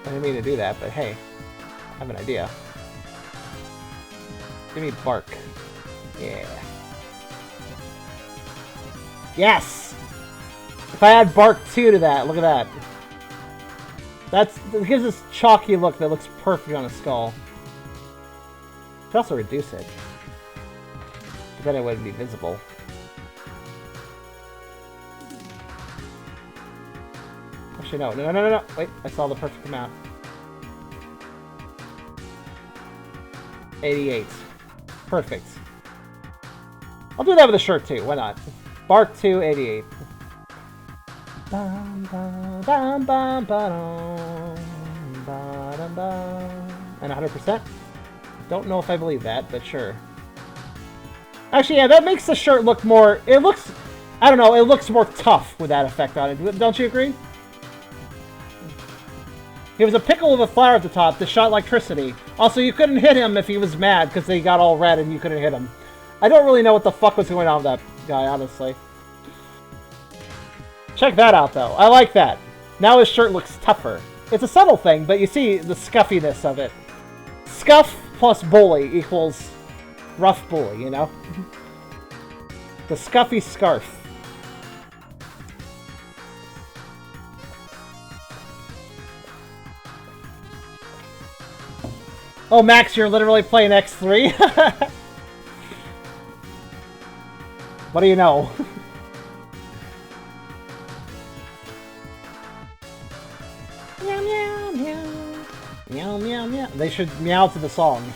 I didn't mean to do that, but hey, I have an idea. Give me bark. Yeah. Yes! If I add bark 2 to that, look at that. It gives this chalky look that looks perfect on a skull. You could also reduce it. But then it wouldn't be visible. Actually, no. No. Wait, I saw the perfect amount. 88. Perfect. I'll do that with the shirt too. Why not? Bark 2, 88. Bum, bum, bum, bum, ba-dum, ba-dum, bum. And 100%? Don't know if I believe that, but sure. Actually, yeah, that makes the shirt look more... It looks... I don't know, it looks more tough with that effect on it. Don't you agree? He was a pickle with a flower at the top that shot electricity. Also, you couldn't hit him if he was mad because they got all red and you couldn't hit him. I don't really know what the fuck was going on with that guy, honestly. Check that out, though. I like that. Now his shirt looks tougher. It's a subtle thing, but you see the scuffiness of it. Scuff plus bully equals rough bully, you know? The scuffy scarf. Oh, Max, you're literally playing X3? What do you know? Meow, meow, meow. Meow, meow, meow. They should meow to the song.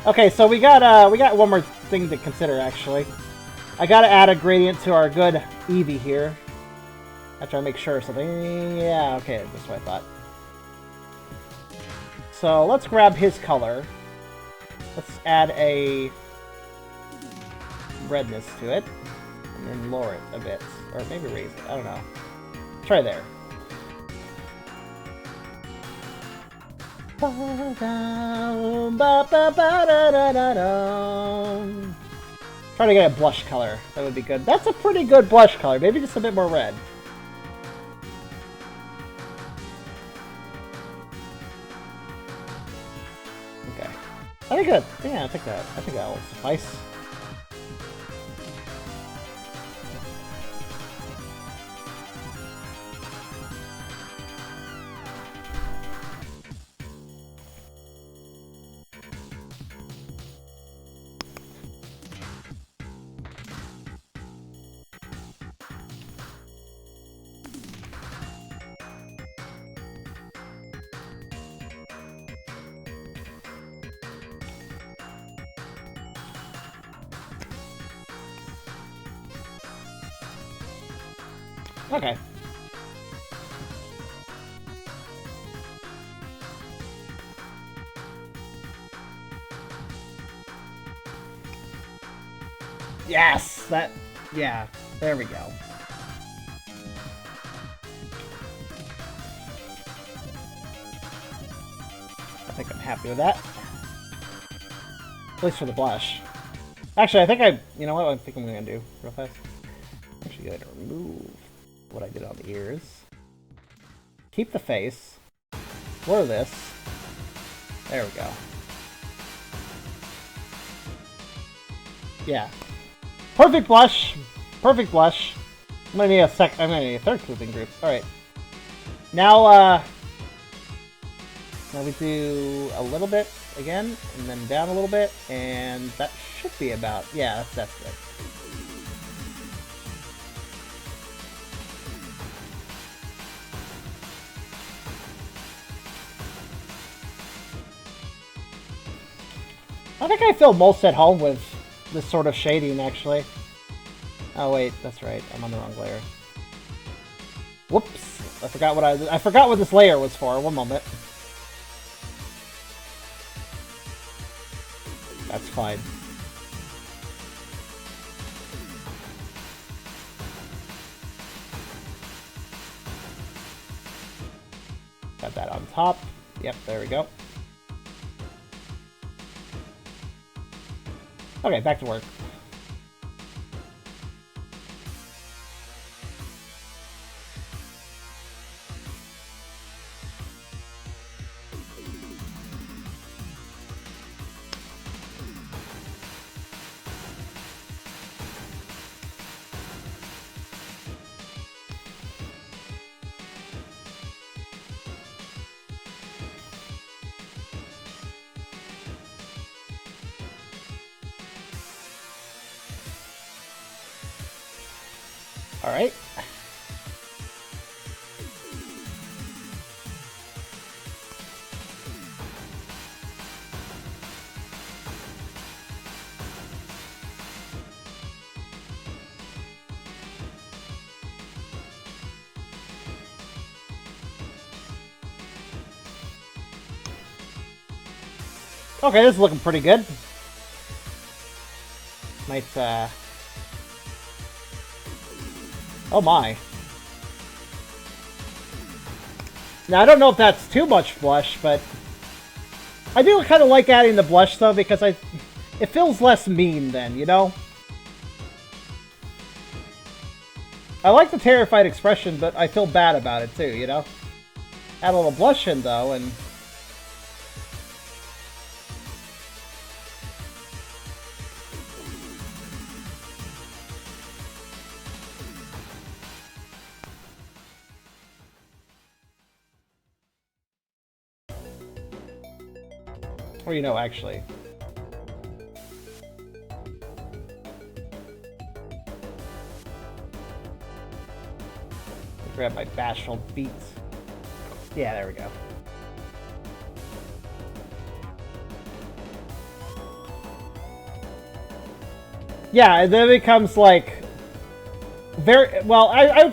Okay, so we got one more thing to consider, actually. I gotta add a gradient to our good Eevee here. After I make sure of something. Yeah, okay, that's what I thought. So let's grab his color. Let's add a redness to it. And then lower it a bit. Or maybe raise it. I don't know. Try there. Try to get a blush color. That would be good. That's a pretty good blush color. Maybe just a bit more red. Okay. I think that. Yeah, I think that will suffice. Okay. Yes! That... Yeah. There we go. I think I'm happy with that. At least for the blush. Actually, I think you know what I think I'm gonna do real fast? I'm actually gonna remove what I did on the ears. Keep the face. Blur this. There we go. Yeah. Perfect blush. Perfect blush. I'm gonna need a third clipping group. Alright. Now we do a little bit again, and then down a little bit, and that should be about, yeah, that's good. I think I feel most at home with this sort of shading, actually. Oh wait, that's right. I'm on the wrong layer. Whoops! I forgot what this layer was for. One moment. That's fine. Got that on top. Yep, there we go. Okay, back to work. Alright. Okay, this is looking pretty good. Nice, oh my. Now, I don't know if that's too much blush, but I do kind of like adding the blush, though, because it feels less mean then, you know? I like the terrified expression, but I feel bad about it, too, you know? Add a little blush in, though, and... Or, you know, actually. Grab my bashful beats. Yeah, there we go. Yeah, and then it becomes like very well. I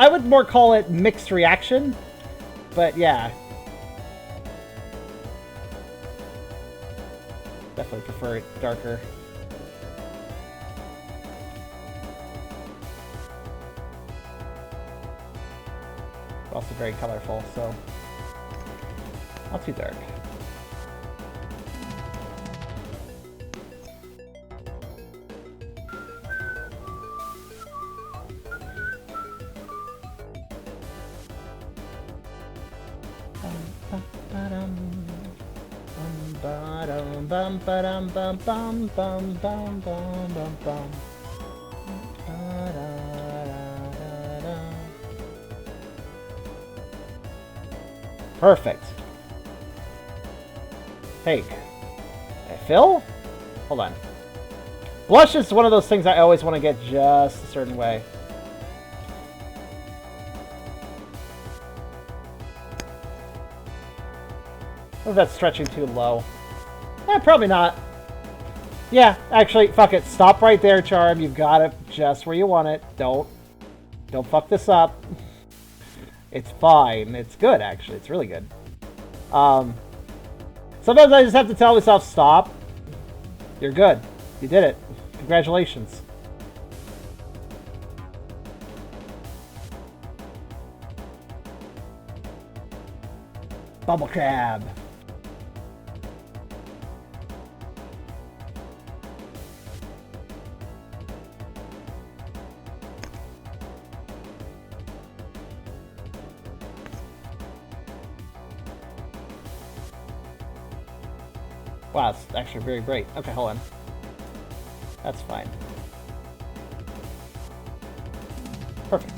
would more call it mixed reaction, but yeah. Definitely prefer it darker. Also very colorful, so not too dark. Bum ba-dum bum bum bum bum bum bum bum. Perfect. Take. Fill? Hold on. Blush is one of those things I always want to get just a certain way. Or that's stretching too low. Probably not. Yeah, actually, fuck it. Stop right there, Charm. You've got it just where you want it. Don't fuck this up. It's fine. It's good, actually. It's really good. Sometimes I just have to tell myself, stop. You're good. You did it. Congratulations. Bubble crab. Wow, it's actually very bright. Okay, hold on. That's fine. Perfect.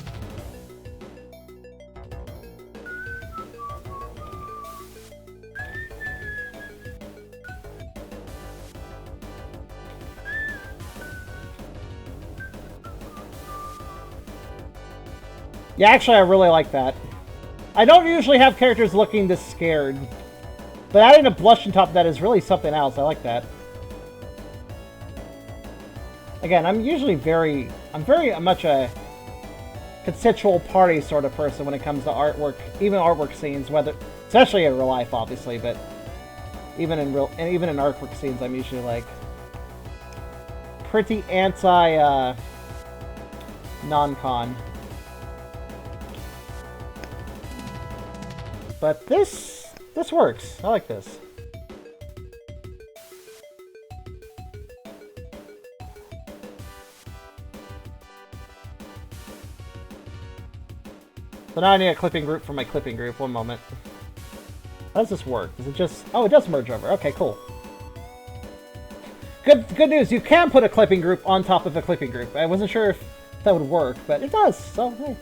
Yeah, actually, I really like that. I don't usually have characters looking this scared. But adding a blush on top of that is really something else. I like that. Again, I'm very much a consensual party sort of person when it comes to artwork, even artwork scenes, especially in real life, obviously, but even in artwork scenes, I'm usually like pretty anti non-con. But this works. I like this. So now I need a clipping group for my clipping group. One moment. How does this work? Does it just... Oh, it does merge over. Okay, cool. Good news. You can put a clipping group on top of a clipping group. I wasn't sure if that would work, but it does. So, hey.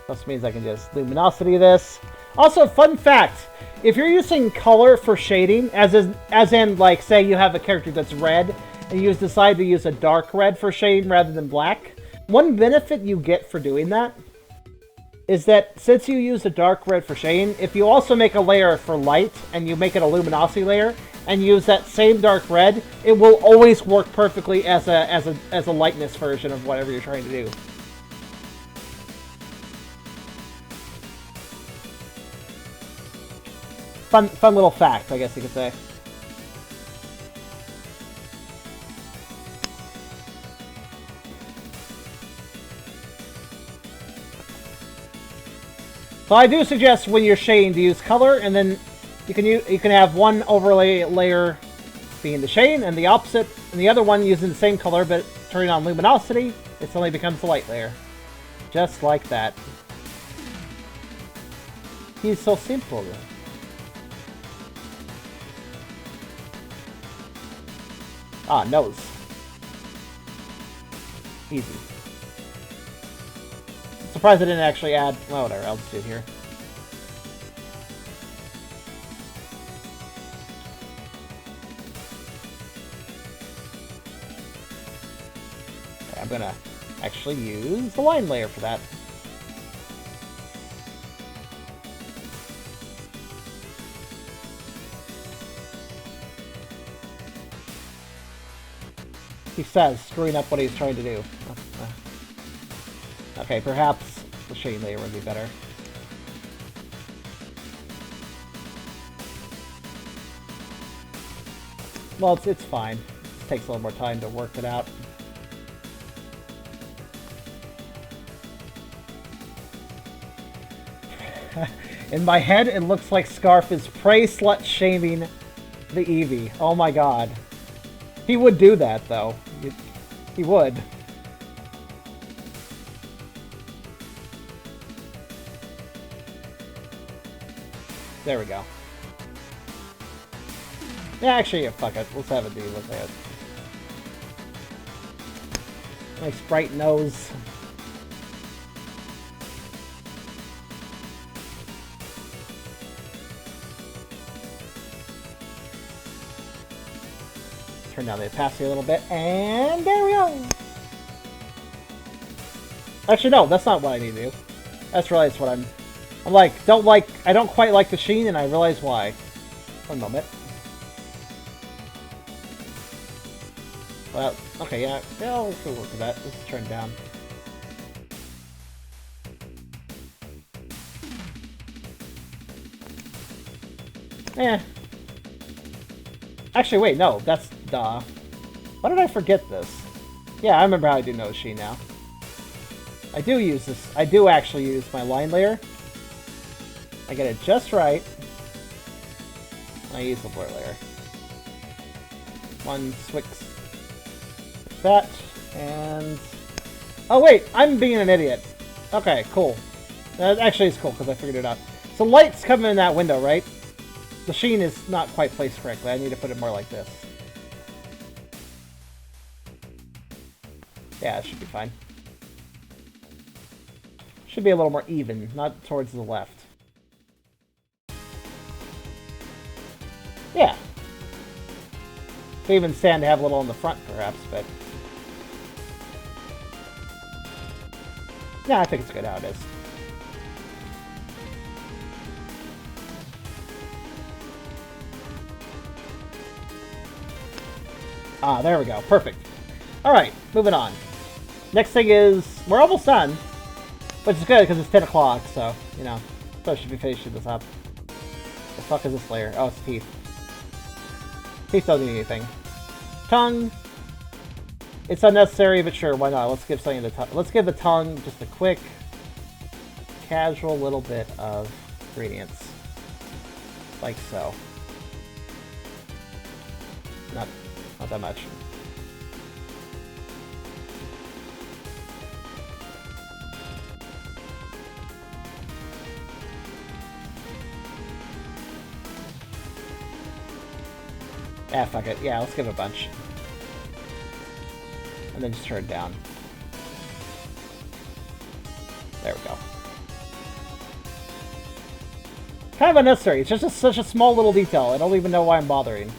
This means I can just luminosity this. Also, fun fact, if you're using color for shading, as in, like, say you have a character that's red, and you decide to use a dark red for shading rather than black, one benefit you get for doing that is that since you use a dark red for shading, if you also make a layer for light, and you make it a luminosity layer, and use that same dark red, it will always work perfectly as a lightness version of whatever you're trying to do. Fun little fact, I guess you could say. So I do suggest when you're shading to use color, and then you can have one overlay layer being the shading, and the opposite, and the other one using the same color but turning on luminosity. It suddenly becomes the light layer, just like that. He's so simple. Ah, nose. Easy. Surprised I didn't actually add... Well, whatever, I'll just do it here. Okay, I'm gonna actually use the line layer for that. He says, screwing up what he's trying to do. Okay, perhaps the shading layer would be better. Well, it's fine. It takes a little more time to work it out. In my head, it looks like Scarf is prey slut shaming the Eevee. Oh my god. He would do that, though. He would. There we go. Yeah, actually, yeah, fuck it. Let's have it do what they had. Nice bright nose. Turn down the opacity a little bit, and there we go! Actually, no, that's not what I need to do. That's really what I'm like, I don't quite like the sheen, and I realize why. One moment. Well, okay, yeah, let's go work with that. Let's turn down. Eh. Actually, wait, no, that's duh. Why did I forget this? Yeah, I remember how I do nose sheen now. I do use this. I do actually use my line layer. I get it just right. I use the blur layer. One swix. that, and... Oh wait, I'm being an idiot. Okay, cool. Actually, it's cool, because I figured it out. So light's coming in that window, right? The sheen is not quite placed correctly. I need to put it more like this. Yeah, it should be fine. Should be a little more even, not towards the left. Yeah. Could even stand to have a little on the front, perhaps, but... Yeah, I think it's good how it is. Ah, there we go. Perfect. Alright, moving on. Next thing is... We're almost done. Which is good, because it's 10 o'clock, so, you know. So I should be finishing this up. The fuck is this layer? Oh, it's teeth. Teeth don't do anything. Tongue. It's unnecessary, but sure, why not? Let's give something to the tongue. Let's give the tongue just a quick, casual little bit of gradients. Like so. Not that much. Ah, fuck it. Yeah, let's give it a bunch. And then just turn it down. There we go. Kind of unnecessary. It's just such a small little detail. I don't even know why I'm bothering.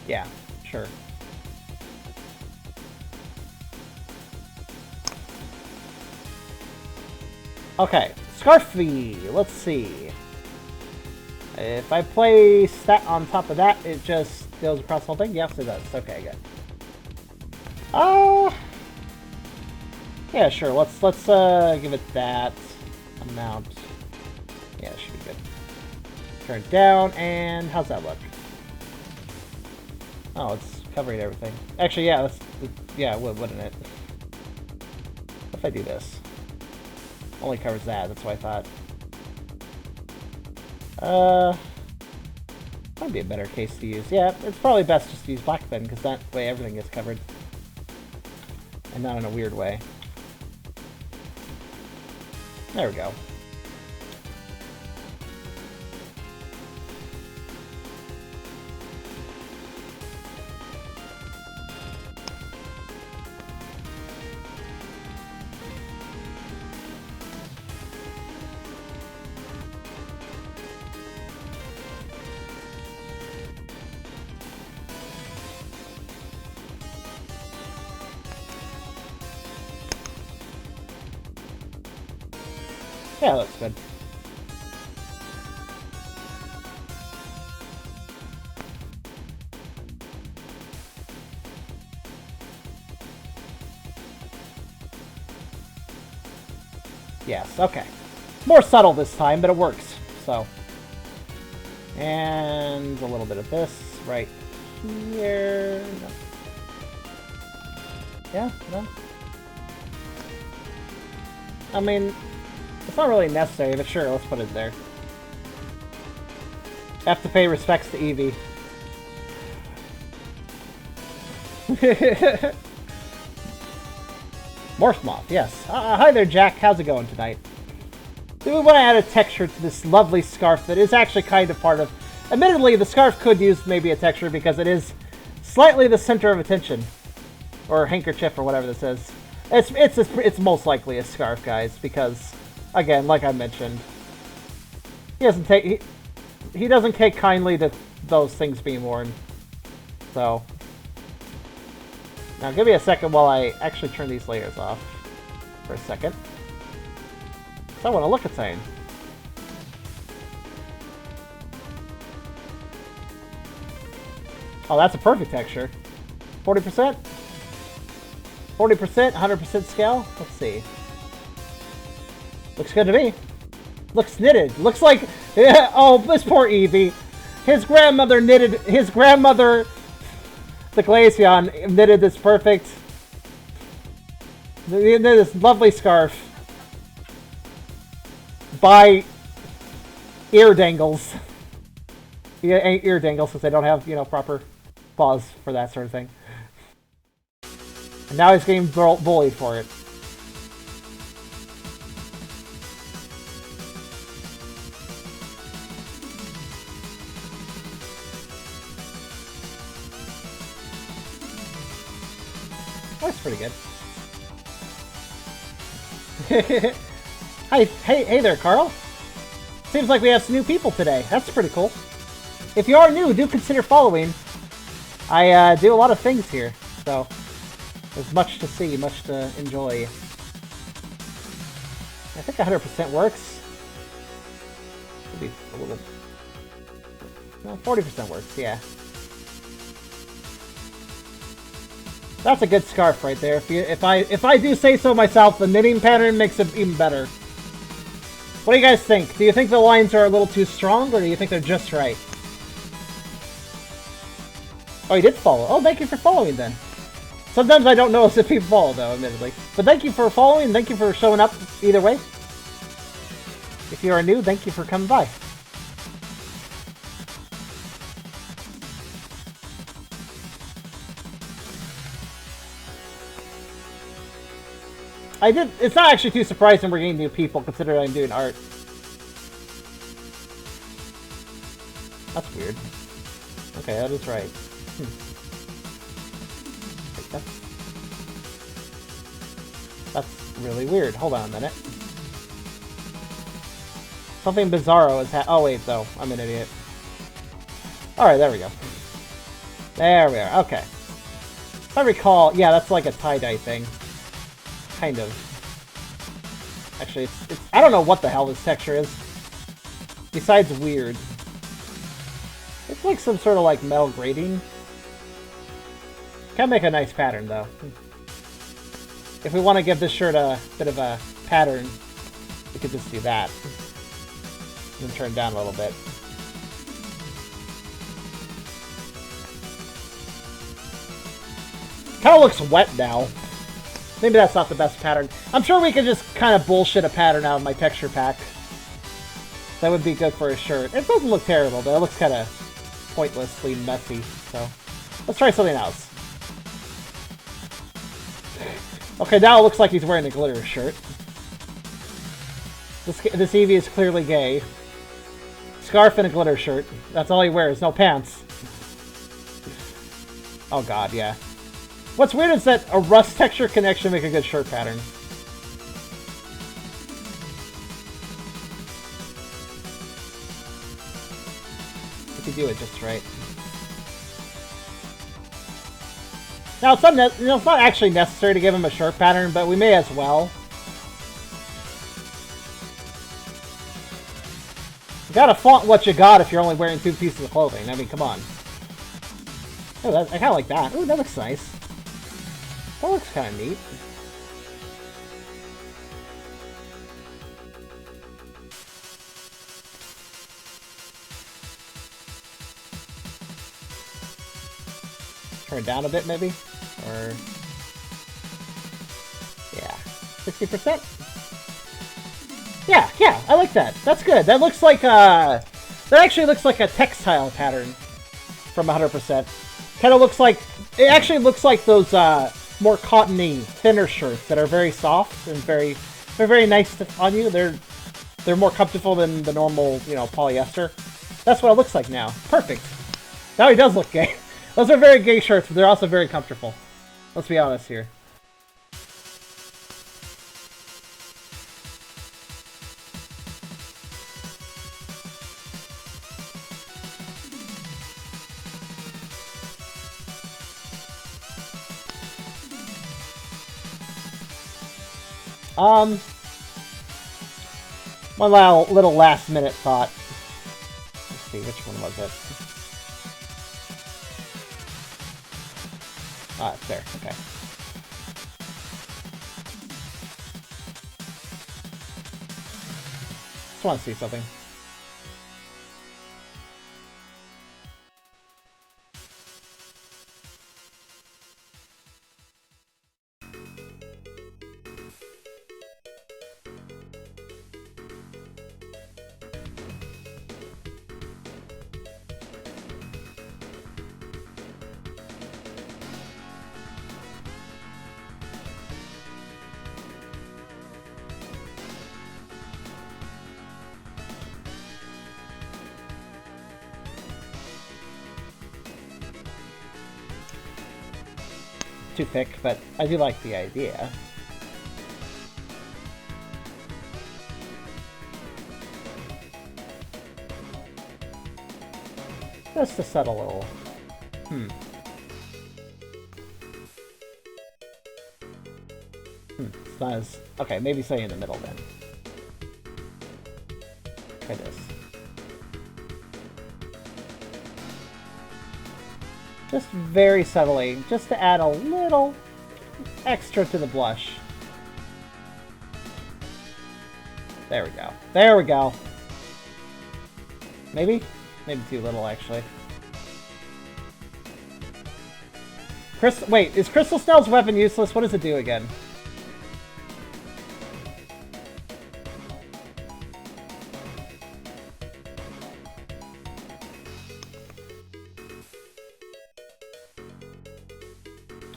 Yeah, sure. Okay, Scarfy. Let's see. If I play stat on top of that, it just goes across the whole thing? Yes, it does. Okay, good. Yeah, sure. Let's give it that amount. Yeah, it should be good. Turn it down, and how's that look? Oh, it's covering everything. Actually, yeah, yeah, it would, wouldn't it? What if I do this? Only covers that, that's what I thought. Might be a better case to use. Yeah, it's probably best just to use black then, because that way everything gets covered. And not in a weird way. There we go. Yeah, that's good. Yes, okay. More subtle this time, but it works. So. And a little bit of this right here. No. Yeah, no. I mean, it's not really necessary, but sure, let's put it there. Have to pay respects to Eevee. Morphmoth, yes. Hi there, Jack. How's it going tonight? Do we want to add a texture to this lovely scarf that is actually kind of part of... Admittedly, the scarf could use maybe a texture because it is slightly the center of attention. Or handkerchief, or whatever this is. It's most likely a scarf, guys, because... Again, like I mentioned, he doesn't take kindly to those things being worn. So, now give me a second while I actually turn these layers off for a second. So I want to look at something. Oh, that's a perfect texture. 40%? 40%? 100% scale? Let's see. Looks good to me. Looks knitted. Looks like... Yeah, oh, this poor Eevee. His grandmother knitted... His grandmother... The Glaceon knitted this perfect... Knitted this lovely scarf. By... ear dangles. Ear dangles because they don't have, you know, proper paws for that sort of thing. And now he's getting bullied for it. That's pretty good. Hey there, Carl. Seems like we have some new people today. That's pretty cool. If you are new, do consider following. I do a lot of things here, so there's much to see, much to enjoy. I think 100% works. Maybe a little. No, 40% works. Yeah. That's a good scarf right there. If I do say so myself, the knitting pattern makes it even better. What do you guys think? Do you think the lines are a little too strong, or do you think they're just right? Oh, you did follow. Oh, thank you for following then. Sometimes I don't notice if people follow though, admittedly. But thank you for following, thank you for showing up either way. If you are new, thank you for coming by. It's not actually too surprising we're getting new people, considering I'm doing art. That's weird. Okay, that is right. That's really weird. Hold on a minute. Something bizarro is oh wait, though. I'm an idiot. Alright, there we go. There we are. Okay. If I recall, yeah, that's like a tie-dye thing. Kind of. Actually, it's I don't know what the hell this texture is. Besides weird. It's like some sort of like metal grating. Can make a nice pattern though. If we want to give this shirt a bit of a pattern, we could just do that. And then turn it down a little bit. Kind of looks wet now. Maybe that's not the best pattern. I'm sure we could just kind of bullshit a pattern out of my texture pack. That would be good for a shirt. It doesn't look terrible, but it looks kind of pointlessly messy. So let's try something else. Okay, now it looks like he's wearing a glitter shirt. This Eevee is clearly gay. Scarf and a glitter shirt. That's all he wears, no pants. Oh god, yeah. What's weird is that a rust texture can actually make a good shirt pattern. If you do it just right. Now, it's not actually necessary to give him a shirt pattern, but we may as well. You gotta flaunt what you got if you're only wearing 2 pieces of clothing. I mean, come on. Oh, I kinda like that. Ooh, that looks nice. That looks kinda neat. Turn it down a bit, maybe? Or... yeah. 60%? Yeah, I like that. That's good. That looks like that actually looks like a textile pattern from 100%. Kind of looks like... it actually looks like those more cottony, thinner shirts that are very soft and they're very nice on you. They're more comfortable than the normal, you know, polyester. That's what it looks like now. Perfect. Now he does look gay. Those are very gay shirts, but they're also very comfortable. Let's be honest here. One little last minute thought. Let's see, which one was it? Ah, it's there, okay. Just want to see something. too thick, but I do like the idea. Just a subtle little... It's not as... Okay, maybe something in the middle then. Try this. Just very subtly, just to add a little extra to the blush. There we go. There we go. Maybe? Maybe too little, actually. Wait, is Crystal Snell's weapon useless? What does it do again?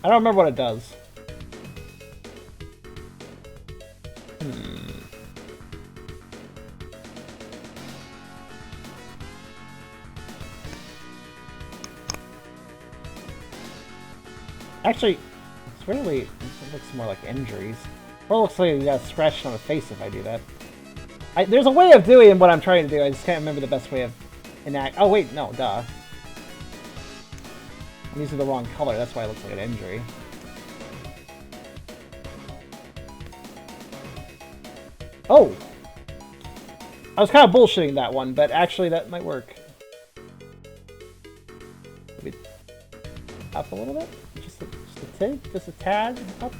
I don't remember what it does. Actually, it's really... It looks more like injuries. Or it looks like you got a scratch on the face if I do that. There's a way of doing what I'm trying to do, I just can't remember the best way of enact... Oh wait, no, duh. I'm using the wrong color, that's why it looks like an injury. Oh! I was kind of bullshitting that one, but actually that might work. Maybe up a little bit? Just a tip? Just a tad up?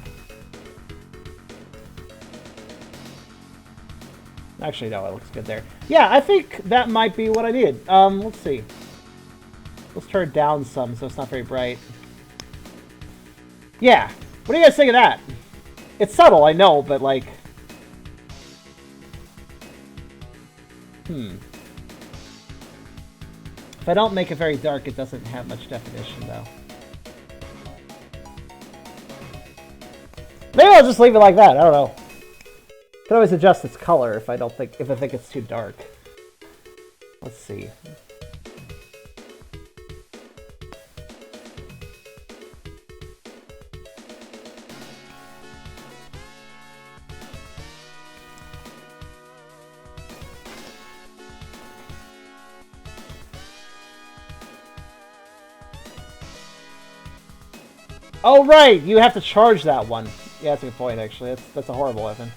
Actually, no, it looks good there. Yeah, I think that might be what I needed. Let's see. Let's turn it down some so it's not very bright. Yeah. What do you guys think of that? It's subtle, I know, but like... If I don't make it very dark, it doesn't have much definition, though. Maybe I'll just leave it like that. I don't know. Can always adjust its color if I think it's too dark. Let's see. Oh, right! You have to charge that one. Yeah, that's a good point, actually. That's a horrible weapon.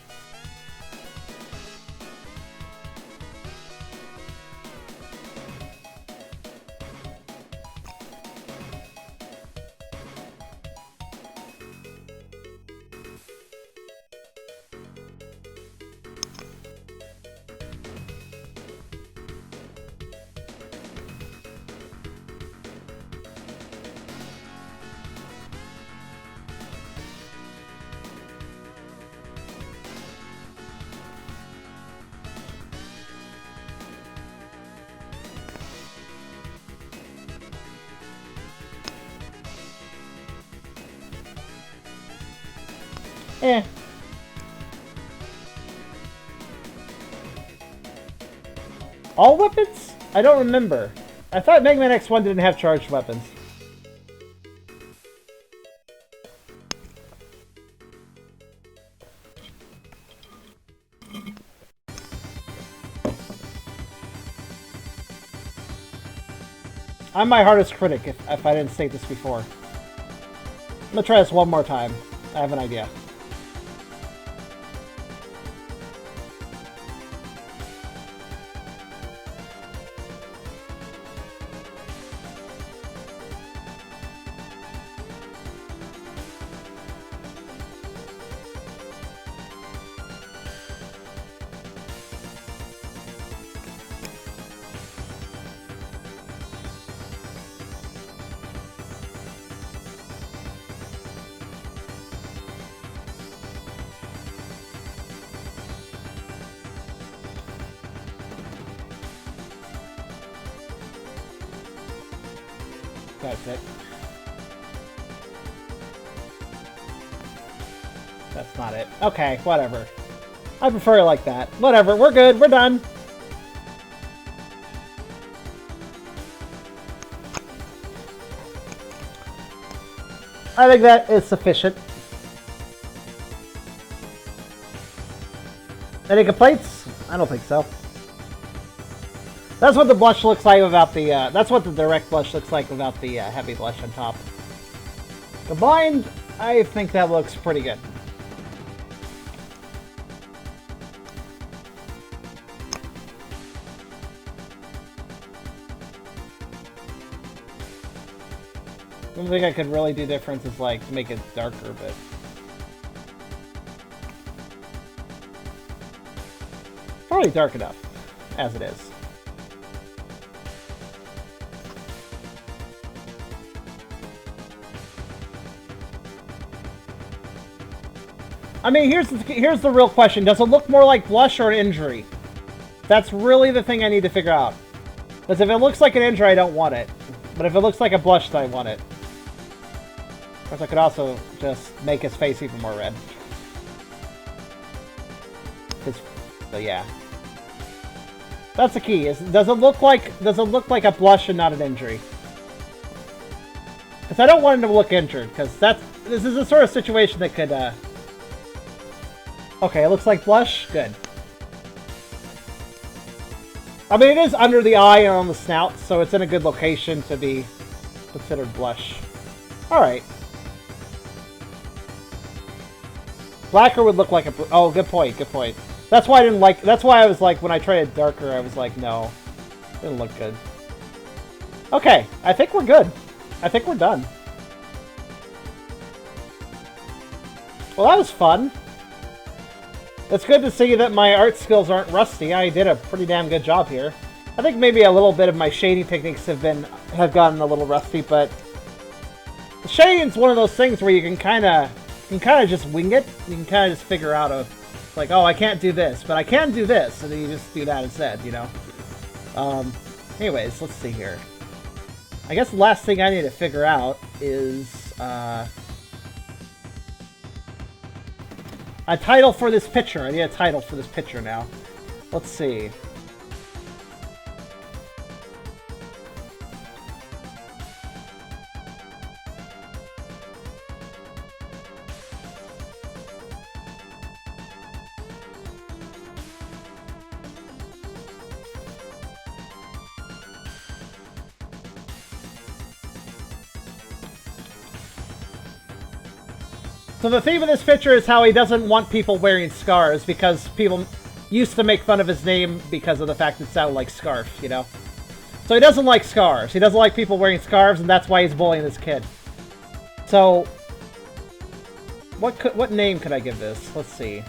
Eh. All weapons? I don't remember. I thought Mega Man X1 didn't have charged weapons. I'm my hardest critic if I didn't state this before. I'm gonna try this one more time. I have an idea. That's it. That's not it. Okay, whatever. I prefer it like that. Whatever, we're good, we're done. I think that is sufficient. Any complaints? I don't think so. That's what the blush looks like without the, that's what the direct blush looks like without the heavy blush on top. Combined, I think that looks pretty good. The only thing I could really do difference is like to make it darker, but probably dark enough as it is. I mean, here's the real question: does it look more like blush or an injury? That's really the thing I need to figure out. Because if it looks like an injury, I don't want it. But if it looks like a blush, then I want it. Of course, I could also just make his face even more red. But yeah, that's the key. Does it look like a blush and not an injury? Because I don't want him to look injured. Because this is the sort of situation that could. Okay, it looks like blush. Good. I mean, it is under the eye and on the snout, so it's in a good location to be considered blush. Alright. Blacker would look like a... Oh, good point, good point. That's why I didn't like... That's why I was like, when I tried it darker, I was like, no. Didn't look good. Okay, I think we're good. I think we're done. Well, that was fun. It's good to see that my art skills aren't rusty. I did a pretty damn good job here. I think maybe a little bit of my shading techniques have gotten a little rusty, but the shading's one of those things where you can kind of just wing it. You can kind of just figure out like, oh, I can't do this, but I can do this, and then you just do that instead, you know. Anyways, let's see here. I guess the last thing I need to figure out is a title for this picture. I need a title for this picture now. Let's see. So the theme of this picture is how he doesn't want people wearing scarves because people used to make fun of his name because of the fact it sounded like scarf, you know? So he doesn't like scarves. He doesn't like people wearing scarves, and that's why he's bullying this kid. So, what name could I give this? Let's see.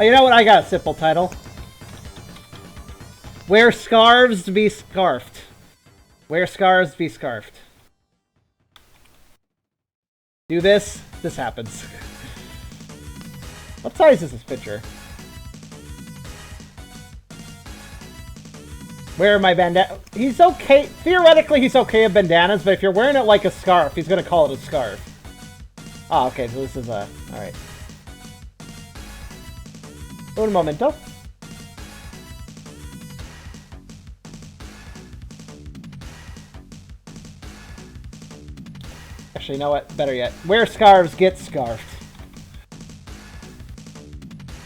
Oh, you know what? I got a simple title. Wear scarves to be scarfed. Wear scarves to be scarfed. Do this, this happens. What size is this picture? Wear my bandana. He's okay. Theoretically, he's okay with bandanas, but if you're wearing it like a scarf, he's gonna call it a scarf. Oh, okay, so this is a... Alright. Un momento. Actually, you know what? Better yet. Wear scarves, get scarfed.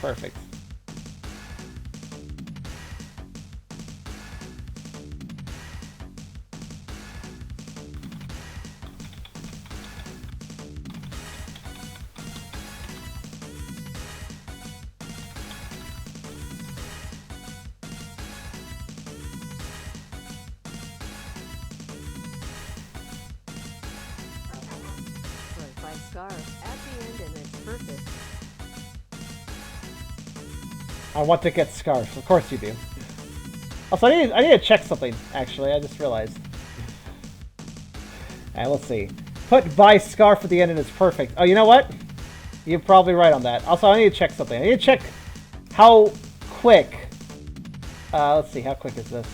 Perfect. I want to get scarves. Of course you do. Also, I need to check something, actually. I just realized. Alright, let's see. Put buy scarf at the end and it's perfect. Oh, you know what? You're probably right on that. Also, I need to check something. I need to check how quick... let's see, how quick is this?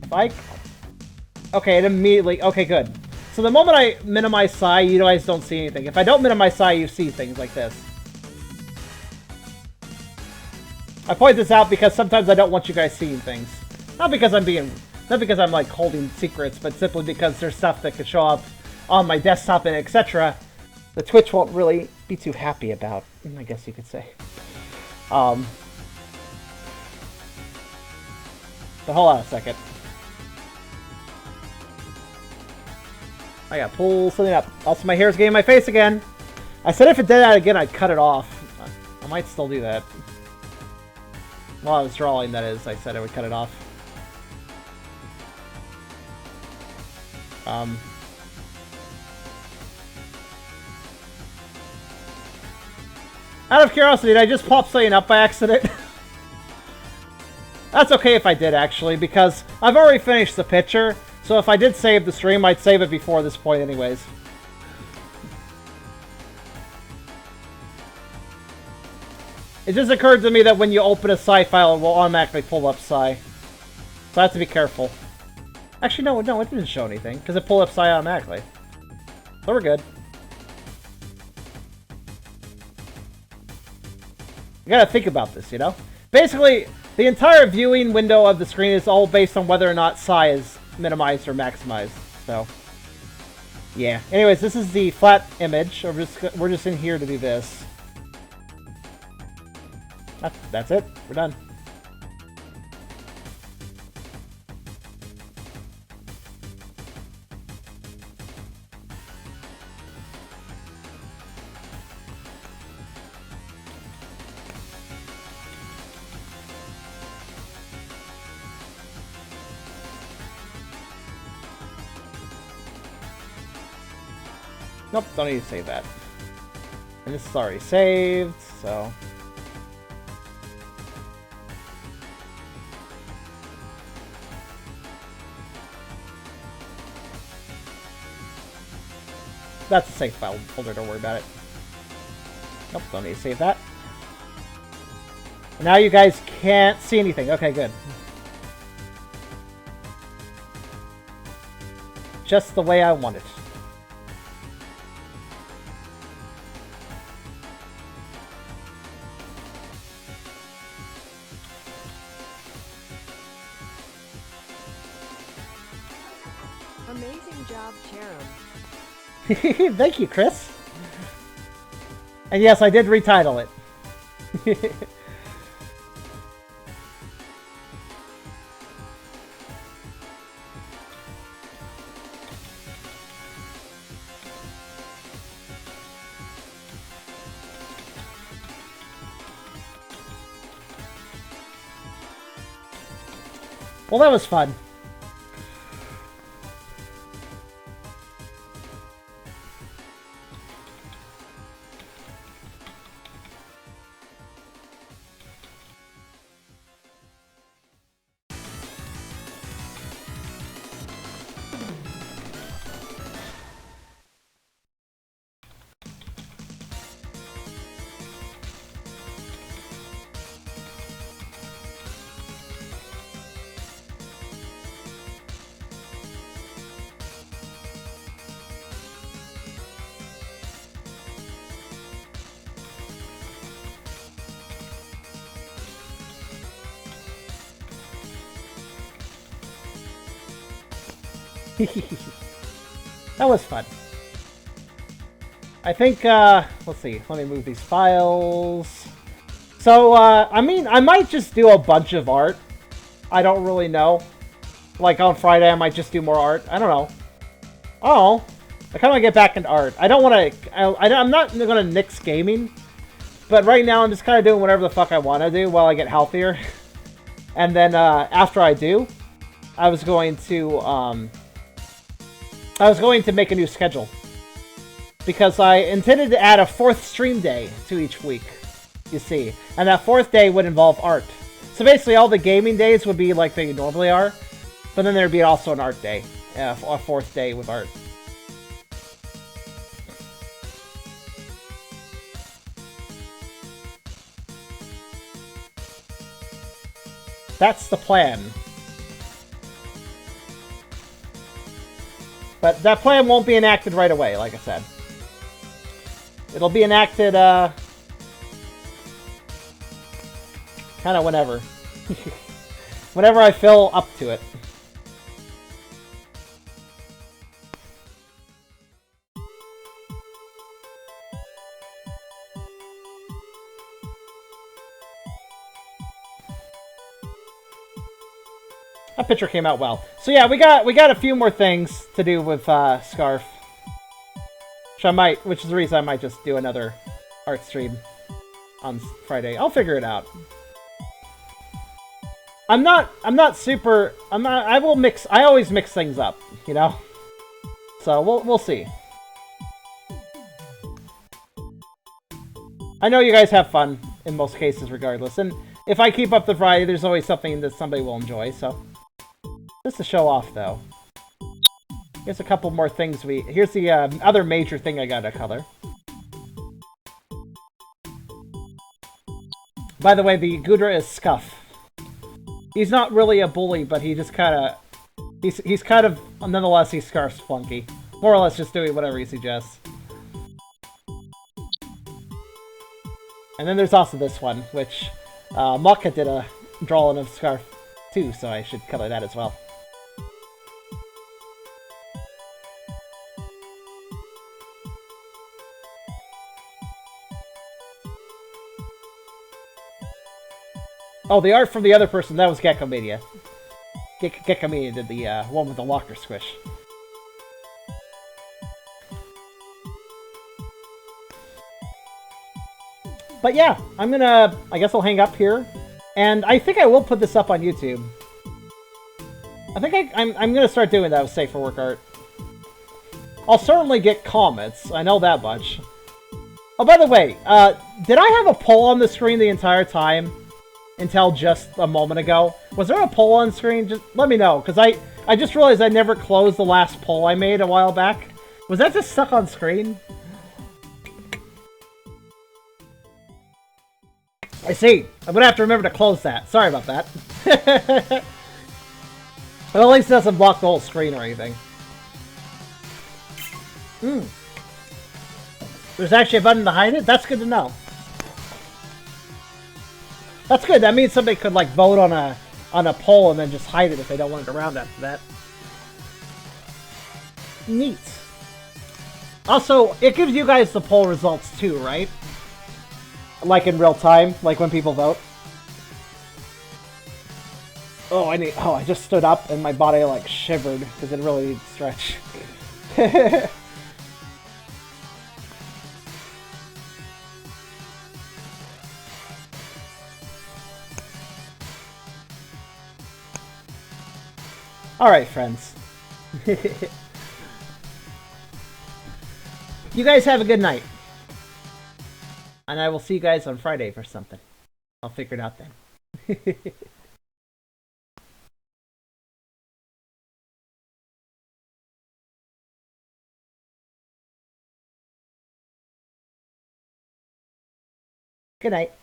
If I... Okay, it immediately... Okay, good. So the moment I minimize psi, you guys don't see anything. If I don't minimize psi, you see things like this. I point this out because sometimes I don't want you guys seeing things. Not because I'm like holding secrets, but simply because there's stuff that could show up on my desktop and etc. The Twitch won't really be too happy about, I guess you could say. But hold on a second. I gotta pull something up. Also, my hair's getting in my face again. I said if it did that again, I'd cut it off. I might still do that. While I was drawing, that is, I said I would cut it off. Out of curiosity, did I just pop something up by accident? That's okay if I did, actually, because I've already finished the picture, so if I did save the stream, I'd save it before this point anyways. It just occurred to me that when you open a psi file, it will automatically pull up psi. So I have to be careful. Actually, no, it didn't show anything, because it pulled up psi automatically. So we're good. You gotta think about this, you know? Basically, the entire viewing window of the screen is all based on whether or not psi is minimized or maximized. So, yeah. Anyways, this is the flat image. We're just in here to do this. That's it. We're done. Nope, don't need to save that. And this is already saved, so... That's a safe file folder, don't worry about it. Nope, don't need to save that. Now you guys can't see anything. Okay, good. Just the way I want it. Amazing job, Cherub. Thank you, Chris. And yes, I did retitle it. Well, that was fun. That was fun. I think, let's see, let me move these files. So, I mean, I might just do a bunch of art. I don't really know. Like, on Friday, I might just do more art. I don't know. Oh, I kind of want to get back into art. I don't want to, I'm not going to nix gaming. But right now, I'm just kind of doing whatever the fuck I want to do while I get healthier. And then, after I do, I was going to make a new schedule. Because I intended to add a 4th stream day to each week, you see. And that 4th day would involve art. So basically all the gaming days would be like they normally are. But then there'd be also an art day. A 4th day with art. That's the plan. But that plan won't be enacted right away, like I said. It'll be enacted, kind of whenever. Whenever I feel up to it. That picture came out well. So yeah, we got a few more things to do with Scarf. Which is the reason I might just do another art stream on Friday. I'll figure it out. I always mix things up, you know? So we'll see. I know you guys have fun in most cases regardless, and if I keep up the variety, there's always something that somebody will enjoy, so. Just to show off, though. Here's a couple more things here's the other major thing I gotta color. By the way, the Gudra is Scuff. He's not really a bully, but he just kinda... He's kind of... Nonetheless, he's Scarf's flunky. More or less just doing whatever he suggests. And then there's also this one, which... Maka did a drawing of Scarf, too, so I should color that as well. Oh, the art from the other person, that was Gekkomania. Gekkomania did the one with the locker squish. But yeah, I guess I'll hang up here. And I think I will put this up on YouTube. I think I'm gonna start doing that with Safe for Work art. I'll certainly get comments, I know that much. Oh, by the way, did I have a poll on the screen the entire time? Until just a moment ago. Was there a poll on screen? Just let me know, because I just realized I never closed the last poll I made a while back. Was that just stuck on screen? I see. I'm gonna have to remember to close that. Sorry about that. Well, at least it doesn't block the whole screen or anything. There's actually a button to hide it? That's good to know. That's good. That means somebody could like vote on a poll and then just hide it if they don't want it around after that. Neat. Also, it gives you guys the poll results too, right? Like in real time, like when people vote. Oh, I just stood up and my body like shivered because it really needs to stretch. Alright, friends. You guys have a good night. And I will see you guys on Friday for something. I'll figure it out then. Good night.